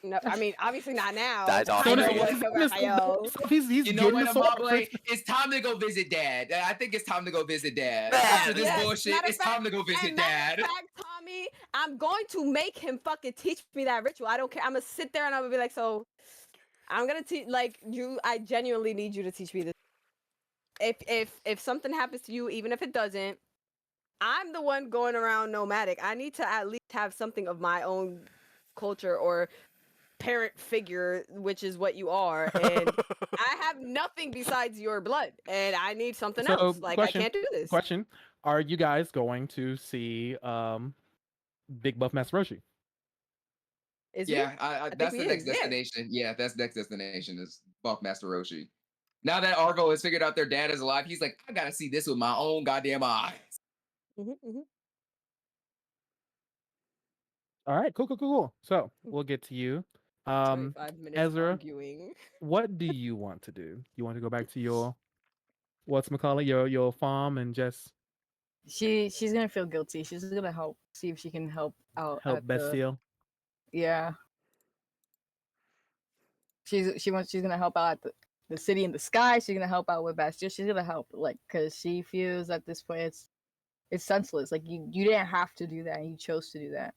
No, I mean obviously not now. That's I awesome. So don't Yeah. want to kill Raphael. he's You know getting what, the sword. Amable? It's time to go visit Dad. I think it's time to go visit Dad. Man. After this Yes, bullshit, matter of it's time to go visit And matter Dad. of fact, Tommy, I'm going to make him fucking teach me that ritual. I don't care. I'm gonna sit there and I'm gonna be like, so I'm gonna teach like you. I genuinely need you to teach me this. If something happens to you, even if it doesn't, I'm the one going around nomadic. I need to at least have something of my own culture or parent figure, which is what you are, and I have nothing besides your blood, and I need something So else. Like I can't do this. question: Are you guys going to see Big Buff Master Roshi? Is Yeah, he? that's think the he next is, yeah. destination. Yeah, that's next destination is Buff Master Roshi. Now that Arvo has figured out their dad is alive, he's like, I gotta see this with my own goddamn eyes. All right, cool. So we'll get to you. 25 minutes Ezra, arguing. what do you want to do? You want to go back to your your farm and just She's gonna feel guilty. She's gonna help see if she can help out help at the Bastille? yeah. She's gonna help out at the city in the sky. She's gonna help out with Bastille. She's gonna help like because she feels at this point it's senseless. Like you didn't have to do that. You chose to do that.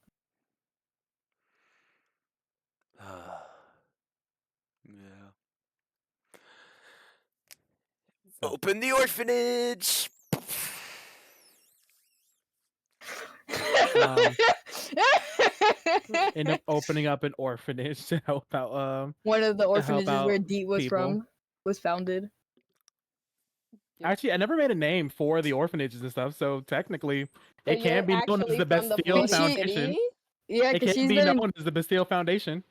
Yeah. Open the orphanage. End up opening up an orphanage to help out one of the to help orphanages where out Deet was people. was founded. Actually, I never made a name for the orphanages and stuff, so technically So it can you're be known as actually the from the Bastille floating Foundation. city? Yeah, It because can she's be been known as the Bastille Foundation.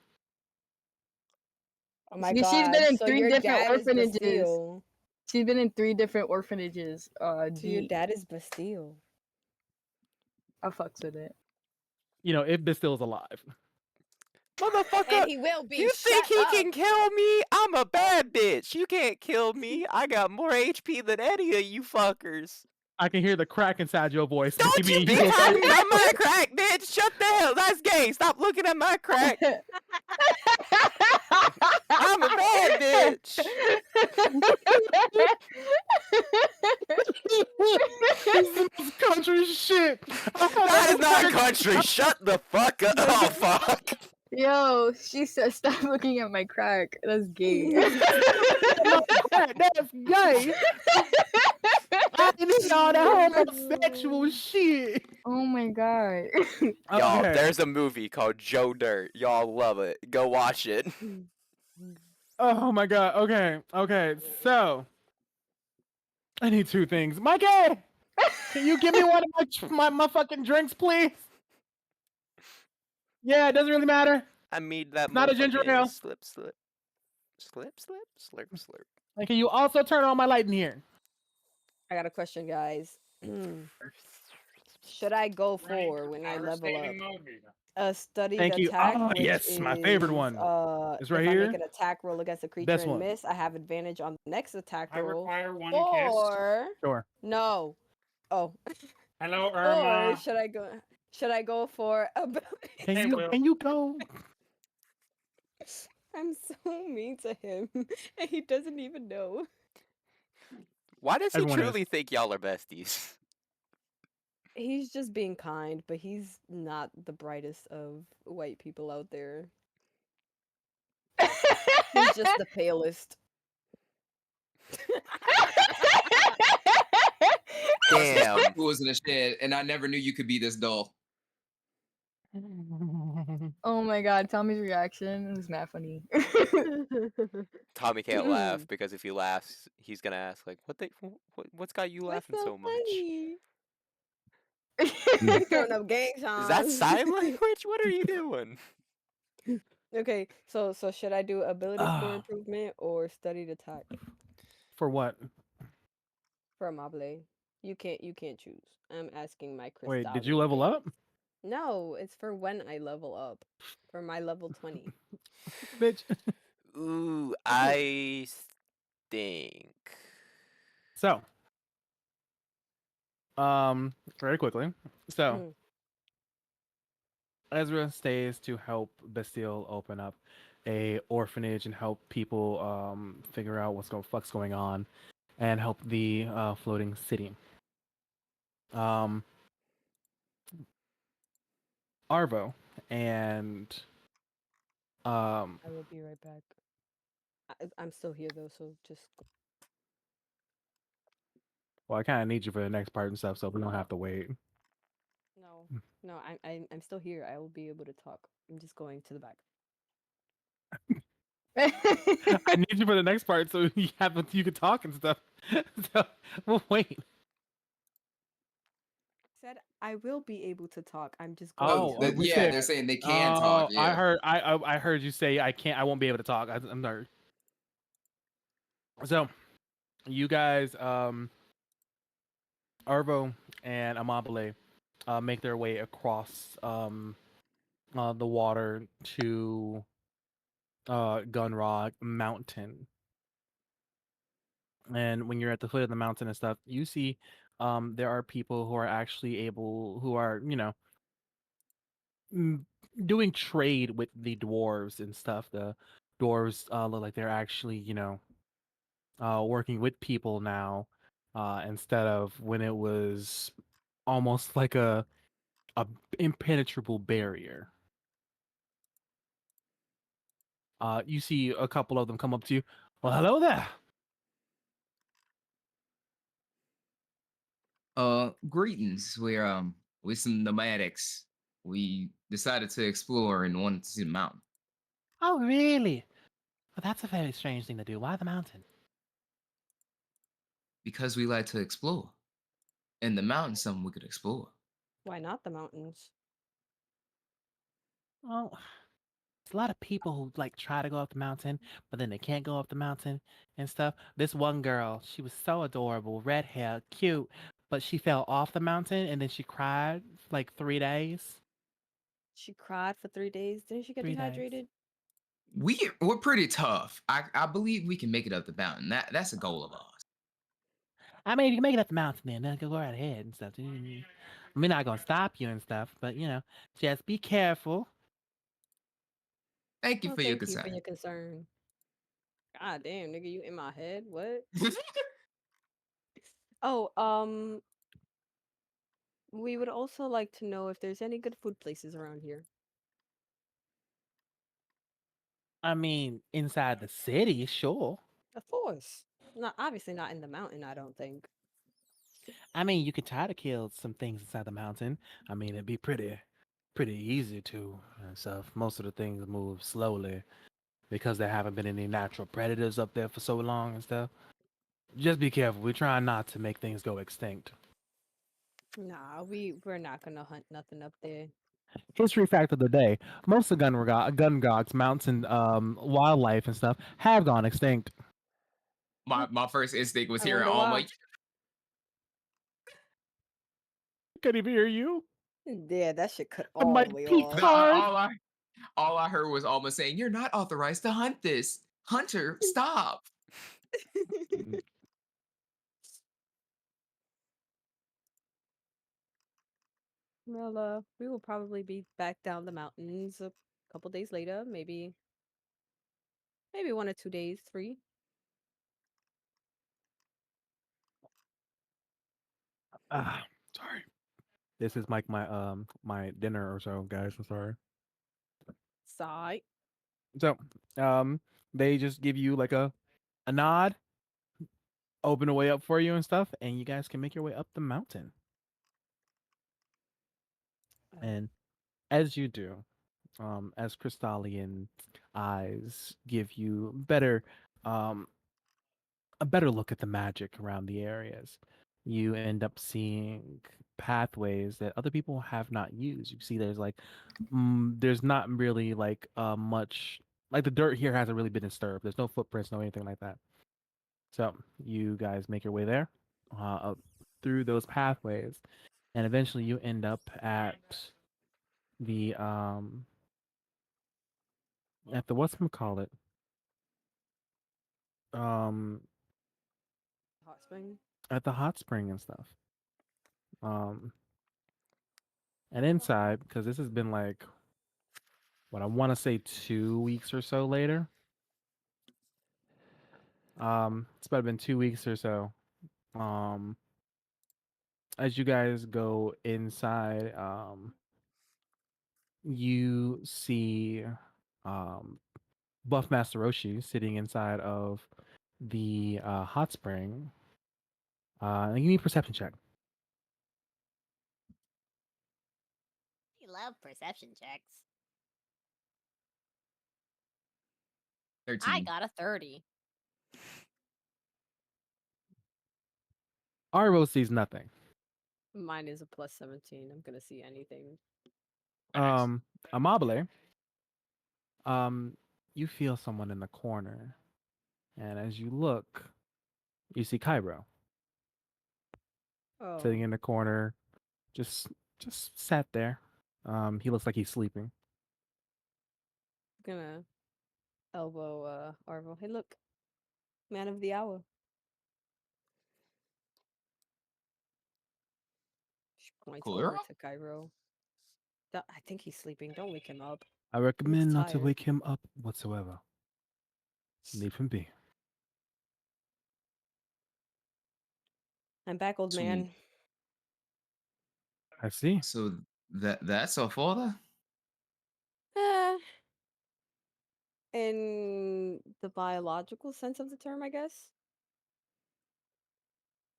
Oh my she's god. been in So 3 your different dad is orphanages. Bastille. She's been in 3 different orphanages. So your Deet. dad is Bastille. I fucks with it. You know, if Bastille's alive. Motherfucker, And he will be. you think Shut he up. can kill me? I'm a bad bitch. You can't kill me. I got more HP than any of you fuckers. I can hear the crack inside your voice. Don't baby. you be talking about my crack, bitch. Shut the hell. That's gay. Stop looking at my crack. I'm a bad bitch. This is country shit. That is not country. Shut the fuck up. Oh, fuck. Yo, she said stop looking at my crack. That's gay. That's gay. I need all that homosexual shit. Oh my god. Y'all, Okay. there's a movie called Joe Dirt. Y'all love it. Go watch it. Oh my god. Okay. So I need 2 things. Mikey, can you give me one of my fucking drinks, please? Yeah, it doesn't really matter. I made that Not a ginger ale. slip. Slurp. And can you also turn on my light in here? I got a question, guys. Should I go for when I level up a studied Thank you. attack? Oh, which yes, my favorite is, one. It's right if I here. make an attack roll against a creature Best and one. miss, I have advantage on the next attack I roll. require one Or Sure. no. Oh. Hello, Or Irma. should I go for ability? Can you go? I'm so mean to him, and he doesn't even know. Why does he Everyone is. truly think y'all are besties? He's just being kind, but he's not the brightest of white people out there. He's just the palest. Damn. Who was in the shed, and I never knew you could be this dull. Oh my god, Tommy's reaction was mad funny. Tommy can't laugh because if he laughs, he's gonna ask like, what's got you laughing so much? Funny? Throwing up gang Is signs. that sign language? What are you doing? Okay, so should I do ability score improvement or studied attack For what? for Mable? You can't choose. I'm asking my Wait, did you level Crystallian up? No, it's for when I level up. For my level 20. Bitch. Ooh, I think. So, very quickly. So, Mm. Ezra stays to help Bastille open up a orphanage and help people figure out fuck's going on, and help the floating city. Um, Arvo and I will be right back. I'm still here though, so just well, I kind of need you for the next part and stuff, so we don't have to wait. no, no. I'm still here. I will be able to talk. I'm just going to the back. I need you for the next part so you can talk and stuff. So we'll wait. Said I will be able to talk. I'm just going Oh, to the we Yeah, said. they're back. saying they can talk. Oh, I Yeah. heard. I heard you say I can't. I won't be able to talk. I'm sorry. So you guys, Arvo and Amabile, make their way across the water to Gunrock Mountain. And when you're at the foot of the mountain and stuff, you see there are people who are actually who are, mm, doing trade with the dwarves and stuff. The dwarves look like they're actually, working with people now, instead of when it was almost like a impenetrable barrier. You see a couple of them come up to you. Well, hello there. Greetings. We're some nomadics. We decided to explore and wanted to see the mountain Oh, really? Well, that's a very strange thing to do. Why the mountain? because we like to explore. And the mountain's something we could explore. Why not the mountains? Well, there's a lot of people who like try to go up the mountain, but then they can't go up the mountain and stuff. This one girl, she was so adorable, red hair, cute, but she fell off the mountain and then she cried for like 3 days. She cried for 3 days. Didn't she get 3 days. dehydrated? We're pretty tough. I believe we can make it up the mountain. That's a goal of ours. I mean, you can make it up the mountain then go right ahead and stuff. We're not gonna stop you and stuff, but just be careful. Thank you Oh, for your thank you for concern. your concern. God damn, nigga, you in my head? What? Oh, we would also like to know if there's any good food places around here. I mean, inside the city, sure. Of course. Not obviously not in the mountain, I don't think. I mean, you could try to kill some things inside the mountain. I mean, it'd be pretty easy to and stuff. Most of the things move slowly because there haven't been any natural predators up there for so long and stuff. Just be careful. We're trying not to make things go extinct. Nah, we're not gonna hunt nothing up there. History fact of the day: most of Gungog's mountain wildlife and stuff have gone extinct. My first instinct was I hearing wonder Alma. why. Can't even hear you. Yeah, that shit cut The all the mic way peaked off. hard. All I heard was Alma saying, "You're not authorized to hunt this. Hunter, stop." Well, we will probably be back down the mountains a couple days later, maybe 1 or 2 days, 3. Ah, sorry. This is like my dinner or so, guys. I'm sorry. Sigh. So, they just give you like a nod, open the way up for you and stuff, and you guys can make your way up the mountain. And as you do, as Crystallian eyes give you um, a better look at the magic around the areas, you end up seeing pathways that other people have not used. You see, there's not really like much like the dirt here hasn't really been disturbed. There's no footprints, no anything like that. So you guys make your way there, up through those pathways, and eventually you end up at the at the whatchamacallit, um Hot spring. at the hot spring and stuff. Um and inside, because this has been like what I want to say 2 weeks or so later. It's about been 2 weeks or so. Um as you guys go inside, you see um Buff Master Roshi sitting inside of the hot spring. Give me a perception check. I love perception checks. I 13. got a 30. Arvo sees nothing. Mine is a plus 17. I'm gonna see anything. Facts. Amabile, you feel someone in the corner, and as you look, you see Cairo Oh, sitting in the corner, just just sat there. He looks like he's sleeping. gonna elbow Arvo. Hey, look, man of the hour. She points Cool. over to Cairo. I think he's sleeping. Don't wake him up. I He looks recommend not to tired. wake him up whatsoever. Leave him be. I'm back, old So, man. I see. so that's our father? Eh, in the biological sense of the term, I guess.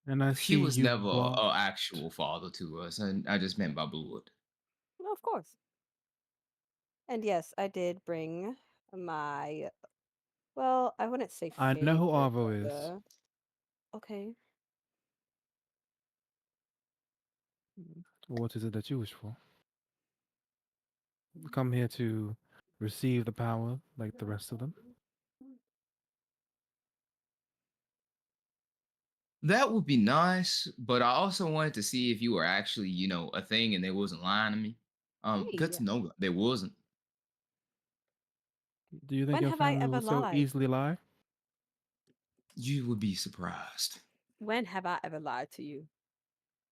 And I He see was you never brought. an actual father to us, and I just meant by blood. Well, of course. And yes, I did bring my. Well, I wouldn't say I know who favorite, Arvo but is. okay. What is it that you wish for? Come here to receive the power like the rest of them. That would be nice, but I also wanted to see if you were actually, a thing and they wasn't lying to me. Good Hey, to know that they wasn't. Do you think when your have I family ever will so lied? easily lie? You would be surprised. When have I ever lied to you?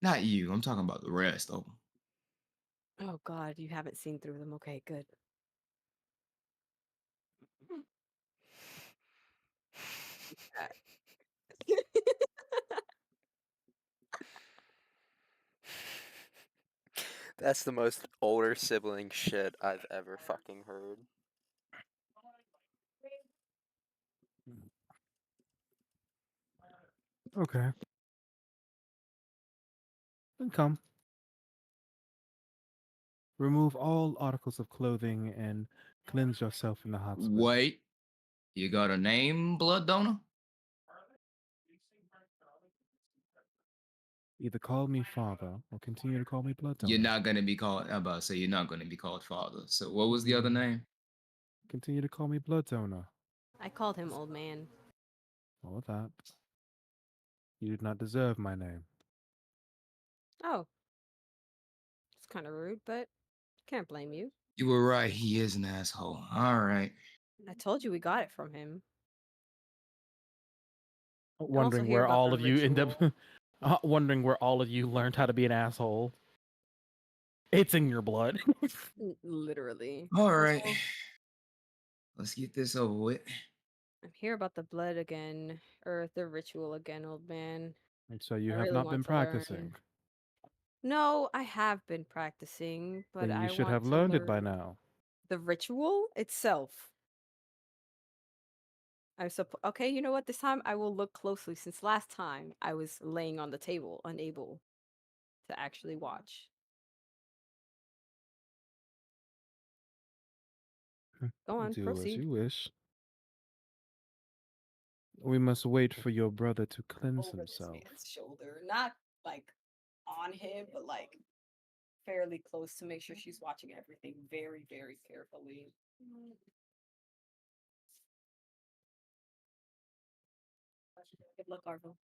Not you. I'm talking about the rest of them. Oh God, you haven't seen through them. Okay, good. Uh, That's the most older sibling shit I've ever fucking heard. Okay. Then come. Remove all articles of clothing and cleanse yourself in the hot spring. Wait, you got a name, blood donor? Either call me father or continue to call me blood You're donor. not gonna be called. I'm about to say you're not gonna be called father. So what was the other Mm, name? Continue to call me blood donor. I called him old man. All of that. You did not deserve my name. Oh, it's kind of rude, but can't blame you. You were right. He is an asshole. All right. I told you we got it from him. I'm also Wondering here where about all the of you end up. ritual. Wondering where all of you learned how to be an asshole. It's in your blood. Literally. All right. Also, Let's get this over with. I'm here about the blood again, or the ritual again, old man. And so you I have really not want been to learn. practicing. No, I have been practicing, but Then you I should want have to learned it by learn now. the ritual itself. Okay, you know what? This time I will look closely since last time I was laying on the table, unable to actually watch. Go on, Do as proceed. you wish. We must wait for your brother to cleanse Over this himself. man's shoulder, not like on him, but like fairly close to make sure she's watching everything very, very carefully. Good luck, Arvo.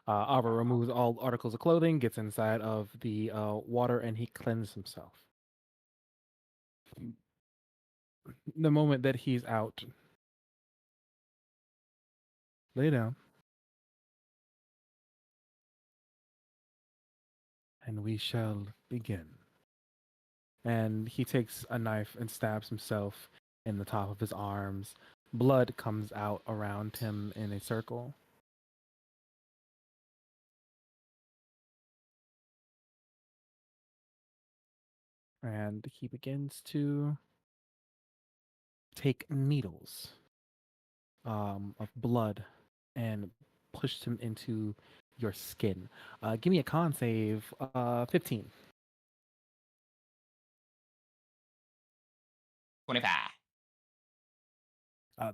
Arva removes all articles of clothing, gets inside of the water, and he cleanses himself. The moment that he's out, lay down, and we shall begin. And he takes a knife and stabs himself in the top of his arms. Blood comes out around him in a circle. And he begins to take needles of blood and push them into your skin. Give me a con save, 15. 25.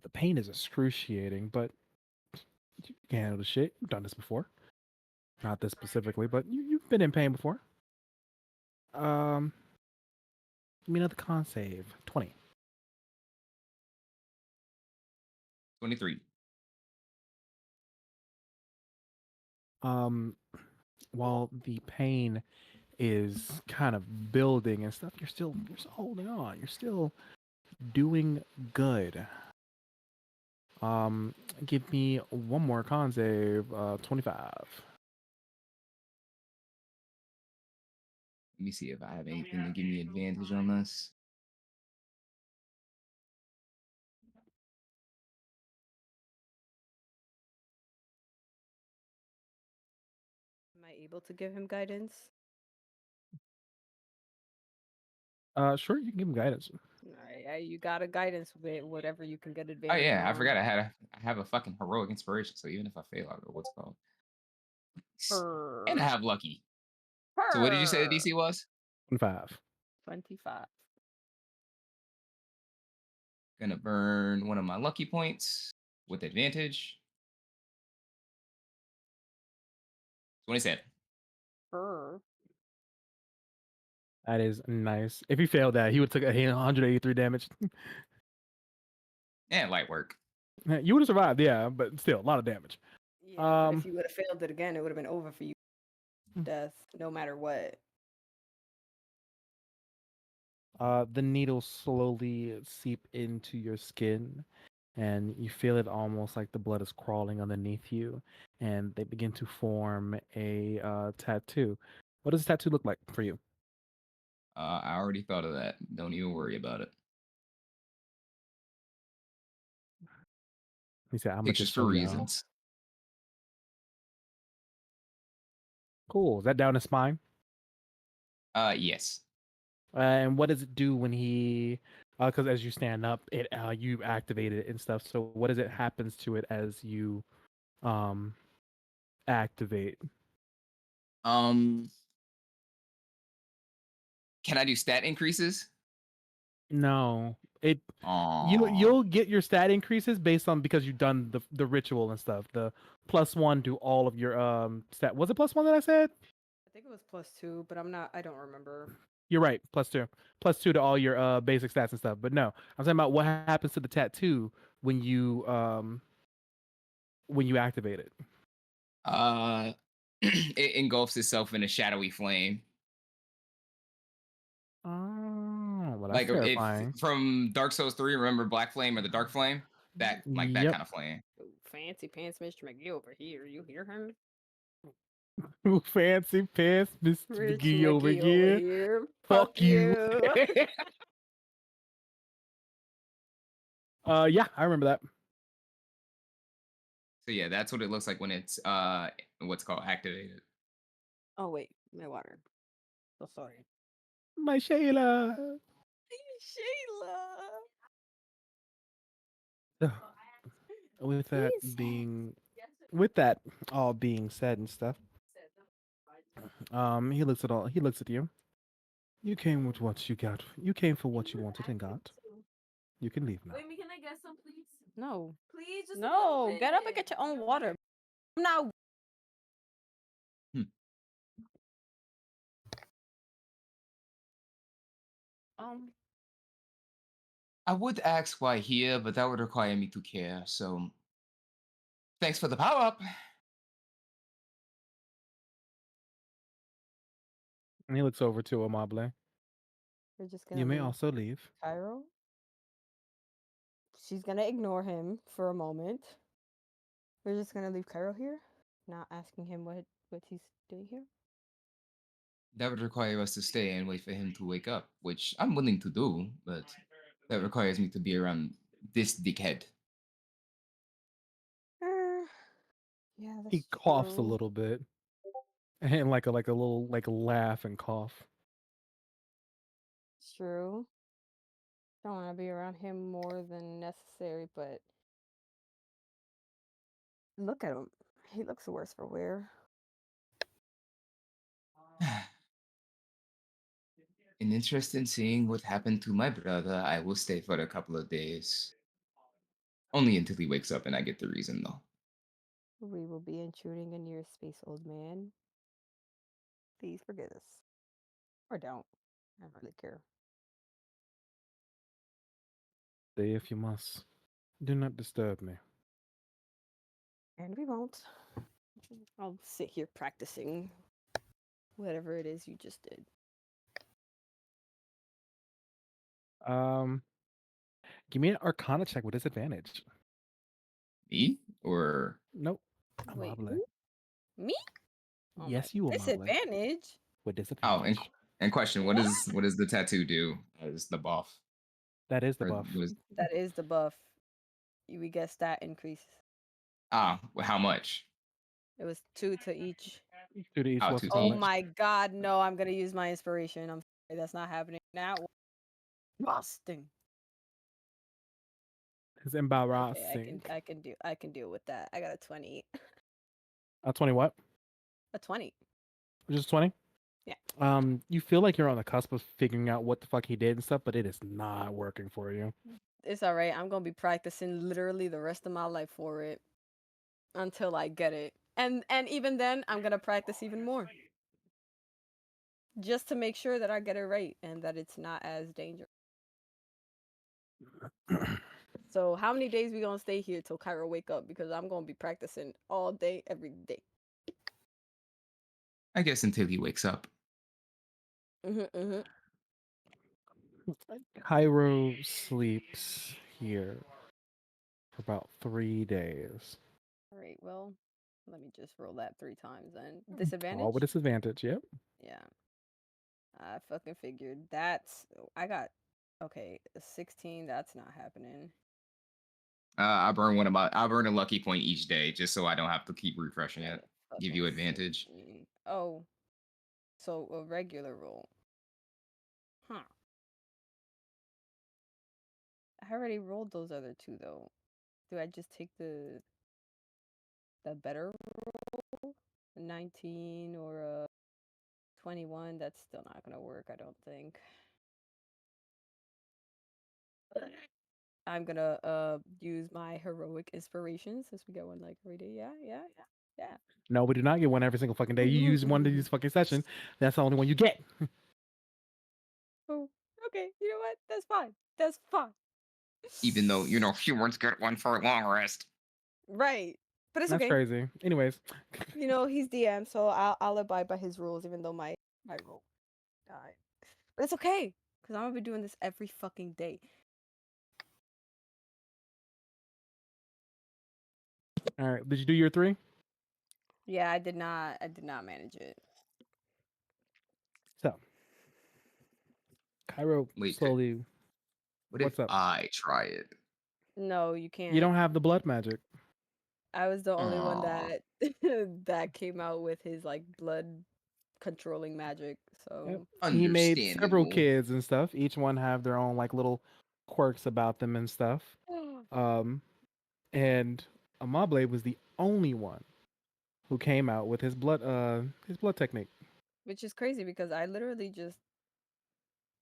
The pain is excruciating, but you can handle the shit. You've done this before. Not this specifically, but you've been in pain before. Give me another con save, 20. 23. While the pain is kind of building and stuff, you're still holding on. You're still doing good. Give me one more con save, 25. Let me see if I have anything to give me advantage on this. Am I able to give him guidance? Sure, you can give him guidance. Alright, you got a guidance with whatever you can get Oh advantage yeah, I on. forgot I have a fucking heroic inspiration, so even if I fail, I'll go what's it called. And I have lucky. So what did you say the DC was? 25. 25. Gonna burn one of my lucky points with advantage. 27. That is nice. If he failed that, he would have took 183 damage. And light work. You would have survived, yeah, but still a lot of damage. Yeah, but if you would have failed it again, it would have been over for you. Death, no matter what. The needles slowly seep into your skin, and you feel it almost like the blood is crawling underneath you, and they begin to form a tattoo. What does this tattoo look like for you? I already thought of that. Don't even worry about it. He said, "I'm gonna Pictures just for show y'all." reasons. Cool. Is that down his spine? Yes. And what does it do when he? Because as you stand up, it you activate it and stuff. So what does it happens to it as you activate? Can I do stat increases? No, it Aw. you'll get your stat increases based on because you've done the ritual and stuff. The +1 to all of your stat. Was it +1 that I said? I think it was +2, but I don't remember. You're right, +2 to all your basic stats and stuff. But no, I'm talking about what happens to the tattoo when you activate it. It engulfs itself in a shadowy flame. Oh, well, that's Like if terrifying. from Dark Souls 3, remember Black Flame or the Dark Flame? That like that Yep. kind of flame. Ooh, fancy pants Mr. McGee over here. You hear him? Fancy pants, Mr. Rich McGee over McGee here. over here. Fuck you. Yeah, I remember that. So yeah, that's what it looks like when it's what's called activated. Oh wait, my water. So sorry. My Shayla. Shayla. With that being, with that all being said and stuff, he looks at all. He looks at you. You came with what you got. You came for what you wanted and got. You can leave now. Wait, can I get some, please? No. Please, just a No, little get up and bit. get your own water. I'm not. I would ask why here, but that would require me to care. So thanks for the power up. And he looks over to Amable. We're just gonna You may leave also leave. Cairo. She's gonna ignore him for a moment. We're just gonna leave Cairo here, not asking him what he's doing here. That would require us to stay and wait for him to wake up, which I'm willing to do, but that requires me to be around this dickhead. Yeah, that's He coughs a true. little bit. And like a little like laugh and cough. It's true. Don't want to be around him more than necessary, but look at him. He looks worse for wear. In interest in seeing what happened to my brother, I will stay for a couple of days. Only until he wakes up and I get the reason, though. We will be intruding in your space, old man. Please forgive us. Or don't. I don't really care. Stay if you must. Do not disturb me. And we won't. I'll sit here practicing whatever it is you just did. Um, give me an Arcana check with disadvantage. Me? Or Nope. Wait, Amable. who? Me? Oh my Yes, you Amable. disadvantage. With oh, disadvantage. and question, what does the tattoo do as the buff? That is the Or buff. was That is the buff. We get stat increase. how much? It was 2 to each. 2 to each. Oh, What's 2 his to Oh each. knowledge? my god, no, I'm gonna use my inspiration. I'm sorry, that's not happening now. Busting. It's Okay, embarrassing. I can deal with that. I got a 20. A 20 what? A 20. Just 20? Yeah. You feel like you're on the cusp of figuring out what the fuck he did and stuff, but it is not working for you. It's all right. I'm going to be practicing literally the rest of my life for it until I get it. And even then, I'm going to practice even more. Just to make sure that I get it right and that it's not as dangerous. So, how many days we going to stay here till Cairo wake up because I'm going to be practicing all day every day. I guess until he wakes up. Mhm. Cairo sleeps here for about 3 days. All right. Well, let me just roll that 3 times then. All Disadvantage? with disadvantage, yep. Yeah. I fucking figured that's I got okay, a 16, that's not happening. I burn a lucky point each day just so I don't have to keep refreshing it. Give you advantage. 16. Oh. So a regular roll. Huh. I already rolled those other 2 though. Do I just take the better roll? A 19 or a 21? That's still not gonna work, I don't think. I'm gonna use my heroic inspiration since we get one like every day. Yeah. No, we do not get one every single fucking day. You use one to use fucking session. That's the only one you get. Oh, okay. You know what? That's fine. That's fine. Even though, humans get one for a long rest. Right. But it's That's okay. crazy. Anyways. He's DM, so I'll abide by his rules, even though my role died. But it's okay, because I'm gonna be doing this every fucking day. All right. Did you do your 3? Yeah, I did not manage it. So, Cairo Wait, slowly. what What's if up? I try it? No, you can't. You don't have the blood magic. I was the only one Aw. that that came out with his like blood controlling magic. Yep. So He made several Understandable. kids and stuff. Each one have their own like little quirks about them and stuff. And Amable was the only one who came out with his blood technique. which is crazy because I literally just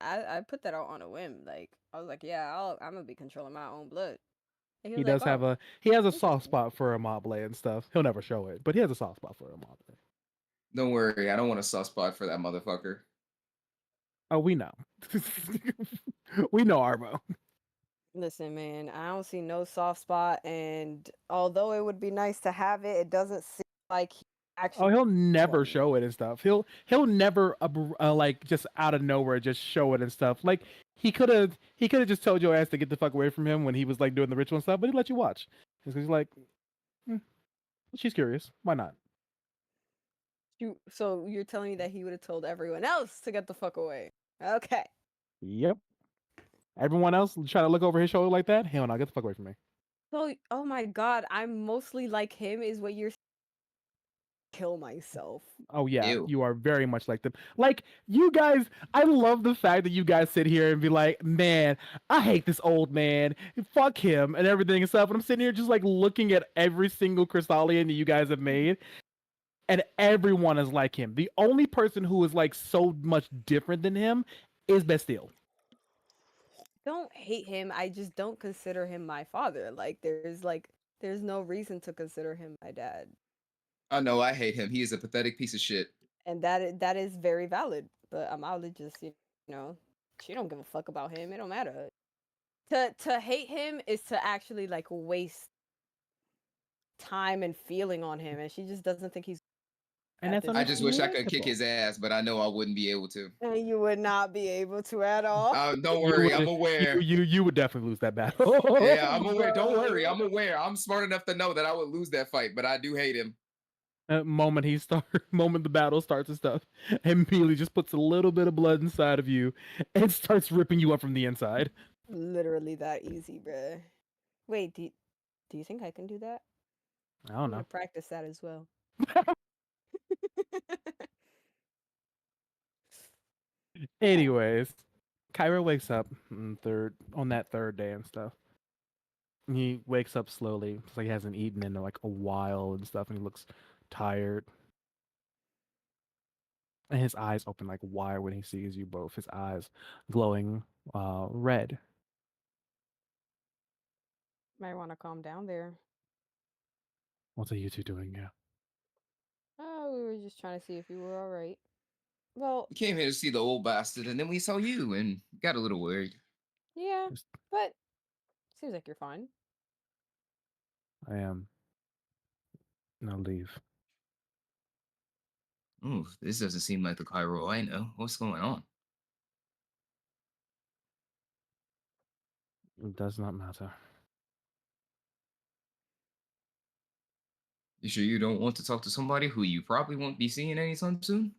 I put that out on a whim. Like I was like, yeah, I'm gonna be controlling my own blood. And he He was like, does have oh, he has a soft interesting. spot for Amable and stuff. He'll never show it, but he has a soft spot for Amable. Don't worry, I don't want a soft spot for that motherfucker. Oh, we know. We know Arbo. Listen, man, I don't see no soft spot, and although it would be nice to have it, it doesn't seem like he Oh, actually he'll never one. show it and stuff. He'll never like just out of nowhere just show it and stuff. Like he could have just told your ass to get the fuck away from him when he was like doing the ritual and stuff, but he let you watch because he's like, "Hmm, she's curious. Why not?" So you're telling me that he would have told everyone else to get the fuck away? Okay. Yep. Everyone else try to look over his shoulder like that. Hell no, get the fuck away from me. So, oh my god, I'm mostly like him, is what you're. Kill myself. Oh yeah, Ew. you are very much like them. Like you guys, I love the fact that you guys sit here and be like, "Man, I hate this old man. Fuck him and everything and stuff." And I'm sitting here just like looking at every single Crystalian that you guys have made, and everyone is like him. The only person who is like so much different than him is Bastille. Don't hate him. I just don't consider him my father. There's no reason to consider him my dad. I know I hate him. He is a pathetic piece of shit. And that is very valid. But Amala just, know, she don't give a fuck about him. It don't matter. To hate him is to actually like waste time and feeling on him, and she just doesn't think he's And at that's this I just wish I point. could kick understandable. his ass, but I know I wouldn't be able to. And you would not be able to at all. Don't You worry, I'm would aware. you would definitely lose that battle. Yeah, I'm aware. Don't worry, Bro. I'm aware. I'm smart enough to know that I would lose that fight, but I do hate him. Moment moment the battle starts and stuff, and immediately just puts a little bit of blood inside of you and starts ripping you up from the inside. Literally that easy, bruh. Wait, do you think I can do that? I I'm don't gonna know. practice that as well. Anyways, Kyra wakes up on that third day and stuff. He wakes up slowly. It's like he hasn't eaten in like a while and stuff, and he looks tired. And his eyes open like wide when he sees you both. His eyes glowing red. Might want to calm down there. What are you two doing here? Oh, we were just trying to see if you were all right. Well, We came here to see the old bastard, and then we saw you and got a little worried. yeah, Just, but seems like you're fine. I am. Now leave. Ooh, this doesn't seem like the Cairo I know. What's going on? It does not matter. You sure you don't want to talk to somebody who you probably won't be seeing anytime soon?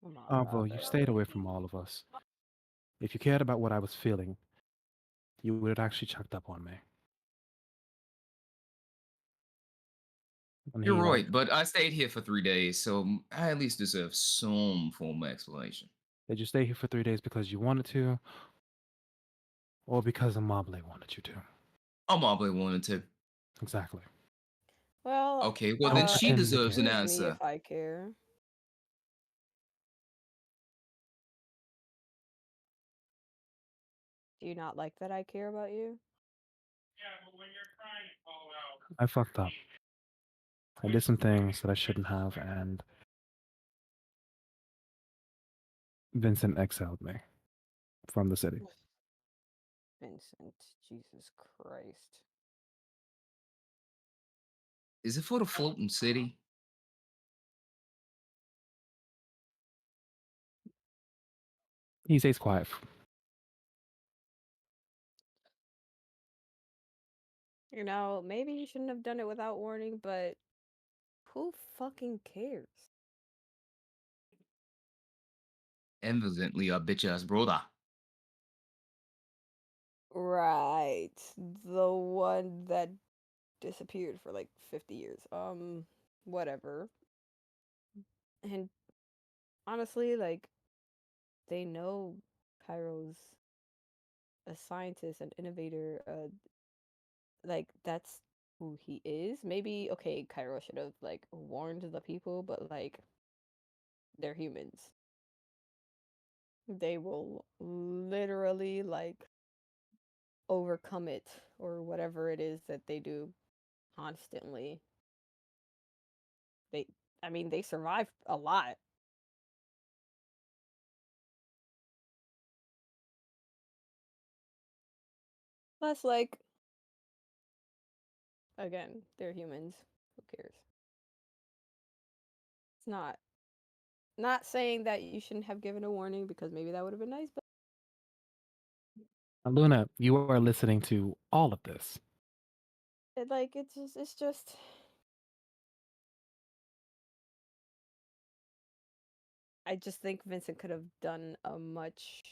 Oh my Although god, you stayed bro. away from all of us. If you cared about what I was feeling, you would have actually checked up on me. And You're he like, right, but I stayed here for 3 days, so I at least deserve some form of explanation. did you stay here for 3 days because you wanted to, or because Amable wanted you to? I'm probably wanted to. Exactly. Well, Okay, well then Don't she pretend deserves an again. excuse me answer. if I care. Do you not like that I care about you? Yeah, but when you're trying to call out, I fucked up. I did some things that I shouldn't have, and Vincent exiled me from the city. Vincent, Jesus Christ. Is it for the floating city? He stays quiet. Maybe you shouldn't have done it without warning, but who fucking cares? Evidently a bitch ass brother. Right. The one that disappeared for like 50 years. Whatever. And honestly, like, they know Cairo's a scientist and innovator. Like, that's who he is. Maybe, okay, Cairo should have, like, warned the people, but, like, they're humans. They will literally, like, overcome it or whatever it is that they do constantly. They, I mean, they survive a lot. Plus, like, Again, they're humans. Who cares? It's not saying that you shouldn't have given a warning because maybe that would have been nice, but Luna, you are listening to all of this. it's just I just think Vincent could have done a much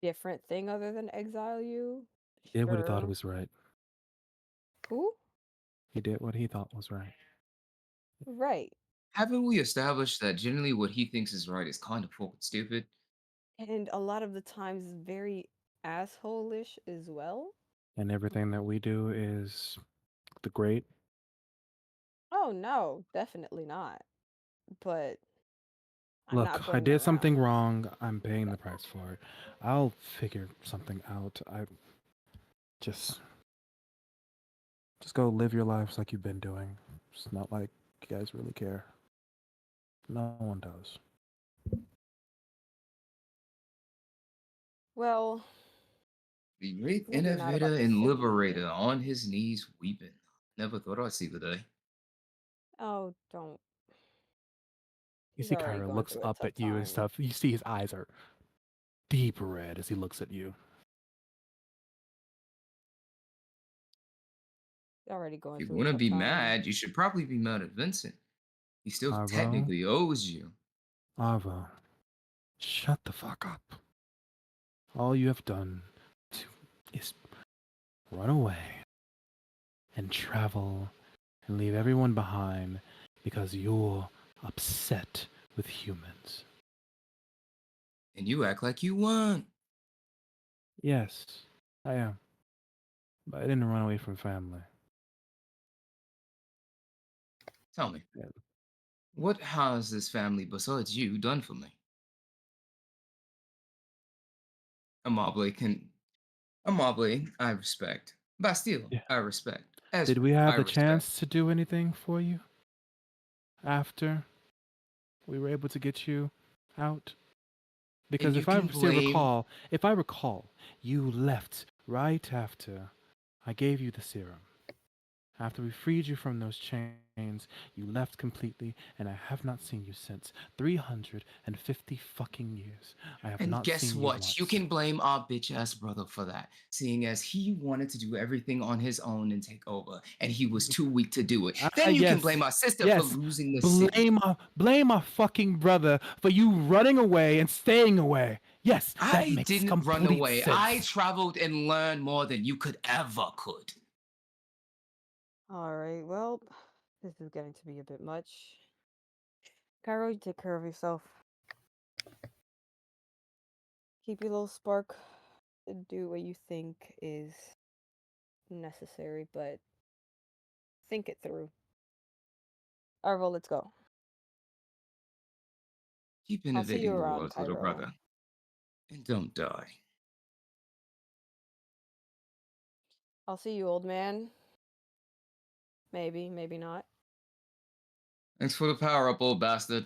different thing other than exile you. He did what he thought Sure. was right. Who? He did what he thought was right. Right. Haven't we established that generally what he thinks is right is kind of fucking stupid? And a lot of the times very asshole-ish as well. And everything that we do is the great. Oh no, definitely not. But I'm not Look, I playing did something around. wrong. I'm paying the price for it. I'll figure something out. I just go live your lives like you've been doing. It's not like you guys really care. No one does. Well, The great maybe not about innovator the and city. liberator on his knees weeping. Never thought I'd see the day. Oh, don't. You He's see already Kyra going looks through a up tough at you and time. stuff. You see his eyes are deep red as he looks at you. He's already going If you through a want to tough be time. mad, you should probably be mad at Vincent. He still Arvo, technically owes you. Arvo, shut the fuck up. All you have done is run away and travel and leave everyone behind because you're upset with humans. And you act like you weren't. Yes, I am. But I didn't run away from family. Tell me, Yeah. what has this family besides you done for me? Amable, I respect. Bastille, Yeah. I respect. Did Ezra, we I have the respect. chance to do anything for you after we were able to get you out? And Because you can blame. if I recall, you left right after I gave you the serum. After we freed you from those chains, you left completely, and I have not seen you since. 350 fucking years. I have And not guess seen you what? You once. can blame our bitch ass brother for that, seeing as he wanted to do everything on his own and take over, and he was too weak to do it. Ah, Then you can blame yes. our sister for Yes. losing the city. Blame our fucking brother for you running away and staying away. Yes, that I makes didn't run complete away. I sense. traveled and learned more than you could ever could. Alright, well, this is getting to be a bit much. Cairo, you take care of yourself. Keep your little spark. Do what you think is necessary, but think it through. Arvo, let's go. Keep I'll see you innovating the around, world, little Cairo. brother, and don't die. I'll see you, old man. Maybe, maybe not. Thanks for the power up, old bastard.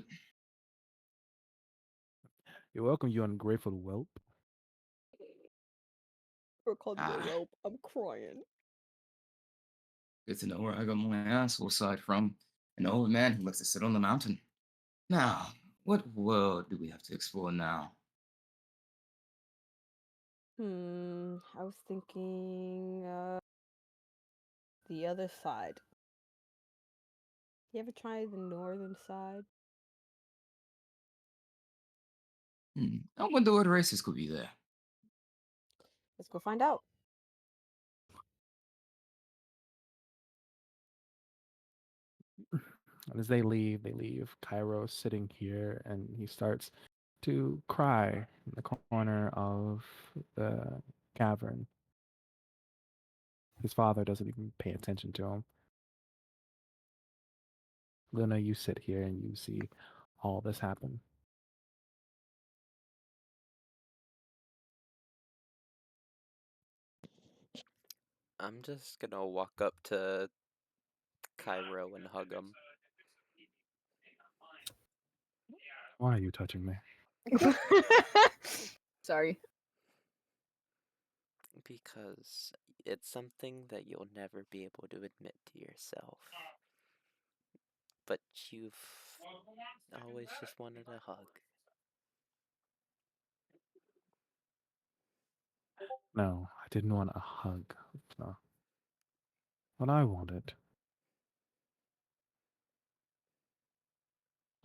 You're welcome, you ungrateful whelp. Or called me a Ah, whelp. I'm crying. good to know where I got my asshole side from. An old man who likes to sit on the mountain. Now, what world do we have to explore now? I was thinking, the other side. You ever try the northern side? I wonder what races could be there. Let's go find out. And as they leave Cairo sitting here and he starts to cry in the corner of the cavern. His father doesn't even pay attention to him. Luna, you sit here and you see all this happen. I'm just gonna walk up to Cairo and hug him Why are you touching me? Sorry. because it's something that you'll never be able to admit to yourself. But you've always just wanted a hug. No, I didn't want a hug. No. What I wanted.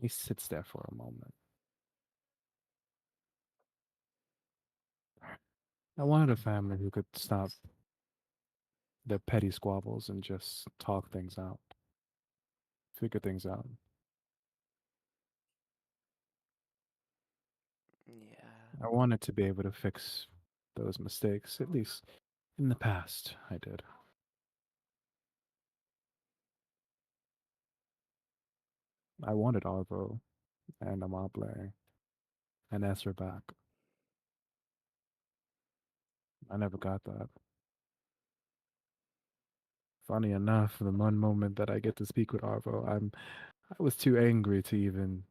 He sits there for a moment. I wanted a family who could stop their petty squabbles and just talk things out, figure things out. Yeah. I wanted to be able to fix those mistakes, at least in the past, I did. I wanted Arvo and Amable and Ezra back. I never got that. Funny enough, the one moment that I get to speak with Arvo, I was too angry to even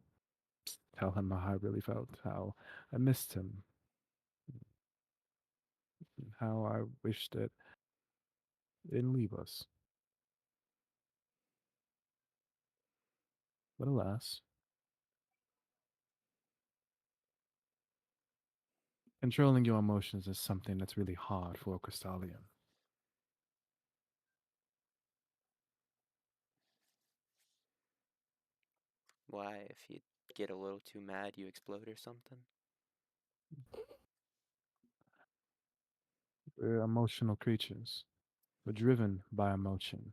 tell him how I really felt, how I missed him, how I wished that he didn't leave us. But alas, controlling your emotions is something that's really hard for a Crystallian. Why? If you get a little too mad, you explode or something? We're emotional creatures. We're driven by emotion.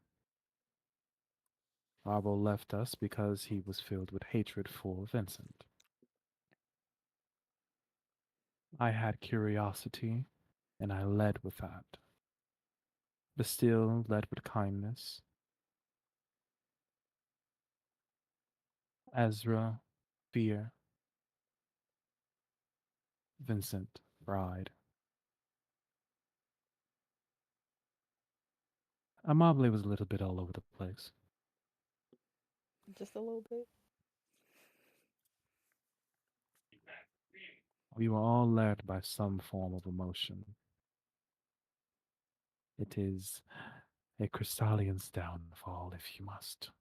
Arvo left us because he was filled with hatred for Vincent. I had curiosity, and I led with that. Bastille led with kindness. Ezra, fear. Vincent, pride. Amable was a little bit all over the place. Just a little bit. We were all led by some form of emotion. It is a Crystallian's downfall, if you must.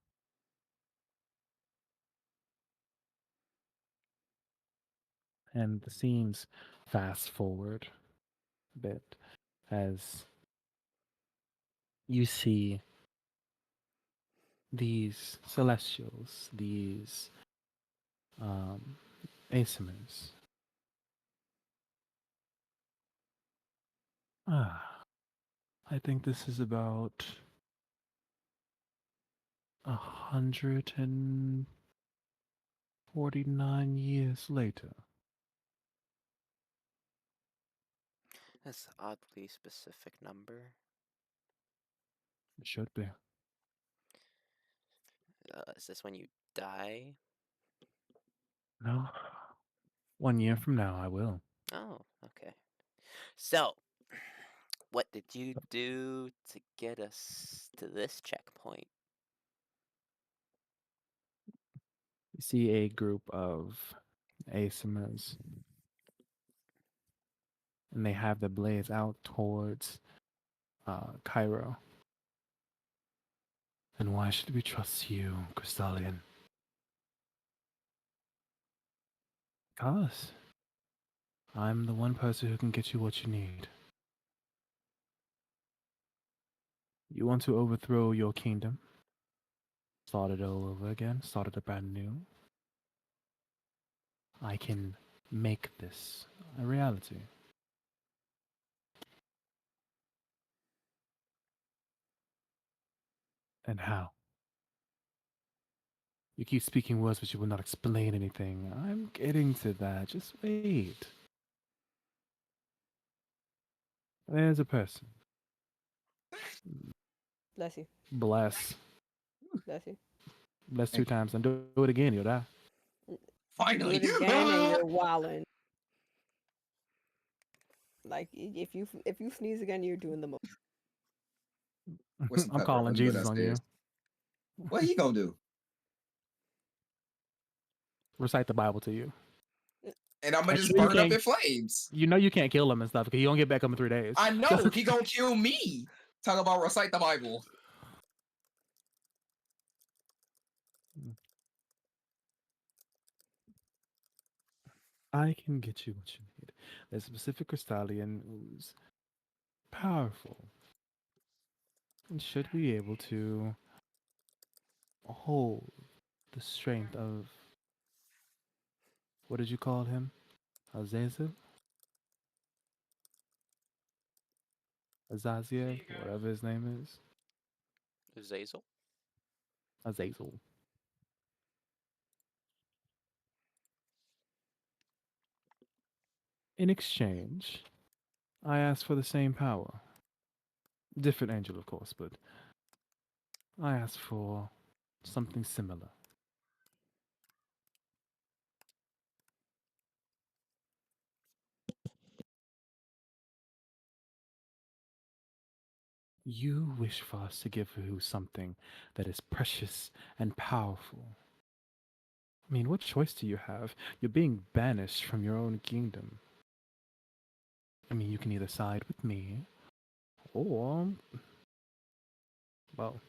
And the scenes fast forward a bit as you see these celestials, these asymers. Ah, I think this is about 149 years later. That's an oddly specific number. It should be. Is this when you die? No. 1 year from now, I will. Oh, okay. So, what did you do to get us to this checkpoint? You see a group of asymers, and they have the blades out towards Cairo. And why should we trust you, Crystallian? Because I'm the one person who can get you what you need. You want to overthrow your kingdom? Start it all over again? Start it brand new? I can make this a reality. And how? You keep speaking words, but you will not explain anything. I'm getting to that. Just wait. There's a person. Bless you. Bless. Bless you. Bless Thank 2 times. And do it again, you'll die. Do Finally. it again and you're wildin'. Like if you sneeze again, you're doing the most. Where's the I'm pepper? calling Let me go Jesus on downstairs. you. What he gonna do? Recite the Bible to you. and I'm gonna just Actually, you burn up can't. in flames. You know you can't kill him and stuff because he don't get back up in 3 days. I So know he gonna kill me. Talk about recite the Bible. I can get you what you need. There's a specific Crystallian who's powerful and should be able to hold the strength of what did you call him? Azazel? Azaziel? Whatever his name is. Zazel? Azazel. In exchange, I asked for the same power. Different angel, of course, but I asked for something similar. You wish for us to give you something that is precious and powerful. I mean, what choice do you have? You're being banished from your own kingdom. I mean, you can either side with me, or, well,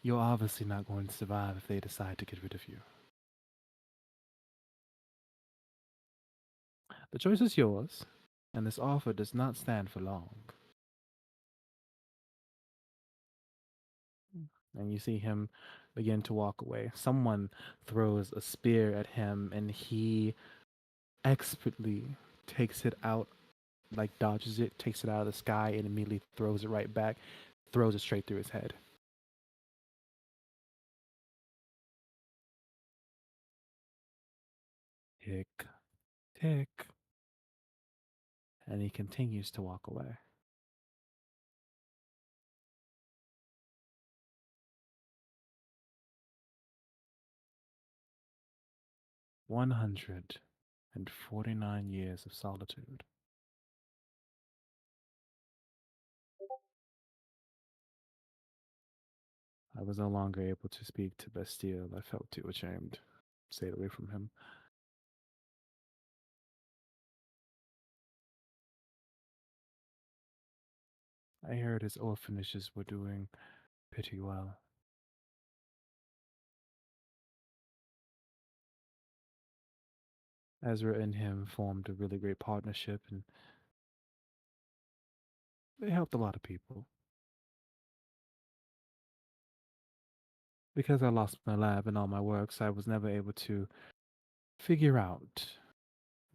you're obviously not going to survive if they decide to get rid of you. The choice is yours, and this offer does not stand for long. And you see him begin to walk away. Someone throws a spear at him, and he expertly takes it out, like dodges it, takes it out of the sky, and immediately throws it right back, throws it straight through his head. Tick, tick. And he continues to walk away. $149 of solitude. I was no longer able to speak to Bastille. I felt too ashamed. Stayed away from him. I heard his orphanages were doing pretty well. Ezra and him formed a really great partnership, and they helped a lot of people. Because I lost my lab and all my works, I was never able to figure out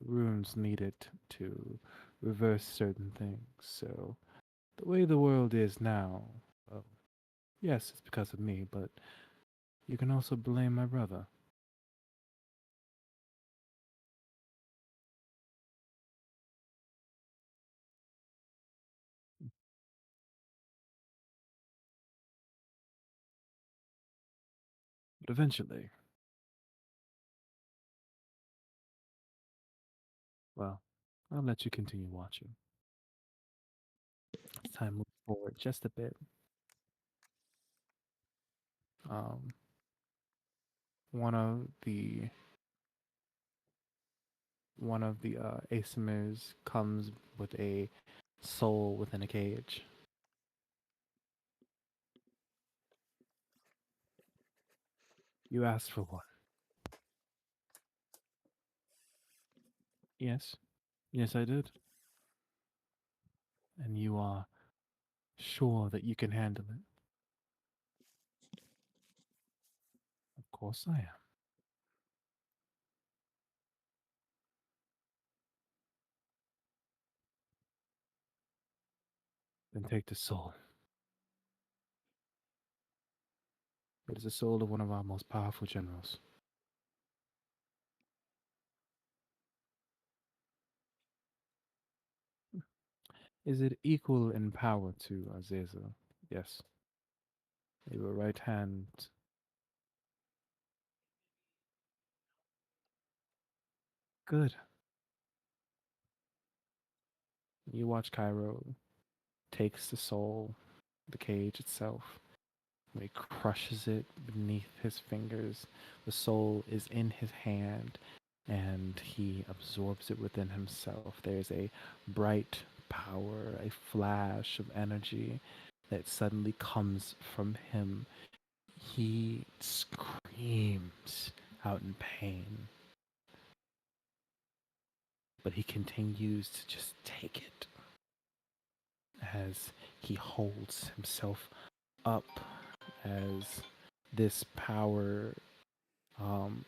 runes needed to reverse certain things. So, the way the world is now, well, yes, it's because of me, but you can also blame my brother. But eventually, well, I'll let you continue watching. It's time to move forward just a bit. Um, one of the Asimirs comes with a soul within a cage. You asked for one. Yes. Yes, I did. And you are sure that you can handle it? Of course I am. Then take the soul. It is the soul of one of our most powerful generals. Is it equal in power to Azazel? Yes. You were right hand. Good. You watch Cairo takes the soul, the cage itself, and he crushes it beneath his fingers. The soul is in his hand, and he absorbs it within himself. There's a bright power, a flash of energy that suddenly comes from him. He screams out in pain, but he continues to just take it as he holds himself up, as this power, um,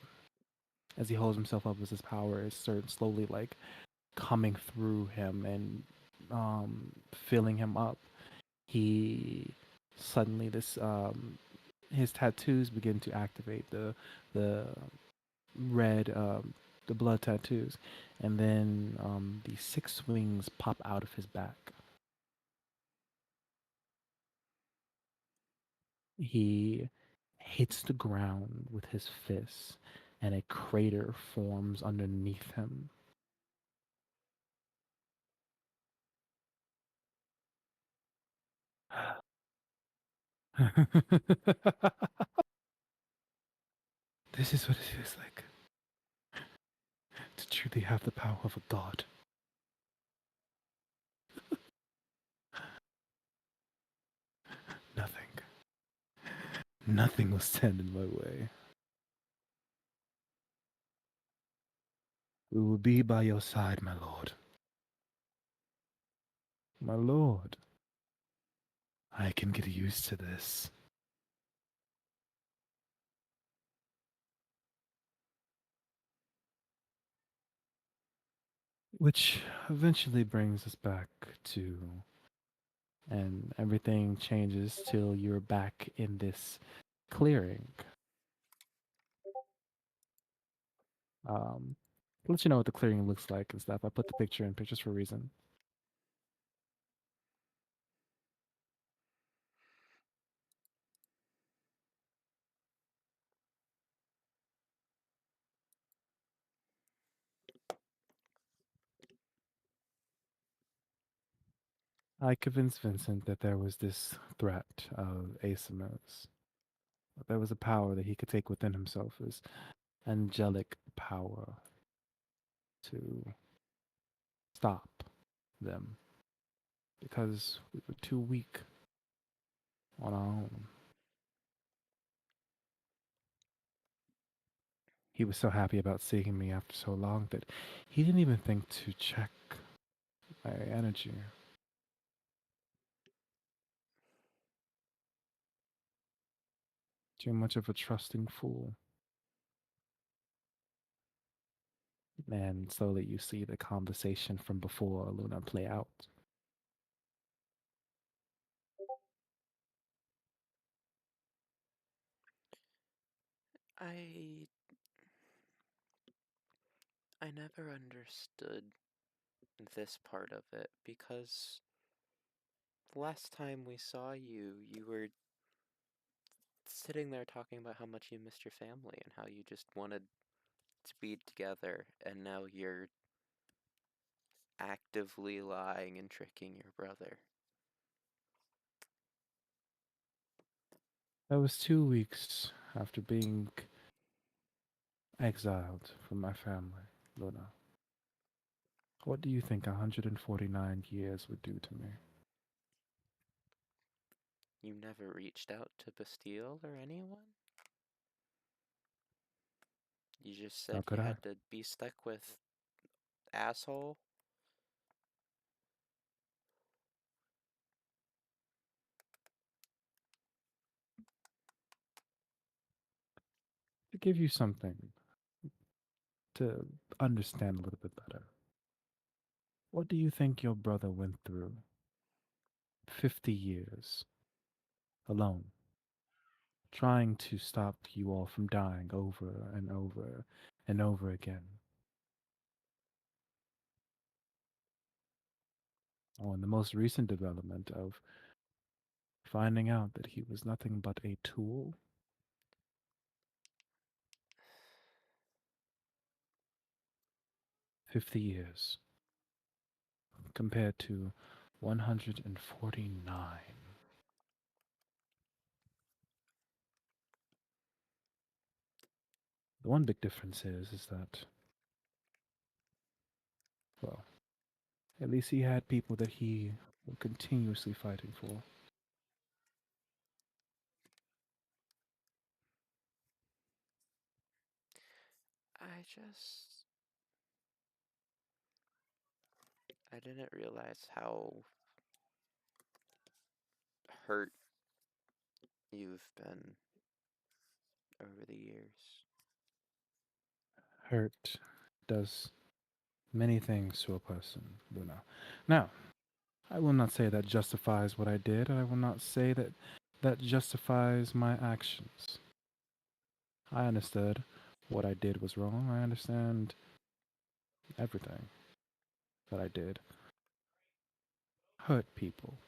as he holds himself up, as this power is slowly like coming through him and filling him up. He suddenly his tattoos begin to activate the red the blood tattoos, and then the six wings pop out of his back. He hits the ground with his fists, and a crater forms underneath him. This is what it feels like to truly have the power of a god. Nothing, nothing will stand in my way. We will be by your side, my lord. My lord, I can get used to this. Which eventually brings us back to, and everything changes till you're back in this clearing. Um, to let you know what the clearing looks like and stuff. I put the picture in pictures for a reason. I convinced Vincent that there was this threat of Asimus. There was a power that he could take within himself, this angelic power to stop them because we were too weak on our own. He was so happy about seeing me after so long that he didn't even think to check my energy. Too much of a trusting fool. And slowly you see the conversation from before Luna play out. I I never understood this part of it because the last time we saw you, you were sitting there talking about how much you missed your family and how you just wanted to be together, and now you're actively lying and tricking your brother. That was 2 weeks after being exiled from my family, Luna. What do you think 149 years would do to me? You never reached out to Bastille or anyone? You just How said you could I? had to be stuck with asshole? To give you something to understand a little bit better. What do you think your brother went through? 50 years alone, trying to stop you all from dying over and over and over again. Oh, and the most recent development of finding out that he was nothing but a tool. 50 years compared to 149. The one big difference is that Well, at least he had people that he was continuously fighting for. I I didn't realize how hurt you've been over the years. Hurt does many things to a person, Luna. Now, I will not say that justifies what I did, and I will not say that that justifies my actions. I understood what I did was wrong. I understand everything that I did. Hurt people.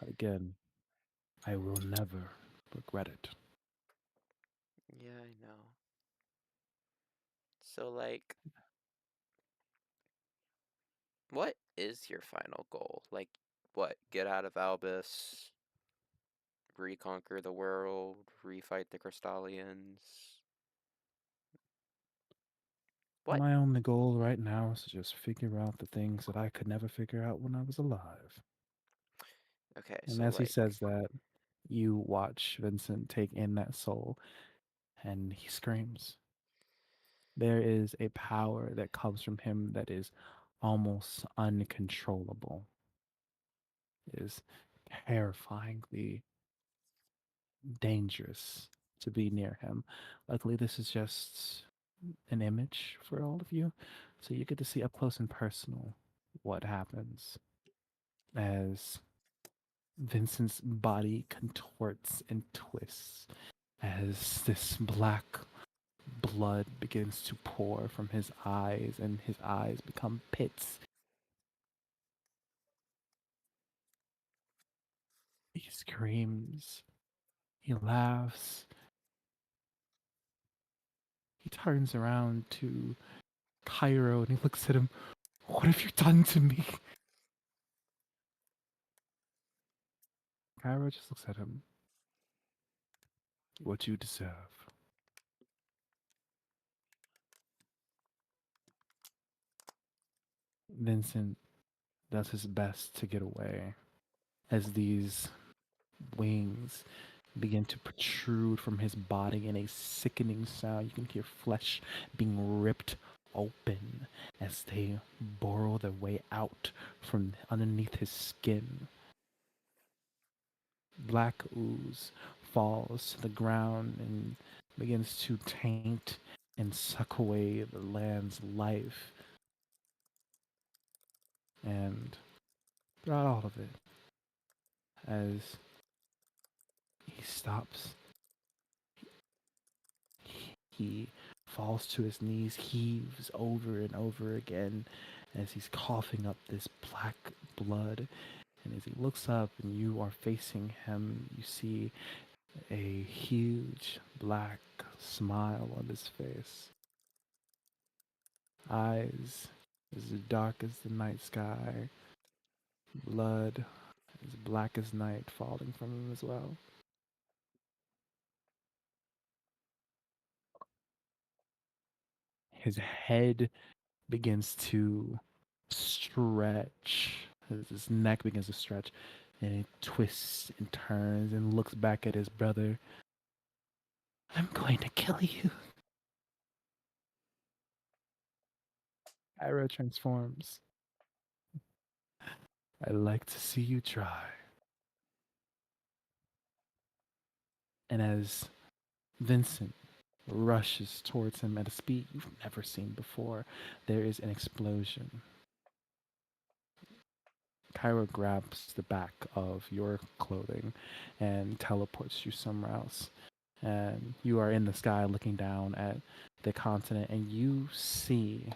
But again, I will never regret it. Yeah, I know. So, like, what is your final goal? Like, what? Get out of Albus, reconquer the world, refight the Crystalians? What? My only goal right now is to just figure out the things that I could never figure out when I was alive. Okay, And so, as he like, says that, you watch Vincent take in that soul and he screams. There is a power that comes from him that is almost uncontrollable. It is terrifyingly dangerous to be near him. Luckily, this is just an image for all of you, so you get to see up close and personal what happens as Vincent's body contorts and twists as this black blood begins to pour from his eyes and his eyes become pits. He screams, he laughs, he turns around to Cairo and he looks at him. What have you done to me? Cairo just looks at him. What you deserve. Vincent does his best to get away as these wings begin to protrude from his body in a sickening sound. You can hear flesh being ripped open as they burrow their way out from underneath his skin. Black ooze falls to the ground and begins to taint and suck away the land's life. And throughout all of it, as he stops, he falls to his knees, heaves over and over again as he's coughing up this black blood. And as he looks up and you are facing him, you see a huge black smile on his face. Eyes as dark as the night sky, blood as black as night falling from him as well. His head begins to stretch. His neck begins to stretch, and he twists and turns and looks back at his brother. I'm going to kill you. Ira transforms. I like to see you try. And as Vincent rushes towards him at a speed you've never seen before, there is an explosion. Kyra grabs the back of your clothing and teleports you somewhere else. And you are in the sky looking down at the continent, and you see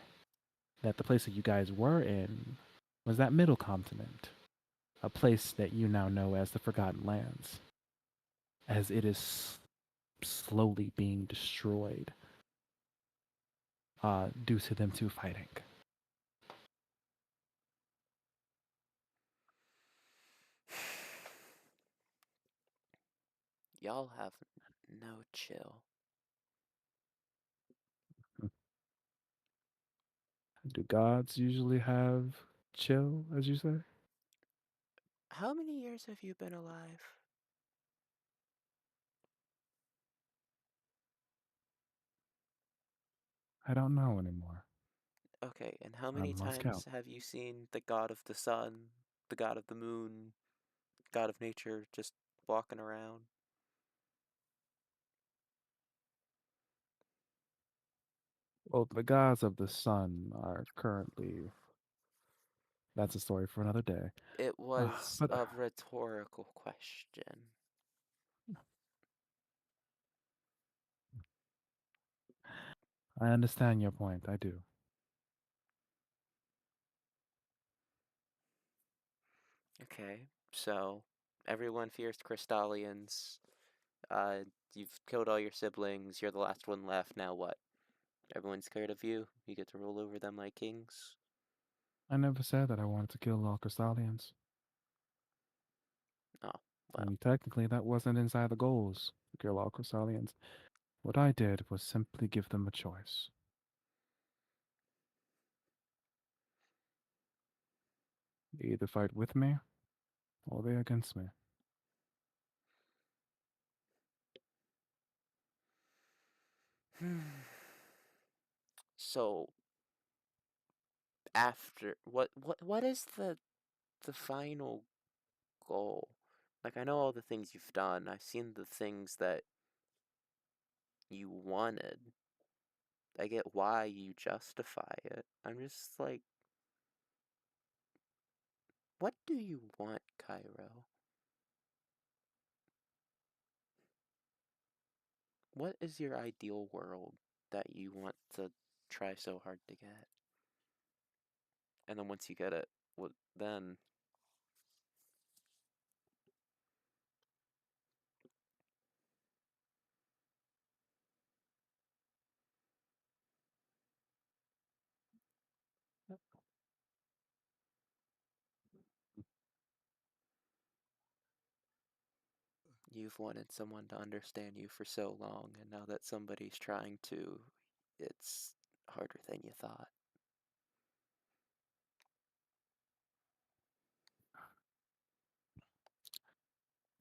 that the place that you guys were in was that middle continent, a place that you now know as the Forgotten Lands, as it is slowly being destroyed due to them two fighting. y'all have no chill. Do gods usually have chill, as you say? How many years have you been alive? I don't know anymore. Okay, and how I many lost count. times have you seen the god of the sun, the god of the moon, god of nature just walking around? Well, the gods of the sun are currently. That's a story for another day. It was But a rhetorical question. I understand your point. I do. Okay, so everyone fears Crystalians. Uh, you've killed all your siblings. You're the last one left. Now what? Everyone's scared of you. You get to rule over them like kings. I never said that I wanted to kill all Crystalians. Oh, I well. mean, technically, that wasn't inside the goals to kill all Crystalians. What I did was simply give them a choice. They either fight with me or they against me. So after what is the final goal? Like I know all the things you've done. I've seen the things that you wanted. I get why you justify it. I'm just like, what do you want, Cairo? What is your ideal world that you want to try so hard to get? And then once you get it, what then? You've wanted someone to understand you for so long, and now that somebody's trying to, it's harder than you thought.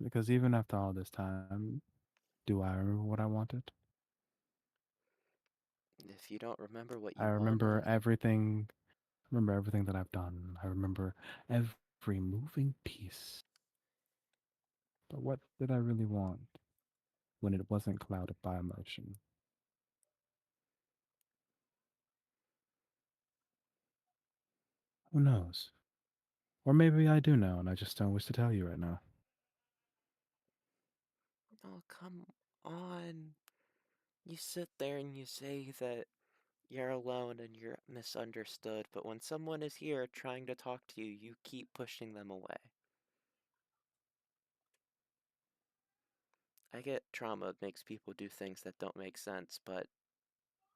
Because even after all this time, do I remember what I wanted? If you don't remember what I you remember wanted, everything. I remember everything that I've done. I remember every moving piece. But what did I really want when it wasn't clouded by emotion? Who knows? Or maybe I do know, and I just don't wish to tell you right now. oh, come on. You sit there and you say that you're alone and you're misunderstood, but when someone is here trying to talk to you, you keep pushing them away. I get trauma makes people do things that don't make sense, but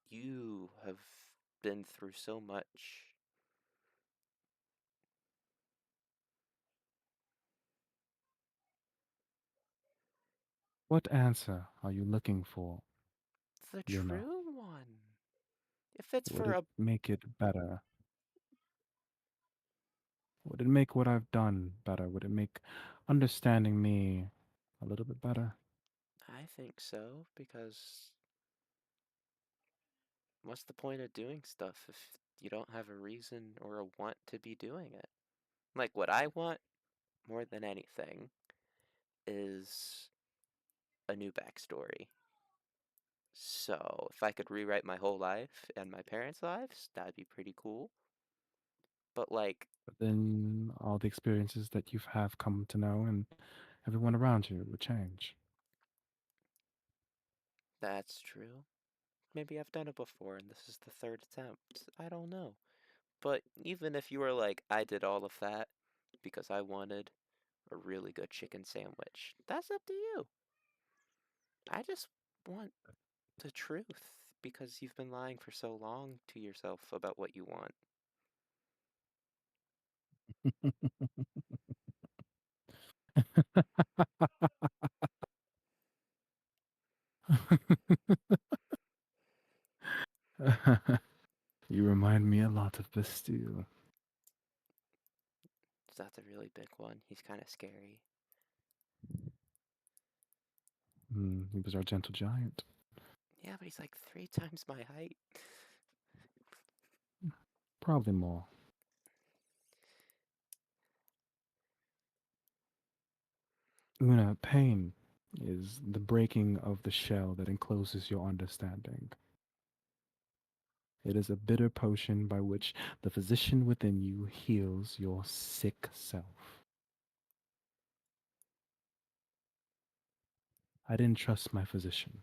you have been through so much. What answer are you looking for, The Luna? true one. If it's Would for it a. make it better? Would it make what I've done better? Would it make understanding me a little bit better? I think so, because what's the point of doing stuff if you don't have a reason or a want to be doing it? Like, what I want more than anything is a new backstory. So, if I could rewrite my whole life and my parents' lives, that'd be pretty cool. But, like, But then all the experiences that you have come to know and everyone around you would change. that's true. Maybe I've done it before and this is the third attempt. I don't know. But even if you were like, I did all of that because I wanted a really good chicken sandwich, that's up to you. I just want the truth because you've been lying for so long to yourself about what you want. You remind me a lot of Bastille. That's a really big one. He's kind of scary. He was our gentle giant. Yeah, but he's like 3 times my height. Probably more. Una, pain is the breaking of the shell that encloses your understanding. It is a bitter potion by which the physician within you heals your sick self. I didn't trust my physician.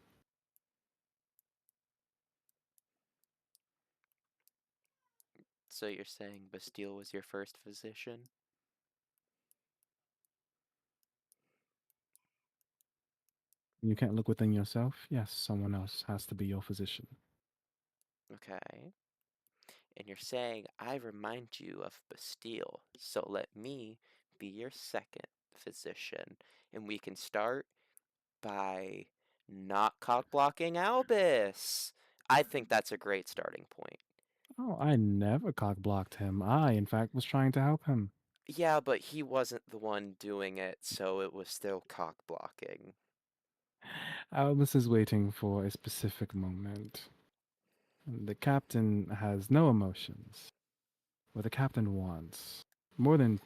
So you're saying Bastille was your first physician? You can't look within yourself? Yes, someone else has to be your physician. Okay. And you're saying I remind you of Bastille, so let me be your second physician, and we can start by not cock-blocking Albus. I think that's a great starting point. Oh, I never cock-blocked him. I, in fact, was trying to help him. Yeah, but he wasn't the one doing it, so it was still cock-blocking. Albus is waiting for a specific moment. The captain has no emotions. What the captain wants, more than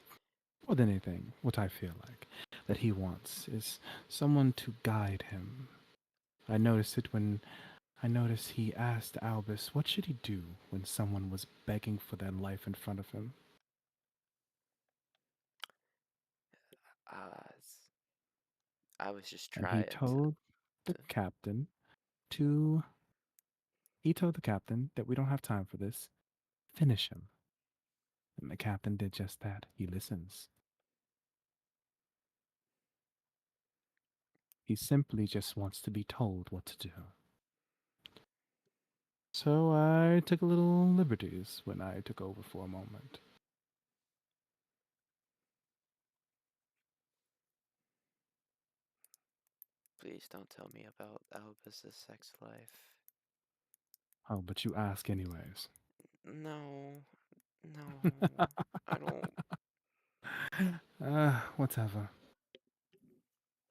anything, what I feel like, that he wants is someone to guide him. I noticed it when he asked Albus what should he do when someone was begging for their life in front of him. Uh, I was just And he trying told the to... captain that we don't have time for this. Finish him. And the captain did just that. He listens. He simply just wants to be told what to do. So I took a little liberties when I took over for a moment. Please don't tell me about Albus's sex life. Oh, but you ask anyways. No, no, I don't. Whatever.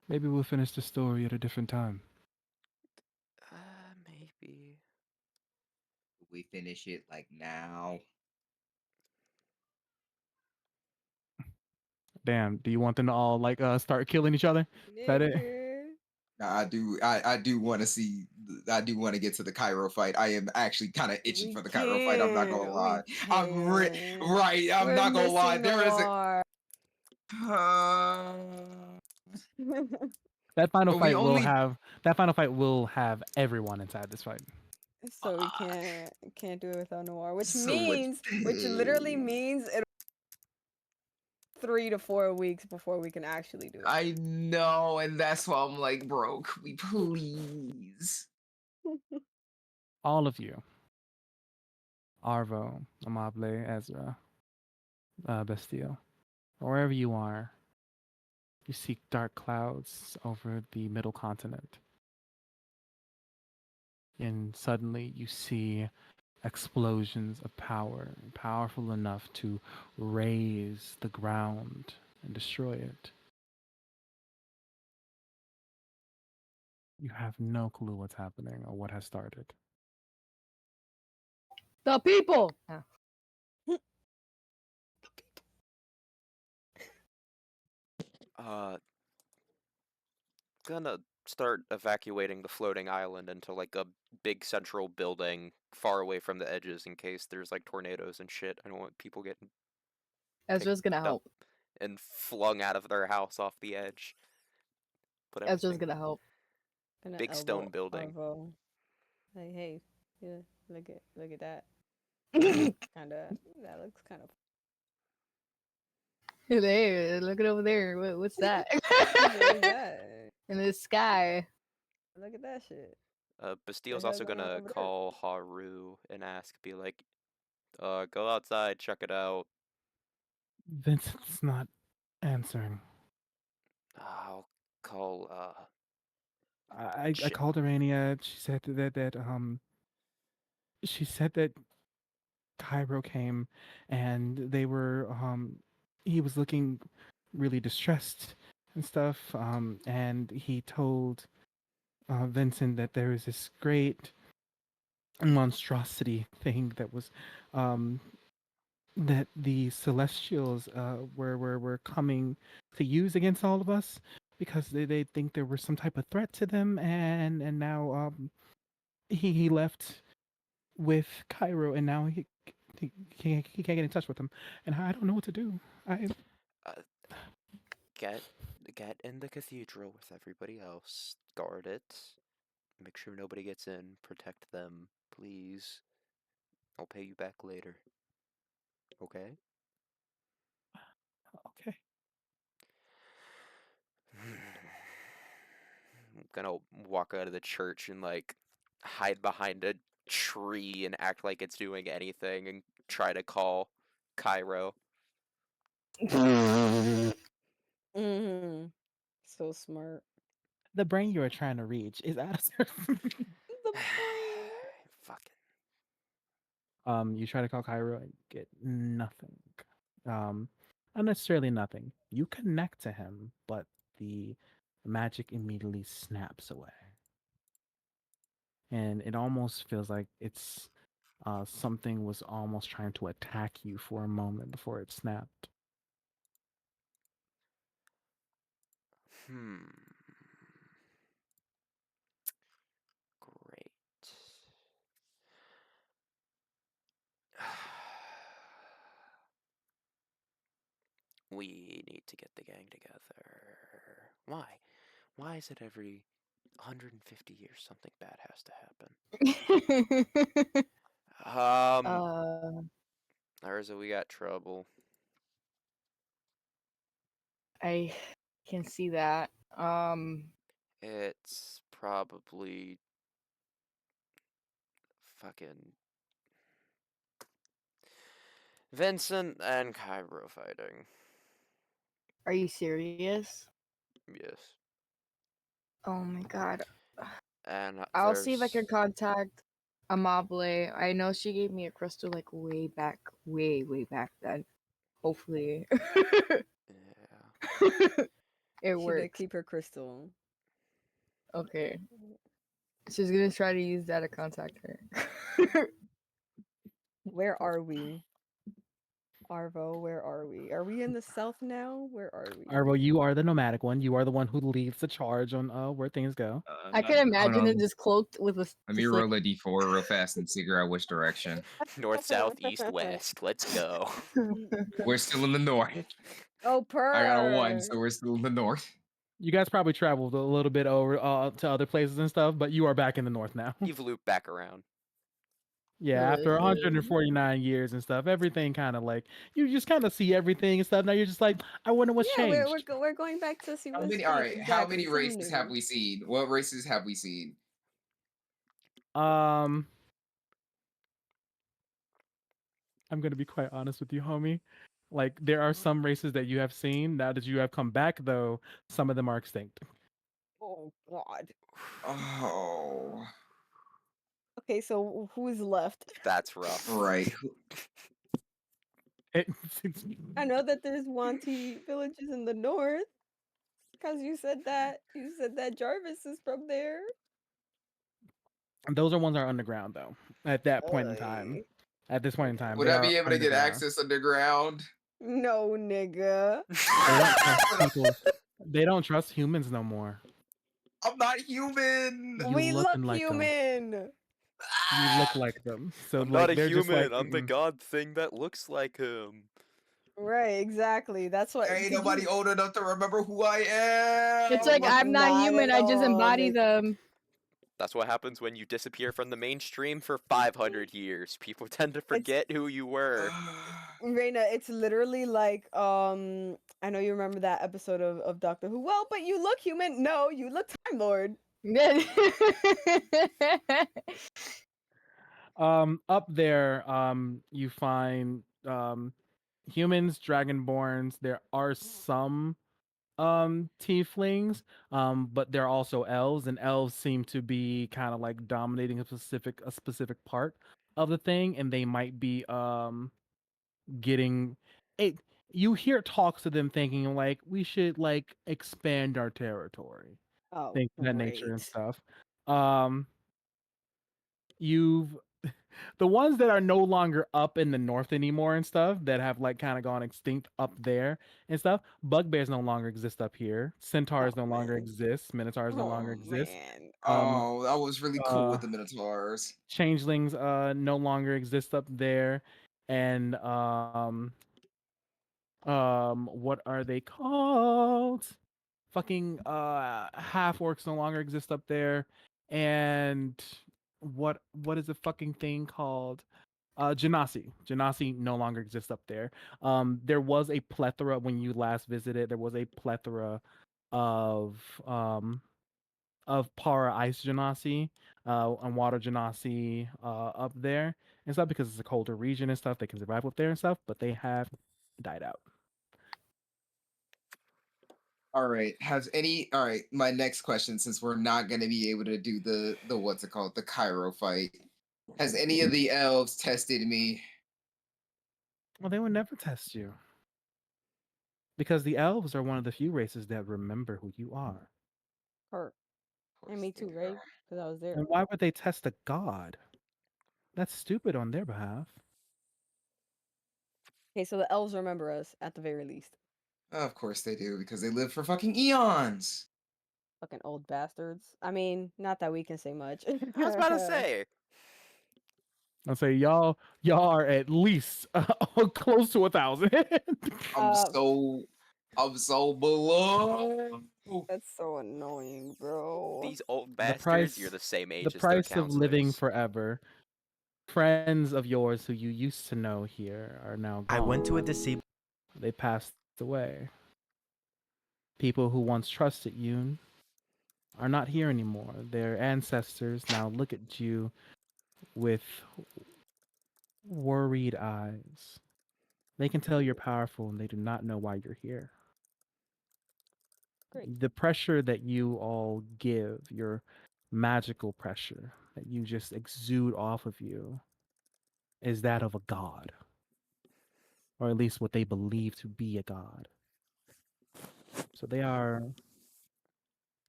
Maybe we'll finish the story at a different time. Maybe. We finish it like now. Damn, do you want them to all like start killing each other? Is that it? Nigga. I do. I do want to see. I do want to get to the Cairo fight. I am actually kind of itching We for the Cairo fight. I'm not gonna can't. We lie. can't. Right. I'm We're not gonna lie. missing There is a. Noir. That final We fight only. will have everyone inside this fight. So we can't do it without Noir, So much which literally pain. means it'll 3 to 4 weeks before we can actually do I know, and that's why I'm like, bro, could we please? it. All of you. Arvo, Amable, Ezra, Bastille, wherever you are, you see dark clouds over the middle continent. And suddenly you see explosions of power, powerful enough to raise the ground and destroy it. You have no clue what's happening or what has started. The people. Gonna start evacuating the floating island into like a big central building far away from the edges in case there's like tornadoes and shit. I don't want people getting Ezra's gonna picked up help. and flung out of their house off the edge. Put Ezra's everything. gonna help. Gonna Big stone elbow building. Arvo. Like, hey, yeah, look at that. That looks kind of. There, look at over there. What's that? What is that? In the sky. Look at that shit. Bastille's The hell also going on gonna over there? call Haru and ask, be like, go outside, check it out. Vincent's not answering. I'll call, I shit. called Arania. She said that Cairo came, and they were he was looking really distressed and stuff. And he told Vincent that there was this great monstrosity thing that was um that the Celestials were coming to use against all of us because they think there was some type of threat to them, and now he left with Cairo, and now he can't get in touch with him, and I don't know what to do. I Uh, get get in the cathedral with everybody else. Guard it. Make sure nobody gets in. Protect them, please. I'll pay you back later. Okay? okay. I'm gonna walk out of the church and like hide behind a tree and act like it's doing anything and try to call Cairo. Mm-hmm. So smart. The brain you are trying to reach is out of The brain. Fucking. You try to call Cairo and get nothing. Um, not necessarily nothing. You connect to him, but the magic immediately snaps away, and it almost feels like it's something was almost trying to attack you for a moment before it snapped. Hmm. Great. We need to get the gang together. Why? Why is it every 150 years something bad has to happen? uh, Urza, we got trouble. I can see that. It's probably fucking Vincent and Cairo fighting. Are you serious? Yes. Oh my god. And I'll see if I there's can contact Amable. I know she gave me a crystal like way back, way back then. Hopefully, yeah. it She did works. keep her crystal. Okay, she's gonna try to use that to contact her. Where are we? Arvo, where are we? Are we in the south now? Where are we? Arvo, you are the nomadic one. You are the one who leads the charge on where things go. I can Hold imagine it on. just cloaked with a Let me just like. roll a d4 real fast and figure out which direction. North, south, east, west. Let's go. We're still in the north. Oh, I got a 1, purr. so we're still in the north. You guys probably traveled a little bit over to other places and stuff, but you are back in the north now. You've looped back around. Yeah, after Good. 149 years and stuff, everything kind of like you just kind of see everything and stuff. Now you're just like, I wonder what's Yeah, changed. we're going back to see How what's many? All changed. right. How Exactly. many Something races have new. we seen? What races have we seen? Um, I'm gonna be quite honest with you, homie. Like there are some races that you have seen. Now that you have come back, though, some of them are extinct. Oh God. Oh, Okay, so who's left? That's rough. right. It- I know that there's Wanty villages in the north. Cause you said that Jarvis is from there. those are ones that are underground, though. At that point in time, Oy. at this point in Okay. time, Would they I are be able to get underground. access underground? No, nigga. They don't trust people. They don't trust humans no more. I'm not human. You We look looking like them. human. You look like them. So I'm not like a they're just like, human. I'm the god thing that looks like him. Right, exactly. That's what. There ain't Did nobody you? old enough to remember who I am. It's like I'm not Not human. at I just all, embody Nick. them. That's what happens when you disappear from the mainstream for 500 years. People tend to forget who you were. Reina, it's literally like I know you remember that episode of Doctor Who. Well, but you look human. No, you look Time Lord. Up there, you find humans, dragonborns. There are some tieflings, but they're also elves, and elves seem to be kind of like dominating a specific part of the thing, and they might be getting it. You hear talks to them thinking like we should like expand our territory, Oh, things of that nature and great. stuff. Um, you've the ones that are no longer up in the north anymore and stuff that have like kind of gone extinct up there and stuff. Bugbears no longer exist up here. Centaurs Oh no longer man. exist. Minotaurs no longer Oh exist. man. Um, Oh, that was really cool uh, with the Minotaurs. changelings no longer exist up there, and what are they called? Fucking half orcs no longer exist up there, and what is the fucking thing called? Genasi no longer exists up there. There was a plethora when you last visited. There was a plethora of um para ice Genasi, and water Genasi up there and stuff because it's a colder region and stuff. They can survive up there and stuff, but they have died out. All right. Has any all right, my next question, since we're not gonna be able to do the what's it called, the Cairo fight. Has any of the elves tested me? Well, they would never test you because the elves are one of the few races that remember who you are. Hurt. Of And course me they too, do. right? Because I was there. And why would they test a god? That's stupid on their behalf. Okay, so the elves remember us at the very least. Of course they do, because they live for fucking eons. Fucking old bastards. I mean, not that we can say much. I was about to say. I'll say y'all are at least close to 1,000. I'm uh, so I'm so below. that's so annoying, bro. These old the bastards, you're price the same the age as their price of living counselors. forever. Friends of yours who you used to know here are now gone. I went to a disabled. They passed away. People who once trusted you are not here anymore. Their ancestors now look at you with worried eyes. They can tell you're powerful and they do not know why you're here. Great. The pressure that you all give, your magical pressure that you just exude off of you, is that of a god, or at least what they believe to be a god. So they are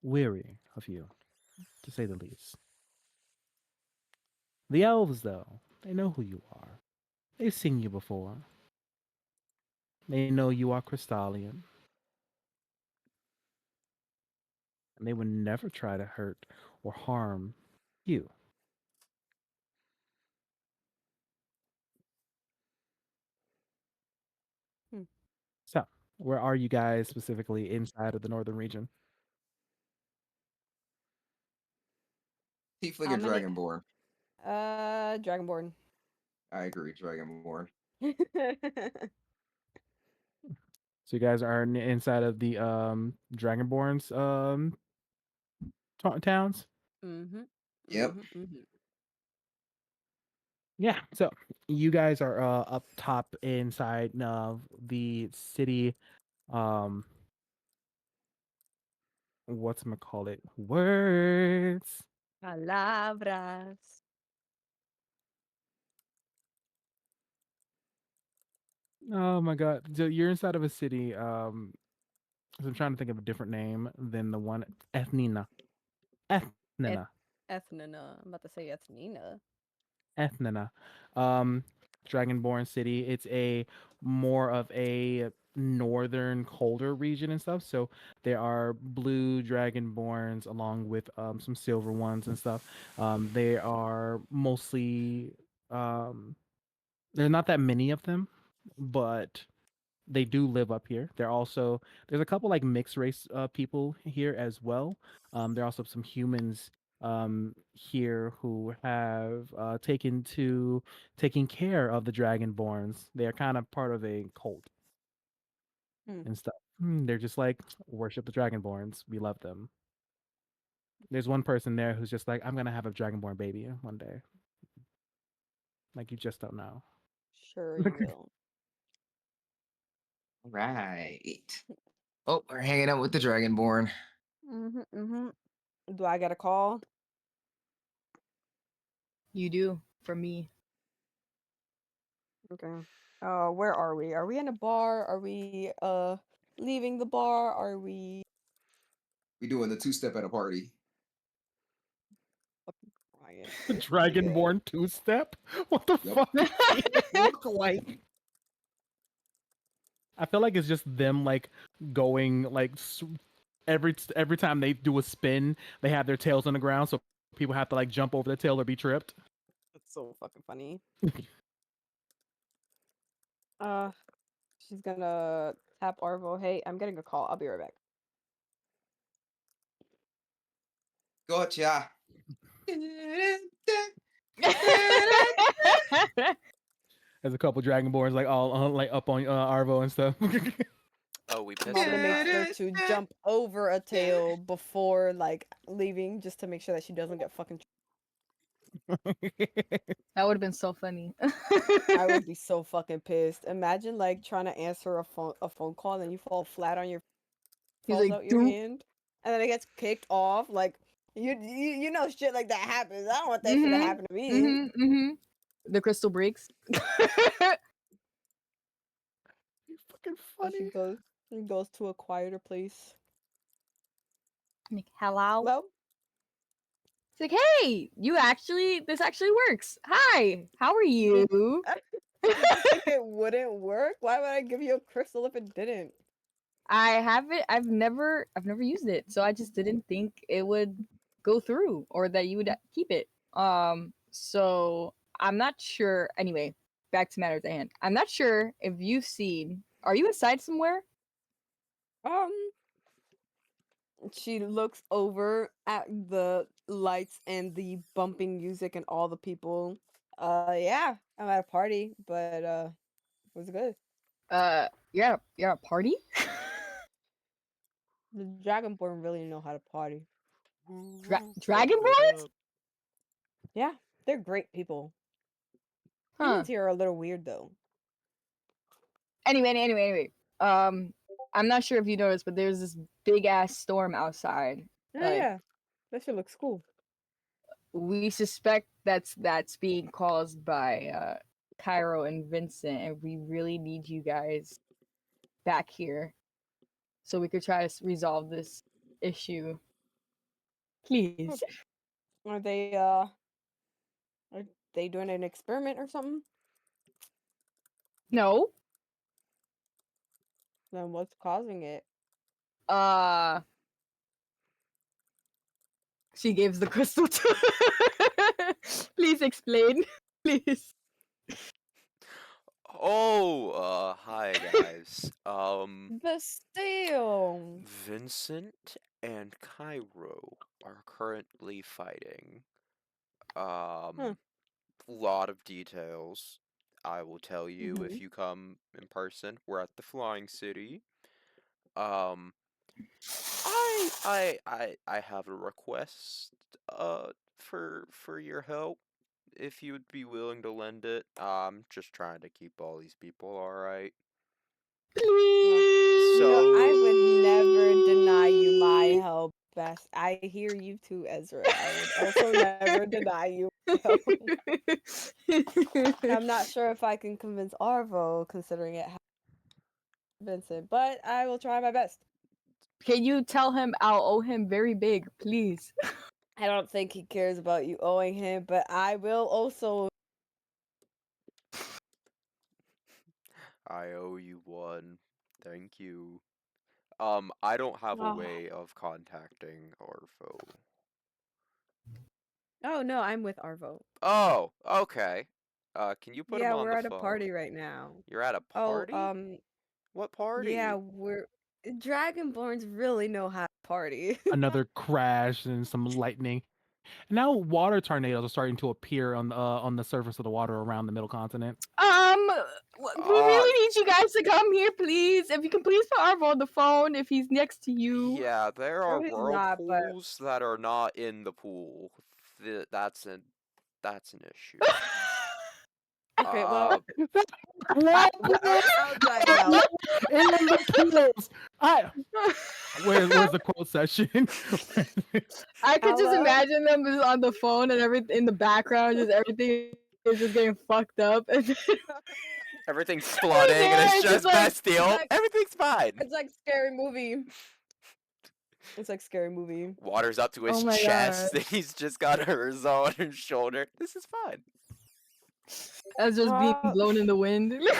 weary of you, to say the least. The elves, though, they know who you are. They've seen you before. They know you are Crystalian, and they would never try to hurt or harm you. Hmm. So, where are you guys specifically inside of the northern region? Tiefling How or many? Dragonborn? Dragonborn. I agree, Dragonborn. So you guys are inside of the Dragonborn's towns. Mm-hmm. Yep. Mm-hmm. Mm-hmm. Yeah. So you guys are up top inside of the city. Um, what's call it? Words. Palabras. Oh my god. So you're inside of a city. So I'm trying to think of a different name than the one Ethnina. Eth- Ethnina. Ethnina. I'm about to say Ethnina. Ethnina. Um, Dragonborn City. It's a more of a northern, colder region and stuff. So there are blue dragonborns along with some silver ones and stuff. They are mostly there's not that many of them, but they do live up here. There's a couple like mixed race people here as well. There are also some humans here who have taking care of the dragonborns. They are kind of part of a cult Hmm. and stuff. They're just like worship the dragonborns. We love them. There's one person there who's just like, I'm gonna have a dragonborn baby one day. Like you just don't know. Sure you will. Right. Oh, we're hanging out with the Dragonborn. Mm-hmm. Do I get a call? You do for me. Okay. Where are we? Are we in a bar? Are we leaving the bar? Are we We doing the 2-step at a party. fucking crying? The This nigga. Dragonborn two-step? What the Yup. fuck does he even look like? I feel like it's just them like going like every time they do a spin, they have their tails on the ground, so people have to like jump over the tail or be tripped. That's so fucking funny. Uh, she's gonna tap Arvo. Hey, I'm getting a call. I'll be right back. Gotcha. There's a couple Dragonborns like all like up on Arvo and stuff. Oh, we pissed Mom her makes sure off. to jump over a tail before like leaving, just to make sure that she doesn't get fucking. That would have been so funny. I would be so fucking pissed. Imagine like trying to answer a phone call and you fall flat on your He's falls like, out your "Doop." hand, and then it gets kicked off. Like you know shit like that happens. I don't want that shit to Mhm. happen to me. Mhm. Mhm. The crystal breaks. You're fucking So she funny. goes to a quieter place. Like, hello. Well, It's like, hey, this actually works. Hi, how are did, you? did you think it wouldn't work? Why would I give you a crystal if it didn't? I haven't. I've never used it, so I just didn't think it would go through or that you would keep it. So I'm not sure. Anyway, back to matters at hand. I'm not sure if you've seen. Are you inside somewhere? Um, she looks over at the lights and the bumping music and all the people. Yeah, I'm at a party, but it was good. You're at a party. The Dragonborn really know how to party. Fuck it Dragonborns? up. Yeah, they're great people. Huh. Humans here are a little weird though. Anyway. Um, I'm not sure if you noticed, but there's this big ass storm outside. Oh Like, yeah, that shit looks cool. we suspect that's being caused by Cairo and Vincent, and we really need you guys back here so we could try to resolve this issue. Please. Are they doing an experiment or something? No. Then what's causing it? Uh she gives the crystal to Please explain. Please. Oh, hi guys. The steel. Vincent and Cairo are currently fighting. Um, lot of details. I will tell you if you come in person. We're at the Flying City. Um, I have a request for your help if you would be willing to lend it. I'm just trying to keep all these people all right. Please. I So would never deny you my help. Best. I hear you too, Ezra. I would also never deny you my help. I'm not sure if I can convince Arvo, considering it Vincent, but I will try my best. Can you tell him I'll owe him very big, please? I don't think he cares about you owing him, but I will also. I owe you one. Thank you. I don't have a Oh, way of contacting Orfo. oh no, I'm with Arvo. Oh, okay. Can you put him Yeah, on we're the at a party phone? right now. You're at a Oh, party? What yeah, party? we're Dragonborns really know how to party. Another crash and some lightning. Now water tornadoes are starting to appear on the surface of the water around the middle continent. We Uh, really need you guys to come here, please. If you can please put Arvo on the phone if he's next to you. yeah, there are No, he's not, but whirlpools that are not in the pool. That's an issue. Okay, well, What? I'll drag it out. In the kills. Where's the quote session? I could just I'll, imagine them just on the phone and everything in the background, just everything is just getting fucked up. And Everything's flooding, and there, it's it's just just like- Bastille. like- Everything's fine. it's like scary movie. It's like scary movie. Water's up to his Oh my chest, God. and he's just got Urza on his shoulder. This is fine. as just being Uh, blown in the wind, I'll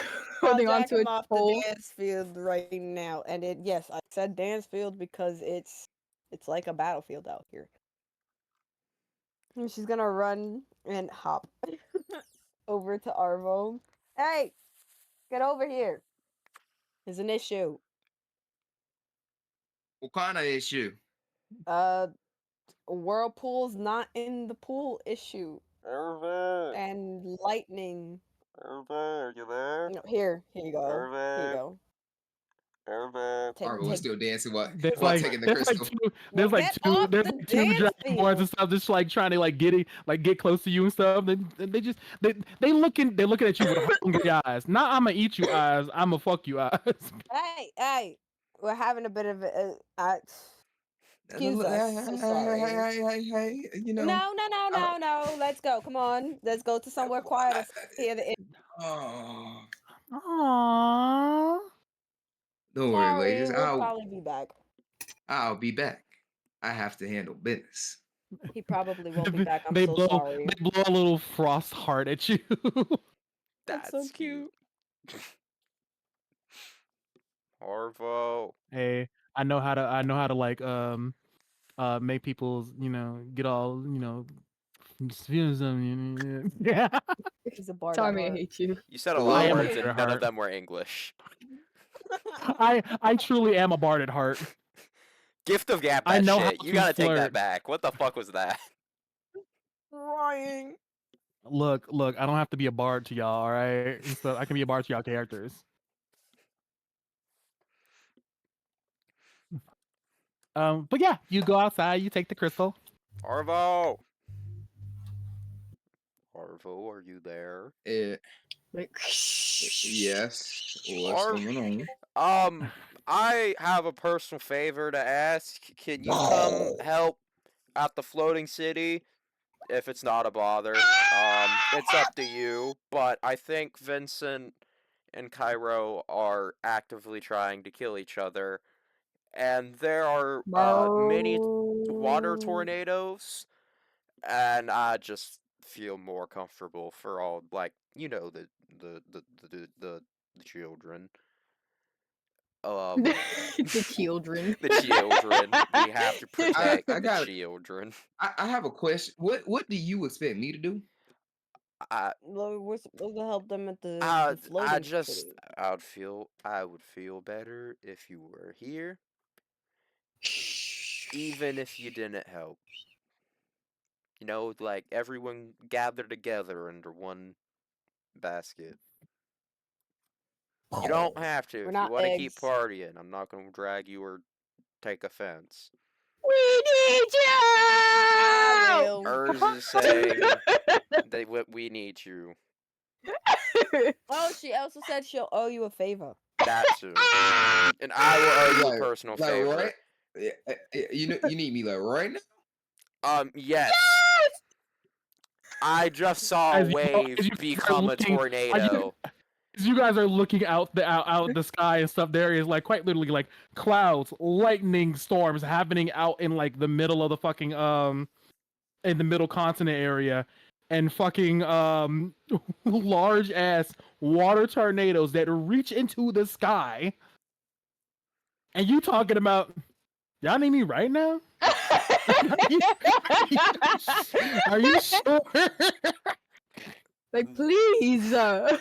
holding jack onto him a off pole. the dance field right now, and yes, I said dance field because it's like a battlefield out here. And she's gonna run and hop over to Arvo. Hey, get over here. There's an issue. What kind of issue? Whirlpool's not in the pool issue. Irvin, And lightning. Irvin, are you there? No, here you go. Here you Irvin, go. Irvin. Arvo was still dancing while There's taking the there's crystal. Well, get off there's the like two dance dragonborns and field. stuff just like trying to get close to you and stuff. They just they looking at you with hungry eyes. Not I'ma eat you eyes. I'ma fuck you eyes. Hey, we're having a bit of a. Excuse us. So sorry. Hey, you know. No. Let's go. Come on. Let's go to somewhere quiet and hear the. Oh, Aww. don't worry, Sorry, ladies. we'll probably be back. I'll be back. I have to handle business. He probably won't be back. I'm They so blow sorry. they blow a little frost heart at you. That's so cute. Arvo. Hey, I know how to like make people get all feel something. Yeah. He's a bard. Tommy, I hate you. You said a I lot of am a words, bard and at none of heart. them were English. I truly am a bard at heart. Gift of gap I that know shit. how You to gotta take that flirt. back. What the fuck was that? Crying. Look, I don't have to be a bard to y'all, all right? So I can be a bard to y'all characters. But yeah, you go outside, you take the crystal. Arvo. Arvo, are you there? Like, Yes. What's going on? I have a personal favor to ask. Can you come help at the floating city? If it's not a bother. It's up to you, but I think Vincent and Cairo are actively trying to kill each other, and there are many water tornadoes, and I just feel more comfortable for all the children. the children. The children. We have to protect I the got- children. I have a question. What do you expect me to do? Well, we're supposed to help them at the floating city. I would feel better if you were here, even if you didn't help. Like everyone gathered together under one basket. You don't have to. We're If you not want to keep eggs. partying, I'm not going to drag you or take offense. We need you! I will. Urs is saying that we need you. Oh, she also said she'll owe you a favor. That too. And I will owe you a Like- personal like favor. right? You need me like right now? Yes. I just saw a As you- wave as you guys are become a looking- tornado. As you guys are looking out the sky and stuff, there is like quite literally like clouds, lightning storms happening out in like the middle of the fucking in the middle continent area, and fucking large ass water tornadoes that reach into the sky. And you talking about y'all need me right now? Are you sure? Like, please. The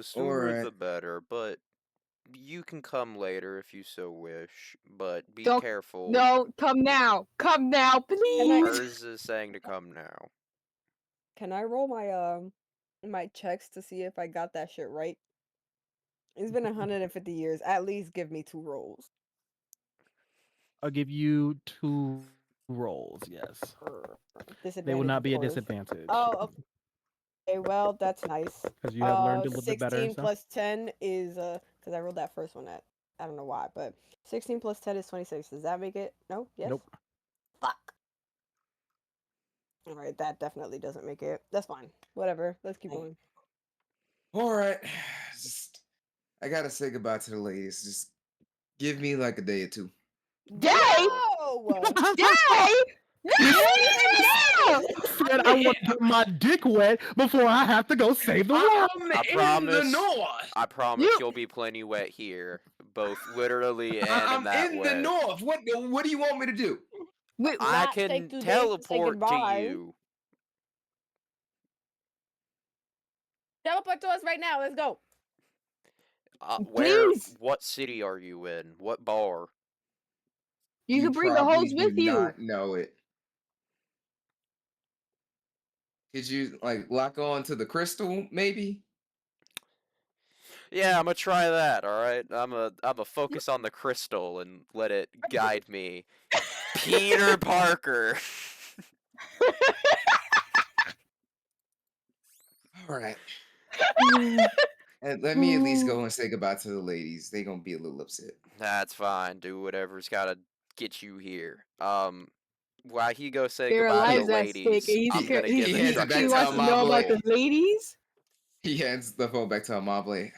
sooner Alright. the better, but you can come later if you so wish. But be Don't- careful. No, come now. Come now, please. Urs is saying to come now. Can I roll my checks to see if I got that shit right? It's been 150 years. At least give me 2 rolls. I'll give you 2 rolls. Yes, they will not be a of course. disadvantage. Oh, Okay, well, that's nice. Because you have learned a little bit better and 16 stuff. plus 10 is because I rolled that first one at I don't know why, but 16 plus 10 is 26. Does that make it? No? Yes? Nope. Fuck. All right, that definitely doesn't make it. That's fine. Whatever. Let's keep going. All right. Just I gotta say goodbye to the ladies. Just give me like a day or two. Day? No! Day? No! No! Said I want to get my dick wet before I have to go save the world. I'm I in promise. the north. I promise You- you'll be plenty wet here, both literally and in I'm that in way. the north. What do you want me to do? Wait, I Not take can 2 days to say teleport to goodbye. you. Teleport to us right now. Let's go. Where? Please. What city are you in? What bar? you can bring the probably host with do you. not know it. Could you like lock on to the crystal, maybe? Yeah, I'm gonna try that. All right, I'm a focus on the crystal and let it guide me. Peter Parker. All right. And let me at least go and say goodbye to the ladies. They gonna be a little upset. That's fine. Do whatever's gotta get you here. While he go say Their goodbye to lives the at stake, ladies, and he's I'm scared. gonna give he hands it instructions. He back to wants to know about Amable. the ladies. He hands the phone back to Amable.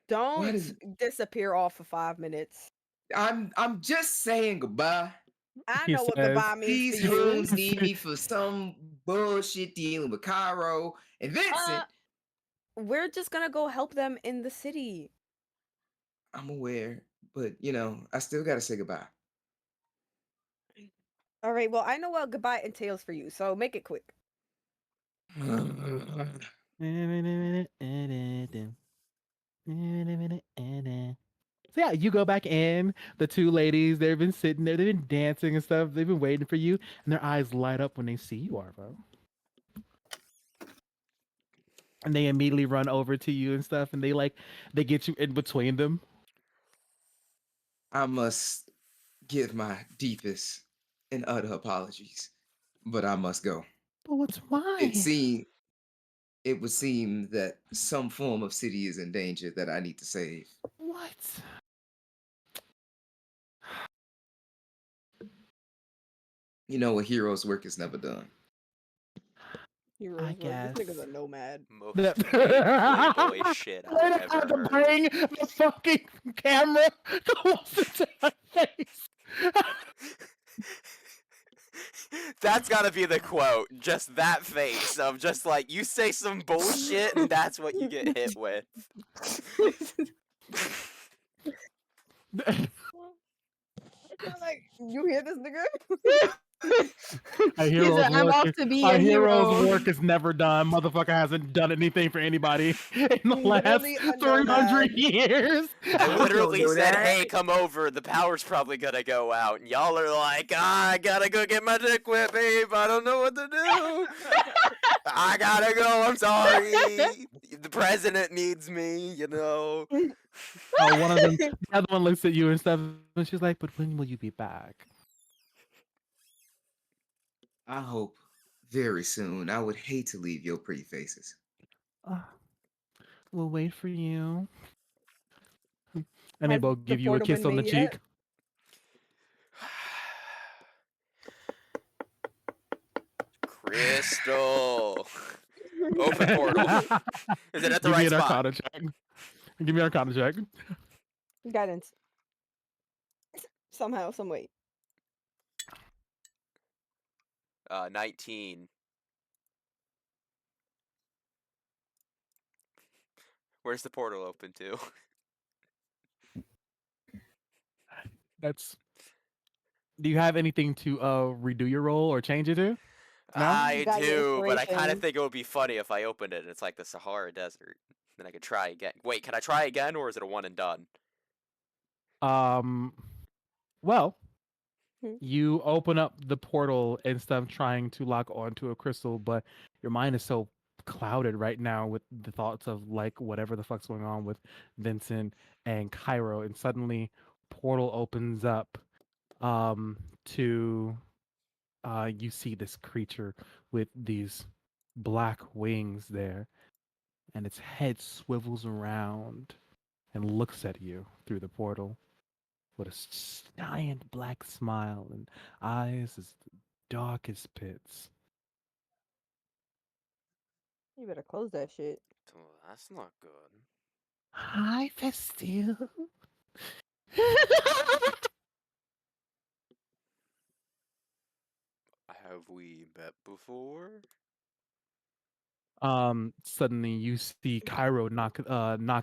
Don't is- disappear off for 5 minutes. I'm just saying goodbye. I He know what says- goodbye means These to you. hoons need me for some bullshit dealing with Cairo and Vincent. We're just gonna go help them in the city. I'm aware, but I still gotta say goodbye. All right. Well, I know what goodbye entails for you, so make it quick. So yeah, you go back in. The two ladies, they've been sitting there, they've been dancing and stuff. They've been waiting for you, and their eyes light up when they see you, Arvo. And they immediately run over to you and stuff, and they get you in between them. I must give my deepest and utter apologies, but I must go. But what's why? It would seem that some form of city is in danger that I need to save. What? A hero's work is never done. Heroes I work. guess. This nigga's a nomad. Most That- playboy shit Wait, I've I had ever to heard. bring the fucking camera closer to my face. That's gotta be the quote. Just that face of just like you say some bullshit and that's what you get hit with. It's like you hear this nigga? A He hero's said, "I'm work off is- to be a a hero's hero." work is never done. Motherfucker hasn't done anything for anybody in the last Literally a 300 nomad. years. I literally do said, that. hey, come over, the power's probably gonna go out. And y'all are like, I gotta go get my dick wet, babe. I don't know what to do. I gotta go, I'm sorry. The president needs me. One of them, the other one looks at you and stuff, and she's like, "But when will you be back?" I hope very soon. I would hate to leave your pretty faces. We'll wait for you. And they Has both the give you a portal kiss been on the made yet? cheek. Crystal. Open portal. Is it at the Give me right an spot? Arcana check. Give me an Arcana check. Guidance. Somehow, some way. 19. Where's the portal open to? That's. Do you have anything to redo your roll or change it to? No? I Got your do, but I kind of inspiration. think it would be funny if I opened it and it's like the Sahara Desert. Then I could try again. Wait, can I try again or is it a one and done? Well, Hmm. you open up the portal and stuff trying to lock onto a crystal, but your mind is so clouded right now with the thoughts of like whatever the fuck's going on with Vincent and Cairo, and suddenly portal opens up to you see this creature with these black wings there, and its head swivels around and looks at you through the portal with a giant black smile and eyes as dark as pits. You better close that shit. That's not good. Hi, Festille. Have we met before? Suddenly you see Cairo knock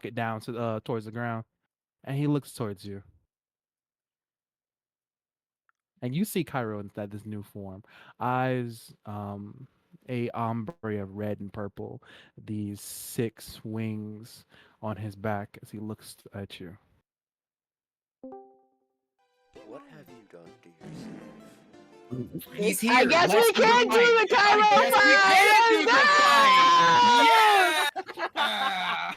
it down to towards the ground, and he looks towards you. And you see Cairo in this new form. Eyes, a ombre of red and purple, these 6 wings on his back as he looks at you. What have you done to yourself? He's here. I guess Let's we do the can do fight. the Cairo I guess we can do the fight.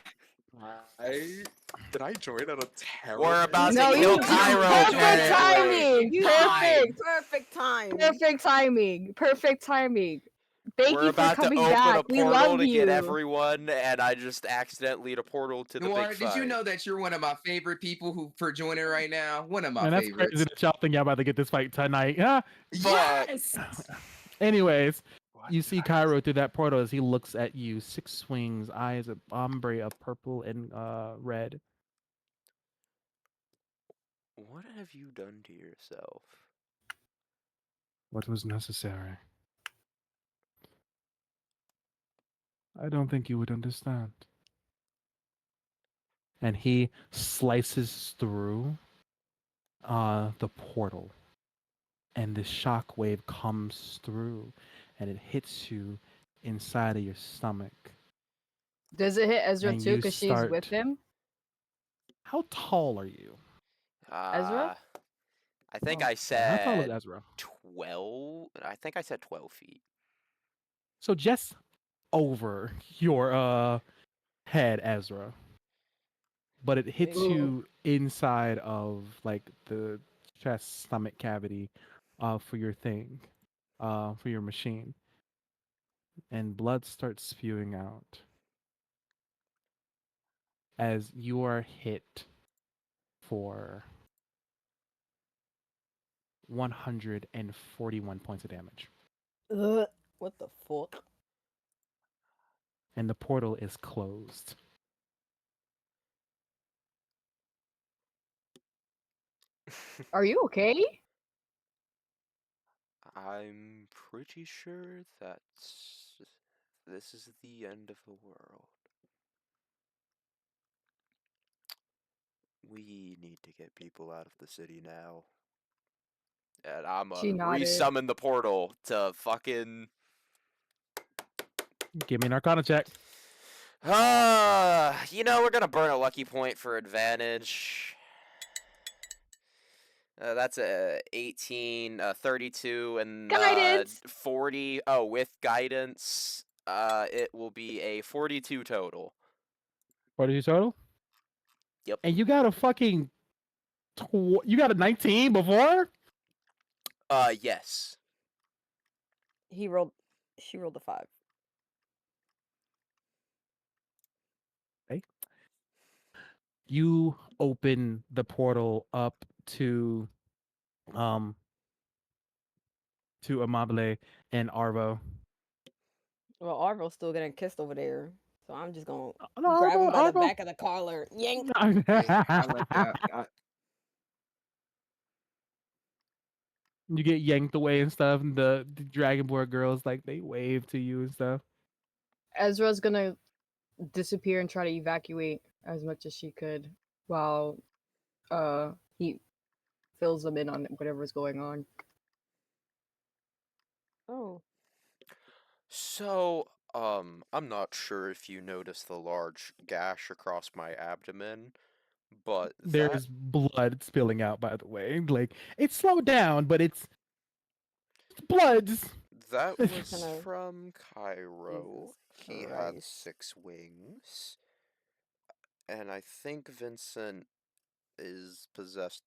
fight. Did I join at a terrible? We're about No, to kill you Cairo, perfect apparently. timing. You Perfect. perfect time. Perfect timing. Perfect timing. Thank We're you for about to coming open back. a We portal love to get you. everyone, and I just accidentally lead a portal to the Noir, big did fight. you know that you're one of my favorite people who for joining right now? One of my And that's favorites. crazy that y'all think y'all about to get this fight tonight. Huh? Yes. Anyways, What you did see I Cairo through that portal as he looks at you. 6 wings, eyes of ombre of purple and red. What have you done to yourself? What was necessary? I don't think you would understand. And he slices through the portal, and this shockwave comes through, and it hits you inside of your stomach. Does it hit Ezra And too? you Because she's with start. him. How tall are you? Ezra? I think Oh, I sorry, how tall is said Ezra? 12. I think I said 12 feet. So just over your head, Ezra. But it hits Big Ooh. you inside of like the chest stomach cavity for your thing, for your machine. And blood starts spewing out as you are hit for 141 points of damage. Ugh, what the fuck? And the portal is closed. Are you okay? I'm pretty sure that this is the end of the world. We need to get people out of the city now. And I'm She gonna nodded. resummon the portal to fucking. Give me an Arcana check. We're gonna burn a lucky point for advantage. That's a 18, 32, and Guidance. 40. Oh, with guidance, it will be a 42 total. 42 total? Yep. And you got a fucking. You got a 19 before? Yes. She rolled a 5. Okay. You open the portal up to Amabile and Arvo. Well, Arvo's still getting kissed over there, so I'm just gonna No, grab him by the Arvo. back of the collar, yank. I like that. You get yanked away and stuff, and the Dragonborn girls like they wave to you and stuff. Ezra's gonna disappear and try to evacuate as much as she could while he fills them in on whatever's going on. Oh, So, I'm not sure if you noticed the large gash across my abdomen, but There's blood spilling out, by the way. Like it's slowed down, but it's blood. that What was kind of- from Cairo. Jesus He had Christ. 6 wings. And I think Vincent is possessed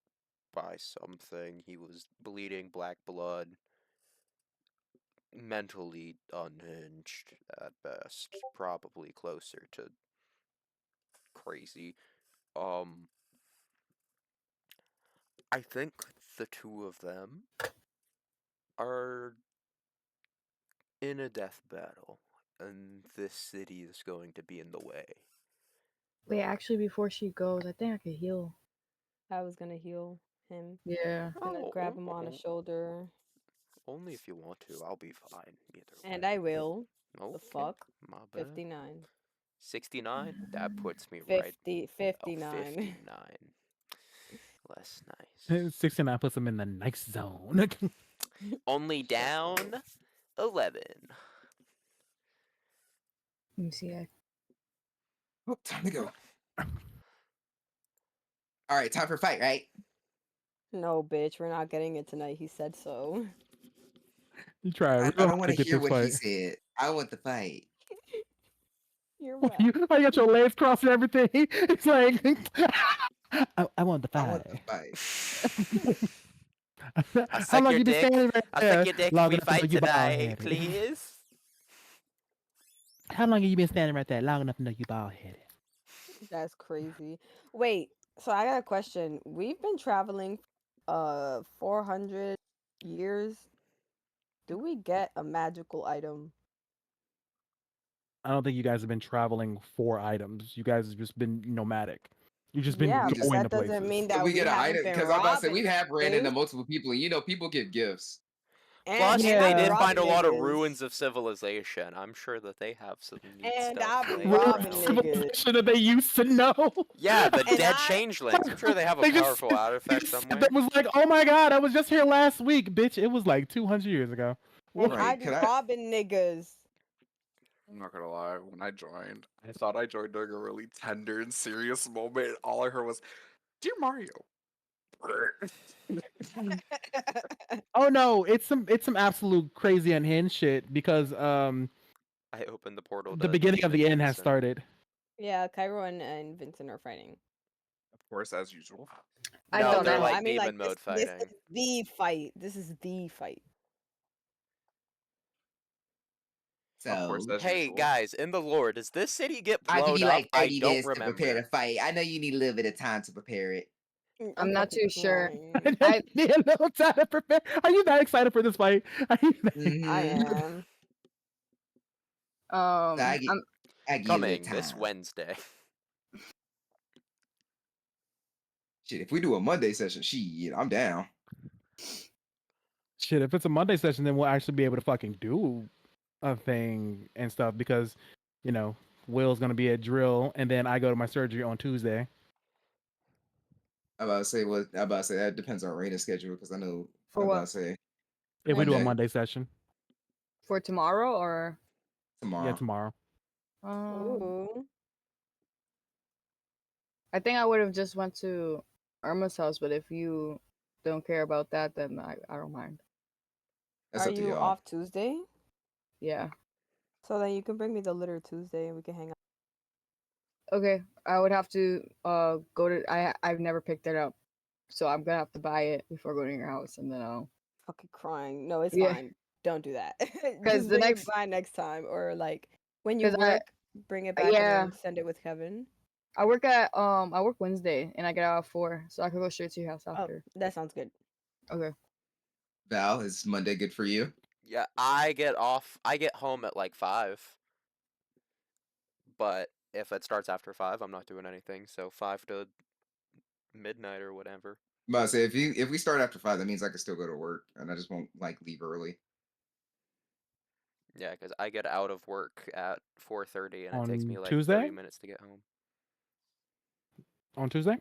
by something. He was bleeding black blood. mentally unhinged at best, probably closer to crazy. I think the two of them are in a death battle, and this city is going to be in the way. Wait, actually, before she goes, I think I could heal. I was gonna heal him. Yeah. Gonna grab him on the shoulder. Only if you want to. I'll be fine either And way. I will. The Okay, fuck? my bad. 59. 69? That puts me right. 59. 59. Less nice. 69 puts him in the nice zone. Only down 11. Let me see. Oh, time to go. All right, time for a fight, right? No, bitch, we're not getting it tonight. He said so. You try I real don't hard want to to get hear this what he fight. said. I want the fight. You're Why right. you got your legs crossed and everything. It's like I want the I want fight. the fight. I How suck long your you been dick. standing right I suck there your dick. long We enough to know fight you bald tonight, headed? please. How long have you been standing right there long enough to know you bald headed? That's crazy. Wait, so I got a question. We've been traveling 400 years. Do we get a magical item? I don't think you guys have been traveling for items. You guys have just been nomadic. You've just been Yeah, We but just going to that doesn't places. mean if that we we get an haven't item, been because I'm about to say robbing we have ran into things. multiple people, and people give gifts. Plus, And they I be did Yeah. find a robbing lot of niggas. ruins of civilization. I'm sure that they have some neat And stuff I be laying robbing around. niggas. Civilization that they used to know. Yeah, the And dead I changelings. I'm sure they have a They just powerful said- artifact they just said somewhere. that was like, oh my god, I was just here last week, bitch. It was like 200 years ago. and What? I Right? be robbing niggas. I'm not gonna lie, when I joined, I thought I joined during a really tender and serious moment. All I heard was, "Dear Mario." Oh no, it's some absolute crazy unhinged shit because I opened the portal the to beginning of Demon the end has Vincent. started. Yeah, Cairo and Vincent are fighting. Of course, as usual. I No, don't they're know. like I mean, demon like mode this fighting. is the fight. This is the fight. Of course, So as Hey usual. guys, in the lore, does this city get I'll give blown you up? like I 30 don't days to prepare remember. the fight. I know you need a little bit of time to prepare it. I'm not fucking too sure. crying. I Need a little time to prepare. Are you that excited for this fight? Are you that- I Mm-hmm. am. So I I'm give you a little Coming this time. Wednesday. Shit, if we do a Monday session, shit, I'm down. Shit, if it's a Monday session, then we'll actually be able to fucking do a thing and stuff because, you know, Will's gonna be at drill, and then I go to my surgery on Tuesday. I'm about to say that depends on Raina's schedule because I know For I'm about what? to say If we do a Monday. Monday session, For tomorrow or tomorrow. yeah, tomorrow. Ooh. I think I would have just went to Irma's house, but if you don't care about that, then I don't mind. That's Are up to you y'all. off Tuesday? Yeah. So then you can bring me the litter Tuesday and we can hang out. Okay. I would have to go to I've never picked it up. So I'm gonna have to buy it before going to your house and then I'll Fucking crying. No, it's Yeah. fine. Don't do that. 'Cause Just the bring next- it by next time, or like when you 'cause work, bring it back and yeah. then send it with Kevin. I work Wednesday and I get out at 4, so I could go straight to your house after. That sounds good. Okay. Val, is Monday good for you? Yeah, I get home at like 5. But if it starts after 5, I'm not doing anything. So 5 to midnight or whatever. I'm about to say if we start after 5, that means I can still go to work and I just won't like leave early. Yeah, because I get out of work at 4:30 and it takes On me like Tuesday? 30 minutes to get home. On Tuesday?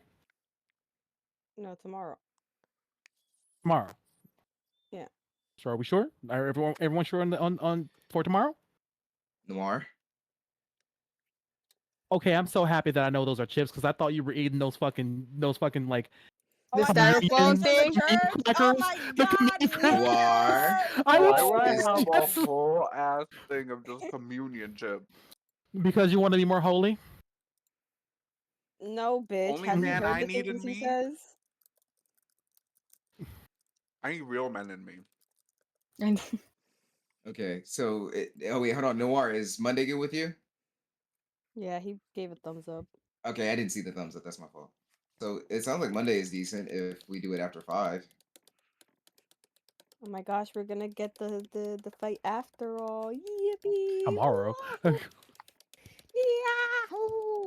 No, tomorrow. Tomorrow. Yeah. So are we sure? Are everyone sure on for tomorrow? Noir. Okay, I'm so happy that I know those are chips because I thought you were eating those fucking like The Oh my God, styrofoam chips thing? and the church? Oh crackers, my the God, communion Noir. crackers. I Why would I was have a just whole ass thing of just communion chips? because you want to be more holy. No, bitch. Only Have you man heard I the need in things he me? says? I need real men in me. And Okay, so oh wait, hold on. Noir, is Monday good with you? Yeah, he gave a thumbs up. Okay, I didn't see the thumbs up. That's my fault. So it sounds like Monday is decent if we do it after 5. Oh my gosh, we're gonna get the fight after all. Yippee! Tomorrow. Yahoo! Yahoo!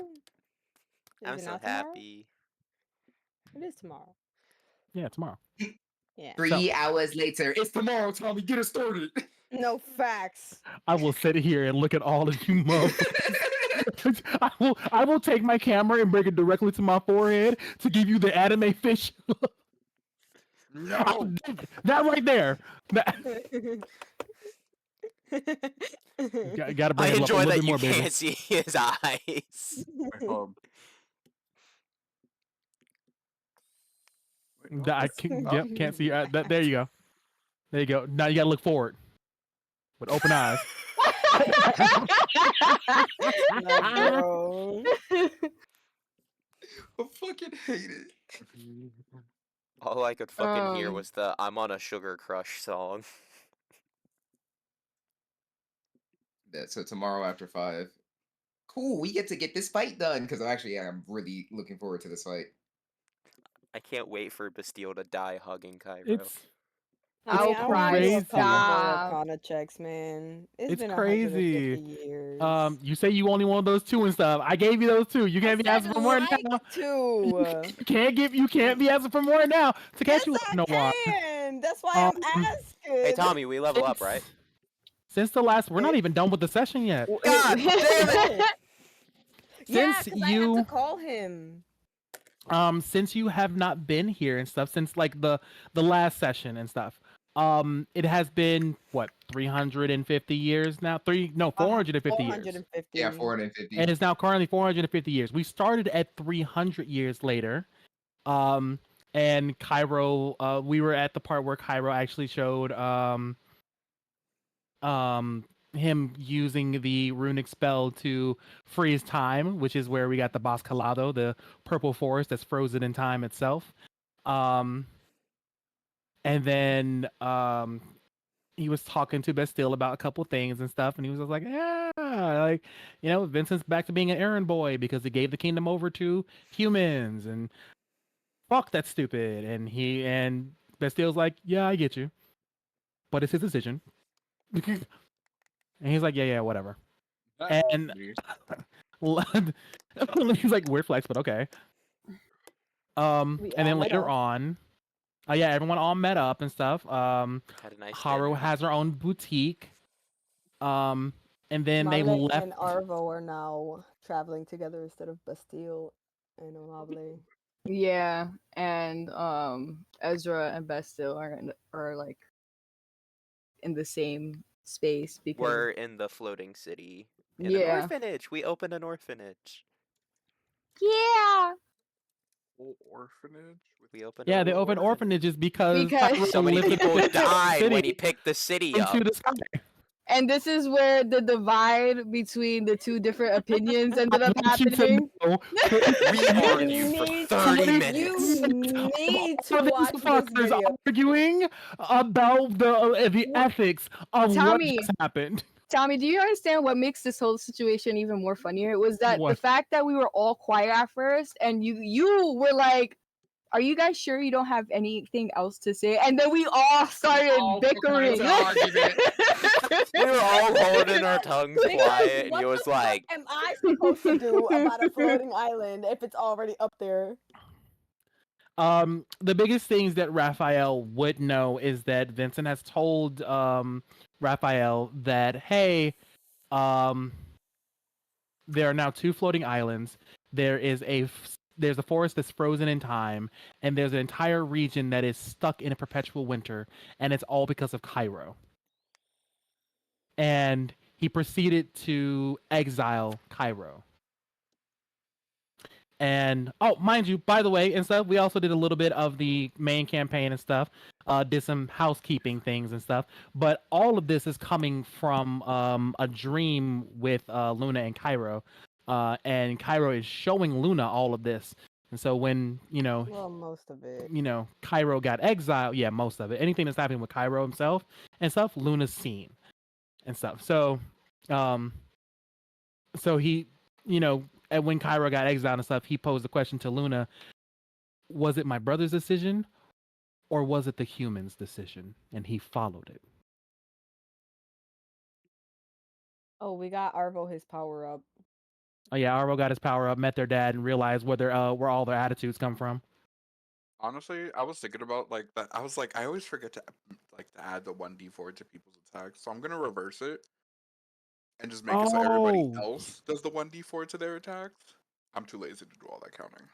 Is I'm it so not tomorrow? happy. It is tomorrow. Yeah, tomorrow. Yeah. 3 hours later, it's tomorrow, Tommy. Get it started. No facts. I will sit here and look at all of you motherfuckers. I will take my camera and bring it directly to my forehead to give you the anime fish. No. That right there. Gotta bring I it up a enjoy little that bit you more, baby. can't see his eyes. Wait, hold on. Wait, no, I it's can't see. There you go. There you go. Now you gotta look forward with open eyes. Like, bro. I fucking hate it. All I could fucking hear was the "I'm on a sugar crush" song. Yeah, so tomorrow after 5. Cool, we get to get this fight done because I'm really looking forward to this fight. I can't wait for Bastille to die hugging Cairo. It's I mean, I want to do a crazy. couple more Stop. Arcana checks, man. It's It's been crazy. 150 years. You say you only want those 2 and stuff. I gave you those 2. You can't be asking for more now. You can't be asking for more now. To catch you I no why. can. That's why I'm asking. Hey Tommy, we level up, right? Since the last, we're not even done with the session yet. God damn it! Yeah, Since 'cause I had to call him. Since you have not been here and stuff, since like the last session and stuff, it has been what 350 years now. 450 years. 450. Yeah, 450. And it's now currently 450 years. We started at 300 years later. And Cairo, we were at the part where Cairo actually showed him using the runic spell to freeze time, which is where we got the boss Calado, the purple forest that's frozen in time itself. And then he was talking to Bastille about a couple things and stuff, and he was just like, yeah, like, Vincent's back to being an errand boy because he gave the kingdom over to humans, and fuck, that's stupid. And Bastille's like, yeah, I get you, but it's his decision. And he's like, yeah, whatever. And he's like, weird flex, but okay. And then later on, everyone all met up and stuff. Had a nice Haru dinner. has her own boutique. And then they Marley left. and Arvo are now traveling together instead of Bastille and Amable. Yeah, and Ezra and Bastille are like in the same space because We're in the floating city. In an Yeah. orphanage. We opened an orphanage. Yeah. Orphanage? We opened Yeah, a they little opened orphanage. orphanages because So many lifted people the died when he city picked the city up. into the sky. And this is where the divide between the two different opinions ended up I want you to happening. know, We argued for 30 minutes. You need to all these watch this fuckers video. arguing about the ethics of Tommy. what just happened. Tommy, do you understand what makes this whole situation even more funnier? It was that the What? fact that we were all quiet at first, and you were like, "Are you guys sure you don't have anything else to say?" And then we all started bickering. We were all holding our tongues quiet, and he was like, What am I supposed to do about a floating island if it's already up there? The biggest things that Raphael would know is that Vincent has told Raphael that, hey, there are now 2 floating islands. There's a forest that's frozen in time, and there's an entire region that is stuck in a perpetual winter, and it's all because of Cairo. And he proceeded to exile Cairo. And mind you, by the way, and stuff, we also did a little bit of the main campaign and stuff. Did some housekeeping things and stuff. But all of this is coming from a dream with Luna and Cairo. And Cairo is showing Luna all of this. And so when, Well, most of it. Cairo got exiled, most of it. Anything that's happening with Cairo himself and stuff, Luna's seen. and stuff. Um, so he, and when Cairo got exiled and stuff, he posed the question to Luna: was it my brother's decision, or was it the humans' decision? And he followed it. Oh, we got Arvo his power up. Oh yeah, Arvo got his power up, met their dad, and realized where all their attitudes come from. Honestly, I was thinking about like that. I was like, I always forget to to add the 1d4 to people's attacks, so I'm gonna reverse it and just make it so everybody Oh, else does the 1d4 to their attacks. I'm too lazy to do all that counting.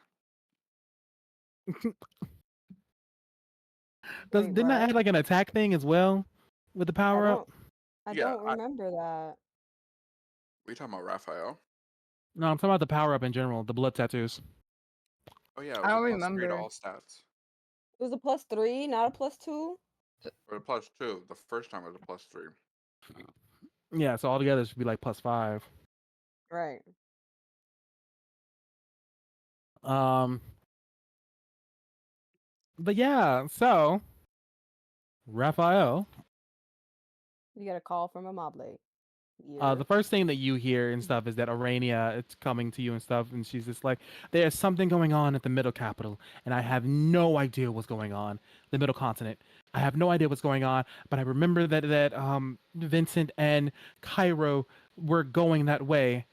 Wait, didn't I what? add like an attack thing as well with the I power up? don't I Yeah, don't remember that. we talking about Raphael? No, I'm talking about the power up in general, the blood tattoos. Oh yeah, it I was a don't +3 to remember. all stats. It was a +3, not a +2. Or a +2. The first time was a +3. Yeah, so altogether it should be like +5. Right. Um, but yeah, so Raphael, You get a call from a moblade. the first thing that you hear and stuff is that Arania it's coming to you and stuff, and she's just like, "There's something going on at the Middle Capital, and I have no idea what's going on. The Middle Continent. I have no idea what's going on, but I remember that Vincent and Cairo were going that way.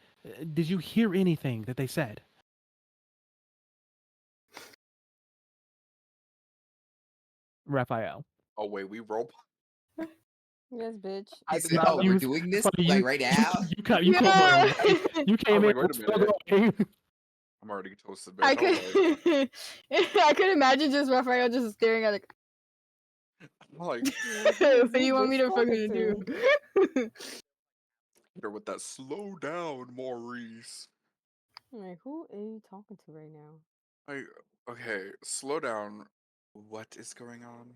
Did you hear anything that they said?" Raphael. Oh wait, we roll. Yes, bitch. He I did said, not "Oh, know. we're You, doing it's this funny, like right now." you came Yeah. in, you I was came in like, wait a minute. going. I'm already toasted, I bitch. I was like, could I could imagine just Raphael just staring at like I'm like, Like, who what is do this you want me bitch to talking fucking to? do? here with that slow down, Maurice. Like, who are you talking to right now? Like, okay, slow down. What is going on?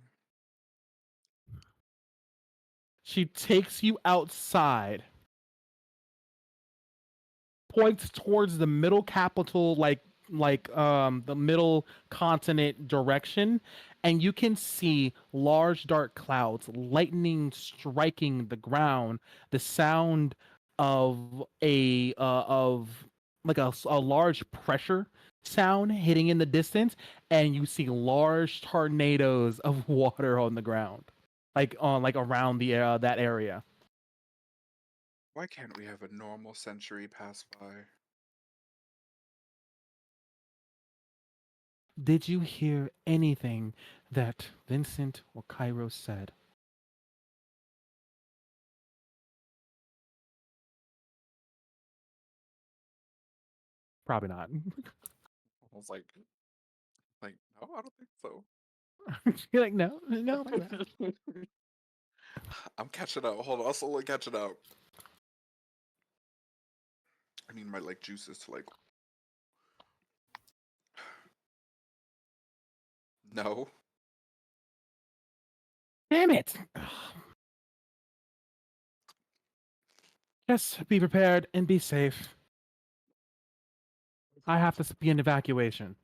She takes you outside, points towards the middle capital, like the middle continent direction, and you can see large dark clouds, lightning striking the ground, the sound of a large pressure sound hitting in the distance, and you see large tornadoes of water on the ground, like around the that area. Why can't we have a normal century pass by? Did you hear anything that Vincent or Cairo said? Probably not. I was like, no, I don't think so. You're like, no, no, probably not. I'm catching up. Hold on, I'm slowly catching up. I need my juices to no. Damn it! Just be prepared and be safe. I have to be in evacuation.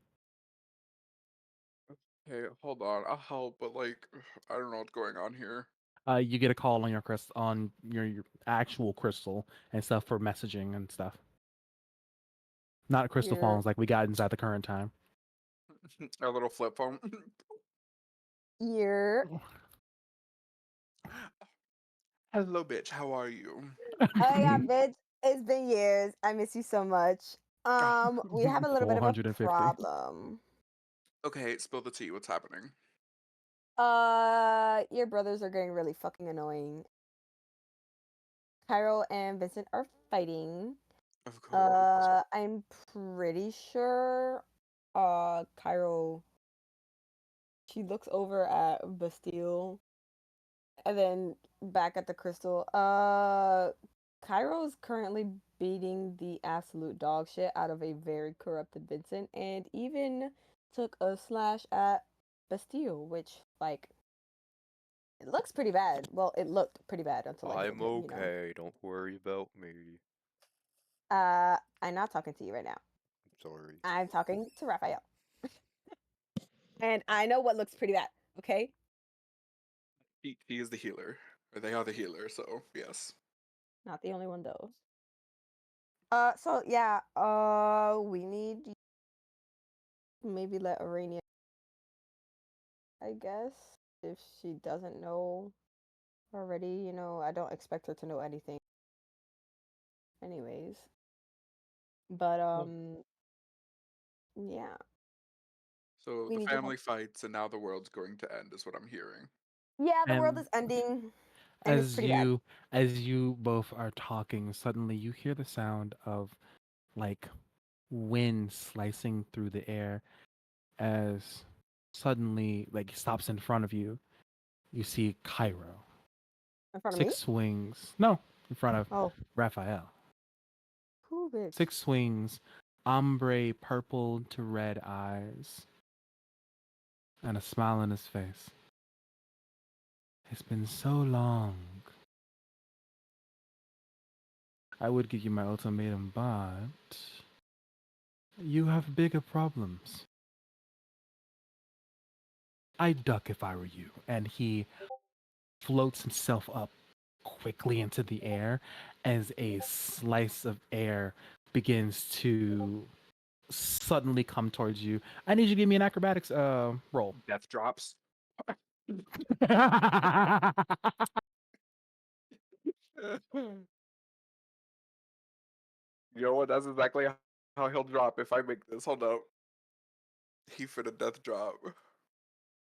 Okay, hold on. I'll help, but I don't know what's going on here. You get a call on your actual crystal and stuff for messaging and stuff. Not crystal You're phones like we got inside the current time. A little flip phone. you're Hello, bitch. How are you? oh yeah, bitch. It's been years. I miss you so much. We have a little bit of a 450. problem. Okay, spill the tea. What's happening? Your brothers are getting really fucking annoying. Cairo and Vincent are fighting. Of course. I'm pretty sure Cairo she looks over at Bastille and then back at the crystal. Cairo's currently beating the absolute dog shit out of a very corrupted Vincent and even took a slash at Bastille, which it looks pretty bad. Well, it looked pretty bad until I healed I'm him, okay. Don't worry about me. I'm not talking to you right now. I'm sorry. I'm talking to Raphael. And I know what looks pretty bad, okay? He is the healer. Or they are the healer, so yes. Not the only one though. So yeah, we need maybe let Arania, I guess, if she doesn't know already. I don't expect her to know anything, anyways. But yeah, So we the need your family help. fights, and now the world's going to end, is what I'm hearing. Yeah, the world And is ending, and it's as pretty bad. you both are talking, suddenly you hear the sound of like wind slicing through the air as suddenly like it stops in front of you. You see Cairo. In front of me? 6 swings. No, in front of Oh, Raphael. cool, bitch. 6 swings, ombre purple to red eyes, and a smile on his face. It's been so long. I would give you my ultimatum, but you have bigger problems. I'd duck if I were you. And he floats himself up quickly into the air as a slice of air begins to suddenly come towards you. I need you to give me an acrobatics roll. Death drops. You know what? That's exactly how he'll drop if I make this. Hold up. He for the death drop.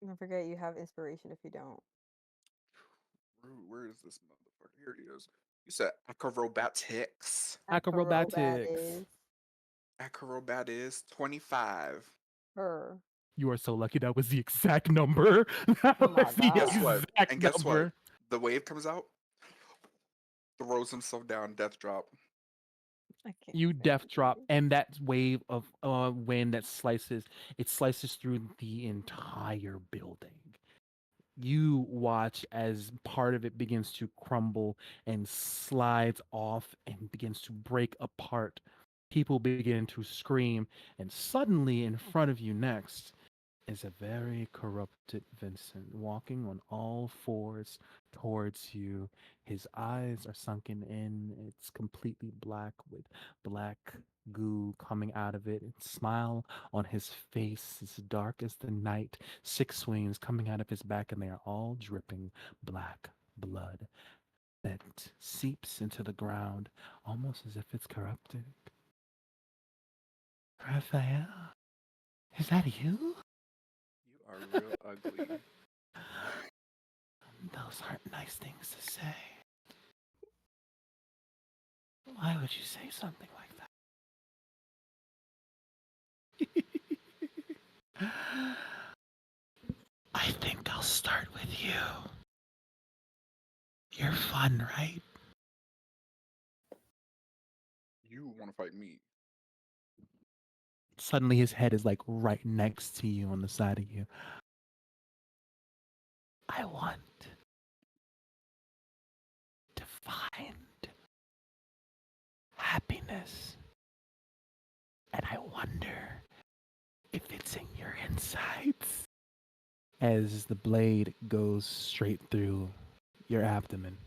Don't forget you have inspiration if you don't. Where is this motherfucker? Here he is. You said acrobatics. Acrobat Acrobatics. is Acrobat is 25. her. You are so lucky that was the exact number. That Oh my was the Guess god. what? exact And guess what? number. The wave comes out, throws himself down, death drop. I can't You stand death drop, you. and that wave of wind that slices through the entire building. You watch as part of it begins to crumble and slides off and begins to break apart. People begin to scream, and suddenly in front of you next is a very corrupted Vincent walking on all fours towards you. His eyes are sunken in. It's completely black with black goo coming out of it. And smile on his face is dark as the night. 6 swings coming out of his back, and they are all dripping black blood that seeps into the ground almost as if it's corrupted. Raphael, is that you? You are real ugly. Those aren't nice things to say. Why would you say something like that? I think I'll start with you. You're fun, right? You want to fight me? Suddenly his head is like right next to you on the side of you. I want to find happiness. And I wonder if it's in your insides. As the blade goes straight through your abdomen.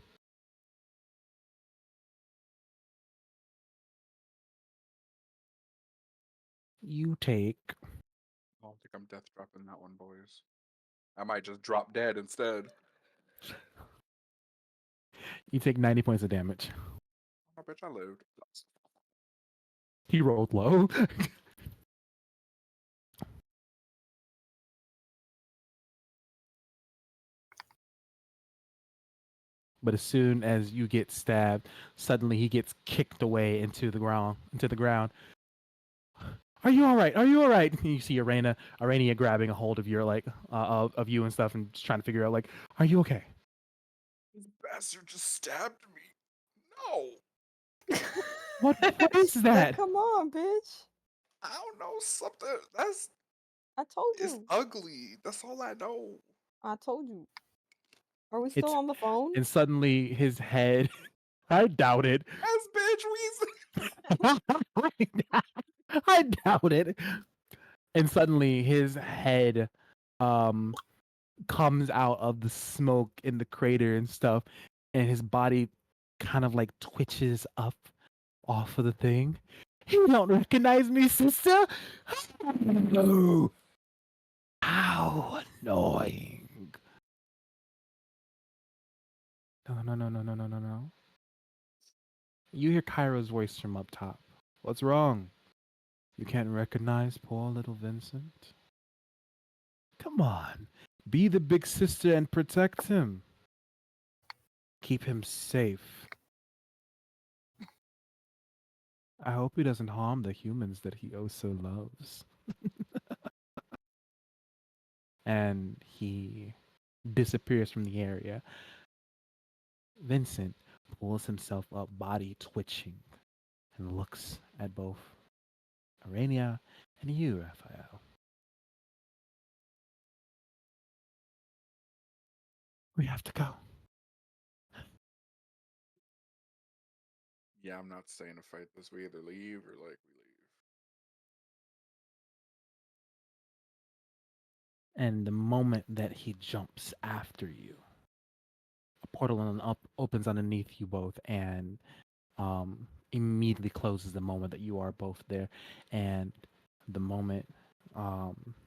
You take I don't think I'm death dropping that one, boys. I might just drop dead instead. 90 points of damage. I bet I lived. He rolled low. But as soon as you get stabbed, suddenly he gets kicked away into the ground. Are you all right? Are you all right? And you see Arania grabbing a hold of your of you and stuff, and just trying to figure out are you okay? This bastard just stabbed me. No. What is Like, that? come on, bitch. I don't know, something that's I told is you. ugly. That's all I know. I told you. Are we It's still on the phone? and suddenly his head. I doubt it. As bitch I doubt it. And suddenly his head comes out of the smoke in the crater and stuff, and his body kind of like twitches up off of the thing. You don't recognize me, sister? No. How annoying. No, no, no, no, no, no, no, no. You hear Cairo's voice from up top. What's wrong? You can't recognize poor little Vincent? Come on. Be the big sister and protect him. Keep him safe. I hope he doesn't harm the humans that he oh so loves. And he disappears from the area. Vincent pulls himself up, body twitching, and looks at both Arania and you, Raphael. We have to go. Yeah, I'm not staying to fight this. We either leave or like we leave. And the moment that he jumps after you, a portal opens underneath you both and immediately closes the moment that you are both there. And the moment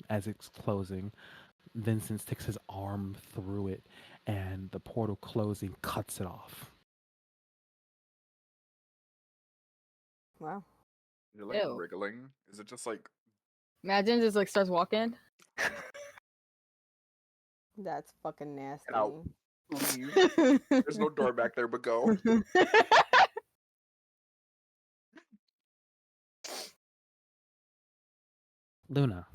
as it's closing, Vincent sticks his arm through it and the portal closing cuts it off. Wow. You're like Ew. wriggling. Is it just like Imagine just like starts walking. That's fucking nasty. get out? Leave. There's no door back there, but go. Luna,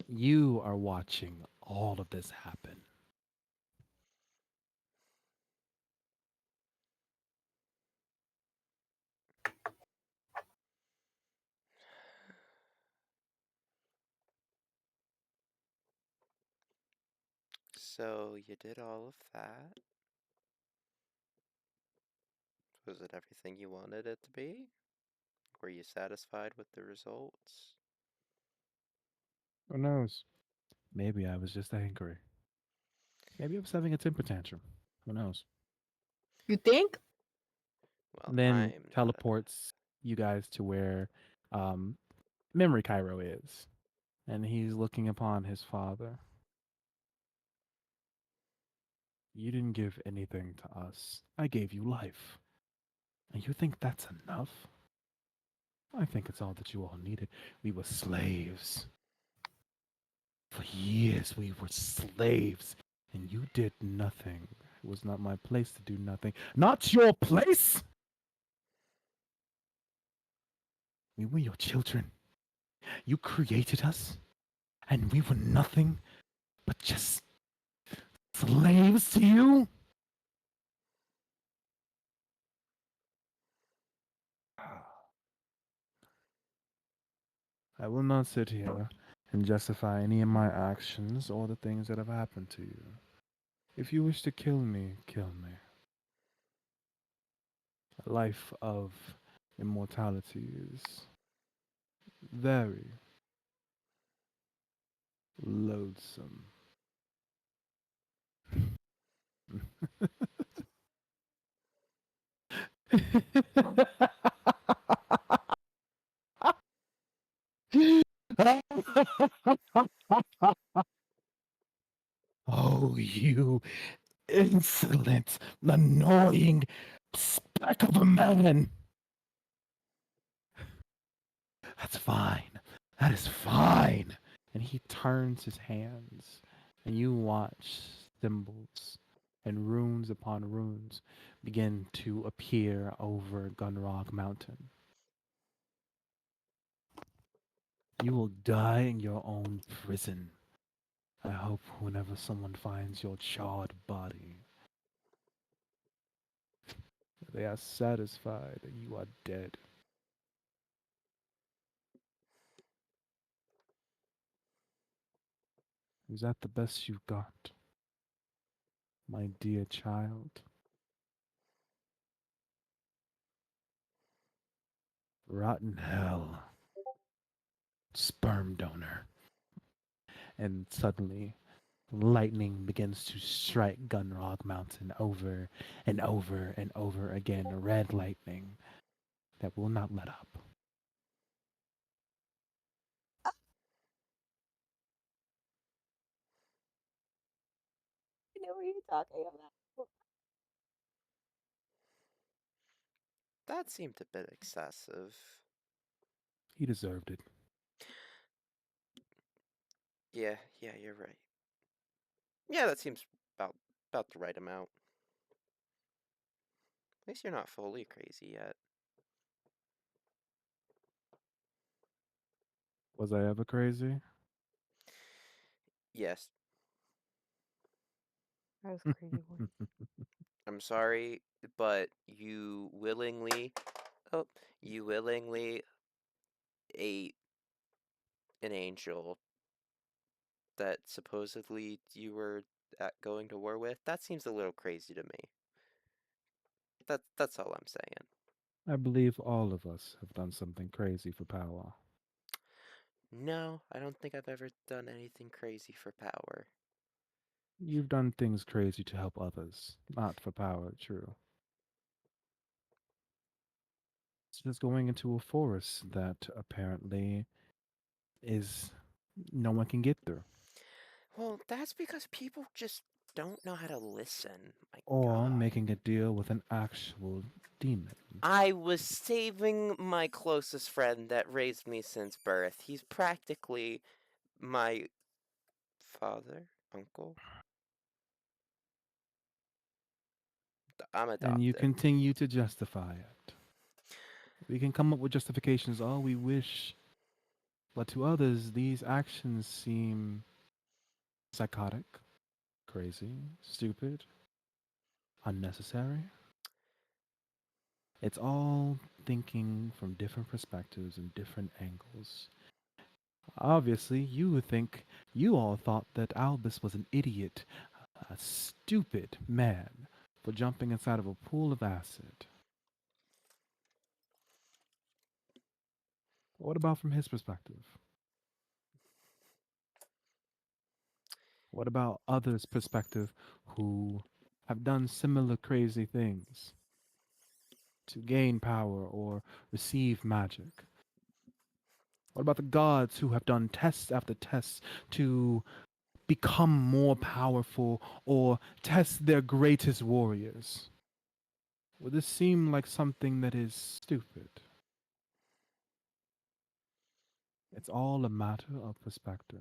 you are watching all of this happen. So you did all of that? Was it everything you wanted it to be? Were you satisfied with the results? Who knows? Maybe I was just angry. Maybe I was having a temper tantrum. Who knows? You think? Well, Then I'm not. teleports you guys to where um, Memory Cairo is. And he's looking upon his father. You didn't give anything to us. I gave you life. And you think that's enough? I think it's all that you all needed. We were slaves. For years, we were slaves. And you did nothing. It was not my place to do nothing. Not your place! We were your children. You created us. And we were nothing but just slaves to you? I will not sit here and justify any of my actions or the things that have happened to you. If you wish to kill me, kill me. A life of immortality is very loathsome. Oh, you insolent, annoying speck of a man! That's fine. That is fine. And he turns his hands, and you watch symbols and runes upon runes begin to appear over Gunrock Mountain. You will die in your own prison. I hope whenever someone finds your charred body, they are satisfied that you are dead. Is that the best you've got, my dear child? Rotten hell. Sperm donor. And suddenly, lightning begins to strike Gunrock Mountain over and over and over again. Red lightning that will not let up. I know what you're talking about. That seemed a bit excessive. He deserved it. Yeah, you're right. Yeah, that seems about the right amount. At least you're not fully crazy yet. Was I ever crazy? Yes, I was crazy once. I'm sorry, but you willingly ate an angel that supposedly you were going to war with. That seems a little crazy to me. That's all I'm saying. I believe all of us have done something crazy for power. No, I don't think I've ever done anything crazy for power. You've done things crazy to help others, not for power, true. It's just going into a forest that apparently is no one can get through. Well, that's because people just don't know how to listen. My Or God. making a deal with an actual demon. I was saving my closest friend that raised me since birth. He's practically my father, uncle. I'm And you adopted. continue to justify it. We can come up with justifications all we wish, but to others, these actions seem psychotic, crazy, stupid, unnecessary. It's all thinking from different perspectives and different angles. Obviously, you all thought that Albus was an idiot, a stupid man for jumping inside of a pool of acid. What about from his perspective? What about others' perspective who have done similar crazy things to gain power or receive magic? What about the gods who have done tests after tests to become more powerful or test their greatest warriors? Would this seem like something that is stupid? It's all a matter of perspective.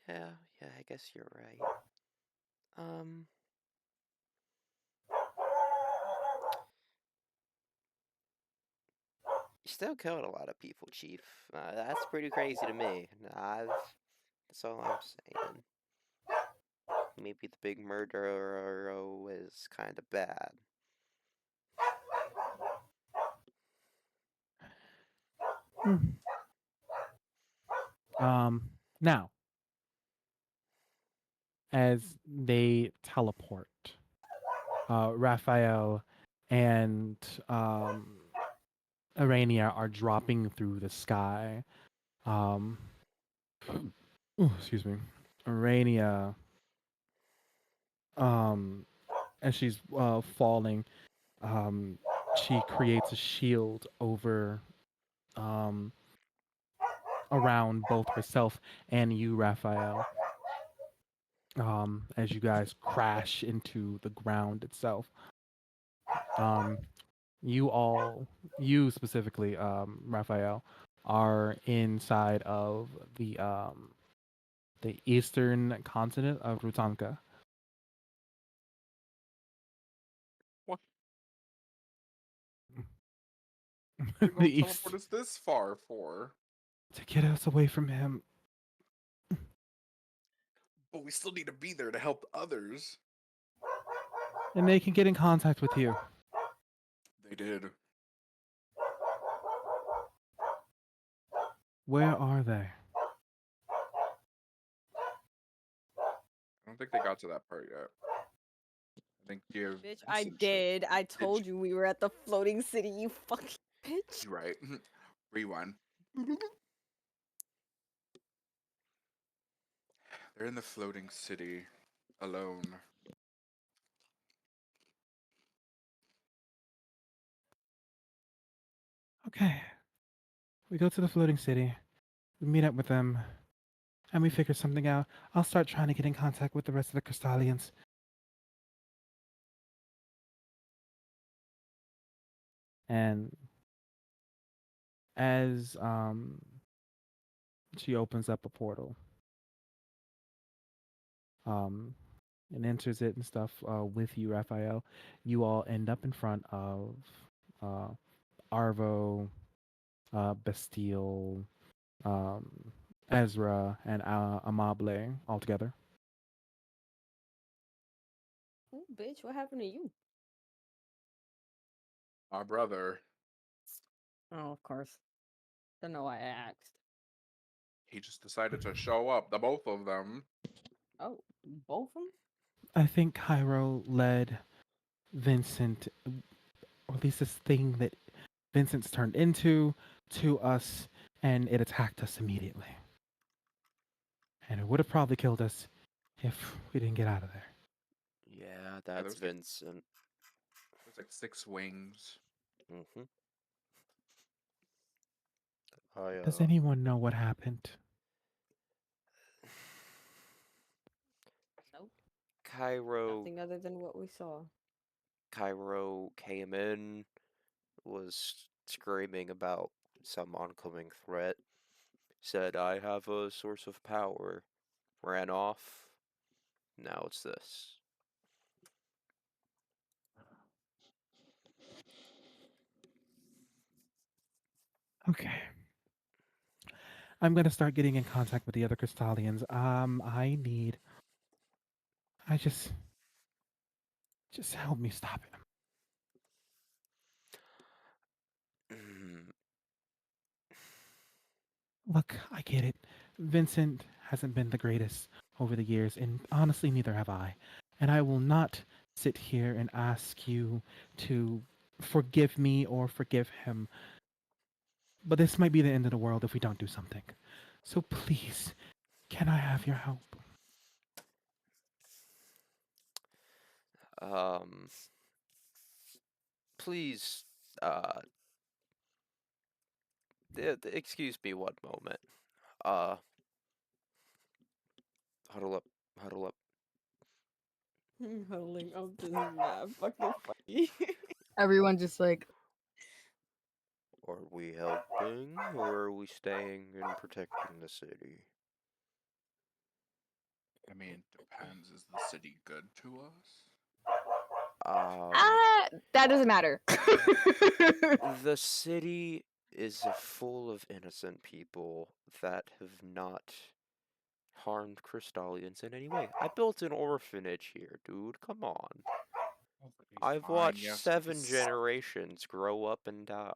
Yeah, I guess you're right. You still killed a lot of people, Chief. That's pretty crazy to me. That's all I'm saying. Maybe the big murderer is kind of bad. Now, as they teleport, Raphael and Arania are dropping through the sky. Excuse me. Arania, as she's falling, she creates a shield over around both herself and you, Raphael. As you guys crash into the ground itself. You specifically, Raphael, are inside of the eastern continent of Rutanka. What? The You're gonna east, teleport us this far for? to get us away from him. But we still need to be there to help others. And they can get in contact with you. They did. Where are they? I don't think they got to that part yet. I think you have Bitch, I message. did. I told you we were at the floating city, you fucking bitch. You're right. Rewind. They're in the floating city, alone. Okay. We go to the floating city. We meet up with them, and we figure something out. I'll start trying to get in contact with the rest of the Crystalians. And as she opens up a portal, um, and enters it and stuff with you, Raphael, you all end up in front of uh, Arvo, Bastille, um, Ezra, and Amable all together. Oh, bitch, what happened to you? My brother, Oh, of course. Don't know why I asked. he just decided to show up, the both of them. Oh, both of them? I think Cairo led Vincent, or at least this thing that Vincent's turned into, to us, and it attacked us immediately. And it would have probably killed us if we didn't get out of there. Yeah, Yeah, that's Vincent. There's like 6 wings. Mm-hmm. I Does anyone know what happened? Nope. Cairo Nothing other than what we saw. Cairo came in, was screaming about some oncoming threat, said I have a source of power, ran off. Now it's this. Okay. I'm gonna start getting in contact with the other Crystalians. I just help me stop it. Look, I get it. Vincent hasn't been the greatest over the years, and honestly, neither have I. And I will not sit here and ask you to forgive me or forgive him. But this might be the end of the world if we don't do something. So please, can I have your help? Um, please, uh, excuse me one moment. Uh, huddle up, huddle up. Huddling up, this is mad fucking funny. Everyone just like, Are we helping, or are we staying and protecting the city? I mean, depends. Is the city good to us? that doesn't matter. The city is full of innocent people that have not harmed Crystalians in any way. I built an orphanage here, dude. Come on. I've Fine, watched yes, 7 generations grow up and die.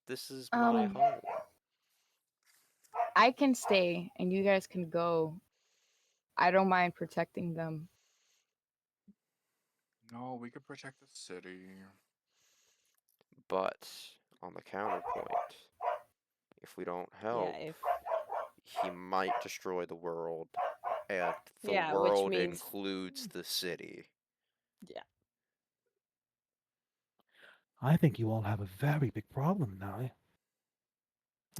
This is my um, home. I can stay and you guys can go. I don't mind protecting them. No, we could protect the city. But on the counterpoint, if we don't Yeah, help, if he might destroy the world, and the yeah, which world means includes the city. yeah. I think you all have a very big problem now.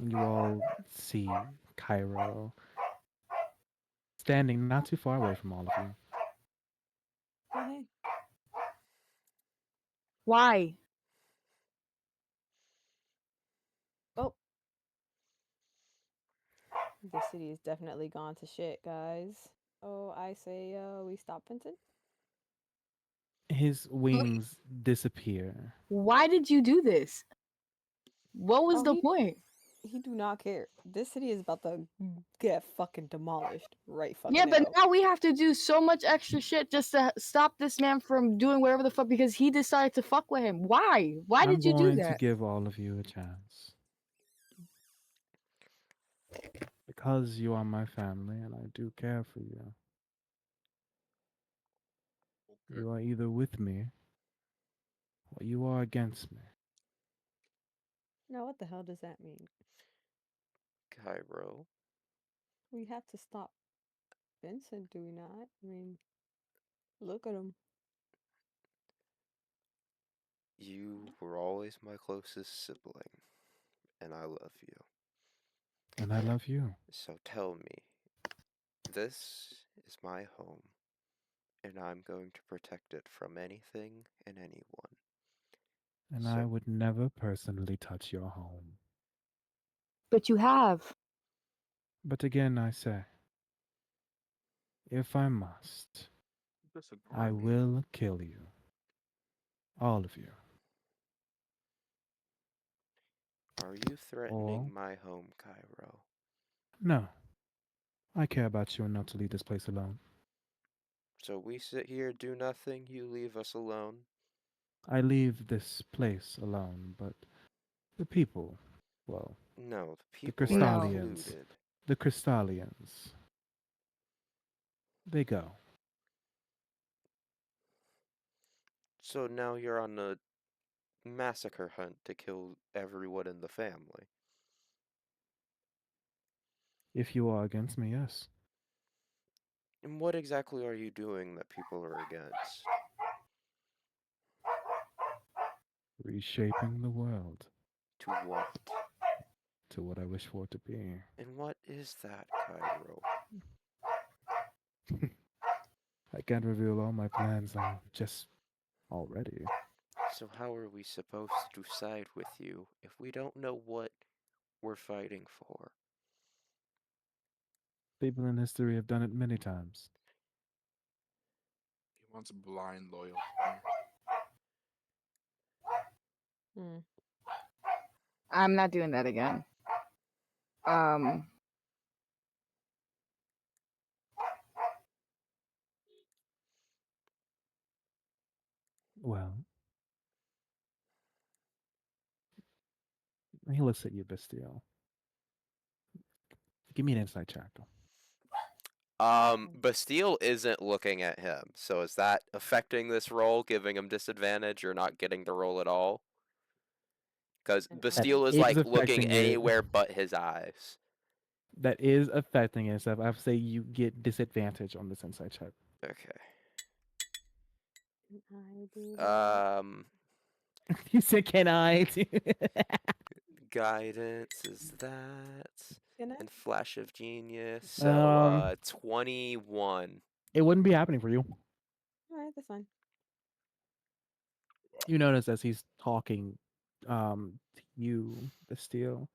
You all see Cairo standing not too far away from all of you. Oh, hey. Why? Oh, the city is definitely gone to shit, guys. Oh, I say we stop Vincent. His wings disappear. Why did you do this? What was Oh, the point? he do not care. This city is about to get fucking demolished right Yeah, fucking but now. now we have to do so much extra shit just to stop this man from doing whatever the fuck because he decided to fuck with him. Why? Why I'm did you do going to that? give all of you a chance. Because you are my family and I do care for you. Okay. You are either with me or you are against me. Now, what the hell does that mean? Cairo, We have to stop Vincent, do we not? I mean, look at him. you were always my closest sibling, and I love you. And I love you. So tell me, this is my home, and I'm going to protect it from anything and anyone. And I So, would never personally touch your home. But you have. But again, I say, if I must, Just I ignore me. will kill you. All of you. are you Or, threatening my home, Cairo? no, I care about you enough to leave this place alone. So we sit here, do nothing, you leave us alone? I leave this place alone, but the people, well, No, the the people are No. Crystalians, included. the Crystalians, they go. So now you're on a massacre hunt to kill everyone in the family. If you are against me, yes. And what exactly are you doing that people are against? Reshaping the world To what? to what I wish for it to be. And what is that, Cairo? I can't reveal all my plans on just already. So how are we supposed to side with you if we don't know what we're fighting for? People in history have done it many times. He wants blind loyalty. Hmm. I'm not doing that again. Um, Well, he looks at you, Bastille. Give me an insight check. Bastille isn't looking at him, so is that affecting this roll, giving him disadvantage or not getting the roll at all? Because And That Bastille is is like looking affecting it. anywhere but his eyes. That is affecting it. So I have to say you get disadvantage on this insight check. Okay. I do that. Um, You said, "Can I?" guidance is that, Can I? and flash of genius. So, um, 21. it wouldn't be happening for you. Alright, that's fine. You notice as he's talking, to you, Bastille,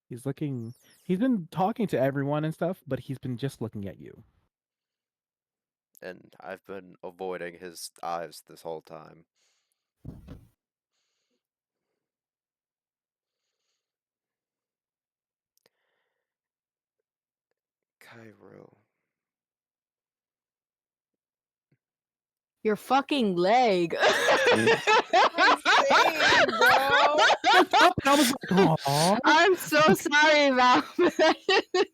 he's looking. He's been talking to everyone and stuff, but he's been just looking at you. And I've been avoiding his eyes this whole time. Cairo. your fucking leg. I'm saying, bro. I was like, "Aw." I'm so sorry about that.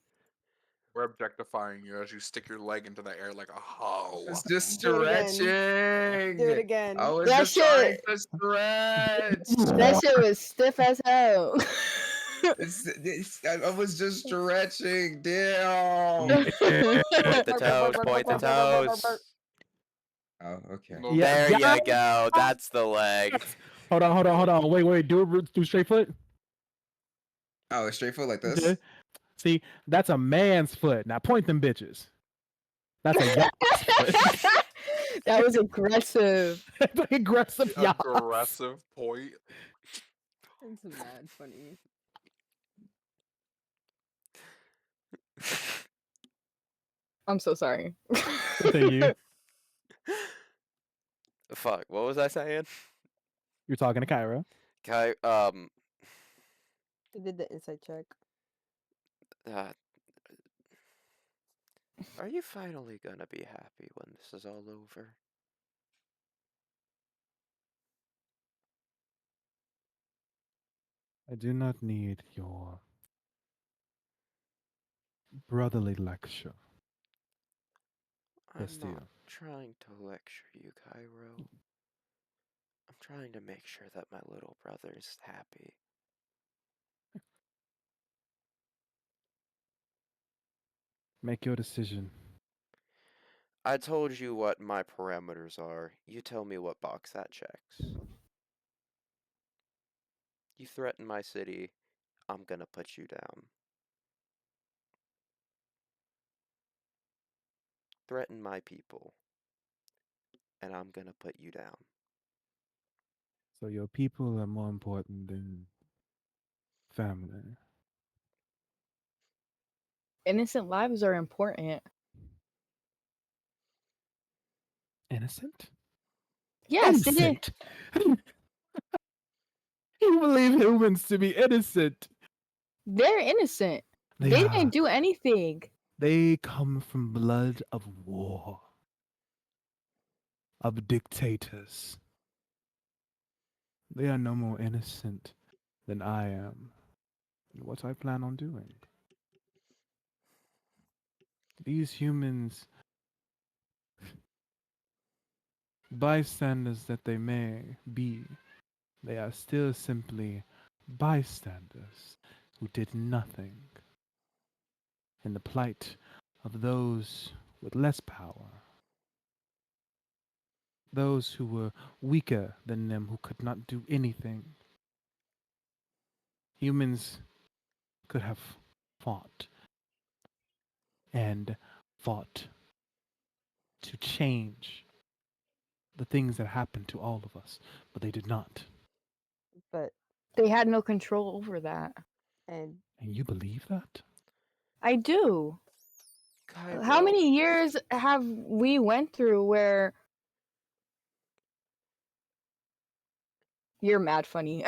We're objectifying you as you stick your leg into the air like a hoe. It's just Do it again. stretching. Do it again. I was That just trying shit, to stretch. that shit was stiff as hell. I was just stretching. Damn. Point the toes, point the toes. Oh, okay. No, Yeah, There yeah. you go. That's the leg. Hold on. Wait. Do straight foot. Oh, it's straight foot like Okay. this. See, that's a man's foot. Now point them bitches. That's a yas foot. That was aggressive. Aggressive yas. aggressive point. It's mad funny. I'm so sorry. Continue. Fuck, what was I saying? You're talking to Kyra. He did the inside check. Uh, are you finally gonna be happy when this is all over? I do not need your brotherly lecture. I'm Bastille. not trying to lecture you, Cairo. I'm trying to make sure that my little brother is happy. Make your decision. I told you what my parameters are. You tell me what box that checks. You threaten my city, I'm gonna put you down. Threaten my people, and I'm gonna put you down. So your people are more important than family. Innocent lives are important. Innocent? Yes, they did. Innocent. You believe humans to be innocent? They're innocent. They They are. didn't do anything. They come from blood of war, of dictators. They are no more innocent than I am. And what I plan on doing. These humans, bystanders that they may be, they are still simply bystanders who did nothing. In the plight of those with less power, those who were weaker than them, who could not do anything. Humans could have fought and fought to change the things that happened to all of us, but they did not. But They had no control over that. and And you believe that? I do. Cairo. How many years have we went through where you're mad funny?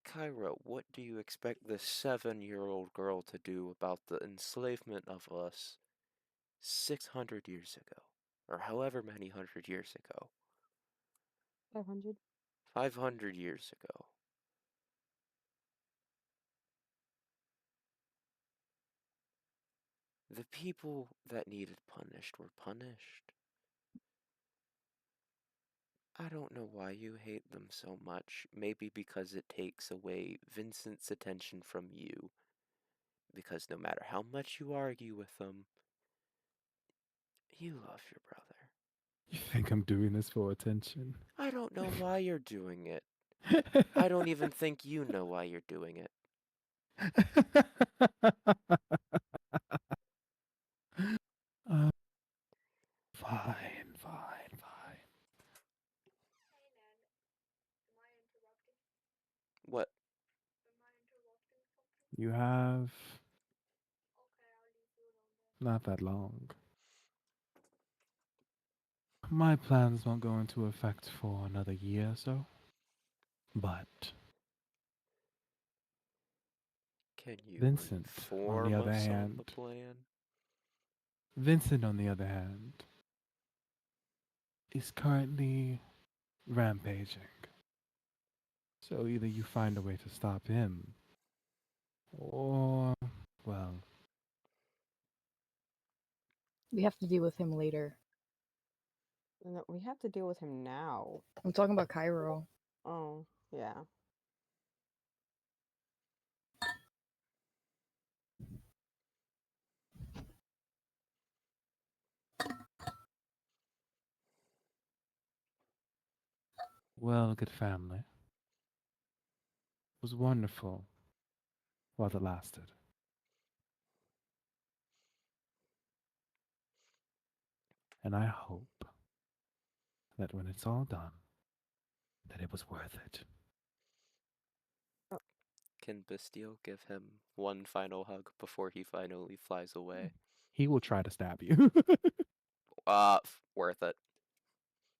Cairo, what do you expect this 7-year-old girl to do about the enslavement of us 600 years ago? Or however many hundred years ago? 500. 500 years ago. The people that needed punished were punished. I don't know why you hate them so much. Maybe because it takes away Vincent's attention from you. Because no matter how much you argue with them, you love your brother. You think I'm doing this for attention? I don't know why you're doing it. I don't even think you know why you're doing it. uh, fine, fine, fine. What? You have not that long. My plans won't go into effect for another year or so. But Can you Vincent, on the inform other us on the hand, plan? is currently rampaging. So either you find a way to stop him, or, well, We have to deal with him later. No, we have to deal with him now. I'm talking about Cairo. Oh, yeah. well, good family. It was wonderful while it lasted. And I hope that when it's all done, that it was worth it. Can Bastille give him one final hug before he finally flies away? He will try to stab you. Worth it.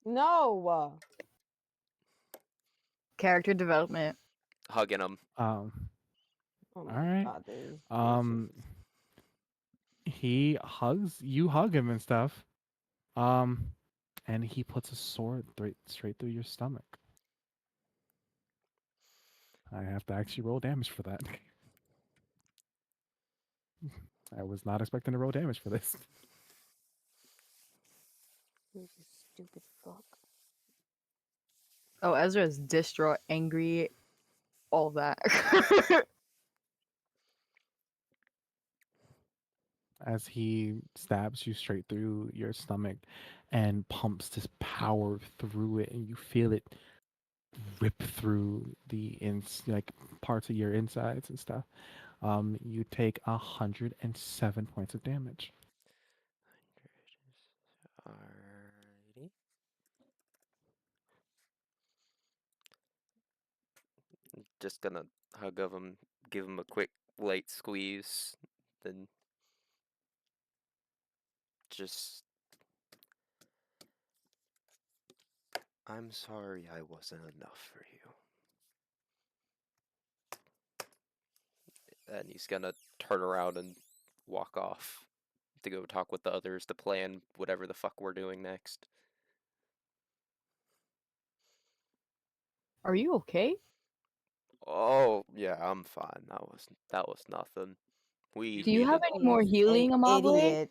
No. Character development. Hugging him. Oh All my right. God, these Um, bitches. he hugs you, hug him and stuff. And he puts a sword straight through your stomach. I have to actually roll damage for that. I was not expecting to roll damage for this. You stupid fuck. Oh, Ezra's distraught, angry, all that. as he stabs you straight through your stomach and pumps this power through it, and you feel it rip through like parts of your insides and stuff. You take 107 points of damage. Alrighty. Just gonna hug of him, give him a quick light squeeze, then just. I'm sorry I wasn't enough for you. And he's gonna turn around and walk off to go talk with the others to plan whatever the fuck we're doing next. Are you okay? Oh yeah, I'm fine. That was nothing. We Do you have needed. any more He's an healing, Amable? idiot.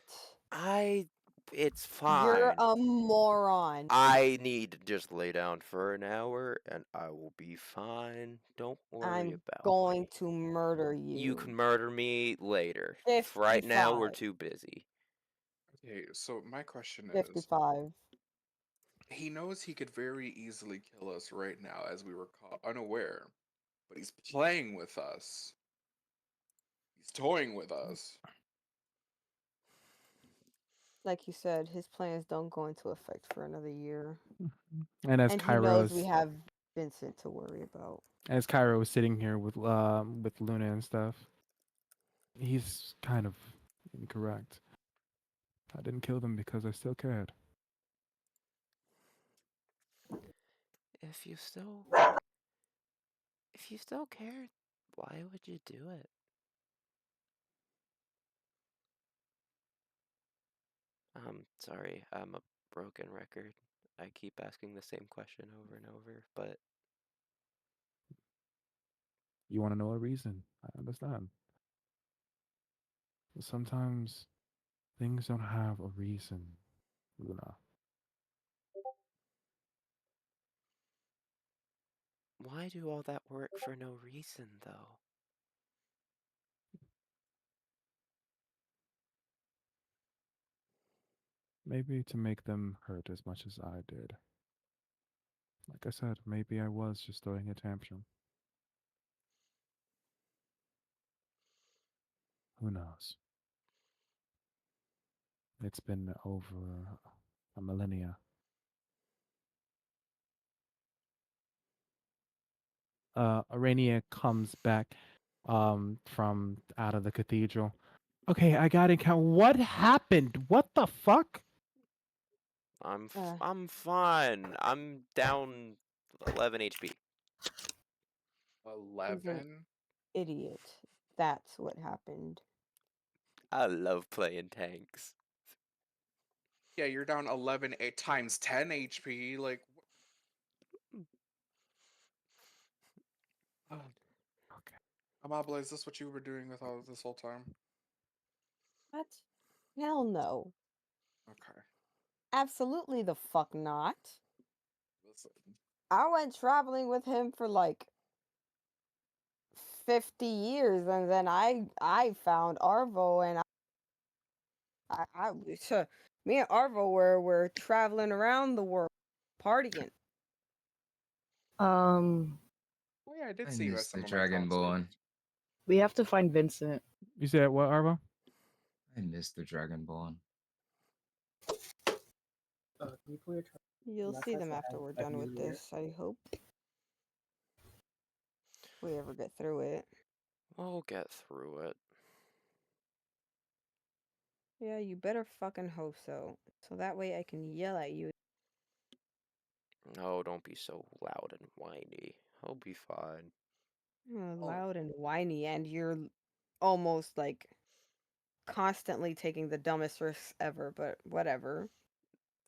It's You're fine. a moron. I need to just lay down for an hour and I will be fine. Don't worry I'm about going me. to murder You can you. murder me later. For right now, we're 55. too busy. Okay, so my question is, 55. he knows he could very easily kill us right now as we were caught unaware, but he's playing with us. He's toying with us. Like you said, his plans don't go into effect for another year. And And he knows we have Vincent to worry about. As Cairo was sitting here with Luna and stuff, he's kind of incorrect. I didn't kill them because I still cared. If you still cared, why would you do it? I'm sorry, I'm a broken record. I keep asking the same question over and over, but You want to know a reason? I understand. But sometimes things don't have a reason, Luna. why do all that work for no reason, though? Maybe to make them hurt as much as I did. Like I said, maybe I was just throwing a tantrum. Who knows? It's been over a millennia. Arania comes back from out of the cathedral. Okay, I got it. What happened? What the fuck? I'm fine. I'm down 11 HP. He's an 11? idiot. That's what happened. I love playing tanks. Yeah, you're down 11 times 10 HP. Like, Okay. Amabla, is this what you were doing with all this whole time? What? Hell no. Okay. Absolutely the fuck not. Listen. I went traveling with him for like 50 years, and then I found Arvo, and me and Arvo were traveling around the world partying. Oh yeah, I did I see you at missed some the of my concerts. Dragonborn. We have to find Vincent. You said what, Arvo? I missed the Dragonborn. You'll see them after we're done with this, I hope. If we ever get through it. We'll get through it. Yeah, you better fucking hope so. So that way I can yell at you. No, don't be so loud and whiny. I'll be fine. Loud and whiny, and you're almost like constantly taking the dumbest risks ever, but whatever.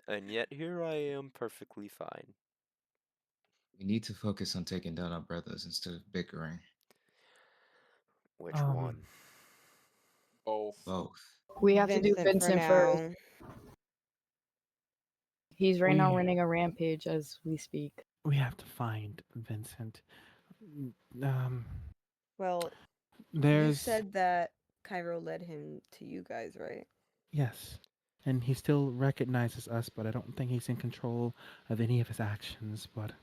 And yet here I am perfectly fine. We need to focus on taking down our brothers instead of bickering. Which one? Both. Both. We have to do for Vincent first. now. He's right now We- running a rampage as we speak. We have to find Vincent. Um, Well, you there's said that Cairo led him to you guys, right? Yes. And he still recognizes us, but I don't think he's in control of any of his actions. But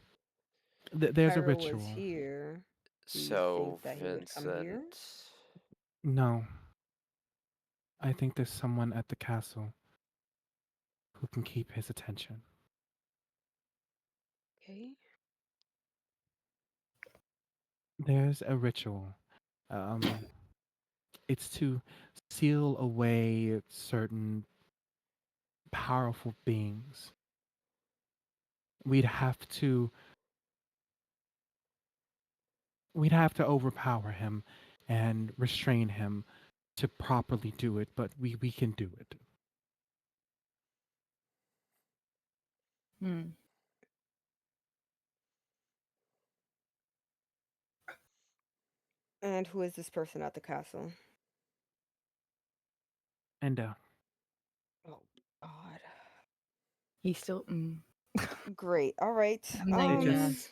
there's a Cairo was ritual. here. Do you think So, that he would come here? Vincent. No, I think there's someone at the castle who can keep his attention. Okay. There's a ritual. It's to seal away certain powerful beings. We'd have to we'd have to overpower him and restrain him to properly do it, but we can do it. Hmm. And who is this person at the castle? And Oh God. He's still. Great. All right. I'm not even gonna ask.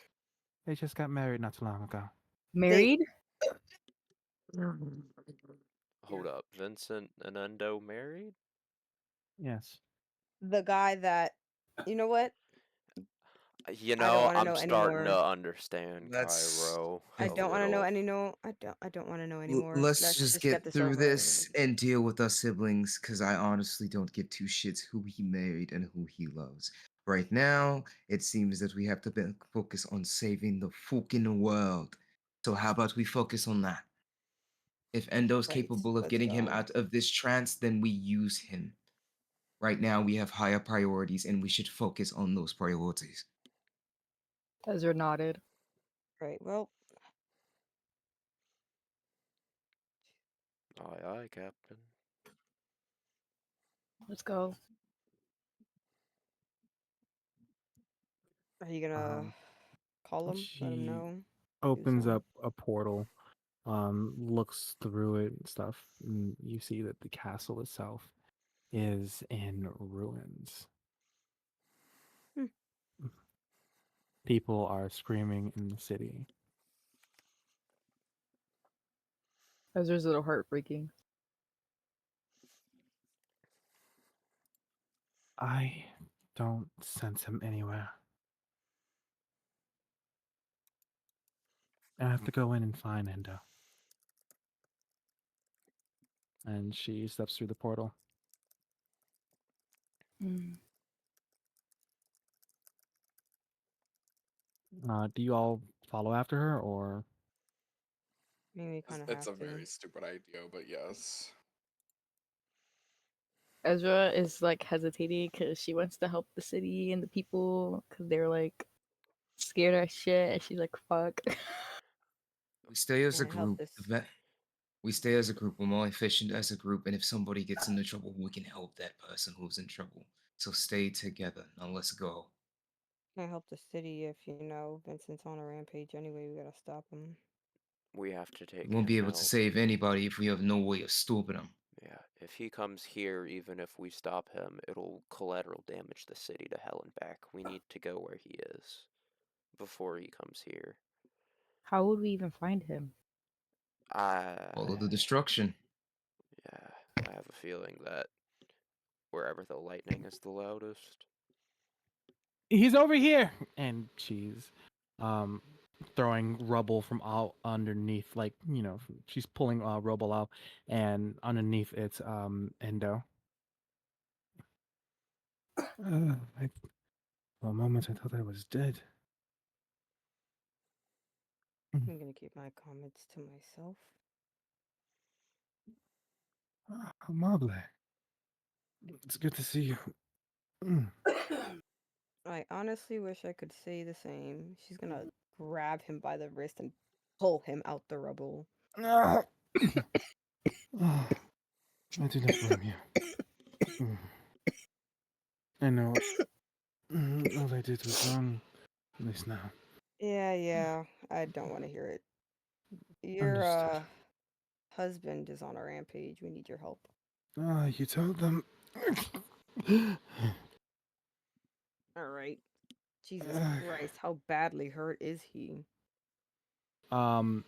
they just got married not too long ago. They Married? Hold up. Vincent and Endo married? Yes. the guy that you know what? You I don't know, want to I'm know starting anymore. to understand Let's Cairo I a don't want to know little. any no. I don't want to know anymore. let's Let's just just get get this through over this with. and deal with our siblings, because I honestly don't give two shits who he married and who he loves. Right now, it seems that we have to focus on saving the fucking world. So how about we focus on that? If Endo's Right. capable of Let's getting him go. out of this trance, then we use him. Right now, we have higher priorities, and we should focus on those priorities. Ezra nodded. Right. Well, Aye, aye, Captain. Let's go. are you gonna Um, call him? Let him she know. Do opens so. up a portal, looks through it and stuff, and you see that the castle itself is in ruins. Hmm. People are screaming in the city. Ezra's a little heartbreaking. I don't sense him anywhere. I have to go in and find Endo. And she steps through the portal. Mm. Do you all follow after her, or I mean, we kind of It's have a to. very stupid idea, but yes. Ezra is like hesitating because she wants to help the city and the people because they're like scared as shit. And she's like, fuck. We stay as a Can I help group. this? We stay as a group. We're more efficient as a group. And if somebody gets into trouble, we can help that person who's in trouble. So stay together. Now let's go. Can I help the city if you know Vincent's on a rampage anyway? We gotta stop him. We have to We take won't be him able to out. save anybody if we have no way of stopping him. Yeah, if he comes here, even if we stop him, it'll collateral damage the city to hell and back. We need to go where he is before he comes here. How would we even find him? Follow the destruction. Yeah, I have a feeling that wherever the lightning is the loudest. he's over here? And she's um throwing rubble from out underneath, like she's pulling rubble out, and underneath it's Endo. I, for a moment, I thought I was dead. I'm gonna keep my comments to myself. Marble, it's good to see you. Mm. I honestly wish I could say the same. She's gonna grab him by the wrist and pull him out the rubble. Ah. Oh, I do not blame you. Mm. I know all I did was wrong, at least now. Yeah, I don't want to hear it. Your Understood. husband is on a rampage. We need your help. Ah, you told them. All right. Jesus Christ, how badly hurt is he? um,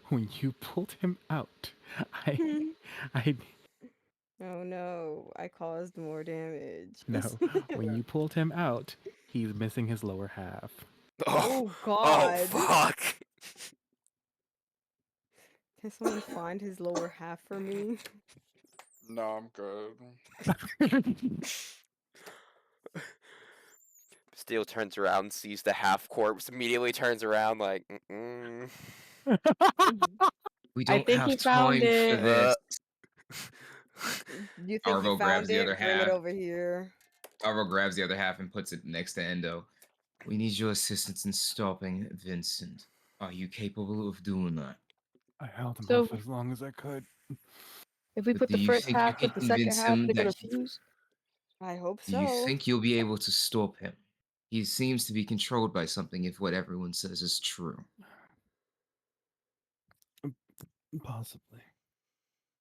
when you pulled him out, I, I Oh no, I caused more damage. no, when you pulled him out, he's missing his lower half. Oh Oh God. fuck. Can someone find his lower half for me? No, I'm good. Steel turns around, sees the half corpse, immediately turns around like, mm-mm. We I don't think have he found time for it. this. You think you Arvo grabs found the other it? Bring it half. over here. Arvo grabs the other half and puts it next to Endo. We need your assistance in stopping Vincent. Are you capable of doing that? I held him So off as long as I could. if we But put do the you first think you half can with the second convince half, him they're that gonna fuse. I hope do you so. think you'll be able to stop him? He seems to be controlled by something if what everyone says is true. Possibly.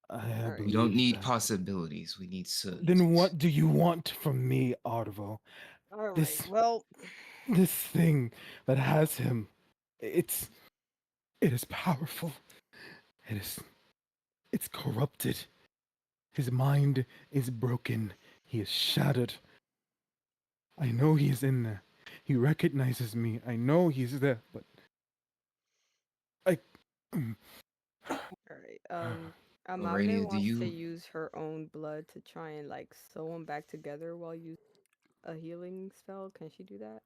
I Alright. We don't believe need that. possibilities, we need certainties. Then what do you want from me, Arvo? Alright. This Well, this thing that has him, it is powerful. It's corrupted. His mind is broken. He is shattered. I know he is in there. He recognizes me. I know he's there, but I alright. Amamne Arania, do wants to you use her own blood to try and like sew them back together while using a healing spell. Can she do that?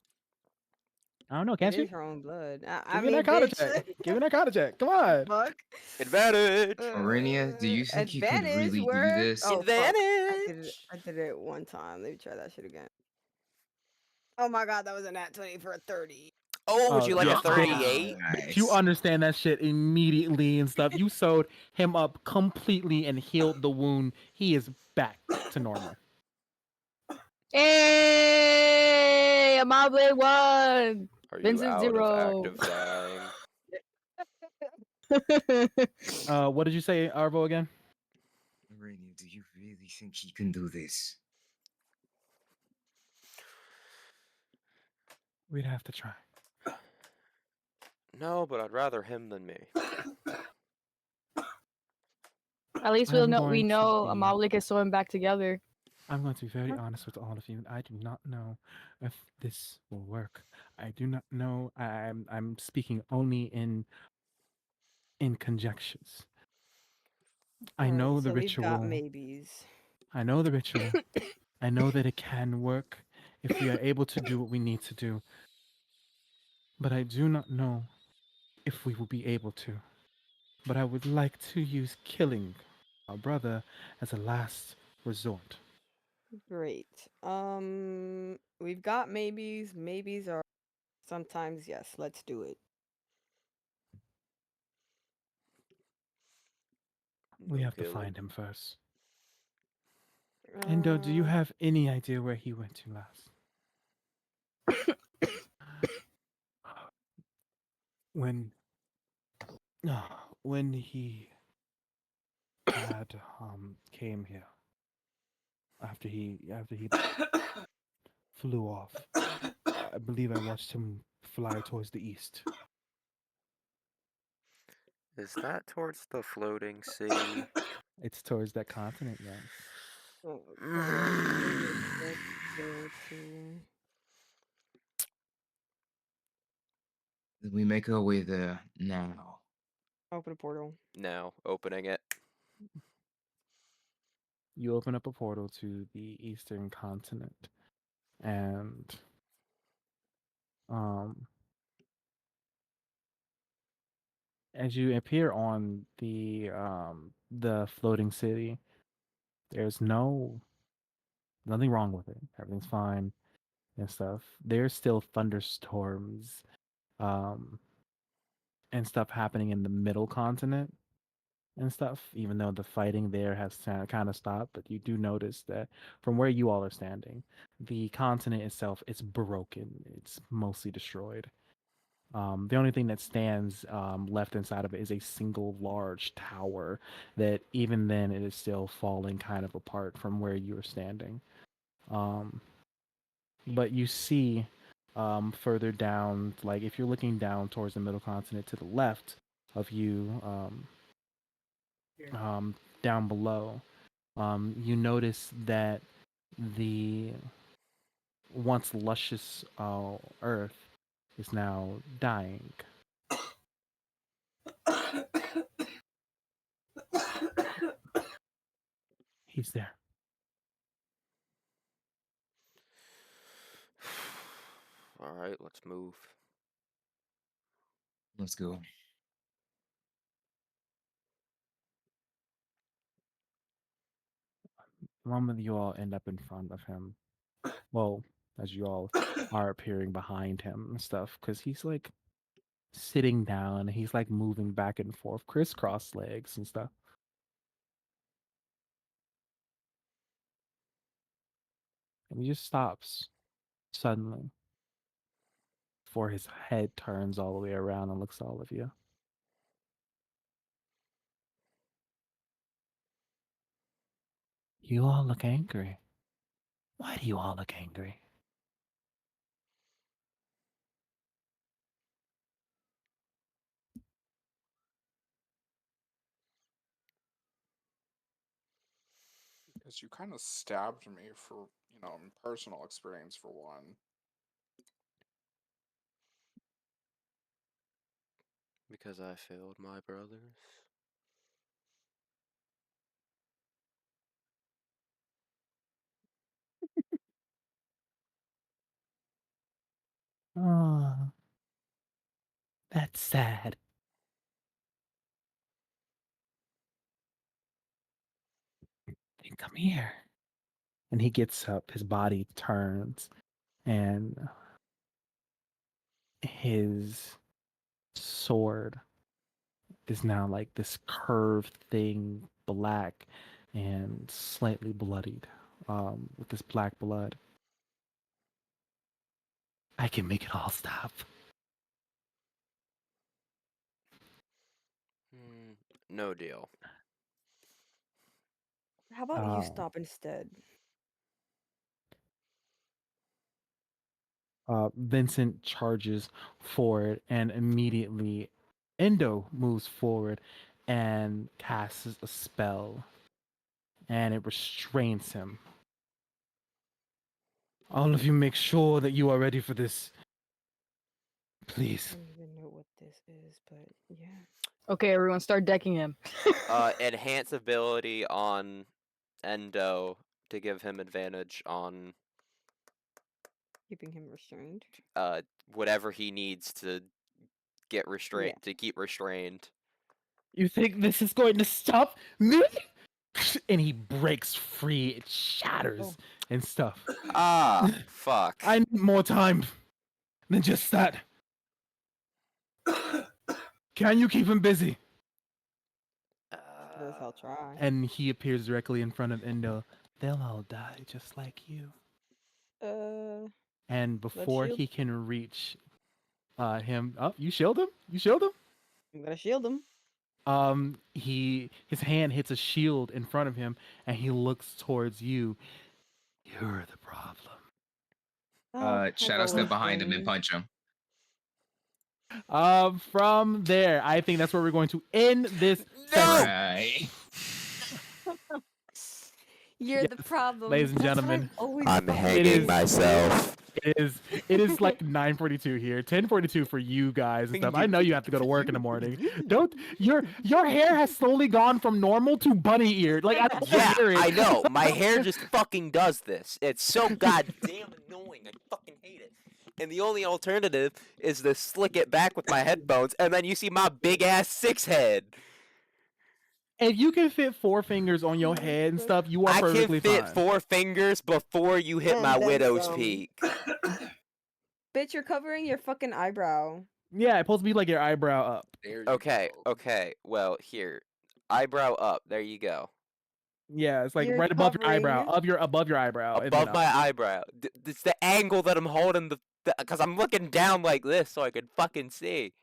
I don't know, It can is she? her own blood. I Give me an mean, Arcana bitch. check. Give me an Arcana check. Come on. Fuck. Advantage. Arania, do you think you could Advantage. really do Where? this? Oh fuck! Advantage. I did it one time. Let me try that shit again. Oh my god, that was a nat 20 for a 30. Oh, would Oh you like a yeah, 38? bitch, you understand that shit immediately and stuff. You sewed him up completely and healed the wound. He is back to normal. Hey, Amable won. Are you Vincent out 0. of active dying? What did you say, Arvo, again? Arania, do you really think he can do this? We'd have to try. No, but I'd rather him than me. At least I'm we going to know be- Amable can sew him back together. I'm going to be very honest with all of you. I do not know if this will work. I do not know. I'm speaking only in conjectures. I know Alright, the so we've got ritual. maybes. I know the ritual. I know that it can work if we are able to do what we need to do. But I do not know if we will be able to. But I would like to use killing our brother as a last resort. Great. We've got maybes. Maybes are sometimes yes. Let's do it. We No have to killing. find him first. Endo, do you have any idea where he went to last? when when he had came here after he flew off, I believe I watched him fly towards the east. Is that towards the floating city? It's towards that continent, yes. Oh, God. Let's go to. We make our way there now. Open a portal. No, opening it. You open up a portal to the eastern continent, and as you appear on the floating city, there's nothing wrong with it. Everything's fine and stuff. There's still thunderstorms um and stuff happening in the middle continent and stuff, even though the fighting there has kind of stopped. But you do notice that from where you all are standing, the continent itself is broken. It's mostly destroyed. The only thing that stands left inside of it is a single large tower that even then it is still falling kind of apart from where you are standing. But you see further down, like if you're looking down towards the middle continent to the left, of you down below, you notice that the once luscious earth is now dying. He's there. All right, let's move. Let's go. One of you all end up in front of him. Well, as you all are appearing behind him and stuff, because he's like sitting down, he's like moving back and forth, crisscross legs and stuff. And he just stops suddenly before his head turns all the way around and looks at all of you. You all look angry. Why do you all look angry? Because you kind of stabbed me for, in personal experience for one. Because I failed my brothers. Oh, that's sad. Then come here. And he gets up, his body turns, and his sword is now like this curved thing, black and slightly bloodied, with this black blood. I can make it all stop. No deal. How about you stop instead? Vincent charges forward, and immediately Endo moves forward and casts a spell, and it restrains him. All of you make sure that you are ready for this. Please. I don't even know what this is, but yeah. Okay, everyone, start decking him. Enhance ability on Endo to give him advantage on Keeping him restrained. whatever he needs to get restrained to keep restrained. You think this is going to stop me? And he breaks free, it shatters and stuff. Ah, fuck. I need more time than just that. Can you keep him busy? Yes, I'll try. And he appears directly in front of Endo. They'll all die just like you. And before shield. he can reach him, you shield him? You shield him? I'm gonna shield him. His hand hits a shield in front of him, and he looks towards you. You're the problem. Shadow step behind him and punch him. From there, I think that's where we're going to end this session. Right. You're the problem, ladies and That's what gentlemen. I've always I'm thought. hanging myself. It is like 9:42 here, 10:42 for you guys and stuff. I know you have to go to work in the morning. Don't your hair has slowly gone from normal to bunny eared. Like I don't Yeah, hear it. I know. My hair just fucking does this. It's so goddamn annoying. I fucking hate it. And the only alternative is to slick it back with my headphones, and then you see my big ass 6 head. If you can fit 4 fingers on your head and stuff, you are I perfectly can fit fine. 4 fingers before you hit And my then widow's some. peak. Bitch, you're covering your fucking eyebrow. Yeah, it's supposed to be like your eyebrow up. There you Okay, go. okay. Well, here, eyebrow up. There you go. Yeah, it's like You're right above your eyebrow, covering- above your eyebrow, and Above then my up. eyebrow. It's the angle that I'm holding the because I'm looking down like this so I can fucking see.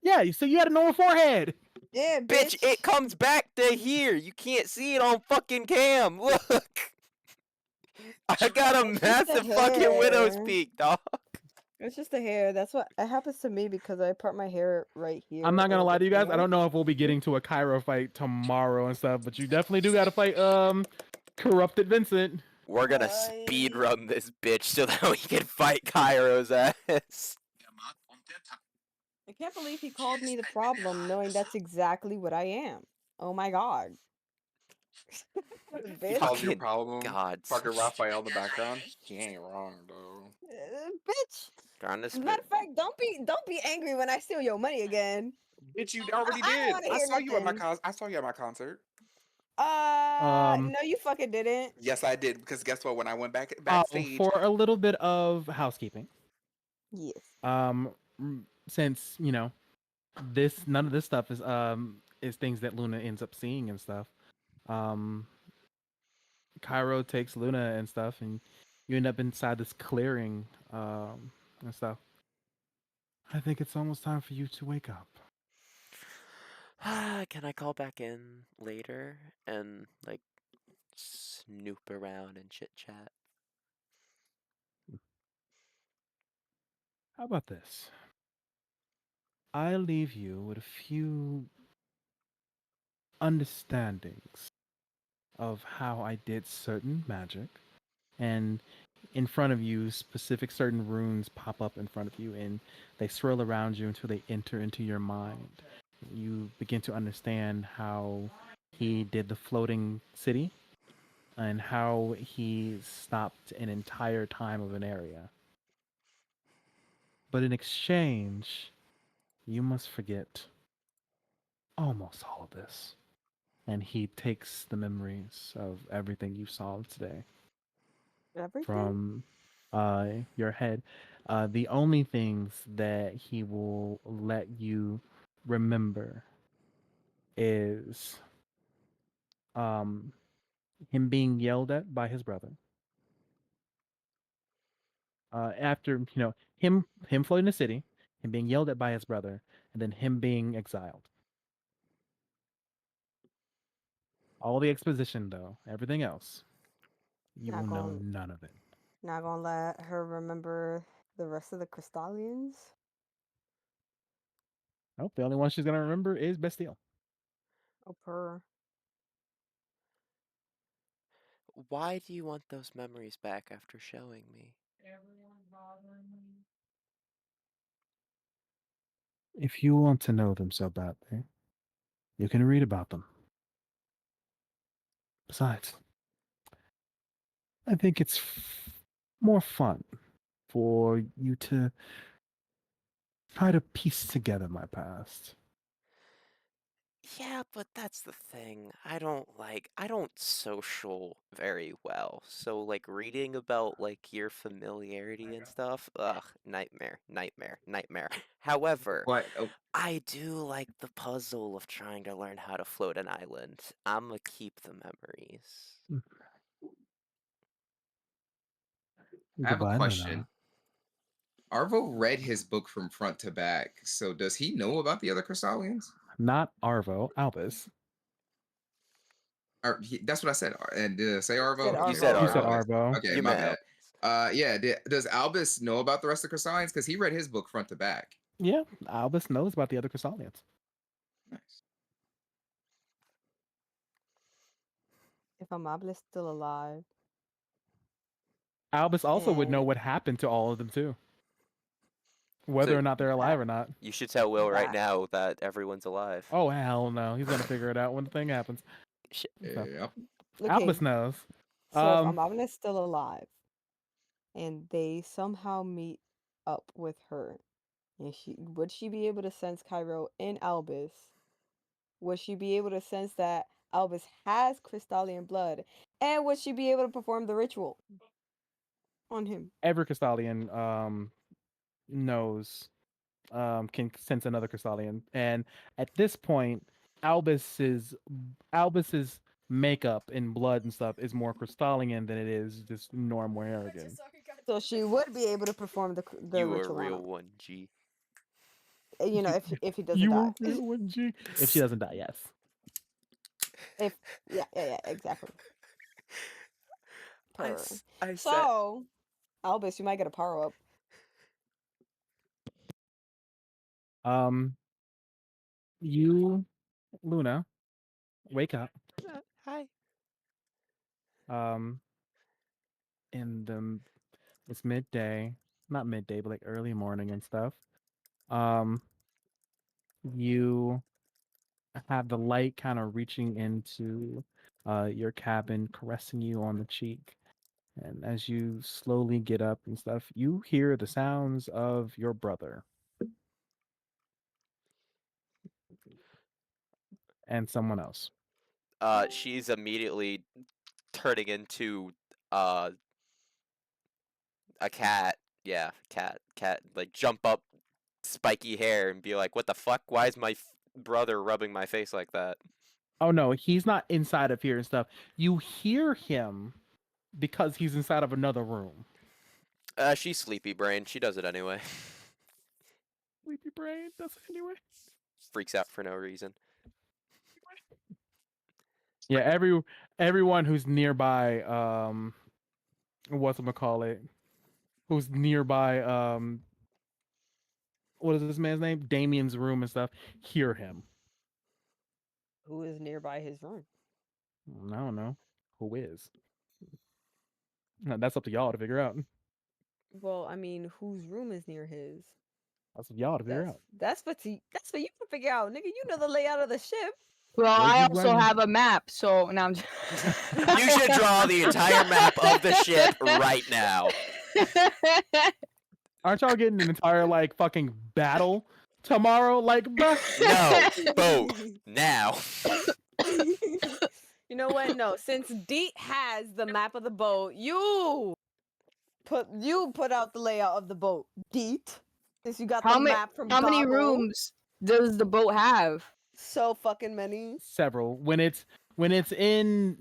Yeah, so you had a normal forehead. Yeah, Bitch, it comes back to here. You can't see it on fucking cam. Look. I got a It's just massive the fucking widow's hair. peak, dog. It's just the hair. That's what it happens to me because I part my hair right here. I'm not gonna over lie to you guys. I here. don't know if we'll be getting to a Cairo fight tomorrow and stuff, but you definitely do got to fight corrupted Vincent. We're gonna speed run this bitch so that we can fight Cairo's ass. I can't believe he called me the problem, knowing that's exactly what I am. Oh my god. He Bitch. called you a Fucking problem. gods. Fucking Raphael in the background. He ain't wrong though. Bitch. Trying to As a spit. matter of fact, don't be angry when I steal your money again. Bitch, you already I don't did. want to I hear saw you at my nothing. I saw you at my concert. Um, No, you fucking didn't. Yes, I did. Because guess what? When I went oh, backstage, for a little bit of housekeeping. Yes. Since none of this stuff is things that Luna ends up seeing and stuff. Cairo takes Luna and stuff, and you end up inside this clearing and stuff. I think it's almost time for you to wake up. Can I call back in later and like snoop around and chit chat? How about this? I leave you with a few understandings of how I did certain magic, and in front of you, specific certain runes pop up in front of you, and they swirl around you until they enter into your mind. You begin to understand how he did the floating city and how he stopped an entire time of an area. But in exchange, you must forget almost all of this. And he takes the memories of everything you saw today Everything? from your head. The only things that he will let you remember is him being yelled at by his brother. After him floating the city, him being yelled at by his brother, and then him being exiled. All the exposition, though, everything else, you Not will know going none of it. not gonna let her remember the rest of the Crystalians. Nope, the only one she's gonna remember is Bastille. Oh, purr. Why do you want those memories back after showing me? If you want to know them so badly, you can read about them. Besides, I think it's more fun for you to try to piece together my past. Yeah, but that's the thing. I don't social very well. So like reading about like your familiarity and stuff, ugh, nightmare, nightmare, nightmare. However, What? Oh, I do like the puzzle of trying to learn how to float an island. I'ma keep the memories. I have a Goodbye, Luna. question. Arvo read his book from front to back, so does he know about the other Crystalians? Not Arvo, Albus. That's what I said. And did I say Arvo? You said Arvo. You said Arvo. Arvo. Okay, You my meant bad. Yeah. Does Albus know about the rest of the Crystalians? Because he read his book front to back. Yeah, Albus knows about the other Crystalians. Nice. If Amable's still alive. Albus also would know And what happened to all of them too, whether So or not they're alive or not. you should tell Will right that. now that everyone's alive. Oh hell no, he's gonna figure it out when the thing happens. Shit. So, Yeah. Okay. Albus knows. So if Amable is still alive and they somehow meet up with her, and would she be able to sense Cairo in Albus? Would she be able to sense that Albus has Crystallian blood? And would she be able to perform the ritual on him? Every Crystallian knows can sense another Crystallian, and at this point, Albus's makeup and blood and stuff is more Crystallian than it is just normal Harrigan. So she would be able to perform the You a ritual on real him. one, G. You know, if he doesn't You die. a real one, G. If she doesn't die, yes. If yeah, exactly. I Purr. said So, Albus, you might get a power up. Um, you, Luna, wake up. Hi. Um, in the it's midday, not midday, but like early morning and stuff. Um, you have the light kind of reaching into your cabin, caressing you on the cheek. And as you slowly get up and stuff, you hear the sounds of your brother and someone else. She's immediately turning into uh a cat. Yeah, cat. Like jump up, spiky hair, and be like, "What the fuck? Why is my brother rubbing my face like that?" Oh no, he's not inside of here and stuff. You hear him because he's inside of another room. She's sleepy brain. She does it anyway. Sleepy brain does it anyway. Freaks out for no reason. Yeah, everyone who's nearby, whatchamacallit, who's nearby, what is this man's name? Damien's room and stuff, hear him. Who is nearby his room? I don't know. Who is? That's up to y'all to figure out. Well, I mean, whose room is near his? That's up to y'all to figure out. That's what you can figure out, nigga. You know the layout of the ship. Well, Where'd I you also run? have a map, so now I'm just... You should draw the entire map of the ship right now. Aren't y'all getting an entire like fucking battle tomorrow? Like, bruh. No, boat now. You know what? No, since Deet has the map of the boat, you put out the layout of the boat, Deet. Since you got the map from how many Goggle. rooms does the boat have? So fucking many. Several. When it's in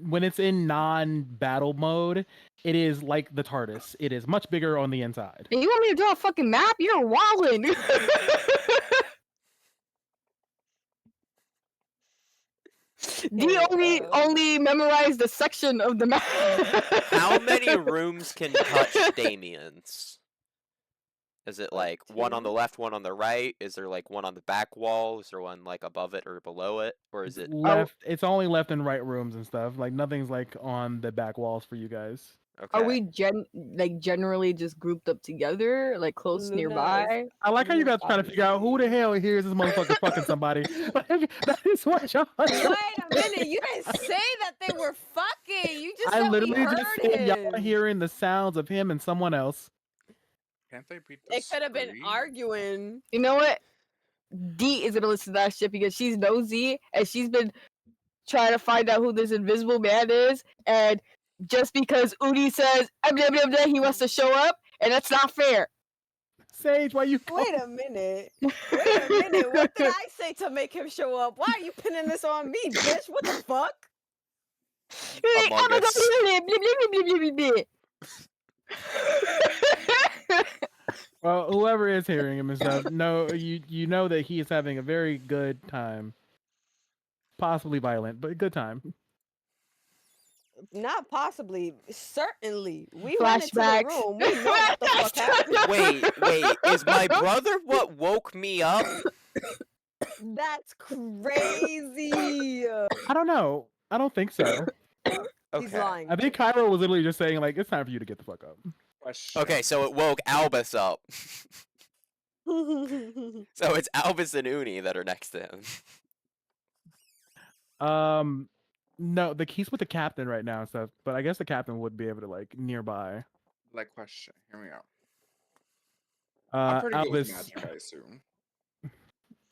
non-battle mode, it is like the TARDIS. It is much bigger on the inside. And you want me to draw a fucking map? You're wildin'. D only memorized the section of the map. How many rooms can touch Damien's? Is it like one on the left, one on the right? Is there like one on the back wall? Is there one like above it or below it? Or is it left? It's only left and right rooms and stuff. Like nothing's like on the back walls for you guys. okay? Are we generally just grouped up together, like close nearby? I like how you guys trying to figure out who the hell hears this motherfucker fucking somebody. Like, that is what y'all. Wait a minute, you didn't say that they were fucking. You just I said we literally heard just said y'all him. hearing the sounds of him and someone else. Can't they beat They could have been arguing. You know what? D is gonna listen to that shit because she's nosy and she's been trying to find out who this invisible man is. And just because Udi says blah, blah, blah, he wants to show up, and that's not fair. Sage, why you? Wait a minute. Wait a minute. What did I say to make him show up? Why are you pinning this on me, bitch? What the fuck? Among Us. Well, whoever is hearing him and stuff, you know that he is having a very good time. Possibly violent, but good time. Not possibly. Certainly. We went into the room. We know what the fuck happened. Wait. Is my brother what woke me up? That's crazy. I don't know. I don't think so. He's lying. I think Cairo was literally just saying like, it's time for you to get the fuck up. Okay, so it woke Albus up. So it's Albus and Uni that are next to him. No, he's with the captain right now and stuff, but I guess the captain would be able to like nearby. Like question. Hear me out. I'm pretty good with Albus. magic, I assume.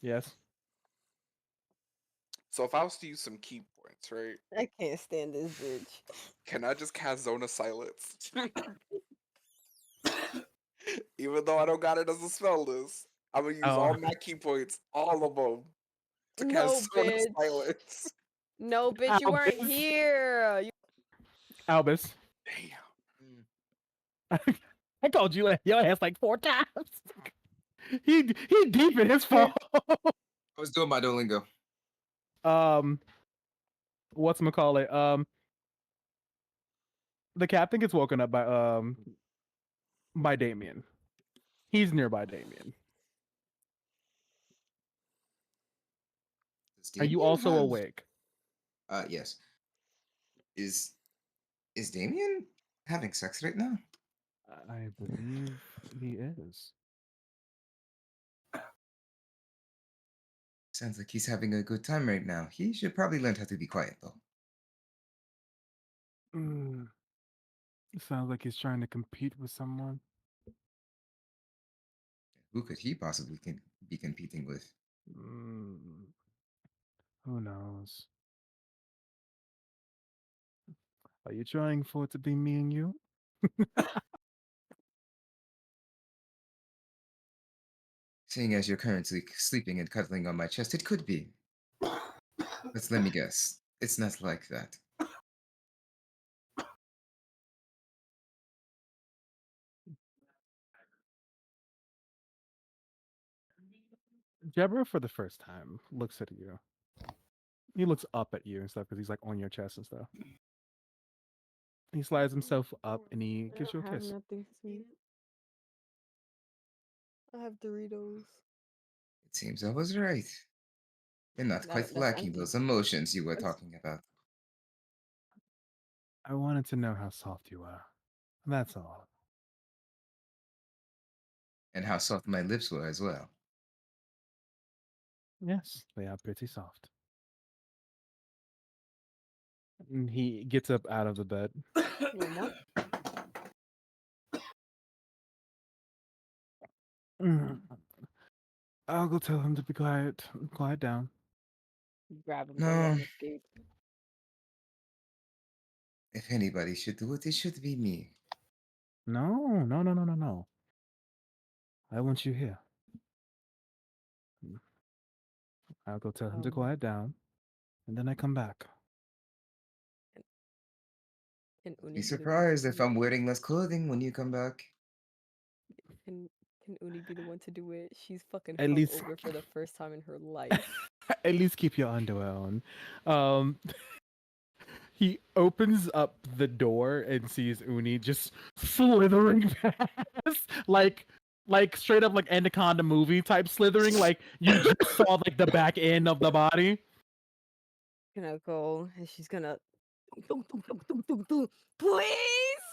Yes. So if I was to use some key points, right? I can't stand this bitch. Can I just cast Zone of Silence? Even though I don't got it as a spell list, I'm gonna use all my key points, all of them, to cast Zone of Silence. No, bitch, you weren't here. Albus. Damn. I told you your ass like 4 times. he deep in his fault. I was doing my Duolingo. Whatchamacallit? The captain gets woken up by Damien. He's nearby Damien. Are you Damien also have- awake? Yes. Is Damien having sex right now? I believe he is. Sounds like he's having a good time right now. He should probably learn how to be quiet, though. Mm, sounds like he's trying to compete with someone. Who could he possibly be competing with? Mm, who knows? Are you trying for it to be me and you? Seeing as you're currently sleeping and cuddling on my chest, it could be. But let me guess. It's not like that. Jabra, for the first time, looks at you. He looks up at you and stuff because he's like on your chest and stuff. He slides himself up and he I gives you don't a have kiss. nothing sweet. I have Doritos. It seems I was right. You're not quite That's lacking empty. those emotions you were talking about. I wanted to know how soft you are. That's all. And how soft my lips were as well. Yes, they are pretty soft. And he gets up out of the bed. You want more? I'll go tell him to be quiet. Quiet down. Grab him, don't let No, him escape. if anybody should do it, it should be me. No. I want you here. I'll go tell him to quiet down, and then I come back. Can Be Uni be the one to surprised if do I'm it? wearing less clothing when you come back. Can Uni be the one to do it? She's fucking At least, hungover for the first time in her life. at least keep your underwear on. He opens up the door and sees Uni just slithering past, like straight up like Anaconda movie type slithering. Like you just saw like the back end of the body. Gonna go and she's gonna please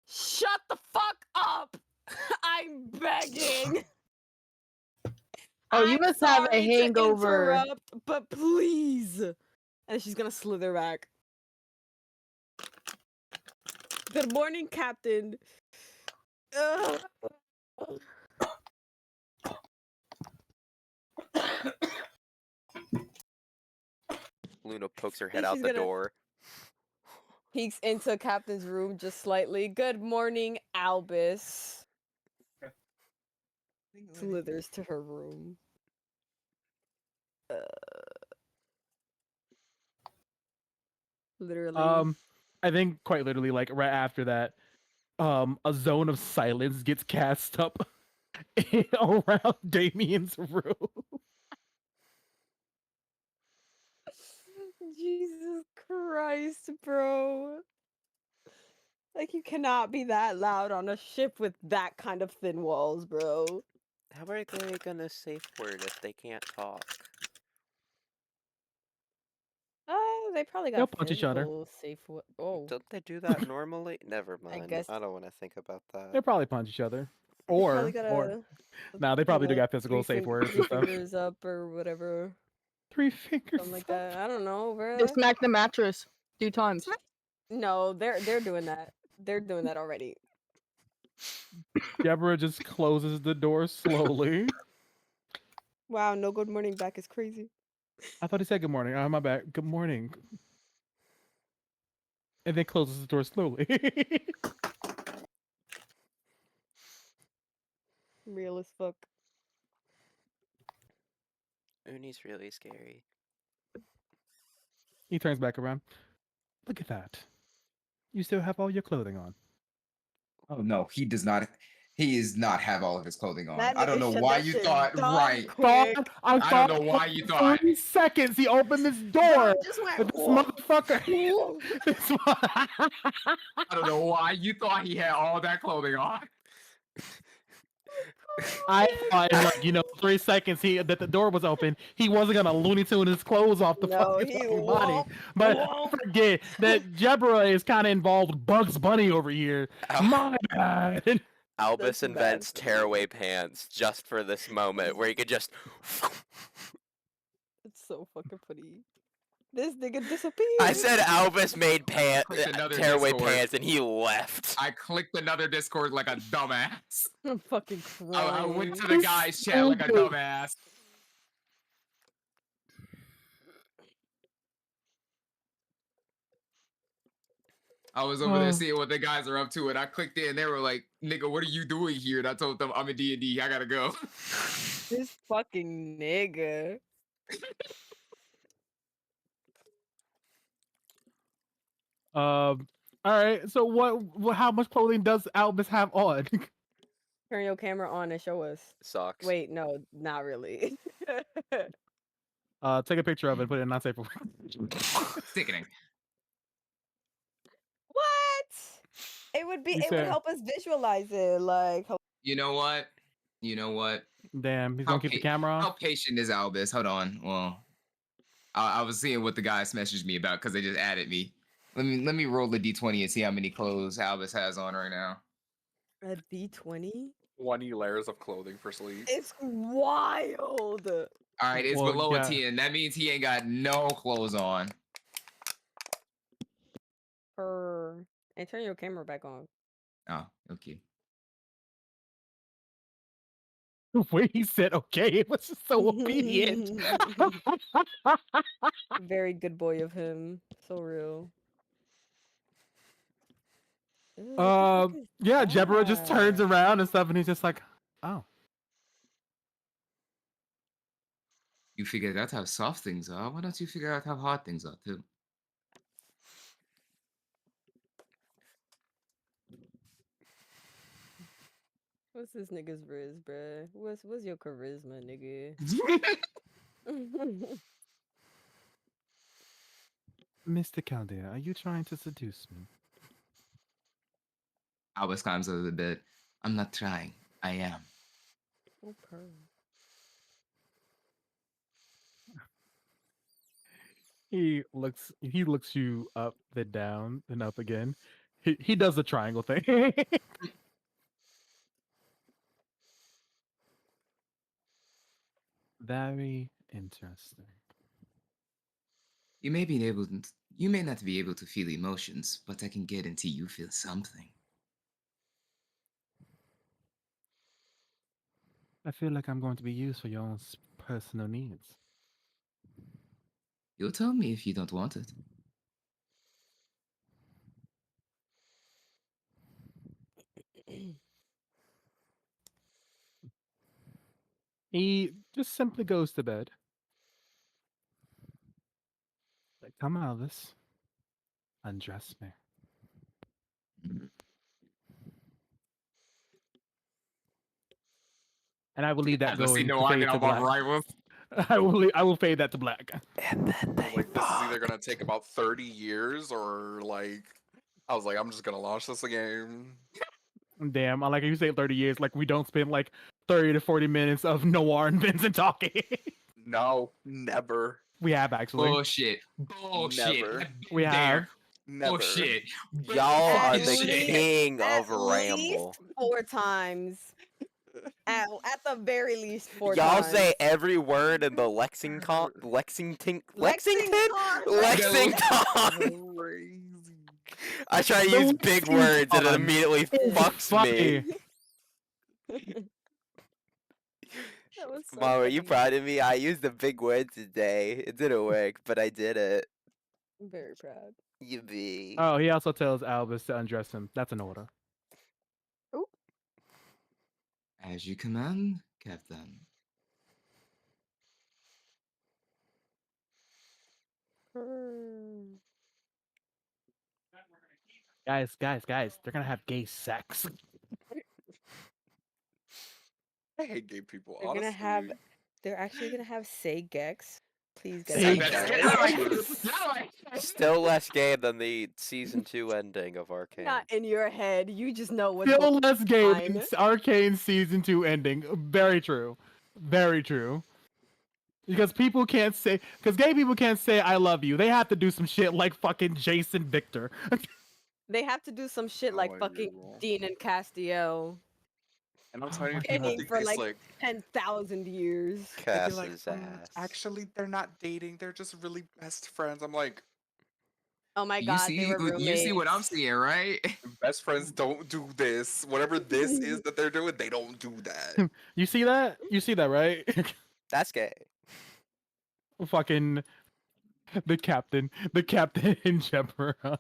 shut the fuck up. I'm begging. Oh, you I'm must have a sorry to hangover. interrupt, but please. And she's gonna slither back. Good morning, Captain. Ugh. Luna pokes her head And out she's the gonna door. peeks into Captain's room just slightly. Good morning, Albus. Slithers to her room. Literally. I think quite literally, like right after that, a zone of silence gets cast up around Damien's room. Jesus Christ, bro. Like, you cannot be that loud on a ship with that kind of thin walls, bro. How are they gonna safe word if they can't talk? They probably They'll got punch each other. physical safe. Oh, Don't they do that normally? Never I mind. guess I don't want to think about that. They'll probably punch each other, they probably or got nah, they probably do got physical safe words three and stuff. fingers up or whatever, 3 fingers. something like that. I don't know, bro. Just smack the mattress 2 times. No, they're doing that. They're doing that already. Deborah just closes the door slowly. Wow, no good morning back is crazy. I thought he said good morning. Oh, my bad. Good morning. And then closes the door slowly. Real as fuck. Uni's really scary. He turns back around. Look at that. You still have all your clothing on. Oh no, he does not. He does not have all of his clothing on. That I don't nigga know shut why that you shit thought down right. quick. I I thought don't know why you for thought. 3 seconds he opened this door. Bro, just went, But this "Whoa." motherfucker. I don't know why you thought he had all that clothing on. I thought in like 3 seconds that the door was open. He wasn't gonna Looney Tune his clothes off the No, fucking he body. won't. But Won't. forget that Jebra is kind of involved with Bugs Bunny over here. My bad. Albus That's invents bad. tearaway pants just for this moment where he could just. It's so fucking funny. This nigga disappeared. I said Albus made Clicked another tearaway Discord. pants and he left. I clicked another Discord like a dumbass. I'm fucking I crying. went to the guy's chat like a dumbass. I was over there seeing what the guys are up to, and I clicked in. They were like, "Nigga, what are you doing here?" And I told them, "I'm in D&D. I gotta go." This fucking nigga. All right. So what? How much clothing does Albus have on? Turn your camera on and show us. Socks. Wait, no, not really. Take a picture of it. Put it in not safe. Sickening. What? It would be. You It would said- help us visualize it. Like, You know what? You know what? Damn, he's gonna keep the camera How on. patient is Albus? Hold on. Well, I was seeing what the guys messaged me about because they just added me. Let me roll the D20 and see how many clothes Albus has on right now. a D20. 20 layers of clothing for sleep. It's wild. All right, it's Well, below yeah. a 10. That means he ain't got no clothes on. And turn your camera back on. Oh, okay. The way he said okay, it was just so obedient. Very good boy of him. So real. Ew, what the fuck is Yeah, Jebra just turns that? around and stuff, and he's just like, oh. You figured out how soft things are. Why don't you figure out how hard things are too? What's this nigga's riz, bruh? What's your charisma, nigga? Mr. Caldera, are you trying to seduce me? Albus climbs over the bed. I'm not trying. I am. Oh, purr. He looks you up, then down, then up again. He does the triangle thing. Very interesting. You may not be able to feel emotions, but I can guarantee you feel something. I feel like I'm going to be used for your own personal needs. You'll tell me if you don't want it. He just simply goes to bed. Like, come, Elvis. Undress me. And I will leave that going to fade to black. I will fade that to black. And then they Like, this is either gonna take about 30 years or like, I was like, I'm just gonna launch this game. Damn, I like how you say 30 years. Like we don't spend like 30 to 40 minutes of Noir and Vincent talking. No, never, We have actually. Bullshit. Bullshit. Never. We have. never. Bullshit. Y'all are At the least- king At of ramble. least 4 times. At the very least 4 Y'all times. say every word in the Lexington. Lexington. Crazy. I try to use big words and it immediately fucks me. That was so Mom, are you funny. proud of me? I used the big word today. It didn't work, but I did it. I'm very proud. You be. Oh, he also tells Albus to undress him. That's an order. As you command, Captain. Guys, they're gonna have gay sex. I hate gay people. They're honestly. They're actually gonna have say Gex. Please get See, it that's together. Still less gay than the season 2 ending of Arcane. Not in your head. You just know what's Still going less gay on. than Arcane season 2 ending. Very true. Very true. Because people can't say, because gay people can't say I love you. They have to do some shit like fucking Jason Victor. They have to do some shit like fucking Dean and Castiel. And I'm telling you, my people Dating think for this like 10,000 years. they'd be like, Cass's ass. actually, they're not dating. They're just really best friends. I'm like, Oh my You god, they were you see what I'm roommates. seeing, right? best friends don't do this. Whatever this is that they're doing, they don't do that. You see that? You see that, right? That's gay. Fucking the captain and Jemperor.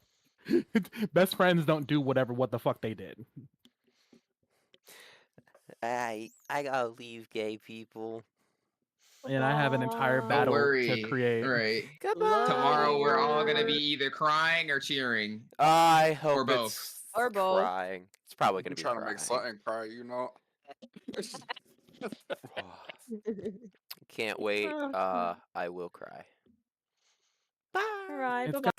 Best friends don't do what the fuck they did. I gotta leave, gay people. And I have an entire Aw. battle Don't to worry. create. Right. Goodbye. Tomorrow we're all gonna be Love either crying or cheering. I hope Or both. it's Or both. crying. It's probably I'm gonna be trying to crying. make something cry, you know. Can't wait. Oh, I will cry. Bye. Alright, It's bye-bye.